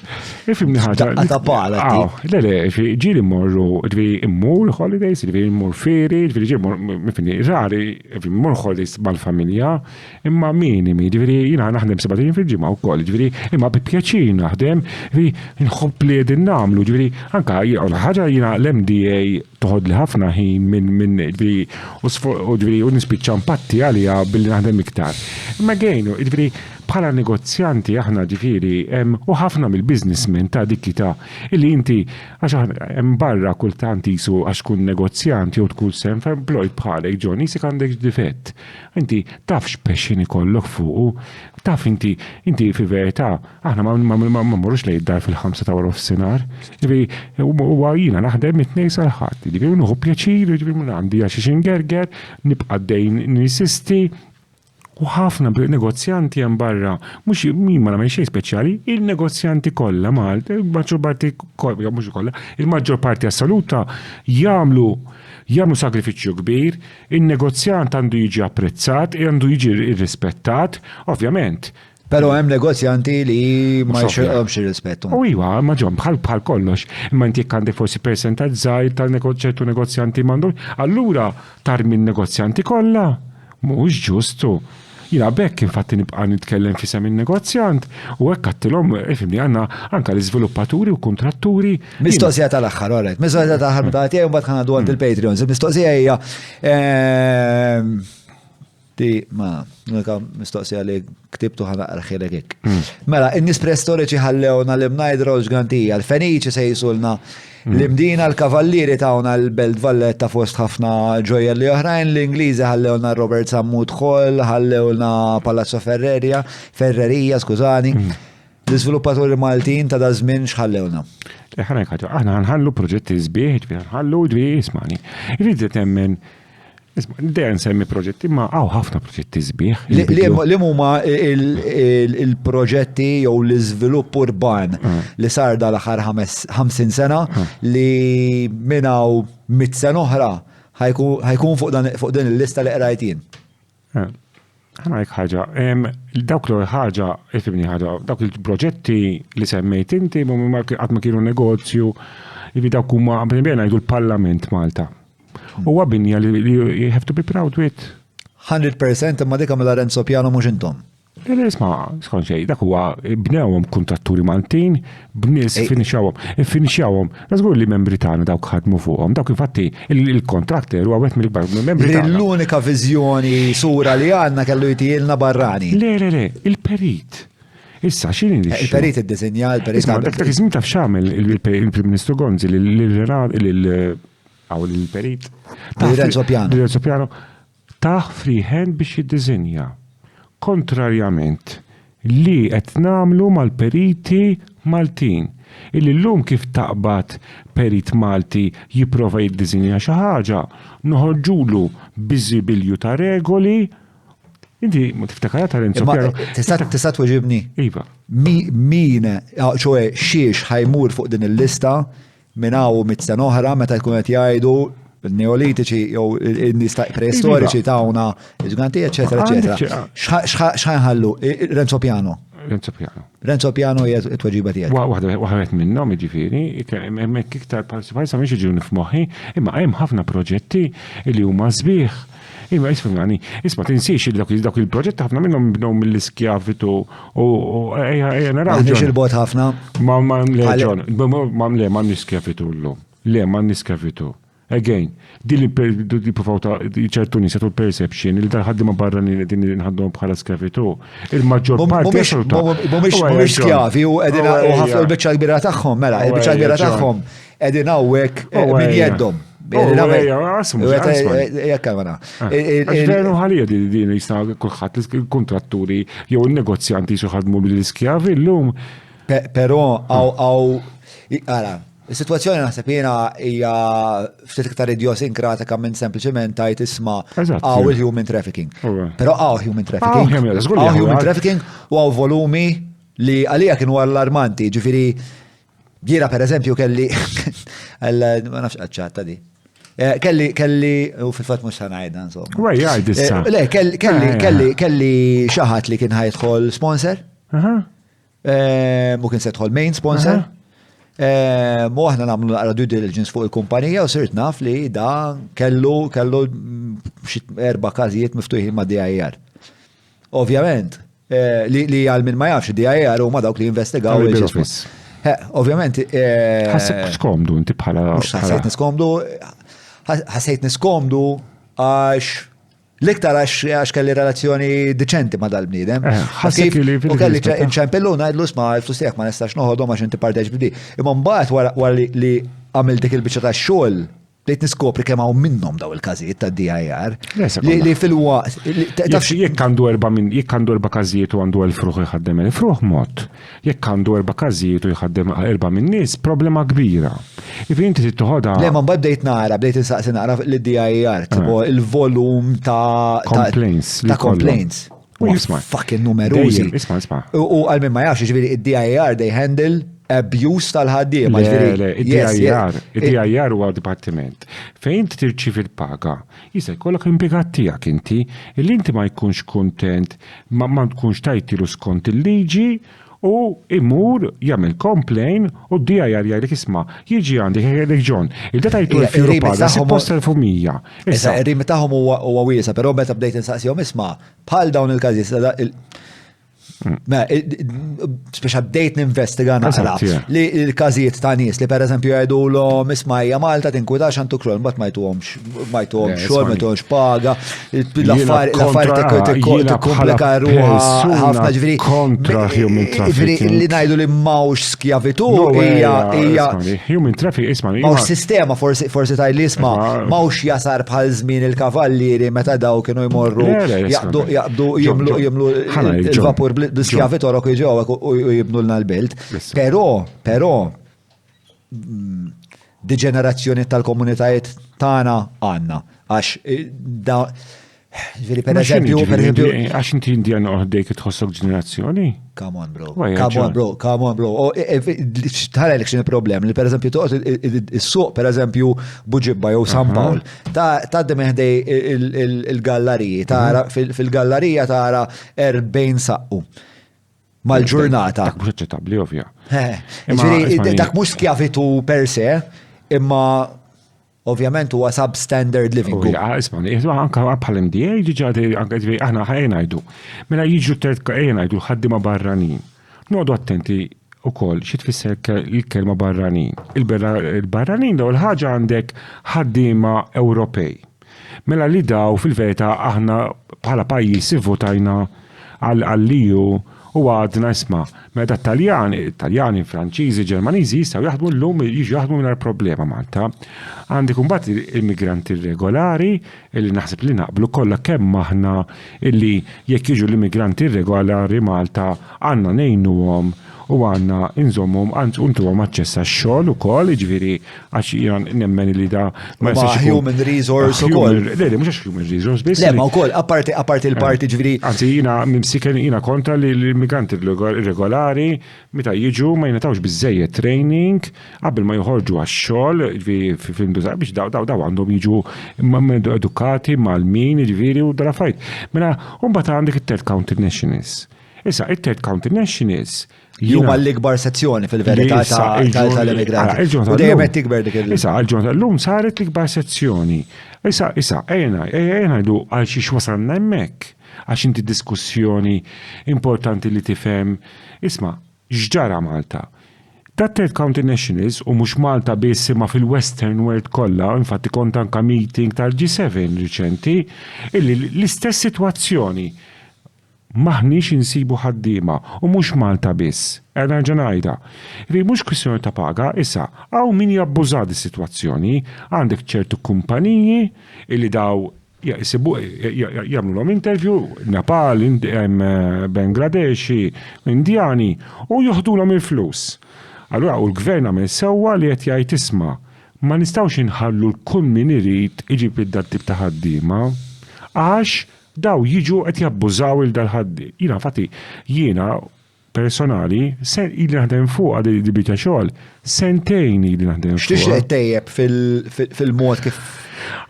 Ifhimni ħaġa. Ta' pala. Le, ġieli mmorru, ġifieri immur holidays, ġifieri immur fieri, ġifieri ġieli rari, immur holidays mal-familja, imma minimi, ġifieri jiena naħdem 7 fil-ġimgħa wkoll, ġifieri imma bi pjaċir naħdem, ġifieri nħobb li qegħdin nagħmlu, ġifieri anke ħaġa jiena l-MDA toħod li ħafna ħin minn ġifieri u nispiċċa impatti għalija billi naħdem iktar. Imma għejnu, ġifieri bħala negozjanti aħna ġifieri u ħafna mill-businessmen ta' dikita illi inti għax hemm barra kultant isu għax kun negozjanti jew tkun self-employed bħalek John isek għandek difett. Inti taf x'pexxin ikollok fuq, taf inti fil-verità aħna ma mmorrux lejn id-dar fil-5 ta' wara f'sinar. Ġifieri huwa jiena naħdem it-tnejn sal-ħadd, ġifieri nieħu pjaċir, ġifieri għandi għax xingerger, nibqa' dejn ninsisti. U ħafna negozjanti hemm barra, mhux min ma nagħmel xejn speċjali, il-negozjanti kollha Malta, il-maġġor parti mhux kollha, il-maġġor parti assoluta jagħmlu sagrifiċċju kbir, in-negozjant għandu jiġi apprezzat, għandu jiġi irrispettat, ovvjament. Però hemm negozjanti li ma jxirqhomx ir-rispettu. U iva, ma ġon bħal kollox, imma inti għandek forsi persentaġġ żgħir tal-ċertu negozjanti m'għandhom, allura tarmi n-negozjanti kollha, mhux ġustu. Jina bekk infatti nibqa' nitkellem fisem in-negozjant u hekk għattilhom ifhimni għandna anke l-iżviluppaturi u kontratturi. Mistoqsija tal-aħħar, orrejt. Mistoqsija tal-aħħar ta' tiegħi u mbagħad ħanadu għand il-Patreons. Il-mistoqsija hija mistoqsija li ktibtu ħanaqra ħilek hekk. Mela, in-nies prestoriċi ħallewna l-Imnajdra u l-Ġgantija, l-Feniċi se jisulna l-Imdina l-Kavallieri tawna l-Belt Valletta fost ħafna ġojjelli oħrajn, l-Ingliżi ħallewna Robert Sammut Hall, ħallewna Palazzo Ferrerija, skużani. L-iżviluppaturi Maltin ta' żmien x'ħallewna. Aħna nħallu proġetti sbieħ, nħallu ismani. Irrid temmen dejjem nsemmi proġetti, ma ħafna proġetti sbieħ. Li huma il-proġetti jew l-iżvilupp urban li sar dal-aħħar 50 sena li minnaw 100 sena oħra ħajkun fuq din il-lista li qrajtin. Ħana jek ħaġa, dawk l ħaġa, dawk il-proġetti li semmejt inti, għad ma kienu negozju, dawk huma ngħidu l-Parlament Malta. U għabinja li you have to be proud with. 100% imma dika mill Renzo Piano mhux intom. Isma, skon xej, dak huwa bnewhom kuntratturi Maltin, bnies finixxawhom. Żgur li membri tagħna dawk ħadmu fuqhom, dawk infatti il-kontrakter huwa wieħed mill-ikbar membri tagħna. L-unika viżjoni sura li għandna kellu jtielna barrani. Le, il-perit. Issa, xini li? Il-perit id-disinja, il-perit. Isma, dak iżmin taf x'għamel il-Prim Ministru Gonzi għaw l-perit. Renzo Piano. Taħ freehand biex jiddizinja. Kontrarjament, li qed nagħmlu mal-periti Maltin. Illi llum kif taqbad perit Malti jipprova jiddiżinja xi ħaġa, noħorġulu biżibilju ta' regoli. Inti tiftakar ta' Renzo Piano. Tista' tweġibni. Iva. Min, ċoe xiex ħajmur fuq din il-lista minn hawn 100 sena oħra meta jkun qed jgħidu il-neolitiċi jew in-nies preistoriċi tawna, il-ġganti, eċetera, eċetera. X'ħajħallu? Renzo Piano. Renzo Piano hija t-tweġiba tiegħek. Waħed minnhom jiġifieri, hemmhekk iktar parsi mhix jiġuni f'moħħi, imma hemm ħafna proġetti li huma sbieħ. Imma isma' tinsiex li dawk il-proġetti ħafna minnhom bdew mill-iskjavitu u ejja naraw. Għandix il-bot ħafna. Ma niskjavitu llum. Le ma niskjavitu. Again, din li provaw ta' ċertu nies jagħtu l-perception li dal-ħaddiema barranin din nħaddhom bħala skjavitu. Il-maġġor parti mhumiex skjavi u qegħdin u ħafna l-biċċa kbira tagħhom, mela, il-biċċa kbira tagħhom qegħdin hawnhekk min jeddhom. Veru ħalija din jisna kulħadd il-kontratturi jew il-negozjanti ħadmu bil-skjavi llum. Però ara, is-sitwazzjoni naħseb jiena hija ftit iktar idiosinkratika minn sempliċement tajt isma' hawn il-human trafficking. Però hawn human trafficking u hawn volumi li għalija kienu allarmanti, ġifieri jiena pereżempju kelli ma nafx qaċċata di. Kelli u fil-fatt mhux ħanajdha insomma. Wej jgħid issa. Le kelli xi ħadd li kien ħajidħol sponsor. Mu kien se jidħol main sponsor. Mu aħna nagħmlu naqra due diligence fuq il-kumpanija u sirt naf li da kellu xi 4 każijiet miftuħin ma' DIR. Ovvjament, li għal min ma jafx DIR huma dawk li investigaw ovvjament. Ħasseb skomdu inti bħala. Ħassejt niskomdu għax l-iktar għax kelli relazzjoni deċenti ma dal-bniedem. U kelli nċempillu ngħidlu sma' l-flus tiegħek ma nistax noħodhom għax inti parteċ bdi. Imma mbagħad wara li għamil dik il-biċċa tax-xogħol bdejt niskopri kemm hawn minnhom daw il-każijiet tad-DIR li fil-waqt. Jekk għandu 4 każijiet u għandu 1000 ruħ jħaddem 1000 ruħ mod. Jekk għandu 4 każijiet u jħaddem 4 min nies, problema kbira. Inti trid toħodha. Le ma bdejt insaqsi naqra lid-DIR, tipo il-volum ta' complaints. Fucking numerużi. U għal min ma jafx, ġifieri id-DIR they handle abuse tal-ħaddiem. Id-DIR huwa dipartiment fejn tirċiev il-paga. Jista' jkollok impjegat tiegħek inti li inti ma jkunx kuntent ma tkunx tajtilu skont il-liġi u imur jagħmel complain u d-DIR jgħidlek isma' jiġi għandek jgħidlek John, il-data jtur il-paga suppost 1100. Issa ir-rimi tagħhom huwa wiesa, però meta bdejt insaqsihom isma' bħal dawn il-każijiet speċa bdejt ninvestiga naqra li l-każijiet ta' nies li pereżempju jgħidulhom ismajja Malta tinkwitax għandu xogħol mbagħad ma jtuhomx xogħol, ma jtuhomx paga, l-affarijiet tikkomplika ruħha ħafna ġifieri. Kontra human trafficking. Li ngħidu li m'hawnx skjavitu hija human trafficking isma' m'hawnx sistema forsi tajli isma' m'hawnx jasar bħal żmien il-kavallieri meta daw kienu jmorru jaqbdu jimlu il-vapur bl-skjavi torok iġewek u jibnu l-belt. Però deġenerazzjoni tal-komunitajiet tagħna għandna. Għax per eżempju. Għax inti indjan oħdejk tħossok ġenerazzjoni? Come on bro. Tħarajlek xin il-problem li per eżempju toqgħod is-suq per eżempju Buġibba jew San Pawl. Tgħaddi meħdej il-galleriji, tara fil-gallerija tara 40 saqqu mal-ġurnata. Dak mhux aċċettabbli ovvja. Dak mhux skjavitu per se, imma ovvjament huwa substandard living. Isma' anke bħal MDA ġiġi aħna ngħidu. Mela jiġu ngħidu ħaddiema barranin. Noqgħdu attenti ukoll xi tfisser il-kelma barranin. Il-barranin daw il-ħaġa għandek ħaddiema Ewropej. Mela li daw fil-verità aħna bħala pajjiż ivvotajna għall-EU U għadna isma, meta Taljani, Franċiżi, Ġermaniżi jistgħu jaħdmu llum jiġu jaħdmu mingħajr problema Malta. Għandek imbagħad immigranti irregolari illi naħseb li naqblu kollha kemm aħna illi jekk jiġu l-immigranti irregolari Malta għandna ngħinuhom u għandna inżommhom untuhom aċċess għax-xogħol ukoll, jiġifieri għax jiena nemmen li da ma human resource ukoll. Le, mhux għax human resource biss. Le, ma wkoll apparti il-parti ġifieri. Anzi jiena mimsiken jiena kontra li l-immigranti irregolari meta jiġu ma jingħatawx biżejjed training qabel ma joħorġu għax-xogħol fil-industrija biex daw għandhom jiġu edukati mal-min jiġifieri u dara fajt. Mela mbagħad għandek it-third county nationals. Issa it-third county nationals huma l-ikbar sezzjoni fil-verità tal-immigranti. U dejjem qed tikber dik Issa għal-ġurnata llum saret l-ikbar sezzjoni. Issa ejna ngħidu għal xiex wasalna hemmhekk għax inti diskussjoni importanti li tifhem. Isma' x'ġara Malta. Dat third county nationals u mhux Malta biss imma fil-Western world kollha, infatti kont anke meeting tal-G7 riċenti, illi l-istess sitwazzjoni maħniex insibu ħaddiema u mhux Malta biss. Nerġa' ngħidha. Mhux kwistjoni ta' paga, issa hawn min jabbuża dis-sitwazzjoni, għandek ċertu kumpaniji illi daw jagħmluhom interview, Nepal, Bangladeshi, Indjani u joħdulhom il-flus. Allura u l-gvern għamel sewwa li qed jgħid isma' ma nistgħux inħallu l-kull min irid iġib id-tip ta' ħaddiema għax daw jiġu qed jabbużaw il-dal-ħaddi. Jiena personali ili naħdem fuq għad il-dibita xogħol sentejn ili naħdem fuq. X'tixtieq tejjeb fil-mod kif.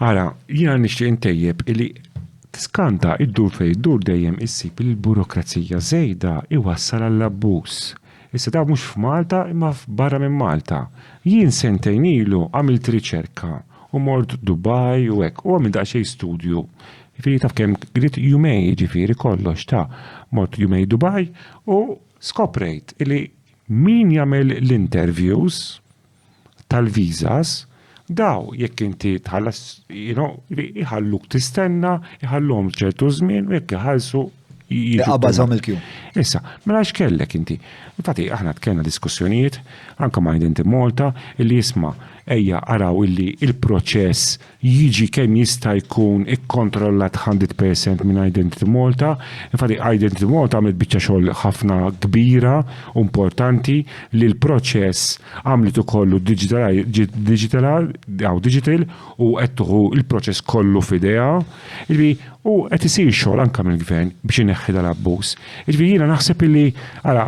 Ara, jiena nixtieq intejjeb illi tiskanta id-dur fejn id-dur dejjem issib il-burokrazija żejda iwassal għall-abbuż. Issa daw mhux f'Malta imma barra minn Malta. Jien sentejn ilu għamilt riċerka u mort Dubai u hekk u għamil daqsxejn studju. Ġifieri taf kemm grid jumej ġifieri kollox mort jumej Dubai u skoprejt li min jagħmel l-interviews tal-visas daw jekk inti tħallas iħalluk tistenna, iħallhom ċertu żmien u jekk iħallsu qabbażhom il-kju. Issa, mela x'kellek inti? Infatti aħna tkellna diskussjonijiet anke ma' Identity Malta illi jisma' ejja araw illi il-proċess jiġi kemm jista' jkun ikkontrollat 100% minn Identity Malta. Infatti Identity Malta għamlet biċċa xogħol ħafna kbira u importanti li l-proċess għamlet ukollu digital u qed tuħu il-proċess kollu f'idea. U qed isir xogħol anke mill-gvern biex ineħħi dal-abbuż. Jiena naħseb illi ara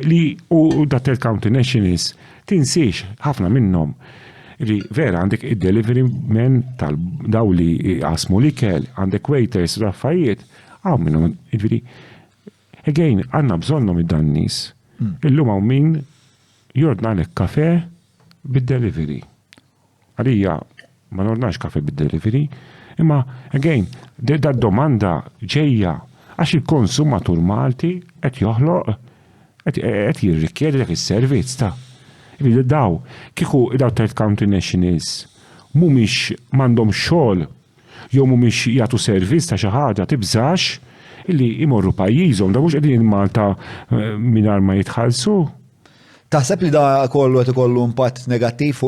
li u da third county nationals tinsiex ħafna minnhom li vera għandek id-delivery men tal-daw li jqasmu l-ikel, għandek waiters u raffajiet, minnhom jiġifieri. Again, għandna bżonnhom id-dan nies. Illum hawn min jordna lek kafe bid-delivery. Għalija ma nordnax kafe bid-delivery, imma again, da domanda ġejja għax il-konsumatur Malti qed joħloq qed jirrikjedi dak is-servizz ta' daw kieku daw third county nationals mhumiex m'għandhom xogħol jew mhumiex jagħtu servizz ta' xi ħaġa tibżax illi jmorru pajjiżhom da mhux qegħdin Malta mingħajr ma jitħallsu. Taħseb li da kollu qed ikollu impatt negattiv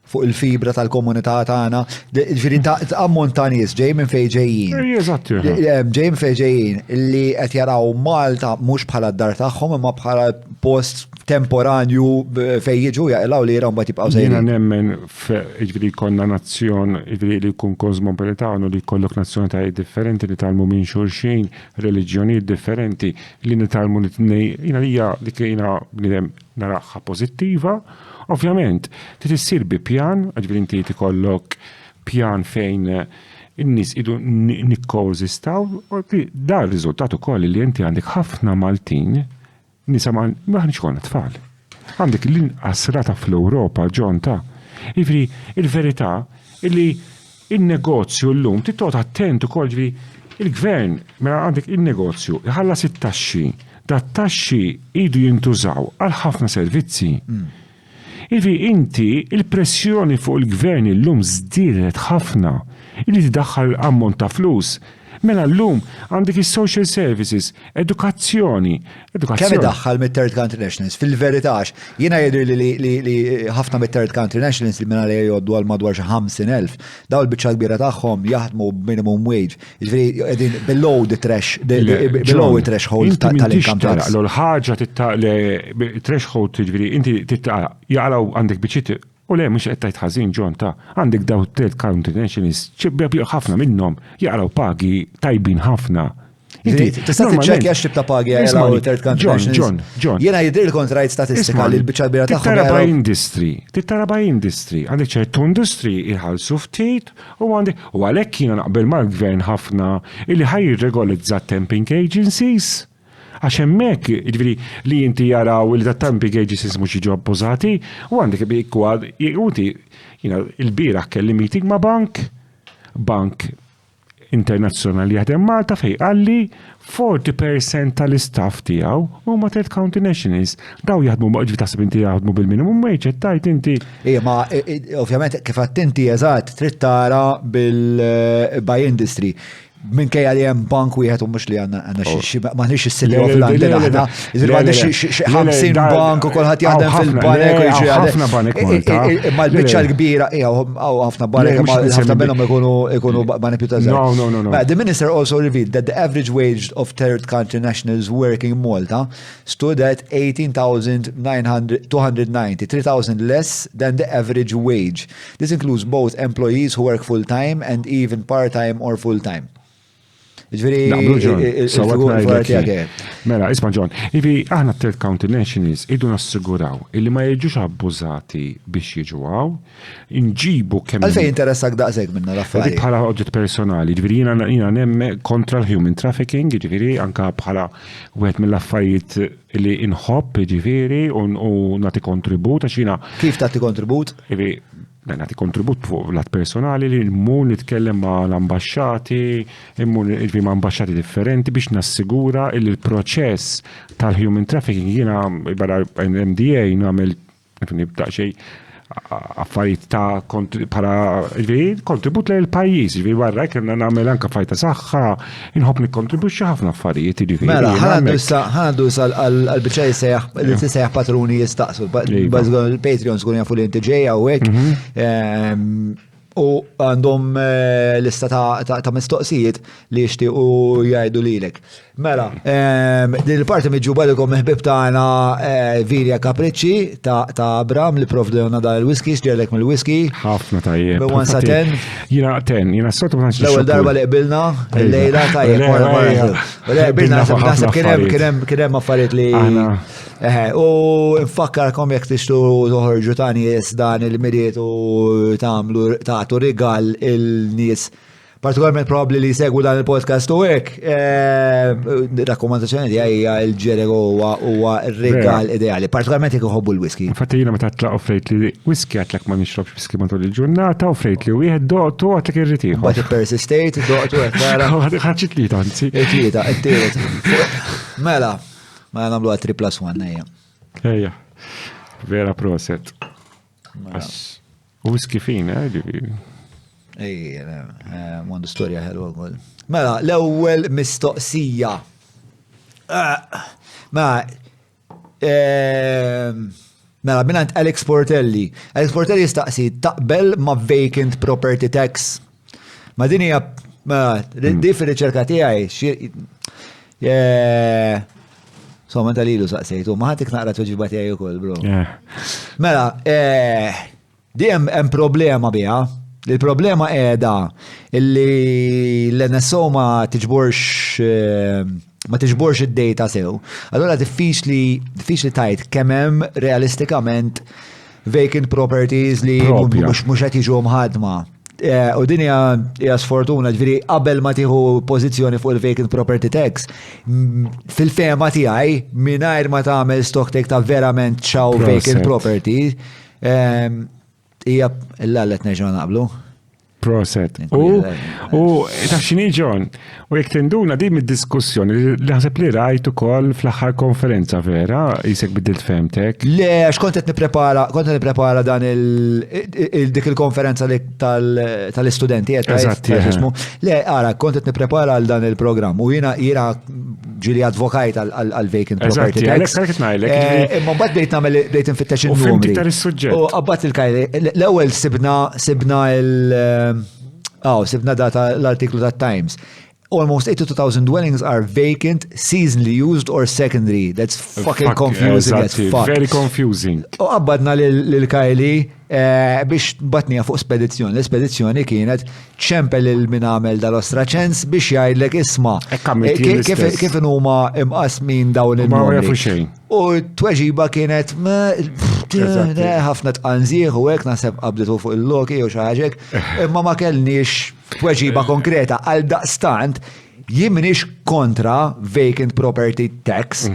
fuq il-fibra tal-komunità tagħna, ġifieri ammont ta' nies ġej minn fejn ġejjin. Eżatt. Ġej minn fejn ġejjin li qed jaraw Malta mhux bħala d-dar tagħhom imma bħala post temporanju fejn jiġu jaqilgħu li jraw mbagħad jibqgħu żejjin. Jiena nemmen jiġifieri jkollna nazzjon jiġifieri li jkun kosmopolitanu li jkollok nazzjonalitajiet differenti li talmu minn xulxin, reliġjonijiet differenti li nitalmu jiena hija dik jiena bniedem naraħħa pożittiva. Ovvjament, tissir bi pjan, ġifieri inti tikollok pjan fejn in-nies idu nikkożistaw, da r-riżultat ukoll li inti għandek ħafna Maltin nisa maħniex konna tfal. Għandek l-inqas rata fl-Ewropa ġonta. Jiġifieri il-verità illi in-negozju llum titgħod attent ukoll ġifieri il-gvern mela għandek in-negozju iħallas it-taxxi, dat-taxxi idu jintużaw għal ħafna servizzi. Inti il-pressjoni fuq il-gvern illum żdiedet ħafna li tiddaħħal ammont ta' flus Mela llum għandek is-social services, edukazzjoni. Kemm idaħħal mit-third country nationals fil-veritax. Jiena jidher li ħafna mit-third country nationals li minna li jgħoddu għal madwar xi 50,000 daw il-biċċa kbira tagħhom jaħdmu minimum wage. Jiġifieri qegħdin below the threshold tal-income tax. L-ħaġa threshold jiġifieri inti jaqraw għandek biċċiet u le mhux qed tajt ħażin John ta' għandek daw third country nationals ħafna minnhom jaqraw pagi tajbin ħafna. Tista' tiċċekkja x'tib ta' pagi jaqraw third country nationals. Jiena jidhirlkom rajt statistika li l-biċċa kbira tagħhom. Tittara by industry, għandek ċertu industri jħallsu ftit u għalhekk jiena naqbel mal-gvern ħafna illi ħajregolizza temping agencies. Għax hemmhekk jiġifieri li inti jaraw li tat-temping agencies mhux jiġu abbużati u għandek ikkwad il-bieraħ kelli meeting ma' bank internazzjonali jaħdem Malta fejn qalli 40% tal-istaff tiegħu huma third country nationals. Daw jaħdmu ġifi taħseb inti jaħdmu bil-minimum wage tajt inti. Ma ovvjament kif għadt inti eżatt trid tara by industry. Minkejja li hemm bank wieħed u mhux li għandna m'aħniex is-City of London aħna, iżda għandna xi 50 bank u kulħadd jaħdem fil-banek u jiġri ħafna banek Malta. Imma l-biċċa l-kbira ħafna banek ħafna minnhom ikunu banek pjuttost żgħar. No. The minister also revealed that the average wage of third country nationals working in Malta stood at 18,290, 3,000 less than the average wage. This includes both employees who work full-time and even part-time or full-time. Mela, isma' John, aħna third country nationals idu nassiguraw illi ma jiġux abbużati biex jiġu għaw, inġibu kemm. Għalfejn interessak daqshekk minna l-affarijiet. Bħala oġġett personali, ġifieri jiena nemme kontra l-human trafficking, ġifieri anke bħala wieħed mill-affarijiet li inħobb ġifieri u nagħti kontribut għax jiena. Kif tagħti kontribut? Nagħti kontribut fuq lat personali li mmur nitkellem ma' l-ambasċati, immur ma' ambasċati differenti biex nassigura li l-proċess tal-human trafficking jiena barra MDA nagħmel nibda xejn affarijiet ta' kontribut lejn il-pajjiż, barra jekk nagħmel anke fajta saħħa, inħobb nikkontribwixxi ħafna affarijiet Mela, ħandu għall-biċċa li tisejjaħ patruni jistaqsu, il-Patreons kun jafu li inti ġejja u hekk. U għandhom lista ta' mistoqsijiet li jixtiequ jgħidu lilek. Mela, din il-parti miġġuba lilkom il-ħbib tagħna Virja Capricci ta' Abram li provdewna dan il-whisky, xġerlek mill-whisky. Ħafna tajjeb. Bi 1 sa 10. Jiena s-sotu ma l-ewwel darba li qbilna il-lejla tajjeb. Qbilna naħseb kien hemm affarijiet li. U nfakkarkom jekk tixtu toħorġu ta' nies dan il-miliet u tagħtu rigal il-nies partikolarment probabbli li jsegwu dan il-podcast u hekk. Rakkomandazzjoni tiegħi hija l-ġerego huwa r-rigal ideali, partikolarment jekk iħobbu l-whisky. Infatti jiena meta tlaq offrejt li whisky għatlek ma nixrobx whisky matul il-ġurnata, offrejt li wieħed doqtu għatlek irrid ieħor. But persistate, doqtu hekk tara. Ħaġġi tlieta anzi. It-tielet. Mela nagħmlu 3+1 ejja. Ejja. Vera proset. Whisky fin, Għandu storja ħelwa wkoll. Mela, l-ewwel mistoqsija. Mela, minant Alex Portelli. Alex Portelli jistaqsi taqbel ma' vacant property tax. Ma' din hija di fir-riċerka tiegħi. Somma tal-ilu saqsejtu, ma ħatik naqra tweġiba tiegħi wkoll, bro. Mela, di hemm problema biha. Il-problema qiegħda illi l-NSO ma tiġborx id-data sew. Allura diffiċli tajt kemm hemm realistikament vacant properties li mhux qed jiġu mħadma. U din hija sfortuna, ġifieri qabel ma tieħu pożizzjoni fuq il-vacant property tax, fil-fema tiegħi mingħajr ma tagħmel stock take ta' verament xaw vacant property, hija l-għallet nerġgħu naqblu. Proset. U ta' xini John, u jek tenduna di mid-diskussjoni li ħaseb li rajt ukoll fl-aħħar konferenza vera, jisek bidilt femtek. Le, għax kont qed nipprepara dan dik il-konferenza tal-istudenti Eżatt, Le, ara, kont qed nipprepara għal dan il-programm u jiena ġili advokajt għal vacant property tax. Imma mbagħad bdejt infittex in-numri. U fimti tar is-suġġett. U qabad il-kajli, l-ewwel sibna sibna data l-artiklu ta' Times. Almost 82,000 dwellings are vacant, seasonally used or secondary. That's fucking confusing as fuck. Very confusing. U qabbadna l-Kajli biex batnija fuq spedizzjoni. L-spedizzjoni kienet ċempel il-min għamel dal-ostraċens biex jgħidlek isma. Kif huma imqasmin dawn il-numri. U t-tweġiba kienet ħafna tqanżieħ u hekk naħseb qabditu fuq il-loki u xi ħaġek, imma ma kellniex tweġiba konkreta għal daqstant jien m'iniex kontra vacant property tax,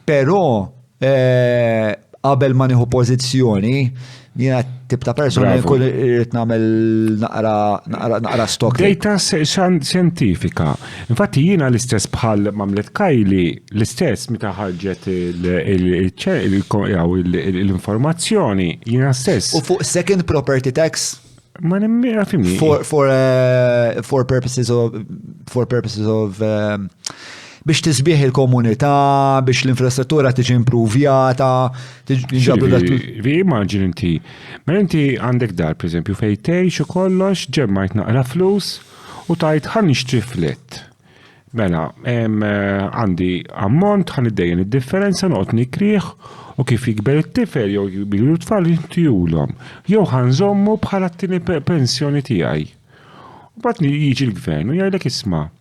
però qabel ma nieħu pożizzjoni jiena tip ta' persuna jkun irid nagħmel naqra stock. Data xjentifika. Infatti jiena l-istess bħal mamlet Kajli, l-istess meta ħarġet l-informazzjoni jiena stess. U fuq second property tax ma nemmira fimni. For purposes of biex tisbieħ il-komunità, biex l-infrastruttura tiġi improvjata, immaġin inti, ma inti għandek dar, per eżempju, fej tgħix u kollox, ġemmajt naqra flus u tajt ħan nixtri flet. Mela, għandi ammont, ħan iddejjen id-differenza, noqgħod nikrieħ u kif jikber it-tifel jew jikbiru t-tfal jintijulhom. Jew ħanżommu bħala t-tieni pensjoni tiegħi. U bagħad jiġi l-gvern u jgħidlek isma'.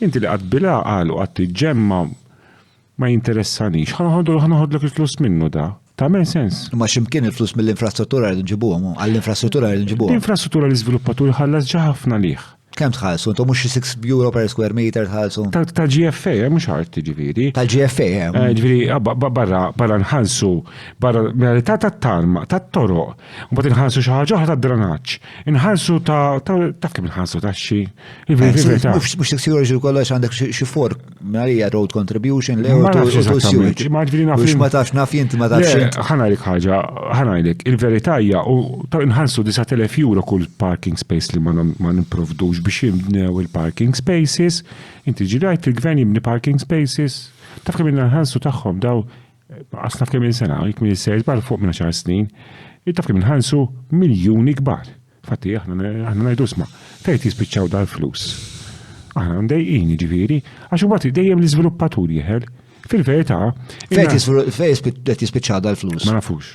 Inti li għad bila għalu għad t-ġemma ma jinteressanix, ħanaħodlek il-flus minnu da. Ta' men sens. Ma ximkien il-flus mill-infrastruttura li nġibuhom, għall-infrastruttura li nġibuhom. L-infrastruttura li żviluppaturi ħallas ġaħafna liħ. Kemm tħallsu? Intom mhux 6 euro per square meter tħallsu? Tal-GFA, mhux ħart ġifieri. Tal-GFA, ġifieri barra nħallsu barra tat-tarma, tat-toroq, u bagħad inħallsu xi ħaġa oħra tad-dranaġġ. Inħallsu taf kemm inħallsu taxxi. Mhux 6 euro ġil kollox għandek xi fork Marija road contribution le sewage. Mhux ma tafx naf inti ma tafx. Ħanajlek ħaġa, ħanajlek, il-verità hija u inħallsu 9,000 euro kull parking space li ma nipprovdux biex jibnew il-parking spaces, inti ġirajt il-gvern jibni parking spaces, taf kemm inħallsu tagħhom daw, għasnaf kemm il-sena, jek minn il-sejt bar fuq minn 10 snin, taf kemm inħallsu miljuni kbar. Fatti, aħna ngħidu isma' fejn jispiċċaw dal-flus. Aħna ndejqin ġifieri, għax imbagħad dejjem l-iżviluppaturi jeħel. Fil-verità. Fejn jispiċċaw dal-flus? Ma nafux.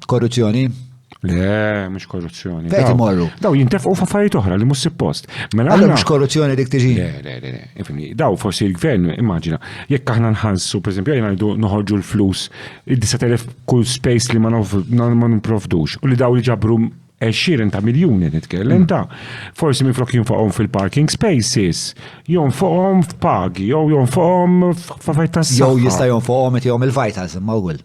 Korruzzjoni? Le, mhux korruzzjoni. Fejn imorru? Daw jintefqu f'affarijiet oħra li mhux suppost. Allura mhux korruzzjoni dik tiġi. Le. Daw forsi l-gvern, immaġina, jekk aħna nħallsu, pereżempju, ngħidu noħorġu l-flus, id-9,000 kull space li ma nipprovdux, u li daw li ġabru 20 ta' miljuni nitkellem ta' forsi minflok jonfoqhom fil-parking spaces, jonfoqhom f'pagi, jew jonfoqhom f'affarijiet tas-saħħa. Jew jista' jonfoqhom qed il-vitals imma wkoll.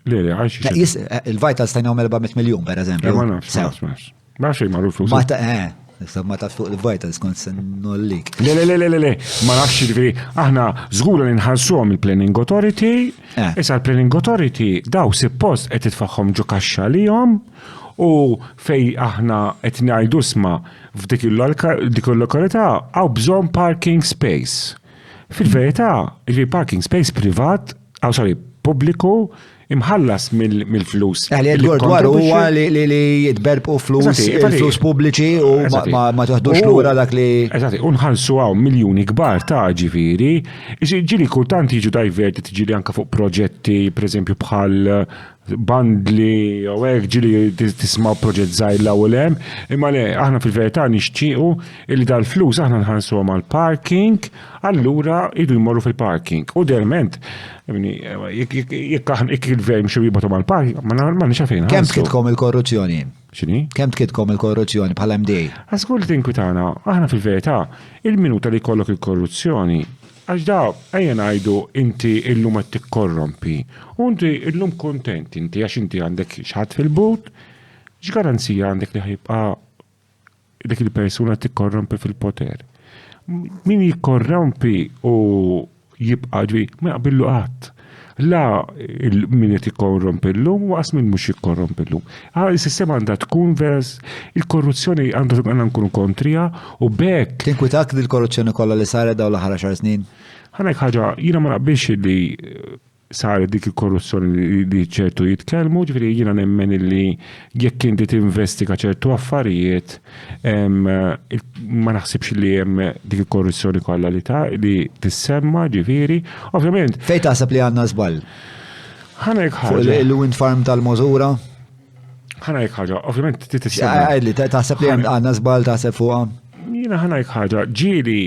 Il-vitals ta' jnawm 400 miljon, per eżempju. Ma nafx marru l-flus. Ma taf fuq il-vitals kont se nollik. Le, ma nafx ġifieri, aħna żgur li nħallsuhom il-Planning Authority, issa l-Planning Authority daw suppost qed titfaħħom ġo kaxxa lihom u fej aħna qed ngħidu isma' f'dik il-lokalità hawn bżonn parking space. Fil-verità, il-parking space privat, pubbliku imħallas mill-flus. Għal-għor huwa li jitberbqu flus pubbliċi u ma toħdux lura dak li. Eżatt, unħallsu għaw miljuni kbar ta' ġifieri, ġili kultant jiġu diverti tiġili anke fuq proġetti, pereżempju bħal bandli u hekk ġili tismaw proġett żgħir l-ewwel hemm, imma le aħna fil-verità nixtiequ li dal-flus aħna nħallsuhom għall-parking, allura jdu jmorru fil-parking. U derment, jekk il-gvern xi jibgħathom għall-parking, ma nix għalfejn. Kemm tkitkom il-korruzzjoni? X'inhi? Kemm tkitkom il-korruzzjoni bħala MD? Għaskull tinkwitana, aħna fil-verità, il-minuta li jkollok il-korruzzjoni, għax daw, ejja ngħidu inti illum qed tikkorrompi. U inti illum kontent inti għax inti għandek xaħat fil-but, x'garanzija għandek li ħajbqa' dik il-persuna tikkorrompi fil-poter. Min jikkorrompi u jibqa' ġvi ma jaqbillu qatt. La min qed jikkorrompillum u qas min mhux jikkorrompillum. Is-sistema għandha tkun vers il-korruzzjoni għandha nkunu kontrija u bekk. Tinkwitak dil-korruzzjoni kollha li saret dawn l-aħħar 10 snin? Ħanek ħaġa jiena ma naqbilx li saret dik il-korruzzjoni li ċertu jitkellmu, ġifieri jiena nemmen li jekk inti tinvestiga ċertu affarijiet ma naħsibx li hemm dik il-korruzzjoni kollha li tissemma, ġifieri. Ovvjament. Fejn taħseb li għandna żball? Ħanek ħaġa. Fuq il-wind farm tal-Możura? Ħanek ħaġa, ovvjament titissemma. Għajdli, taħseb li għandna żball taħseb fuqha? Jiena ħanek ħaġa, ġieli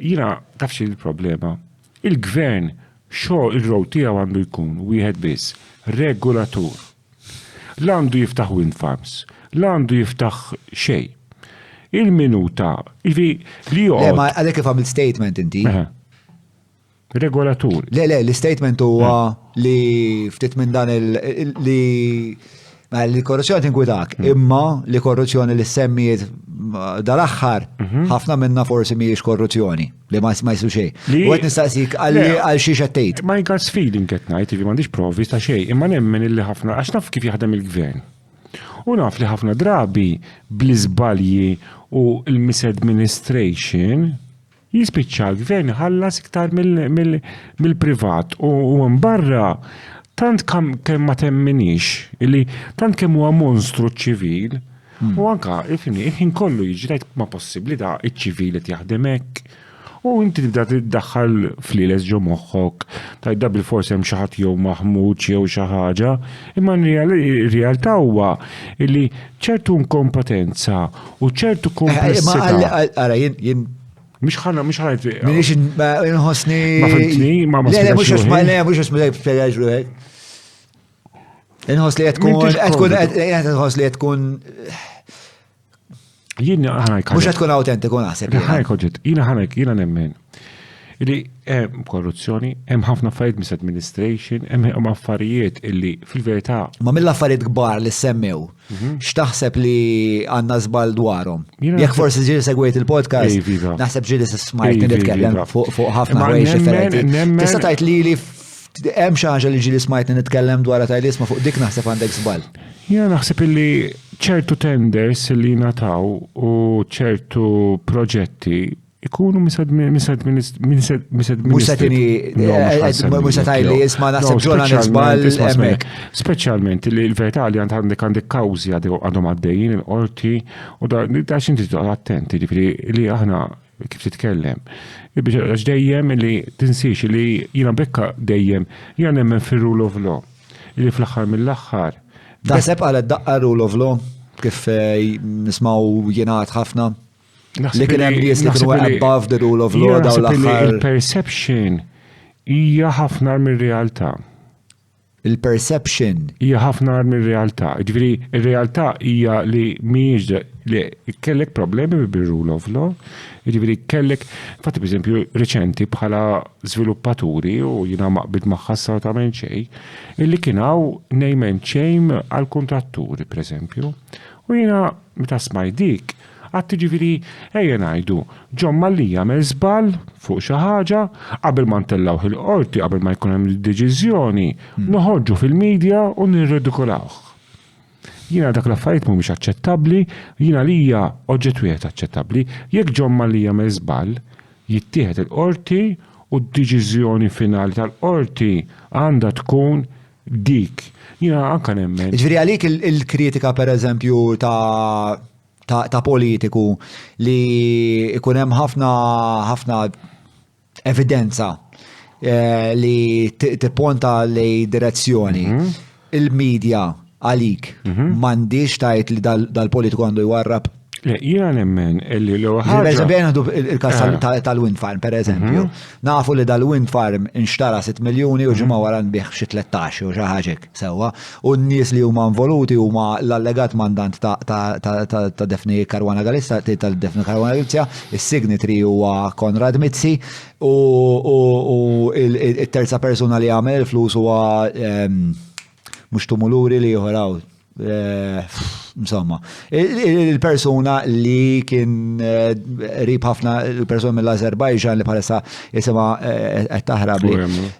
jiena tafx il-problema. Il-gvern xogħol il-row tiegħu għandu jkun wieħed biss, regulatur. L-għandu jiftaħ wind farms, l-għandu jiftaħ xejn. Il-minuta, li Le, ma għalek kif għamil statement inti. Regolatur. Le, l-statement huwa li ftit minn dan li korruzzjoni tinkwitak, imma li korruzzjoni li semmijiet dal-aħħar ħafna minna forsi mhijiex korruzzjoni li ma jislu xejn. U qed nistaqsik għal xi xettejt. My gut feeling qed ngħid li m'għandix provi ta' xejn, imma nemmen illi ħafna għax naf kif jaħdem il-gvern. U naf li ħafna drabi bl-iżbalji u l-misadministration jispiċċa l-gvern ħallas iktar mill-privat u mbarra tant kemm ma temminix illi tant kemm huwa monstru ċivil u anka ifni il-ħin kollu jiġri ma possibbli da iċ-ċivil qed jaħdem hekk. U inti tibda tiddaħħal fliles ġo moħħok, tajda bil-forsi hemm xi ħadd jew maħmud jew xi ħaġa, imma r-realtà huwa illi ċertu inkompetenza u ċertu komplessità. Ara jien Mhux ħana. Minix inħossni. Ma fimtni, ma Le, mhux spjegax ruħek. Inħoss li qed tkun Jien ħanajk. Mhux qed tkun autentiku naħseb. Jiena nemmen. Illi hemm korruzzjoni, hemm ħafna affarijiet misadministration, hemm affarijiet illi fil-verità. Ma mill-affarijiet kbar li semmew, x'taħseb li għandna żball dwarhom? Jekk forsi ġieli segwejt il-podcast, naħseb ġieli smajt nitkellem fuq ħafna ħwejjeġ differenti. Tista' tgħid li hemm xi ħaġa li ġieli smajt nitkellem dwar tajli isma' fuq dik naħseb għandek żball. Jiena naħseb illi ċertu tenders li nataw u ċertu proġetti ikunu mux satajli jisma naħseb ġona nisbal emmek. Speċjalment li l-verità li għandek kawzi għadhom għaddejjin il-qorti u da xinti attenti li aħna kif titkellem. Għax dejjem li tinsiex li jina bekka dejjem jina nemmen fil-rule of law. Li fl-axħar mill-axħar. Taħseb għal daqqa rule of law kif nismaw jenat ħafna? Li kien hemm nies li kienu above the rule of law dawn l-aħħar. Il-perception hija ħafna mir-realtà. Il-perception hija ħafna mir-realtà. Ġifieri ir-realtà hija li mhijiex li kellek problemi bir-rule of law, ġifieri kellek fatti pereżempju riċenti bħala żviluppaturi u jiena maqbid magħha assolutament xejn, illi kien hawn name and shame għall kuntratturi pereżempju. U jiena meta smaj dik għatti ġifiri, ejja ngħidu, John Mallija jagħmel żball fuq xi ħaġa qabel ma ntellawh il-qorti, qabel ma jkun hemm deċiżjoni, noħorġu fil-medja u nirridikolawh. Jiena dak l-affarijiet mhumiex aċċettabbli, jiena lija oġġett wieħed aċċettabbli, jekk John Mallija jagħmel żball, jittieħed il-qorti u d-deċiżjoni finali tal-qorti għandha tkun dik. Jiena anke nemmen. Ġifieri għalik il-kritika pereżempju ta' politiku li ikun hemm ħafna evidenza li tipponta lej direzzjoni. Il-medja għalik m'għandix tgħid li dal-politiku għandu jwarrab. Jiena nemmen li il-każ tal-wind farm pereżempju. Nafu li dal-wind farm inxtara 6 miljuni u ġimgħa wara nbieħ xi 13 u xi ħaġa sewwa. U n-nies li huma involuti huma l-allegat mandant ta' Defni Caruana Galizia, tal-Defni Caruana Galizia, is-signatory huwa Konrad Mizzi u il-terza persuna li għamel il-flus huwa mhux Tumuluri li joħraw. insomma, il-persuna li kien rib ħafna il-persuna mill-Azerbajġan li bħalissa jisima qed taħrab li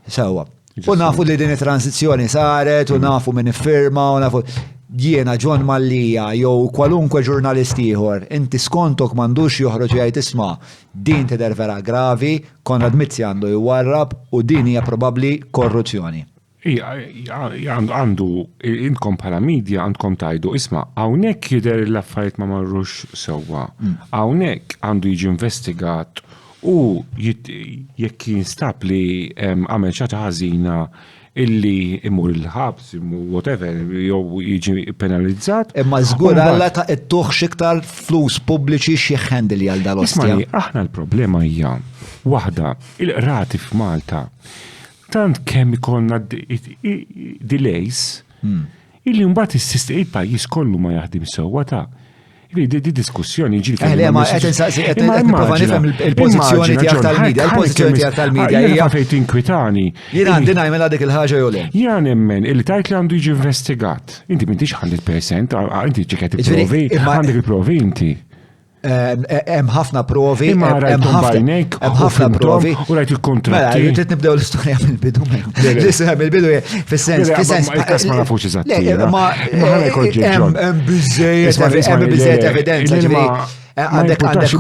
sewwa. U nafu li din it-transizzjoni saret, u nafu minn iffirma, u nafu jiena John Mallija jew kwalunkwe ġurnalist ieħor, inti skontok m'għandux joħroġ jgħid isma' din tidher vera gravi, Konrad Mizzi għandu jwarrab u din hija probabbli korruzzjoni. Għandu, inkom bħala media għandkom tajdu, isma, hawnhekk jidher l-affarijiet ma marrux sewwa. Hawnhekk għandu jiġi investigat u jekk jinstab li għamel xata ħażina illi imur il-ħabs, whatever, jew jiġi penalizzat. Imma żgur alla ta' ittuħx iktar flus pubbliċi xi ħendil għal dal-ostja. Ismani, aħna l-problema hija waħda, il-qrati f'Malta tant kemm ikollna delays illi mbagħad il-pajjiż kollu ma jaħdim sewwa ta' di diskussjoni ġiri. Ma qed nipprova nifhem il-pożizzjoni tiegħek tal-medja, il-pożizzjoni tiegħek tal-medja hija fejn tinkwitani. Jien għandi nagħmel dik il-ħaġa jew le. Jien nemmen illi tajt li għandu jiġi investigat. Inti m'intix 100%, inti ċeket il-provi, għandek il-provi inti. Hemm ħafna provi, hemm ħafna provi u rajt il-kontratti. Mela, trid nibdew l-istorja mill-bidu. L-istorja mill-bidu fis-sens. Il-każ ma nafux eżatt. Hemm biżejjed evidenza. Għandek kontratti,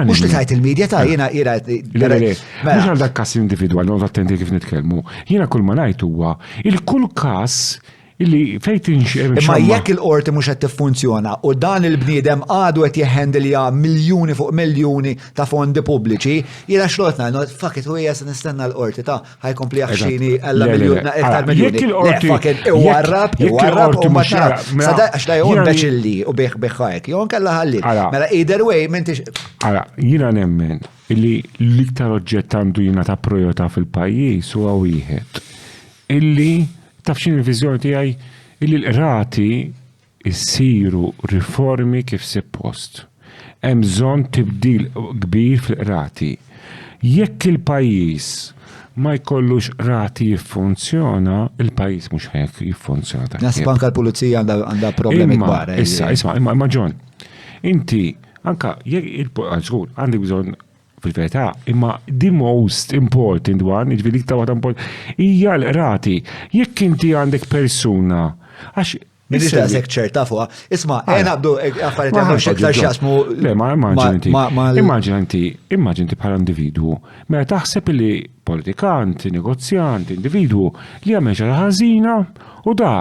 mux li tajt il-medja ta' jena. Mux għal dak kas individual, non attenti kif nitkellmu. Jena kull ma najt huwa il-kull kas illi fejt imma jekk il-qorti mhux qed tiffunzjona u dan il-bniedem għadu qed jeħendelja miljuni fuq miljuni ta' fondi pubbliċi, jiena xlotna, fuck it, u hija se nistenna l-qorti ta' ħajkompli jaħxini alla miljuni iktar miljuni. Fuck it, iwarrab u ma għax da jgħun beċilli u beħħajk, jgħun kalla ħalli. Mela either way, m'intix. Ara, jiena nemmen illi l-iktar oġġett għandu jiena ta' projota fil-pajjiż huwa wieħed illi tafxin il-vizjoni tiegħi illi l-qrati jsiru riformi kif suppost. Hemm bżonn tibdil kbir fil-qrati. Jekk il-pajjiż ma jkollux qrati jiffunzjona, il-pajjiż mhux hekk jiffunzjona ta' Nasib anke l-pulizija għandha problemi kbar. Imma John, inti anka jekk żgur għandek bżonn fil-verità, imma the most important one, ġviri ta' waħda hija l-qrati. Jekk inti għandek persuna, għax Minni ta' sekċer ta' fuqa. Isma, għabdu affarijiet għandu xektar xasmu. Le, ma immaġinti bħala individu. Mela taħseb li politikant, negozjant, individu li għamel ġara ħażina u da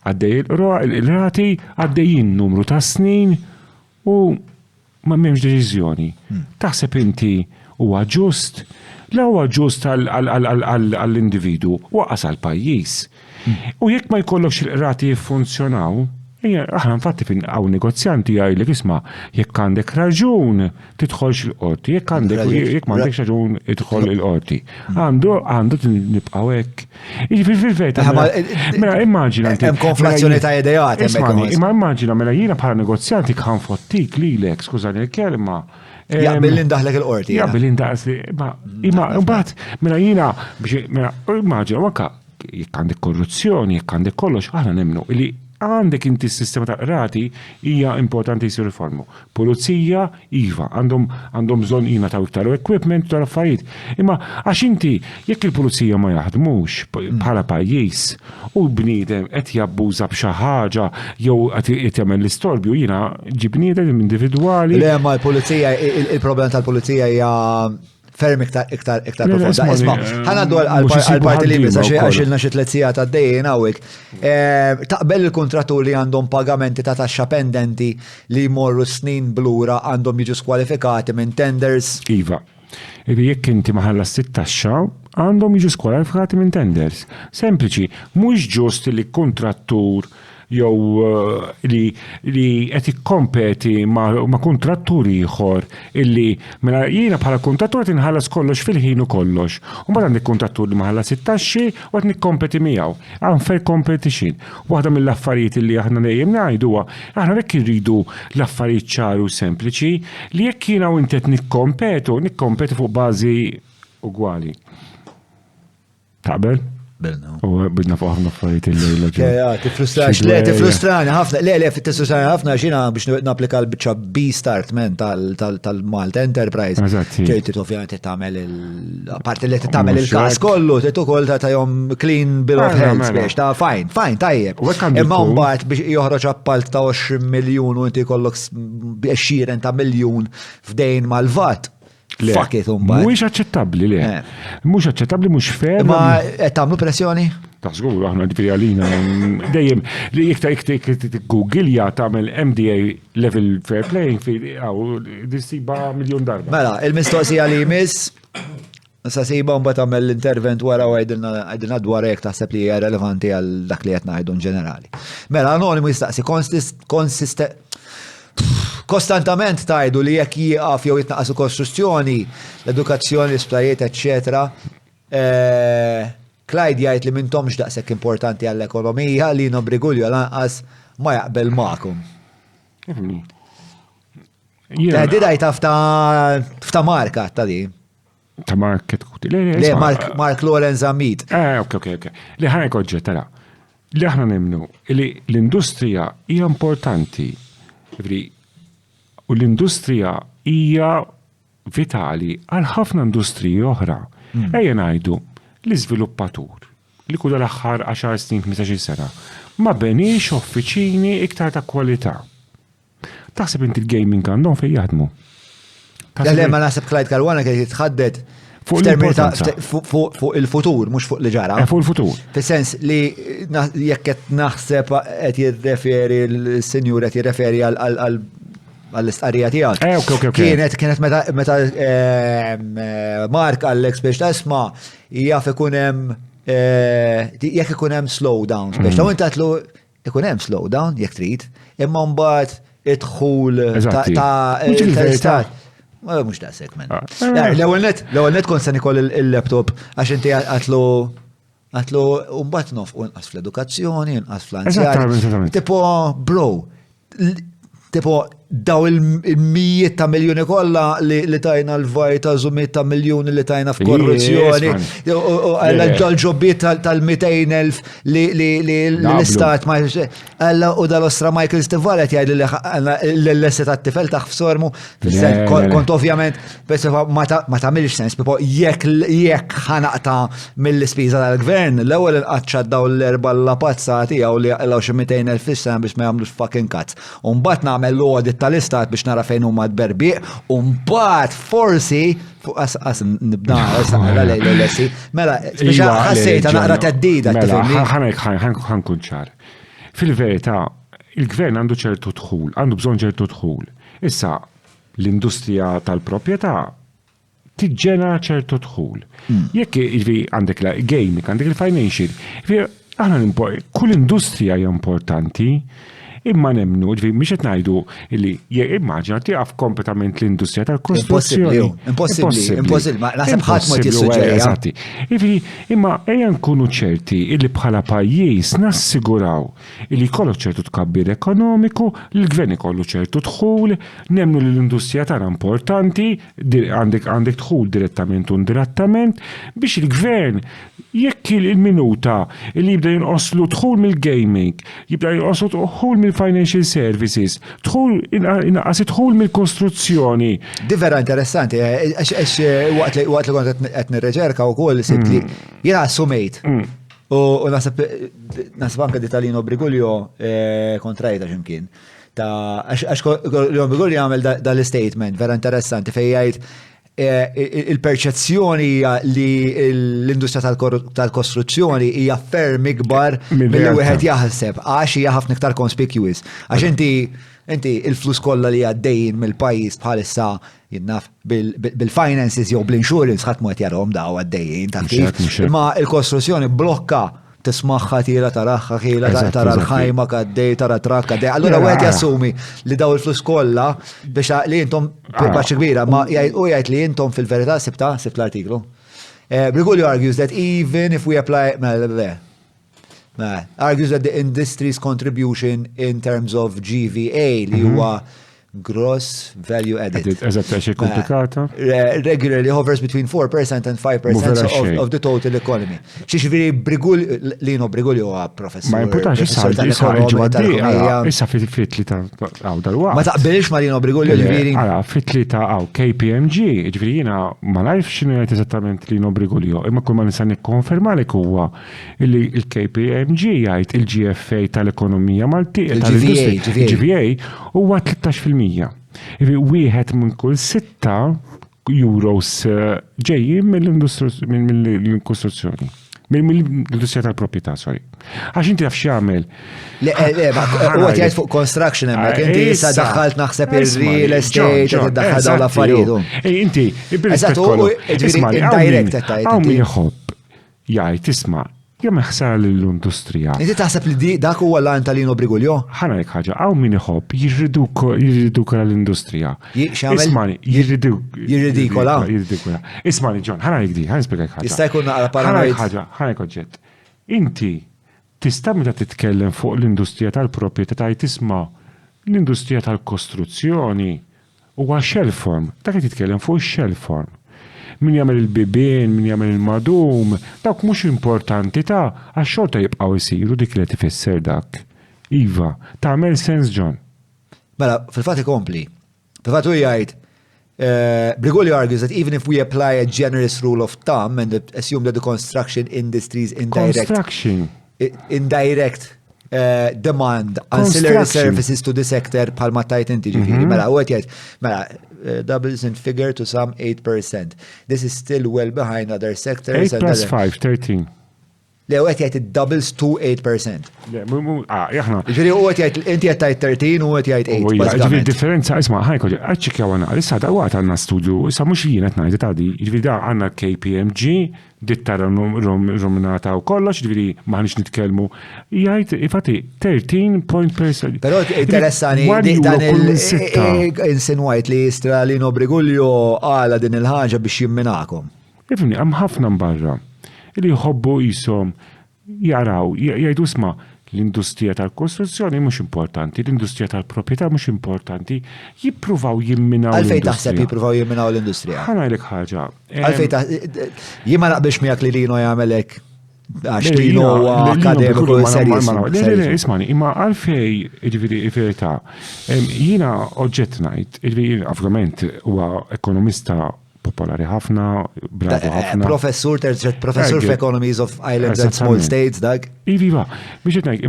għaddej il-rati għaddejjin numru ta' snin u ma m'hemmx deċiżjoni. Taħseb inti huwa ġust? La huwa ġust għall-individu, waqas għall-pajjiż. U jekk ma jkollokx il-qrati jiffunzjonaw, aħna infatti fin hawn negozjanti jgħidlek isma' jekk għandek raġun tidħolx il-qorti, jekk m'għandekx raġun idħol il-qorti. Għandu nibqgħu hekk. Fil-verità, mela immaġina inti. Hemm konflazzjoni ta' idejat hemmhekk. Imma immaġina mela jiena bħala negozjanti kan fottik lilek, skużani l-kelma. Jaqbil indaħlek il-qorti. Jaqbil indaħlek, imma mbagħad mela jiena biex immaġina anke jekk għandek korruzzjoni, jekk għandek kollox, aħna nemmnu li għandek inti s-sistema ta' qrati hija importanti jisir riformu. Pulizija, iva, għandhom bżonn jina ta' iktar equipment tal affarijiet. Imma għax inti jekk il-pulizija ma jaħdmux bħala pajjiż u bniedem qed jabbuża b'xi ħaġa jew qed jagħmel l-istorbju jiena ġib bniedem individwali. Le ma l-pulizija il-problema tal-pulizija hija ferm iktar profonda. Isma, ħanaddu għal-parti li bisa għaxilna xi tletzija ta' d-dejjien hawnhekk. Taqbel il-kontrattur li għandhom pagamenti ta' taxxa pendenti li jmorru snin blura għandhom jiġu skwalifikati minn tenders. Iva. Jekk inti ma ħallas it-taxxa, għandhom jiġu skwalifikati minn tenders. Sempliċi, mhux ġust li kontrattur jew li qed ikkompeti ma' kontrattur ieħor illi mela jiena bħala kontrattur qed inħallas kollox fil-ħin u kollox. U mbagħad għandek kontrattur li ma ħallas it-taxxi u qed nikkompeti miegħu. Unfair competition. Waħda mill-affarijiet li aħna dejjem ngħidu huwa aħna hekk irridu l-affarijiet ċari u sempliċi li jekk jiena u inti qed nikkompetu fuq bażi ugwali. Taqbel? U bidna fuq ħafna affarijiet il-lejla ġew. Tifrustrani ħafna, le, tifrustrani ħafna xina biex naplika l-bicċa B-Start men tal-Malta Enterprise. Ġejti ovvjament tagħmel parti li tagħmel il-każ kollu, trid ukoll tagħhom clean bill of health biex ta' fajn, tajjeb. Imma mbagħad biex joħroġ appalt ta' 20 miljun u inti jkollok 20 ta' miljun f'dejn mal-vat. Fuck it, mhuwiex aċċettabbli le. Mhux aċċettabbli, mhux fair. Ma qed tagħmlu pressjoni? Taħsguru aħna ġifieri għalina dejjem li iktar Google tagħmel MDA level fair playing field dissiba miljon darba. Mela, il-mistoqsija li jmiss sa siba mbagħad tagħmel l-intervent wara u għajdilna dwar hekk taħseb li hija relevanti għal dak li qed ngħidu ġenerali. Mela, anonimu jistaqsi kostantament tajdu li jekk jieqaf jew jitnaqqasu kostruzzjoni, l-edukazzjoni, l-isptajiet, eccetera. Clyde jgħid li m'intomx daqshekk importanti għall-ekonomija li Brigulju lanqas ma jaqbel magħkom. Teħdida fta marka ta' di. Ta' market kuti. Le, Mark Lorenz Amit. Ok. Li ħana jkoġġa tara. Li aħna nemnu li l-industrija hija importanti. U l-industrija hija vitali għal ħafna industriji oħra. Ejja ngħidu l-iżviluppatur li kull l-aħħar 10 snin 15 sena ma benix uffiċini iktar ta' kwalità. Taħseb inti l-gaming għandhom fejn jaħdmu. Le ma naħseb Clyde Karwana kien jitħaddet fuq il-futur, mhux fuq li ġara. Fuq il-futur. Fis-sens li jekk qed naħseb qed jirreferi l-senjur qed jirreferi għall-istqarrija tiegħek. Kienet meta Mark Alex biex tasma' jaf ikun hemm jekk ikun hemm slowdown biex ta' inti għatlu ikun hemm slowdown jekk trid, imma mbagħad idħul ta' mux da' segment. L-ewwel kont se nikoll il-laptop għax inti għatlu mbagħad nofqu nqas fl-edukazzjoni, nqas fl-anzjani. Tipo bro, tipo daw il-mijiet ta' miljoni kollha li tajna l-vajta żumiet ta' miljoni li tajna f'korruzzjoni, l-ġobbiet tal-200,000 li l-istat ma u dal-ostra Michael Stivalet jgħid li l-lesset tat-tifel taħ f'sormu, kont ovvjament ma tagħmilx sens, jekk ħanaqta mill-ispiża tal-gvern, l-ewwel inqaċċa daw l-erba' l-lapazza tiegħu li jaqgħu xi 200,000 fis-sena biex ma jagħmlux fucking cuts. U mbagħad nagħmel l-audit tal-istat biex nara fejn huma d-berbiq, u mbagħad forsi fuq nibda l-lessi. Mela, biex ħassejta naqra teddida tifhimni. Ħankun ċar. Fil-verità, il-gvern għandu ċertu dħul, għandu bżonn ċertu dħul. Issa l-industrija tal-proprjetà tiġġenera ċertu dħul. Jekk għandek la gaming, għandek il-financial, aħna kull industrija hija importanti. Imma nemnu, biex qed ngħidu li immaġina tieqaf kompletament l-industrija tal-kostruzzjoni. Impossibbli, ma naħseb ħadd ma tissuġġerja. Imma ejja nkunu ċerti li bħala pajjiż nassiguraw li jkollok ċertu tkabbir ekonomiku, l-gvern ikollu ċertu dħul, nemnu li l-industrija tagħna importanti, għandek dħul direttament u indirettament, biex il-gvern jekk il-minuta li jibda jinqoslu dħul mill-gaming, jibda jinqoslu dħul mill-financial services, dħul mill-kostruzzjoni. Di vera interessanti, għax waqt li kont qed nirreċerka wkoll sibt li jiena assumejt. U nasib anke di Talino Brigulju kontrajta x'imkien. Għax Brigulju jagħmel dal-statement vera interessanti fejn jgħid il-perċezzjoni li l-industrija tal-kostruzzjoni hija ferm ikbar milli wieħed jaħseb għax hija ħafna iktar conspicuous. Għax inti il-flus kollha li għaddejjin mill-pajjiż bħalissa jinnaf bil-finances jew bl-insurance ħadd mod jarahom daw għaddejjin ta' kif. Imma l-kostruzzjoni blokka tismaħħa tira taraħħa ħila tara l-ħajma kaddej tara trakk kaddej. Allura wieħed jassumi li daw il-flus kollha biex li intom paċi kbira ma jgħid li intom fil-verità sibt l-artiklu. Brigulju argues that even if we apply argues that the industry's contribution in terms of GVA li huwa gross value added. Eżatt, xi komplikata. Regularly hovers between 4% and 5% of the total economy. Xiġifieri Lino Brigulio huwa professur. Ma importax issa issa fit-tli ta' dal-waqt. Ma taqbilx ma' Lino Brigulio ġifieri. Fit-tli ta' KPMG, ġifieri jiena ma nafx x'inhu jgħid eżattament Lino Brigulio, imma kull ma nista' nikkonfermalek huwa li l-KPMG jgħid il-GFA tal-ekonomija Malti il-GVA huwa 13%. Wieħed minn kull 6 euros ġejjin mill-kostruzzjoni. Mill-industrija tal-proprjetà, sorry. Għax inti taf x'jagħmel. Huwa jgħid fuq construction hemmhekk, inti issa daħħalt naħseb ir-real estate qed iddaħħal dawn l-affarijiet. Inti, hawn min iħobb jgħid isma' jew ħsar lill-industrija. Inti taħseb li dak huwa l-għan ta' Lino Brigulio? Ħana jekk ħaġa, hawn min iħobb jirridukola l-industrija. Ismani, jirridikola. Ismani, John, ħana jekk di, ħana nispjegak ħaġa. Jista' jkun naqra paranoid. Ħana jekk oġġett. Inti tista' meta titkellem fuq l-industrija tal-proprjetà tgħid tisma' l-industrija tal-kostruzzjoni huwa shell form. Dak qed titkellem fuq ix-shell form. Min jagħmel il-bibien, min jagħmel il-madum, dawk mhux importanti għax xorta jibqgħu jsiru dik li tifisser dak. Iva, tagħmel sens John. Mela, fil-fatt ikompli. Fil-fatt hu jgħid Brigulio argues that even if we apply a generous rule of thumb and assume that the construction industry's indirect demand ancillary services to the sector bħalma tajt inti ġifieri. Mela, u jgħid doubles in figure to some 8%. This is still well behind other sectors. 8 plus 5, 13. Le, u għet doubles to 8%. Jaħna. Ġiri, u għet inti għet 13 u għet 8. Ġiri, differenza, isma, ħajko, għadċikja għana, issa da għat għanna studju, issa mux jien għet najdi tadi, ġiri da għanna KPMG, dittara rominata u kollox, ġiri, maħnix nitkelmu, jgħajt, infatti, 13%. Pero interessani, dan il-insinuajt li jistra Lino Brigulio għala din il-ħagġa biex jimminakom. Ifni, għam ħafna mbarra. Li jħobbu jisom jaraw, jgħidu sma l-industrija tal-kostruzzjoni mhux importanti, l-industrija tal-proprjetà mhux importanti, jippruvaw jimminaw l-industrija. Għalfejn taħseb jippruvaw jimminaw l-industrija? Ħana jlek ħaġa. Għalfejn jien ma naqbilx miegħek li Lino jagħmelek għax Lino huwa akademiku serjus. Ismani, imma għalfej ġifieri verità. Jiena oġġett ngħid, ovvjament huwa ekonomista popolari ħafna, bravu ħafna. Professur f'Economies of Islands and Small States, dak. Iva, biex jtnajk,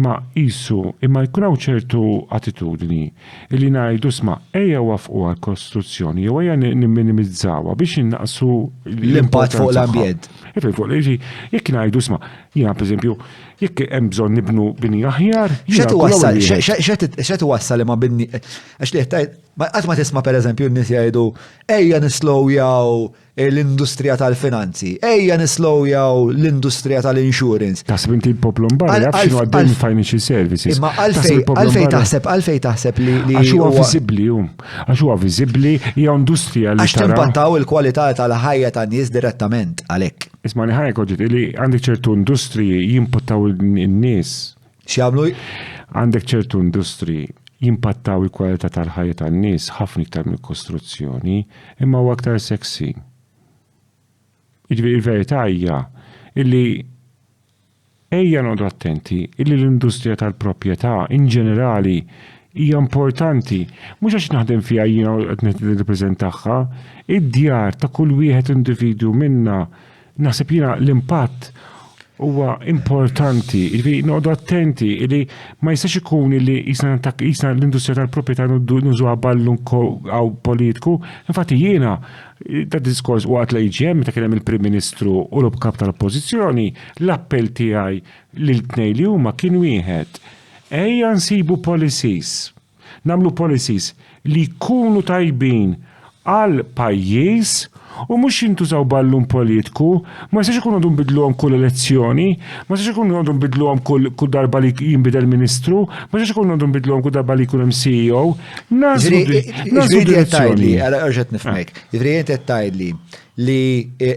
imma jkunaw ċertu attitudni illi najdu sma, eja wafqu għal-kostruzzjoni, jew eja nimminimizzawa biex jinnaqsu l-impatt fuq l-ambjent. Jekk najdu sma, jina per esempio, jekk hemm bżonn nibnu bini aħjar. Xetu wassal ma binni, għax li għat ma tisma per eżempju n-nis jgħidu ejja nislowjaw l-industrija tal-finanzi, ejja nislowjaw l-industrija tal-insurance. Taħseb inti l-poplu mbarra, jaf xinu għaddejn financial services. Imma għalfej taħseb li. Għax huwa viżibbli, għax huwa viżibbli hija industrija li. Għax timpattaw il-kwalità tal-ħajja tan-nies direttament għalhekk. Ismani ħajja koġġet li għandek ċertu industriji jimpattaw in-nies. X'jagħmlu? Għandek ċertu industriji jimpattaw il-kwalità tal-ħajja tan-nies ħafna iktar mill-kostruzzjoni, imma huwa aktar sexy. Il-verità hija illi ejja nodu attenti illi l-industrija tal-proprjetà in ġenerali hija importanti. Mhux għax naħdem fiha jiena qed nirrappreżentaha, id-djar ta' kull wieħed individwu minna naħseb jiena l-impatt huwa importanti, noqgħdu attenti li ma jistax ikun li jisna l-industrija tal-proprjetà nużuha ballun għaw politiku. Infatti jiena ta' diskors waqt l-AGM meta kien hemm il-Prim Ministru u l-kap tal-Oppożizzjoni, l-appell tiegħi lil-tnejn li huma kien wieħed. Ejja nsibu policies, nagħmlu policies li jkunu tajbin għal pajjiż u mhux jintużaw ballun politiku, ma jistax ikunu għandhom bidluhom kull elezzjoni, ma jistax ikunu għandhom bidluhom kull darba li jinbidel ministru, ma jistax ikunu għandhom bidluhom kull darba li jkun hemm CEO. Nażlu direzzjoni. Urġet nifhmek. Jiġri qed tgħidli li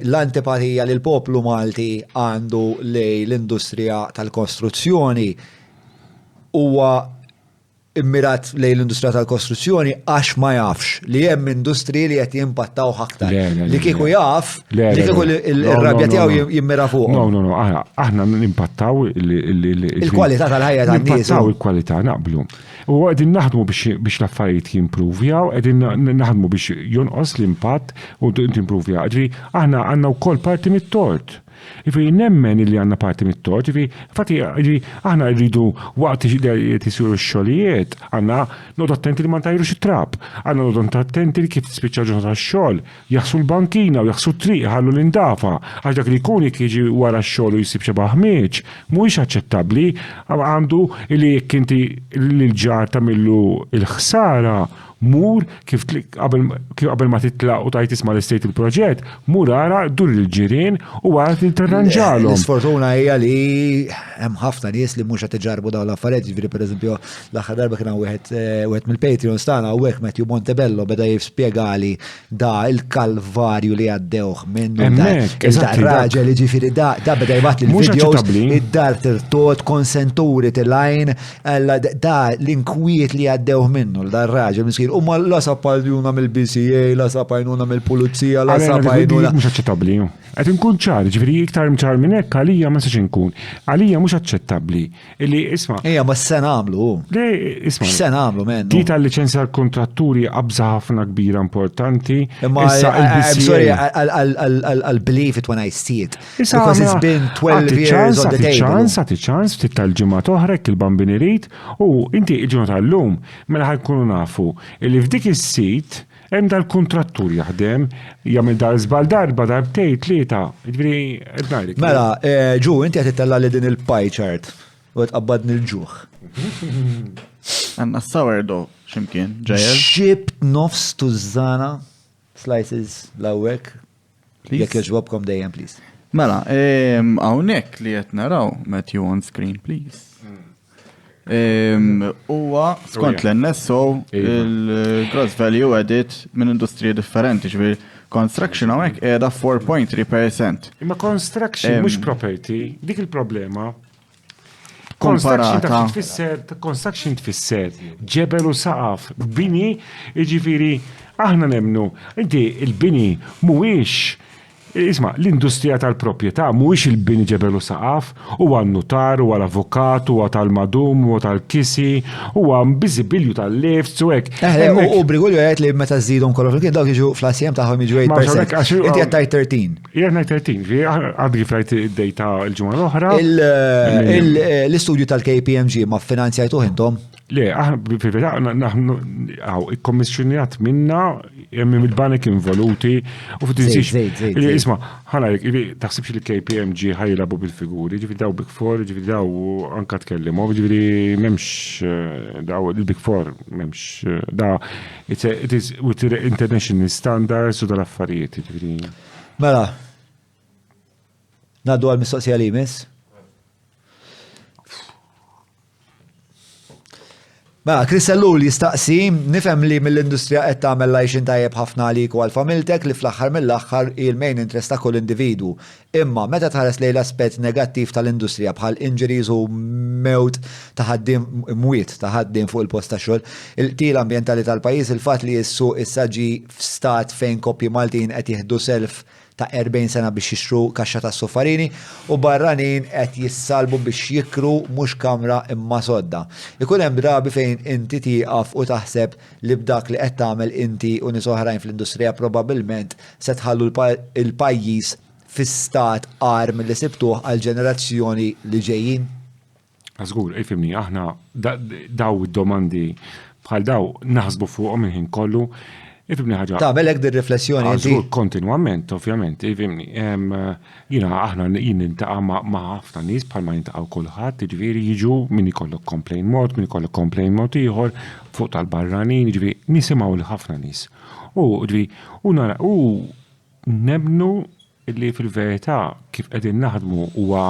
l-antipatija li l-poplu Malti għandu lej l-industrija tal-kostruzzjoni huwa immirat lejn l-industrija tal-kostruzzjoni għax ma jafx li hemm industri li qed jimpattaw aktar. Li kieku jaf, li kieku il-rabja tiegħu jimmira fuq. No, aħna nimpattaw il-kwalità tal-ħajja tan-nies. Nimpattaw il-kwalità naqblu. U qegħdin naħdmu biex l-affarijiet jimprovjaw, qegħdin naħdmu biex jonqos l-impatt u timprovja. Aħna għandna wkoll parti mit-tort. Nemmen li għanna parti mit-tort, fatti aħna rridu waqt li tisiru x-xogħlijiet, għanna nodu attenti li ma ntajrux it-trab, għanna nodu attenti li kif tispiċċa ġurnata x-xogħol, jaħsu l-bankina u jaħsu t-triq, ħallu l-indafa, għax dak li jkun jiġi wara x-xogħol u jsib xebaħ ħmieġ, mhuwiex aċċettabbli, għandu li jekk inti l-ġar tagħmillu l-ħsara mur kif qabel ma titlaq u tajt isma' l-estate il-proġett, mur ara dur il-ġirien u għara tinterranġalhom. L-isfortuna hija li hemm ħafna nies li mhux qed iġarbu dawn l-affarijiet, ġifieri pereżempju l-aħħar darba kien wieħed mill-Patreons tagħna hawnhekk Matthew Montebello beda jispjegali da il-kalvarju li għaddewh minnu il-raġel ġifieri da beda jibgħat lill-videos id-dar tirtot konsenturi til-lajn da l-inkwiet li għaddewh minnu l-dar-raġel miskien u ma la sapajnuna mill-BCA, la sapajnuna mill-pulizija, la sapajnuna. Mux aċċettabli. Għet nkun ċari, ġifiri iktar mċar minn hekk għalija ma sax nkun. Għalija mux aċċettabli. Illi isma. Ejja, ma s-sen għamlu. Li isma. X-sen għamlu mennu. Dita l-licenzja l-kontratturi qabża ħafna kbira importanti. I'm sorry, I'll believe it when I see it. Because it's been 12 years on the table. Għati ċans, ftit tal-ġimgħa toħrek il-bambini rit u inti il-ġimgħa tal-lum mela ħajkunu nafu illi f'dik is-sit hemm dal-kontratturi jaħdem jagħmel dar-żbal darba darbtej tlieta. Mela, ġu inti qed titella li din il-pie chart u tqabbadni l-ġuħ. Għandna sourdough x'imkien ġejjel. Ġibt nofs tużana slices l-hawnhekk. Jekk jogħġbobkom dejjem please. Mela, hawnhekk li qed naraw Matthew on screen please. Huwa skont l-NSO il-gross value added minn industriji differenti, ġifieri construction hawnhekk qiegħda 4.3%. Imma construction mhux property, dik il-problema. Komparata. Construction tfisser ġebel u saqaf, bini, jiġifieri aħna nemnu, inti il-bini mhuwiex isma' l-industrija tal-proprjetà mhuwiex il-bini ġebel u saqaf, huwa n-notar, huwa l-avukat, huwa tal-madum, huwa tal-kisi, huwa biżibilju tal-lifts u hekk. U Brigulju qed li meta żidhom kollu fil-kien dawk jiġu fl-ACM tagħhom jiġu 8%. Inti qed tajt 13. Jien ngħid 13, għaddi flajt id-dejta l-ġimgħa l-oħra. L-istudju tal-KPMG ma finanzjajtuh intom? Le, fil-verità naħnu ikkommissjonjat minna hemm il-banek involuti u f'tinsix. Isma' ħanajk, taħsibx li KPMG ħajlabu bil-figuri, ġifieri daw Big Four, ġifieri daw anke tkellmu, ġifieri m'hemmx daw il-Big Four m'hemmx da it is with international standards u dal-affarijiet, ġifieri. Mela. Ngħaddu għall-mistoqsija li jmiss. Mela, Chris Ellul jistaqsi, nifhem li mill-industrija qed tagħmel lajxin tajjeb ħafna għalik u għall-familtek li fl-aħħar mill-aħħar il-main interest ta' kull individu. Imma meta tħares lejn l-aspett negattiv tal-industrija bħal injuries u mewt ta' mwiet ta' ħaddiem fuq il-post ta' xogħol, il-qtil ambjentali tal-pajjiż il-fatt li jissu issa ġi f'stat fejn koppji Maltin qed jieħdu self ta' 40 sena biex jixtru kaxxa ta' soffarini u barranin qed jissalbu biex jikru mhux kamra imma sodda. Ikun hemm drabi fejn inti tieqaf u taħseb li b'dak li qed tagħmel inti u nies oħrajn fl-industrija probabbilment se tħallu il-pajjiż fis-stat qar milli sibtuh għal ġenerazzjoni li ġejjin. Żgur, ifhimni aħna daw id-domandi bħal daw naħsbu fuqhom il-ħin kollu. Ifimni ħaġa. Ta' belek dir-riflessjoni. Għazur kontinuament, ovvjament, ifimni. Jina, aħna jien nintaqa ma' ħafna nis, bħalma jintaqaw kulħadd, ġifieri jiġu min ikollok complain mod, min ikollok complain mod ieħor fuq tal-barranin, ġifieri nisimgħu l ħafna nies. U ġifieri u nebnu li fil-verità kif qegħdin naħdmu huwa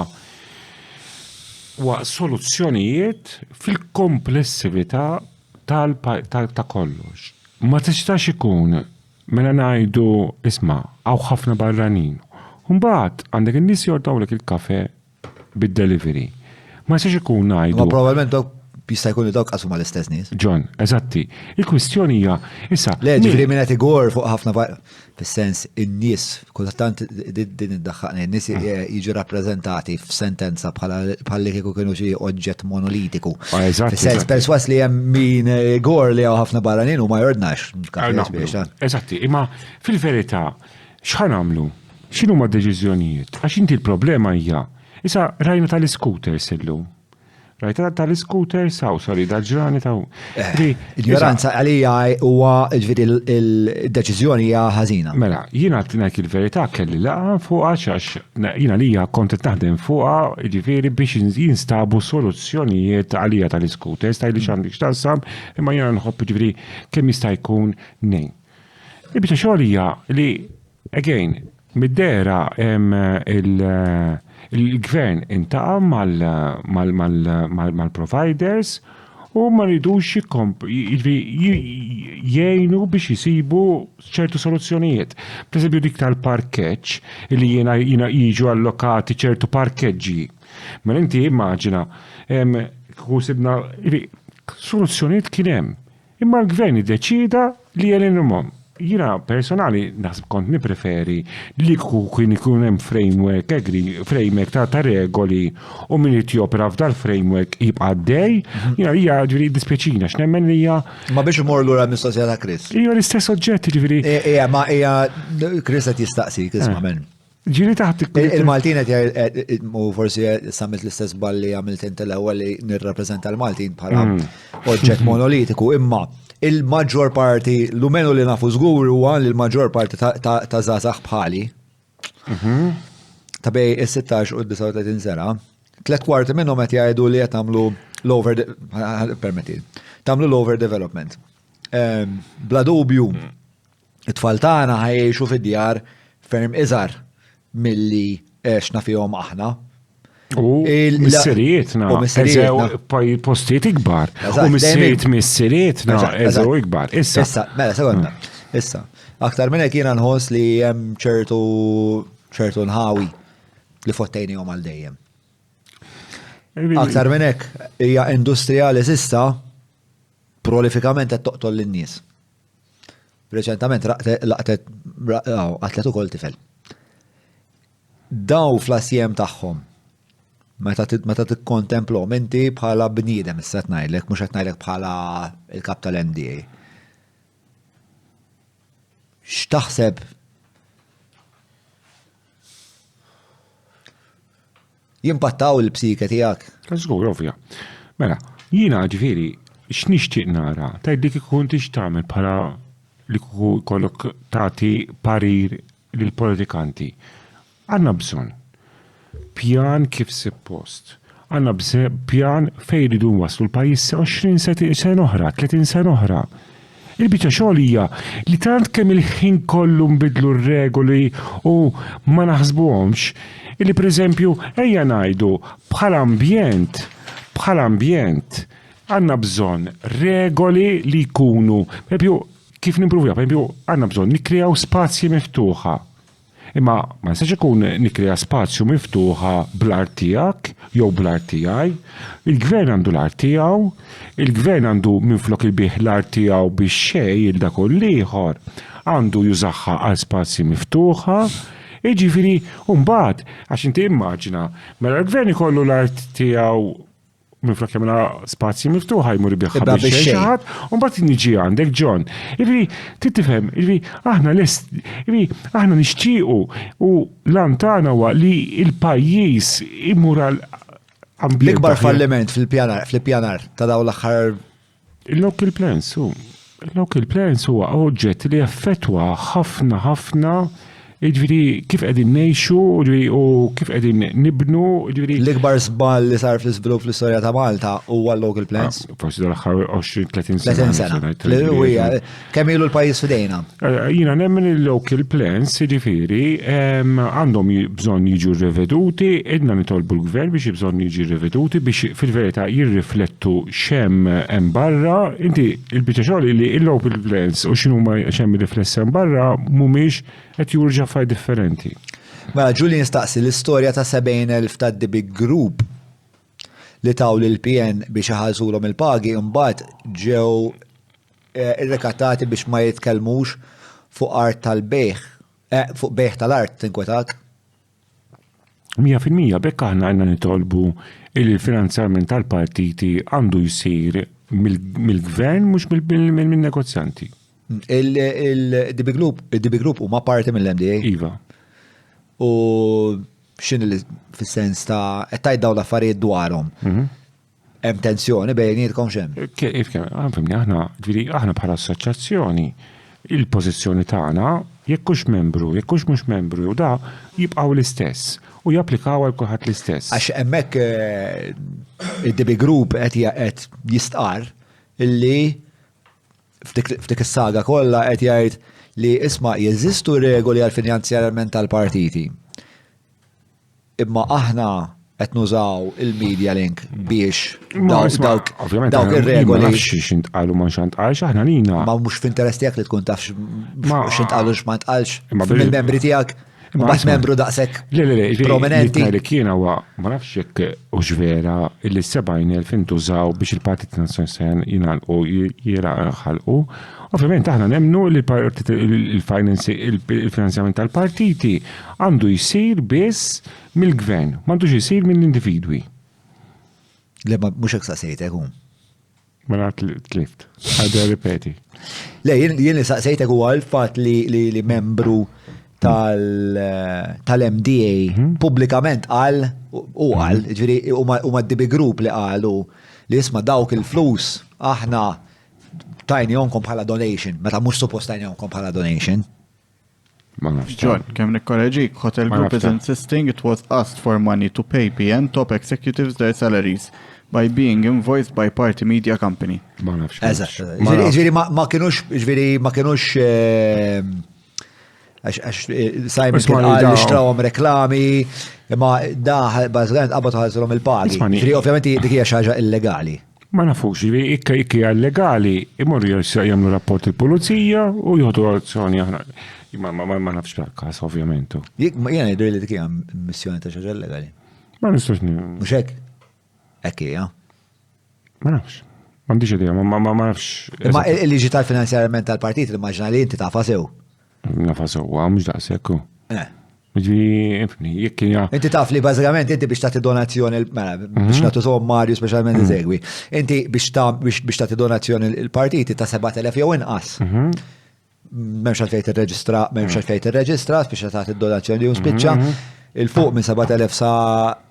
soluzzjonijiet fil-komplessività ta' kollox. Ma tistax ikun mela ngħidu isma' hawn ħafna barranin. Mbagħad għandek in-nies jordawlek il-kafe bid-delivery. Ma tistax ikun ngħidu. Ma probabbilment jista' jkun li dawk qasuma l-istess nies. John, eżatti. Il-kwistjoni hija issa. Le, ġifieri minn qed igor fuq ħafna fis-sens in-nies kultant din iddaħħaqni n-nies jiġu rappreżentati f'sentenza bħalli kieku kienu xi oġġett monolitiku. Fis-sens perswas li hemm min igor li hawn ħafna barranin u ma jordnax. Eżatti, imma fil-verità x'ħan nagħmlu? X'inhu ma' deċiżjonijiet? Għax inti l-problema hija. Issa rajna tal-scooters illum. Rajta tal-scooters saw sori dal-ġrani taw. Ignoranza għalija huwa ġifieri il-deċiżjoni hija ħażina. Mela, jiena ngħid il-verità kelli laqa fuqha għax jiena lija kont qed naħdem fuqha ġifieri biex jinstabu soluzzjonijiet għalija tal-scooters tajli x'għandi x'tansam imma jiena nħobb ġifieri kemm jista' jkun nejn. Ibita xogħol hija li again mid-dera il-gvern intaqa mal-providers u ma ridux jgħinu biex jisibu ċertu soluzzjonijiet. Per esempio dik tal-parkeġġ li jiena jiġu allokati ċertu parkeġġi. Ma inti immaġina sibna soluzzjonijiet kien hemm. Imma l-gvern iddeċida li jelinhom. Jina personali naħseb kont nipreferi li kien ikun hemm framework ta' regoli u min jopera f'dal framework jibqa' għaddej, jina hija ġifieri dispjaċina x'nemmen li hija. Ma biex imur lura mistoqsija ta' Chris. Hija l-istess oġġetti ġifieri. Ma hija Chris qed jistaqsik isma' men. Ġieli taħt il-Maltin qed u forsi sammit l-istess balli għamilt inti l-ewwel li nirrappreżenta l-Maltin bħala oġġett monolitiku imma il-maġġor parti, l-umenu li nafu żgur huwa li l-maġġor parti ta' żgħażagħ bħali. Ta' bej is-16 u 39 sena, 3/4 minnhom qed jgħidu li qed tagħmlu l-over development. Bla dubju, it-tfal tagħna ħajjexu fid-djar ferm iżgħar milli għexna fihom aħna. U missirietna, postijiet ikbar. U missirietna, eżew ikbar. Issa, mela, sekonda. Issa, aktar minn hekk jiena nħoss li hemm ċertu nħawi li fottejnihom għal dejjem. Aktar minn hekk hija industrijali s'issa prolifikament qed toqtol lin-nies. Reċentament qatlet ukoll tifel. Daw fl-asjem tagħhom meta tikkontemplhom inti bħala bniedem issa qed ngħidlek mhux qed ngħidlek bħala il-kap tal-MDA. X'taħseb jimpattaw il-psike tiegħek? Żgur ovvja. Mela, jiena ġifieri x'nixtieq nara tgħidlik ikun tix tagħmel bħala li kollok tagħti parir lill-politikanti. Għandna bżonn pjan kif suppost. Għandna pjan fejn iridu waslu l-pajjiż 20 sena oħra, 30 sena oħra. Il-biċċa xogħol hija li tant kemm il-ħin kollu nbidlu r-regoli u ma naħsbuhomx illi pereżempju ejja ngħidu bħala ambjent għandna bżonn regoli li jkunu kif nimprovja, għandna bżonn nikkreaw spazji miftuħa. Imma ma jistax ikun nikkrea spazju miftuħa bl-art tiegħek jew bl-art tiegħi. Il-gvern għandu l-art tiegħu, il-gvern għandu minflok il-bih l-art tiegħu biex xejn il dak ieħor għandu jużaħħa għal spazji miftuħa. Jiġifieri mbagħad għax inti immaġina mela l-gvern ikollu l-art tiegħu minflok jagħmilha spazji miftuħa jmur biħħa biex xejn u mbagħad niġi għandek John. Tifhem, aħna nixtiequ u lan tagħna huwa li l-pajjiż imur għal ambjent. L-ikbar falliment fil-pjanar ta' dawn l-aħħar il-local plans il-local plans huwa oġġett li effettwa ħafna Ġviri, kif qegħdin ngħixu u kif qegħdin nibnu, ġviri. L-ikbar żball li sar fl-iżvilupp fl-istorja ta' Malta huwa l-local plans. Forsi dal-aħħar 20-30 sena. Kemm ilu l-pajjiż f'idejna? Jiena nemmen il-local plans, ġifieri, għandhom bżonn jiġu riveduti, idna nitolbu l-gvern biex bżonn jiġi riveduti biex fil-verità jirriflettu xemm hemm barra. Inti il-biċċa xogħol li l-local plans u x'inhuma xemm riflessi hemm barra mhumiex qed jurġa' faj differenti. Mela, Julian staqsi l-istorja ta' 70,000 ta' The Big Group li taw l-PN biex iħallsulhom il-pagi imbagħad ġew irrekattati biex ma jitkellmux fuq art tal-bejħ, fuq bejħ tal-art tinkwetak? 100% bekk aħna għandna nitolbu il-finanzjament tal-partiti għandu jsir mill-gvern mhux mill-negozjanti. Il-DB Group huma parti mill-MDA. Iva. U x'in fis-sens ta' qed tgħid dawn l-affarijiet dwarhom. Hemm tensjoni bejnietkom x'hemm. Aħna bħala assoċjazzjoni il-pożizzjoni tagħna jekk hux membru, jekk hux mhux membru, da jibqgħu l-istess u japplikaw għal kulħadd l-istess. Għax hemmhekk id-DB Group qed jistqar illi f'dik is-saga kollha qed jgħid li isma' jeżistu regoli għal finanzjarament tal-partiti. Imma aħna qed nużaw il-media link biex dawk ir-regoli. Ma nafx x'intqalu ma x'intqalx aħna lina. Ma mhux f'interess tiegħek li tkun taf x'intqalu x'ma ntqalx mill-membri tiegħek. Mbagħad membru daqshekk prominenti. Li kien huwa ma nafx hekk hux vera illi 70,000 intużaw biex il-Partit Nazzjonali jingħalqu jiraħalqu. Ovvjament aħna nemmnu li il-finanzjament tal-partiti għandu jsir biss mill-gvern, m'għandux isir mill-individwi. Le ma mhux hekk saqsejtek hu. Ma nagħt tlift. Għadha ripeti. Le jien li saqsejtek huwa l-fatt li membru tal-MDA pubblikament qal ġifieri huma d-DB Group li qalu li isma' dawk il-flus aħna tajnihomkom bħala donation, meta mhux suppost tajnihomkom bħala donation. John, kemm nikkoreġik, Hotel Group is insisting it was asked for money to pay PN top executives their salaries by being invoiced by party media company. Ma nafx. Ġifieri ma kinux Simon kien qal li xtrawhom reklami, imma da bażikament qabad ħalsulhom il-pagi. Ġifieri ovvjament dik hija xi ħaġa illegali. Ma nafux, ikka legali, imorru jagħmlu rapport il-pulizija u jieħdu azzjoni aħna. Ma nafx b'każ ovvjament. Jiena jidher li dik hija missjoni ta' xi ħaġa illegali. Ma nistax mhux hekk? Hekk hija. Ma nafx. M'għandix idea, ma nafx. Imma il-liġi tal-finanzjarament tal-partit immaġina li inti tafa sew. Nafa sew, mhux daqshekk. Inti taf li bażikament inti biex tagħti donazzjoni biex nagħtu sommarju speċjalment isegwi. Inti biex tagħti donazzjoni il-partiti ta' 7,000 jew inqas. M'hemmx għalfejn tirreġistra, biex tagħti donazzjoni u spiċċa. Il-fuq minn 7,000 sa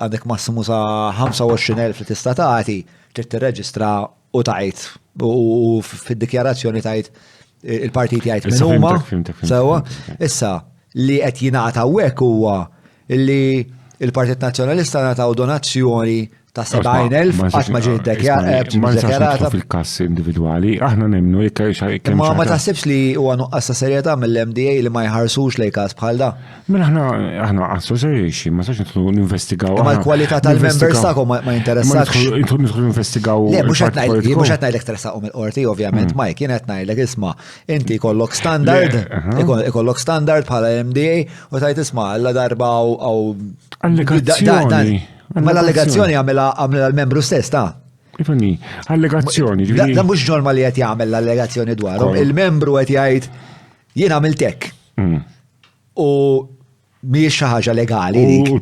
għandek massimu sa 25,000 li tista' tagħti trid tirreġistra u tgħid u fid-dikjarazzjoni tgħid il-partiti għajt minn huma. Sewa, issa li qed jingħata hekk huwa li il-Partit Nazzjonalista nagħtaw donazzjoni ta' 70,000 qatt ma ġiet dekjarata fil-każ individwali, aħna nemmnu jekk ma taħsibx li huwa nuqqas ta' serjetà mill-MDA li ma jħarsux lejn każ bħal da. Mela aħna association ma sax nidħlu ninvestigaw. Ma l-kwalità tal-members tagħhom ma jinteressax. Nidħlu ninvestigaw. Le mhux qed ngħidlek tressaqhom il-qorti ovvjament Mike, jien qed ngħidlek isma' inti jkollok standard bħala MDA u tajt isma' alla darba allegazzjoni. Ma l-allegazzjoni għamela l-membru stess, ta' Ifani, allegazzjoni. Da mhux ġorma li qed jagħmel l-allegazzjoni dwarhom. Il-membru qed jgħid jien għamilt hekk. U mhijiex xi ħaġa legali dik. U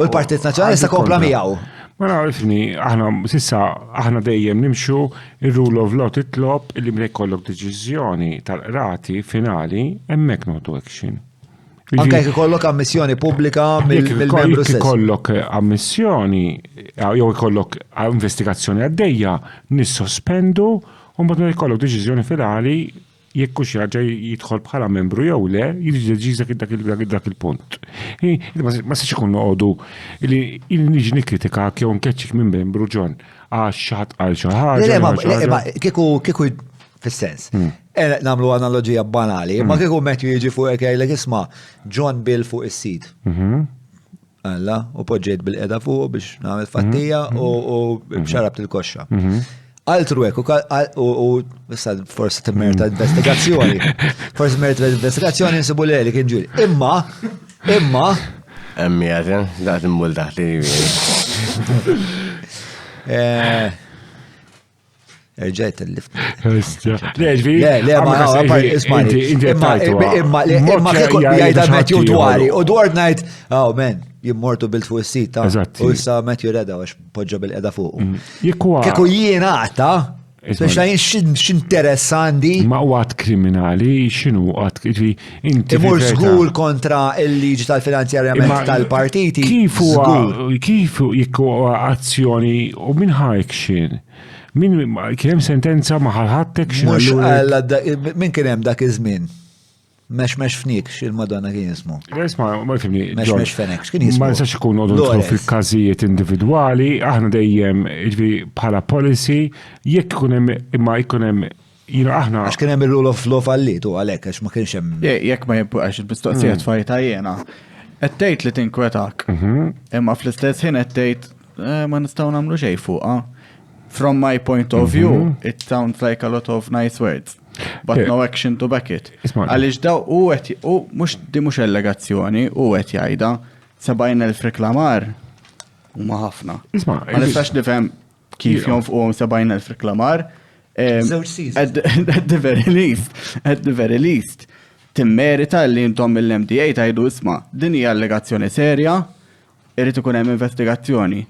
l-Partit Nazzjonali issa kompla miegħu. Ma nafni, aħna dejjem nimxu ir-rule of law titlob illi minn jkollok deċiżjoni tal-qrati finali hemmhekk notu action. Anke jekk ikollok ammissjoni pubblika mill-membru stess. Jekk ikollok ammissjoni jew ikollok investigazzjoni għaddejja nissospendu u mbagħad ikollok deċiżjoni finali jekk hux jaġa jidħol bħala membru jew le, jiġi dak il-punt. Ma se ikun noqogħdu li niġi nikkritika jew nkeċċik minn membru John għax xi ħadd qal xi ħaġa. Kieku fis-sens. Namlu analogija banali, ma kieku Matthew jiġi fuq jgħidlek isma' John Bill fuq is-sid. Alla, u poġġejt bil-qeda fuq biex nagħmel fattija u xarabt il-koxxa. Altru hekk u issa forsi timmerta investigazzjoni. Forsi merta investigazzjoni nsibu li kien ġuri. Imma Emmi għaten, daħt immul daħt li. Rġajt il-lift. Le, imma kieku jgħida Matthew dwari, u dwar najt, men, jimmortu bil fuq is-sit ta' u issa Matthew reda għax poġġa bil-qeda fuq. Kieku jiena għatta, biex jien x'interessandi. Ma u għat kriminali, xinu għat inti. Imur żgur kontra il-liġi tal-finanzjarjament tal-partiti. Kifu jekku azzjoni u minħajk xin? Min kien sentenza ma ħadtek min kien hemm dak iż-żmien? Mex fnik x'il-Madonna kien jismu. Isma' ma fimni. Mex fenek x'kien jismu. Ma nistax ikun nodlu fil-każijiet individwali, aħna dejjem bħala policy jekk ikun hemm imma jkun hemm aħna. Għax kien hemm ir-rule of law fallitu għalhekk għax ma kienx hemm. Jekk ma jibqax il-mistoqsija tfajta jiena. Qed tgħid li tinkwetak. Imma fl-istess ħin qed tgħid ma nistgħu nagħmlu xejn fuqha. From my point of view, it sounds like a lot of nice words, but no action to back it. Għaliex daw di mhux allegazzjoni u qed jgħidha 70,000 reklamar huma ħafna. Ma nistax nifhem kif jonfquhom 70,000 reklamar. At the very least, timmerita li intom mill-MDA tgħidu isma' din hija allegazzjoni serja, irid ikun hemm investigazzjoni.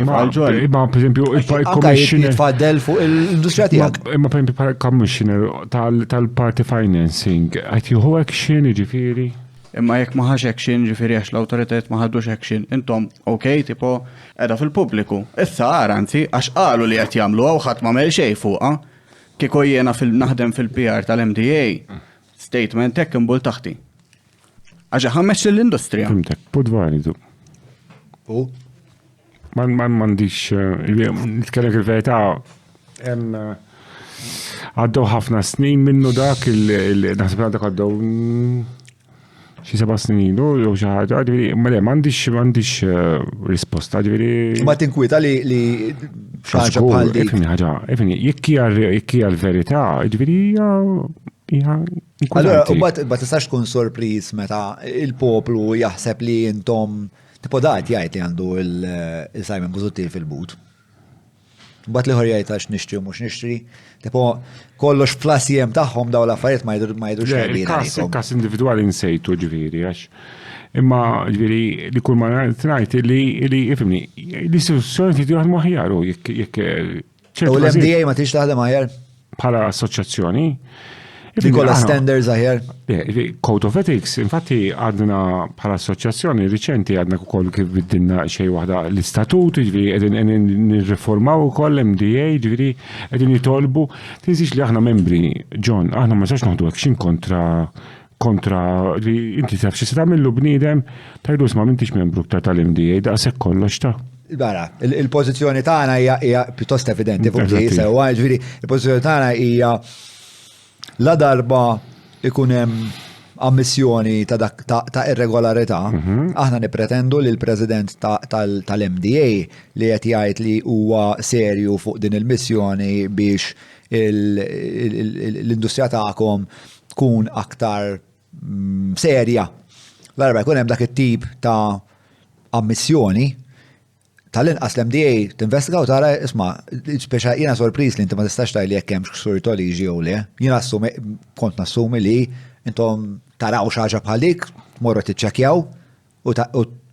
Ma per esempio il-commissioner jitfaddel fuq l-industrija tiegħek. Ma per esempio commissioner tal-party financing qed jieħu action jiġifieri. Imma jekk ma ħax action ġifieri għax l-awtoritajiet ma ħadux action, intom tipo qiegħda fil-pubbliku. Issa anzi għax qalu li qed jagħmlu hawn ħadd m'għamel xejn fuqha. Kieku jiena naħdem fil-PR tal-MDA, statement hekk imbul taħti. Għax ħammex l-industrija. Fimtek, put validu. Man mandiċ, nitkellem il-verità, għaddew ħafna snin minnu dak naħseb dak għaddew xi 7 snin ilu jew xi ħaġa, ma le m'għandix risposta, ġifieri. Ma tinkwita li xaġa bħal dik. Ifni, jekk hija l-verità, ġifieri hija allura, ma tistax tkun sorpriż meta il-poplu jaħseb li intom tipo daħt jgħid li għandu il-Simon Busuttil fil-but. Bat li ħorjajt għax nixtri u mux nixtri. Tipo kollox fl-ACM taħħom daw l-affarijiet ma jidrux għabina. Kas individuali nsejtu ġviri għax. Imma ġviri li kull ma najt li jifimni, l-istituzzjoni ti tiħad maħjaru jekk. U l-MDA ma tix taħdem maħjar? Bħala assoċjazzjoni. Di kolla standards aħjar? Code of Ethics, infatti għadna bħala assoċjazzjoni riċenti għadna koll kif biddinna xej waħda l-istatut, ġviri għedin nirreformaw koll MDA, ġviri għedin jitolbu, tinsix li aħna membri, John, aħna ma sax noħdu action kontra, inti taf xie s-tamillu bnidem, tajdu ma mintix membru tal-MDA, da' sekk kollox ta' Bara, il-pozizjoni tagħna hija pjuttost evidenti fuq di, ġviri, il-pozizjoni tagħna hija la darba ikun hemm ammissjoni ta' irregolarità, aħna nipretendu li l-President tal-MDA li qed jgħid li huwa serju fuq din il-missjoni biex l-industrija tagħkom tkun aktar serja. L-darba jkun hemm dak it-tip ta' ammissjoni tal-inqas l-MDA tinvestigaw tara isma' speċa jiena sorpriż li inti ma tistax tgħidli jekk hemm x'surito liġi jew le. Jiena kont nassumi li intom taraw xi ħaġa bħal dik, tmorru tiċċekkjaw u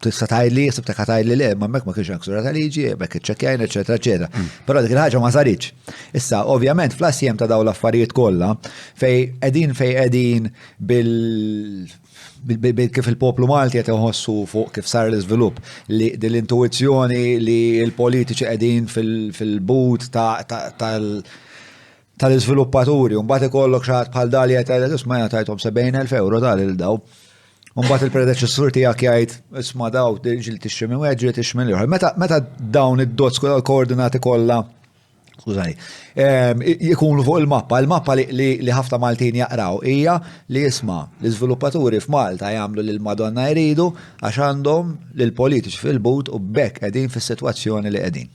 tista' tgħidli, sibtek tgħidli le, ma hemmhekk ma kienx hemm ksura ta' liġi, hekk iċċekkjajna, eċetera, eċetera. Però dik il-ħaġa ma saritx. Issa, ovvjament fl-assiem ta' dawn l-affarijiet kollha fejn qegħdin kif il-poplu Malti qed iħossu fuq kif sar l-iżvilupp li l-intuizzjoni li l-politiċi qegħdin fil-but tal-iżviluppaturi u mbagħad ikollok xi ħadd bħal dali qed tgħid isma' jiena tajthom 70,000 euro tal il daw. U mbagħad il-predeċessur tiegħek jgħid isma' daw ġieli tixtri minn wieħed ġieli tixtri minn ieħor. Meta dawn id-dots koordinati kollha skużani, jikunu fuq il-mappa li ħafna Maltin jaqraw hija li jisma' l-iżviluppaturi f'Malta jagħmlu lil Madonna jridu għax għandhom lil politiċi fil-but u bekk qegħdin fis-sitwazzjoni li qegħdin.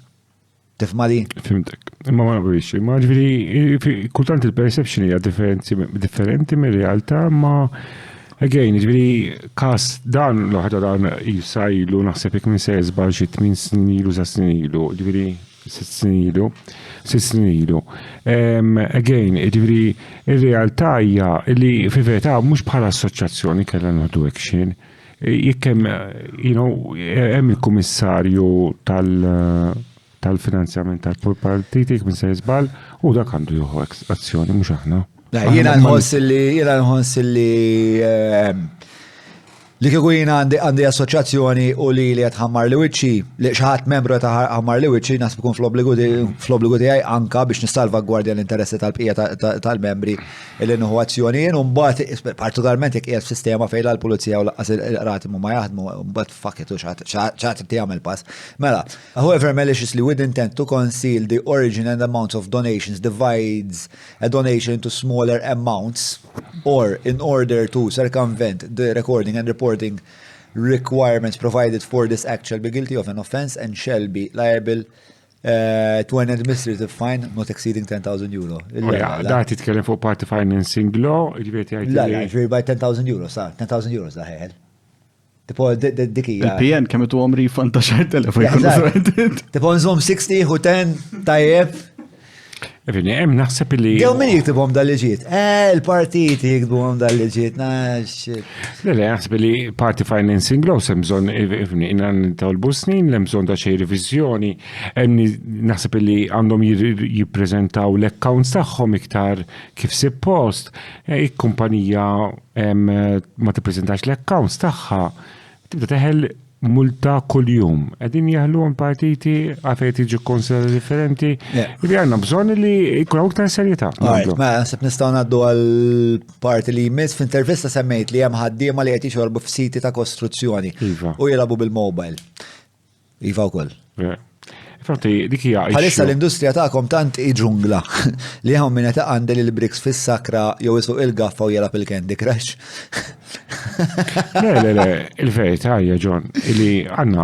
Tifma' din? Fimtek. Imma ma nafx, imma ġifieri kultant il-perception hija differenti mir-realtà ma again, ġifieri każ dan l-waħda dan jisajlu naħseb jekk minn se żball xi 8 snin ilu sa snin ilu, ġifieri 6 snin ilu. Again, ġifri, il-realtà hija li fi verità mhux bħala assoċjazzjoni kellha noħdu action. Jekkem, hemm il-kummissarju tal-finanzjament tal-partiti, kummissar Żball, u dak għandu jieħu azzjoni mhux aħna. Jiena nħoss li li kieku jiena għandi assoċjazzjoni u li qed ħammar li wiċċi, li xi ħadd membru ta' ħammar li wiċċi naħseb ikun fl-obbligu tiegħi anka biex nissalvagwardja l-interessi tal-bqija tal-membri li nieħu azzjoni jien u mbagħad partikolarment jekk qiegħed f'sistema fejn l-pulizija u laqqas il-qrati ma jaħdmu mbagħad fuck it u x'għad tagħmel pass. Mela, however maliciously with intent to conceal the origin and amounts of donations divides a donation into smaller amounts or in order to circumvent the recording and reporting requirements provided for this act shall be guilty of an offence and shall be liable to an administrative fine not exceeding 10,000 euro. Da titkellem fuq party financing law, La, ġviri by 10,000 euro, sa, 10,000 euro da ħel. Tipo, dikija. Il-PN kemm tu għom refund ta' xar telefon. Tipo, nżom 60 u 10 tajjeb. Evini, naħseb li. Dew min jiktibhom dal-liġiet? Il-partiti jiktbuhom dal-liġiet, Le, naħseb li party financing law sem bżonn innan tolbu snin, lem bżonn ta' xej revizjoni, naħseb li għandhom jippreżentaw l-accounts tagħhom iktar kif suppost, kumpanija ma tippreżentax l-accounts tagħha, tibda teħel multa kull-jum. Għedin jaħluhom partiti għafet iġu konsidera differenti. Li għanna bżon li jkun għu ktar serjetà. Ma sepp nistaw naddu għal-parti li jmiss f'intervista semmejt li hemm ħaddiema li qed jixorbu f'siti ta' kostruzzjoni u jilabu bil-mobile. Iva wkoll. Infatti, dik hija. Bħalissa l-industrija tagħkom tant ġungla li hawn min qed għandel il-briks fis-sakra jew isuq il-gaffa u jelab il-Candy Crush. Le, il-verità hija John, li għandna.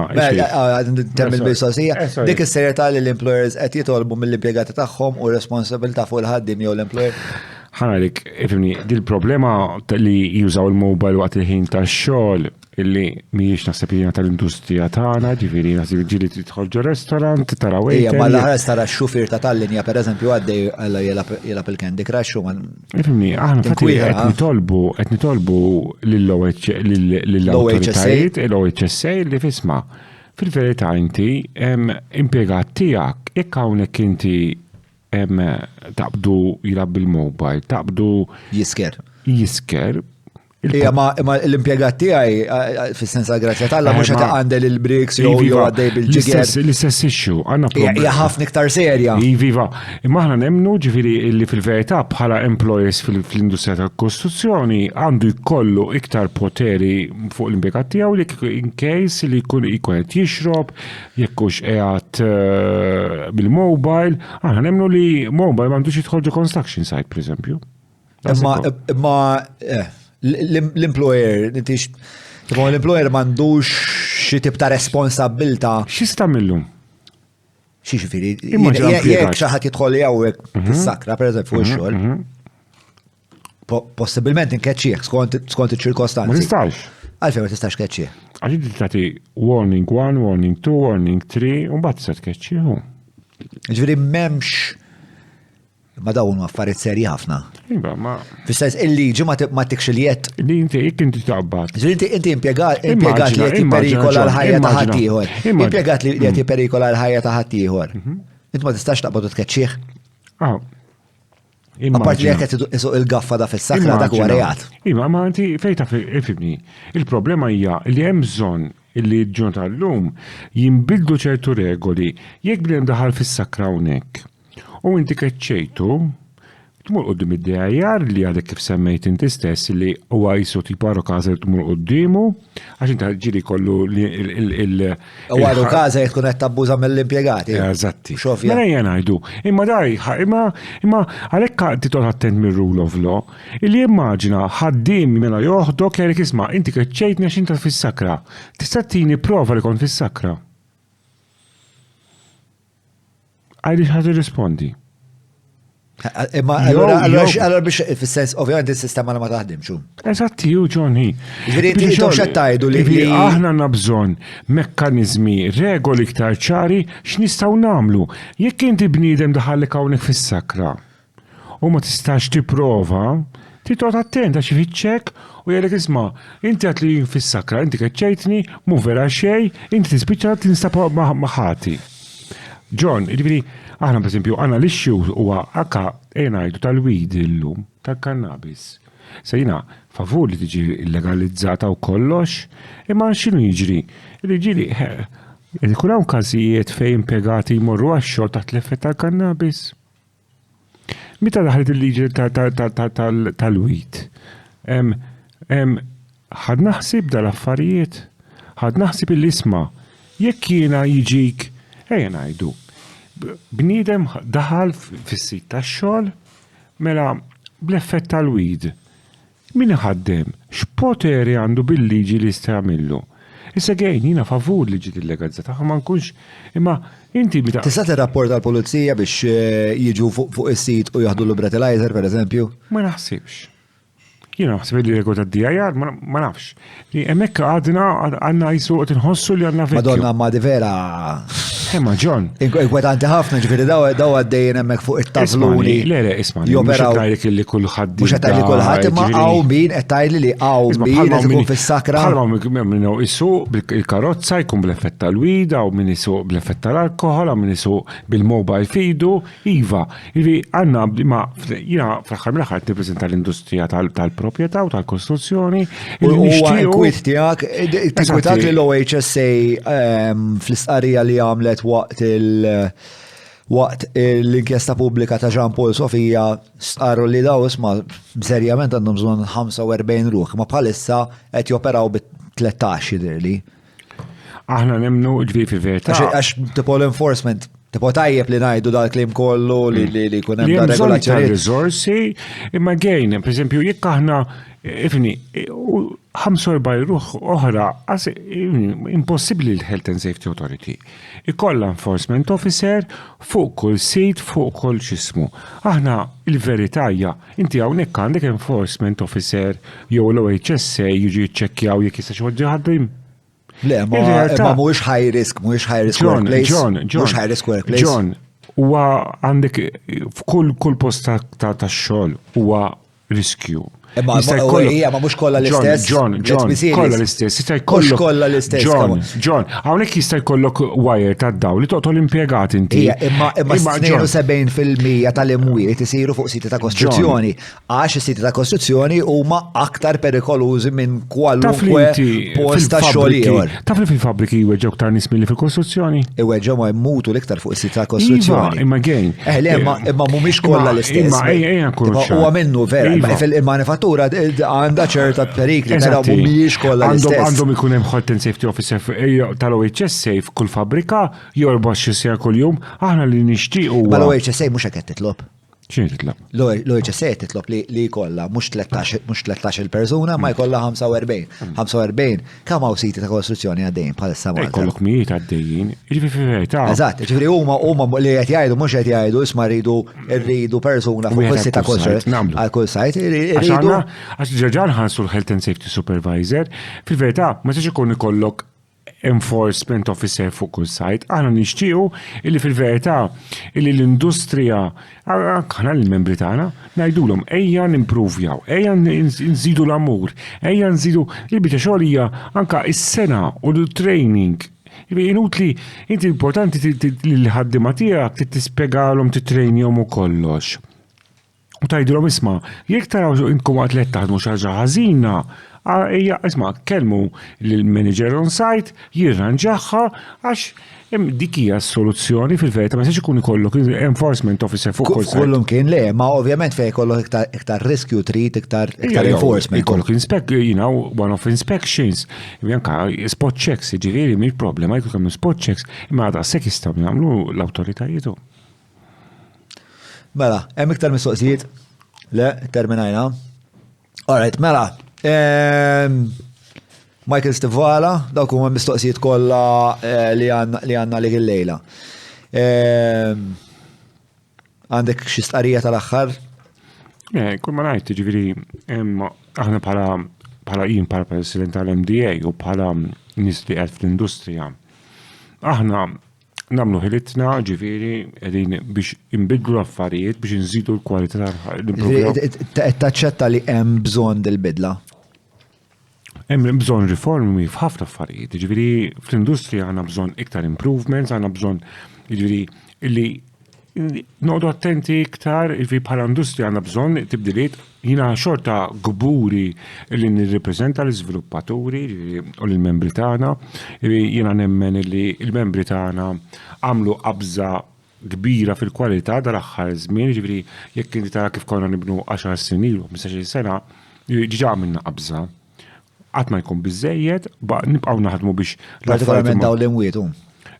Temmen bil-sosija. Dik is-serjetà li l-employers qed jitolbu mill-impjegati tagħhom u responsabilità fuq il-ħaddim jew l-employer. Ħanalik, ifni, dil-problema li jużaw il-mobile waqt il-ħin tax-xogħol illi mhijiex naħseb hija tal-industrija tagħna, ġifieri naħseb ġieli tidħol ġo restorant, tara waiter. Ma l-ħares tara x-xufier ta' tal-linja pereżempju għaddej jelab il-Candy Crush u Ifni, aħna qed nitolbu lill-awtoritajiet, l-OHSA li fisma' fil-verità inti impjegat tiegħek hekk hawnhekk inti taqbdu jilab bil-mobile, taqbdu jisker. Ija ma l-impiegat tiegħi fis-sensa grazzja tal-la mhux qed għandel il-briks jew għaddej bil-ġiger. L-istess issue, għandna problema. Hija ħafna iktar serja. Iva, imma aħna nemmnu ġifieri li fil-verità bħala employees fil-industrija tal-kostruzzjoni għandu jkollu iktar poteri fuq l-impiegat tiegħu li in case li jkun qed jixrob, jekk hux qiegħed bil-mobile, aħna nemmnu li mobile m'għandux jidħol ġo construction site, pereżempju. Imma l-employer, l-employer mandux xi tip ta' responsabilta. X'ista' millum? Xi xifieri, jekk xi ħadd jidħol hawnhekk fis-sakra pereżempju fuq ix-xogħol. Possibilment inkeċċih skont iċ-ċirkostanzi. Ma tistax. Għalfejn ma tistax keċċih. Għalli tagħti warning 1, warning 2, warning 3, u mbagħad tista' tkeċċiehu. Ġifieri m'hemmx ma dawn affarijiet serji ħafna. Iva, ma. Fis-sens il-liġi ma tikxiljiet. Li inti taqbad. Inti impjegat li qed jipperikola l-ħajja ta' ħaddieħor. Impjegat li qed jipperikola l-ħajja ta' ħaddieħor. Inti ma tistax taqbad u tkeċċih. Apparti li qed isuq il-gaffa da fis-sakra dak huwa reat. Iva, ma inti fejn taf ifhimni. Il-problema hija li hemm bżonn illi ġġun tal-lum jinbidlu ċertu regoli jekk bdem daħal fis-sakra hawnhekk. U inti keċċejtu, tmur qoddim id-dajjar li għadek kif semmejt inti stess li huwa jisu tiparu kaza li tmur qoddimu, għax inta ġiri kollu Għadu kaza tkun qed tabbuża mill-impjegati. Eżatti. Mela jena ngħidu, imma imma għalhekk titol attent mir-rule of law, illi immaġina ħaddiem mela joħdok jgħid isma' inti keċċejtni għax inta fis-sakra. Tista' tini prova li kont fis-sakra. Għajli ħad rispondi. Imma allora biex fis-sens ovvjament is-sistema li ma taħdimx. Eżatti, John, Ġifieri intom x'qed tgħidu li aħna għandna bżonn mekkaniżmi, regoli iktar ċari x'nistgħu nagħmlu. Jekk inti bniedem daħallek hawnhekk fis-sakra u ma tistax tipprova, titgħod attent għax ifittxek u jgħidlek isma' inti għad li fis-sakra, inti keċċejtni, mu vera xejn, inti tispiċċa tinstab maħati. John, jiġifieri aħna pereżempju għandna l-issue huwa anke ngħidu tal-weed illum, tal-kannabis. Se jiena favur li tiġi illegalizzata u kollox, imma x'inhu jiġri? Jiġri ikun hawn każijiet fejn impjegati jmorru għax-xogħol taħt l-effett tal-kannabis. Meta daħlet il-liġi tal-weed? Ħad naħsib dal-affarijiet, ħad naħsib il-isma, jekk jiena jiġik, ejja ngħidu, bniedem daħal fis-sit tax-xogħol mela bl-effett tal-weed. Min iħaddem, x'poteri għandu bil-liġi li jista' jagħmillu? Issa gejn jiena favur liġi illegazzata, ma nkunx imma inti meta. Tista' tirrapporta l-pulizija biex jiġu fuq is-sit u jaħdu l-breathalyzer pereżempju? Ma naħsibx. Jiena naħseb li regu tad-DIR ma nafx. Hemmhekk għandna jisuq inħossu li għandna vettju. Madonna ma di vera. Ma John. Inkwetanti ħafna ġifieri daw għaddejjin hemmhekk fuq it-tavluni. Le, isma' joperaw. Mhux qed li kulħadd. Mhux qed li kulħadd imma hawn min qed tgħidli li hawn min qed ikun fis-sakra. Bħalma min isuq il-karozza jkun bl-effett tal-weed, hawn min isuq bl-effett tal-alkoħol, hawn min isuq bil-mobile feedu, iva. Għandna ma jiena fl-aħħar mill-aħħar nippreżenta l-industrija tal-proprjetà u tal-kostruzzjoni. Kwit tiegħek, tinkwitak li l-OHSA fl-istqarrija li għamlet waqt l-inkjesta pubblika ta' Jean Paul Sofija staru li daw isma' serjament għandhom bżonn 45 ruħ, ma bħalissa qed joperaw bit-13 jidirli. Aħna nemmnu ġifieri fil-verità. Għax tipo l-enforcement tipo tajjeb li ngħidu dal-klim kollu li jkun hemm ta' regolazzjoni. Riżorsi, imma gejn, pereżempju jekk aħna ifni 45 ruħ oħra impossibbli l-Health and Safety Authority. Ikolla enforcement officer fuq kull sit, fuq kull xismu. Aħna il-verità hija inti hawnhekk għandek enforcement officer jew l-OHSA jiġi jċekkjaw jekk jista' xi ħadd Le, ma mhuwiex high risk workplace. Mhux high risk workplace. John, huwa għandek f'kull post ta' xogħol huwa riskju. Ma mhux kollha l-istess. John, kollha l-istess. Mhux kollha l-istess. John, hawnhekk jista' jkollok wire tad-dawl li toqtol impjegati inti. Imma 72% tal-imwiet isiru fuq siti ta' kostruzzjoni. Għax is-siti ta' kostruzzjoni huma aktar perikolużi minn kwalunkwe post ta' xogħol ieħor. Taf li fil-fabbriki jweġġew aktar nies milli fil-kostruzzjoni? Iweġġew ma jmutu l-iktar fuq is-siti ta' kostruzzjoni. Imma gejn. Imma mhumiex kollha l-istess. Huwa minnu vera, il-manifattura għandha ċerta perikli, però mhumiex kollha l-istess. Għandhom ikun hemm health and safety officer tal-OHSA f'kull fabbrika jorbax xi kuljum, aħna li nixtiequ. Ma l-OHSA mhux hekk qed titlob. X'inhi titlob? L-OHSA titlob li jkollha mhux 13 persuna ma jkollha 45. 45 kemm hawn siti ta' kostruzzjoni għaddejjin bħalissa Malta. Jkollok mijiet għaddejjin, jiġifieri fil-verità. Eżatt, jiġifieri huma li qed jgħidu mhux qed jgħidu isma' rridu persuna fuq is-sit ta' kostruzzjoni għal kull sajt irridu. Għax ġeġan ħansu l-Health and Safety Supervisor, fil-verità ma tiġi ikun ikollok enforcement officer fuq kull sajt, aħna nixtiequ illi fil-verità illi l-industrija aħna l-membri tagħna ngħidulhom ejja nimprovjaw, ejja nżidu l-amur, ejja nżidu il-biċċa xogħol hija anke is-sena u l-training. Inutli, inti importanti li l-ħaddiema tiegħek tispjegalhom titrejnihom u kollox. U tgħidulhom isma' jekk taraw intkom atlet taħdmu xi ħaġa ħażina, isma' kellmu lill-manager on site jirranġaħħa għax dik hija s-soluzzjoni fil-verità ma jistax ikun ikollok enforcement officer fuq kull site. Kullum kien le, ma ovvjament fejn ikollok iktar rescue treat, iktar enforcement. Ikollok one-off inspections, anke spot checks, jiġifieri mhix problema jkun hemm spot checks, imma għadha sekk jistgħu jagħmlu l-awtoritajiet. Mela, hemm iktar mistoqsijiet? Le, terminajna. All right, mela. Michael Stivala, dawk huma mistoqsijiet kollha li għandna li llejla. Għandek xi stqarrija tal-aħħar? Kull ma ngħid, ġifieri aħna bħala jien bħala President tal-MDA u bħala nies li qed fl-industrija. Aħna nagħmlu ħilitna ġifieri qegħdin biex inbidlu affarijiet biex inżidu l-kwalità tal-improvjaw. Taċċetta li hemm bżonn dil-bidla. Hemm bżonn riformi f'ħafna affarijiet. Ġifieri fl-industrija għandna bżonn iktar improvements, għandna bżonn ġifieri illi noqgħdu attenti iktar bħala industrija għandna bżonn tibdiliet. Jiena xorta gburi li nirrappreżenta l-iżviluppaturi u l-membri tagħna. Jiena nemmen li l-membri tagħna għamlu qabża kbira fil-kwalità dal-aħħar żmien, ġifieri jekk inti tara kif konna nibnu 10 snin ilu, 15 sena, diġà għamilna qabża. Qatt ma jkun biżejjed, nibqgħu naħdmu biex Partikolarment dawn l-imwietu.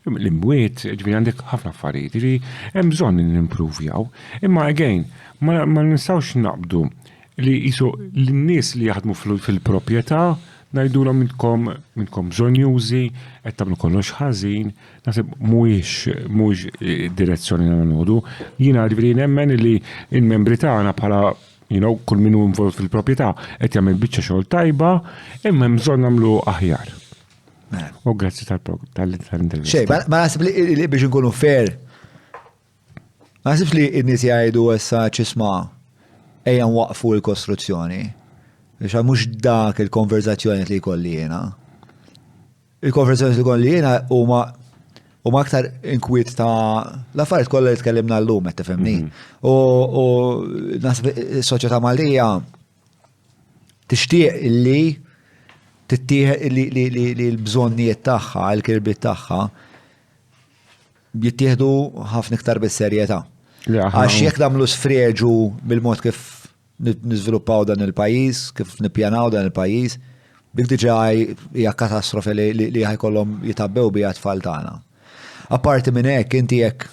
L-imwiet, ġifieri għandek ħafna affarijiet, ġifieri hemm bżonn nimprovjaw. Imma again, ma nistgħux naqbdu li jisu l-nies li jaħdmu fil-proprjetà ngħidulhom minnkom żonjużi, qed tagħmlu kollox ħażin, naħseb mhuwiex direzzjoni nagħmlu. Jiena ġifieri nemmen li l-membri tagħna bħala kull min hu involut fil-proprjetà qed jagħmel biċċa xogħol tajba, imma hemm bżonn nagħmlu aħjar. U grazzi tal-intervista. Xej, ma naħseb li biex nkunu fair. Ma naħsibx li n-nies jgħidu issa ċisma' ejja waqfu l-kostruzzjoni. Biex mhux dak il-konverzazzjoni li jkolli jiena. Il-konverzazzjoni li jkolli jiena huma aktar inkwiet ta' l-affarijiet kollha li tkellimna llum qed tifhemni. U naħseb is-soċjetà Maltija tixtieq li li l-bżonnijiet tagħha, l-kirbiet tagħha jittieħdu ħafna iktar bis-serjetà. Għax jekk nagħmlu sfreġu bil-mod kif niżviluppaw dan il-pajjiż, kif nippjanaw dan il-pajjiż, dik diġà hija katastrofi li ħajkollhom jitabbew biha tfal tagħna. Apparti minn hekk inti jekk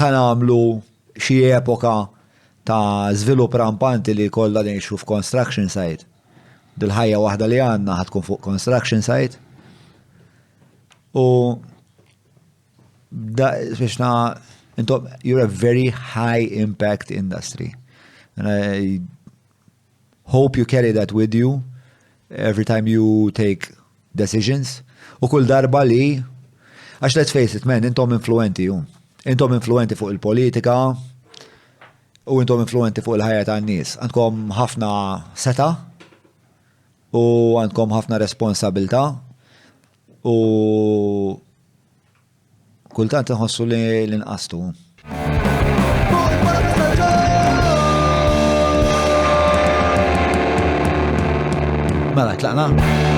ħanamlu xi epoka ta' żvilupp rampanti li kollha ngħixu f'construction site. Dil-ħajja waħda li għandna ħadkun fuq construction site. U you're a very high impact industry. And I hope you carry that with you every time you take decisions. U kull darba li, għax let's face it, man, intom influenti ju. Intom influenti fuq il-politika u intom influenti fuq il-ħajja tan-nies. Għandkom ħafna seta' u għandkom ħafna responsabilta u kultant nħossu li l-inqastu. Mela, tlaqna?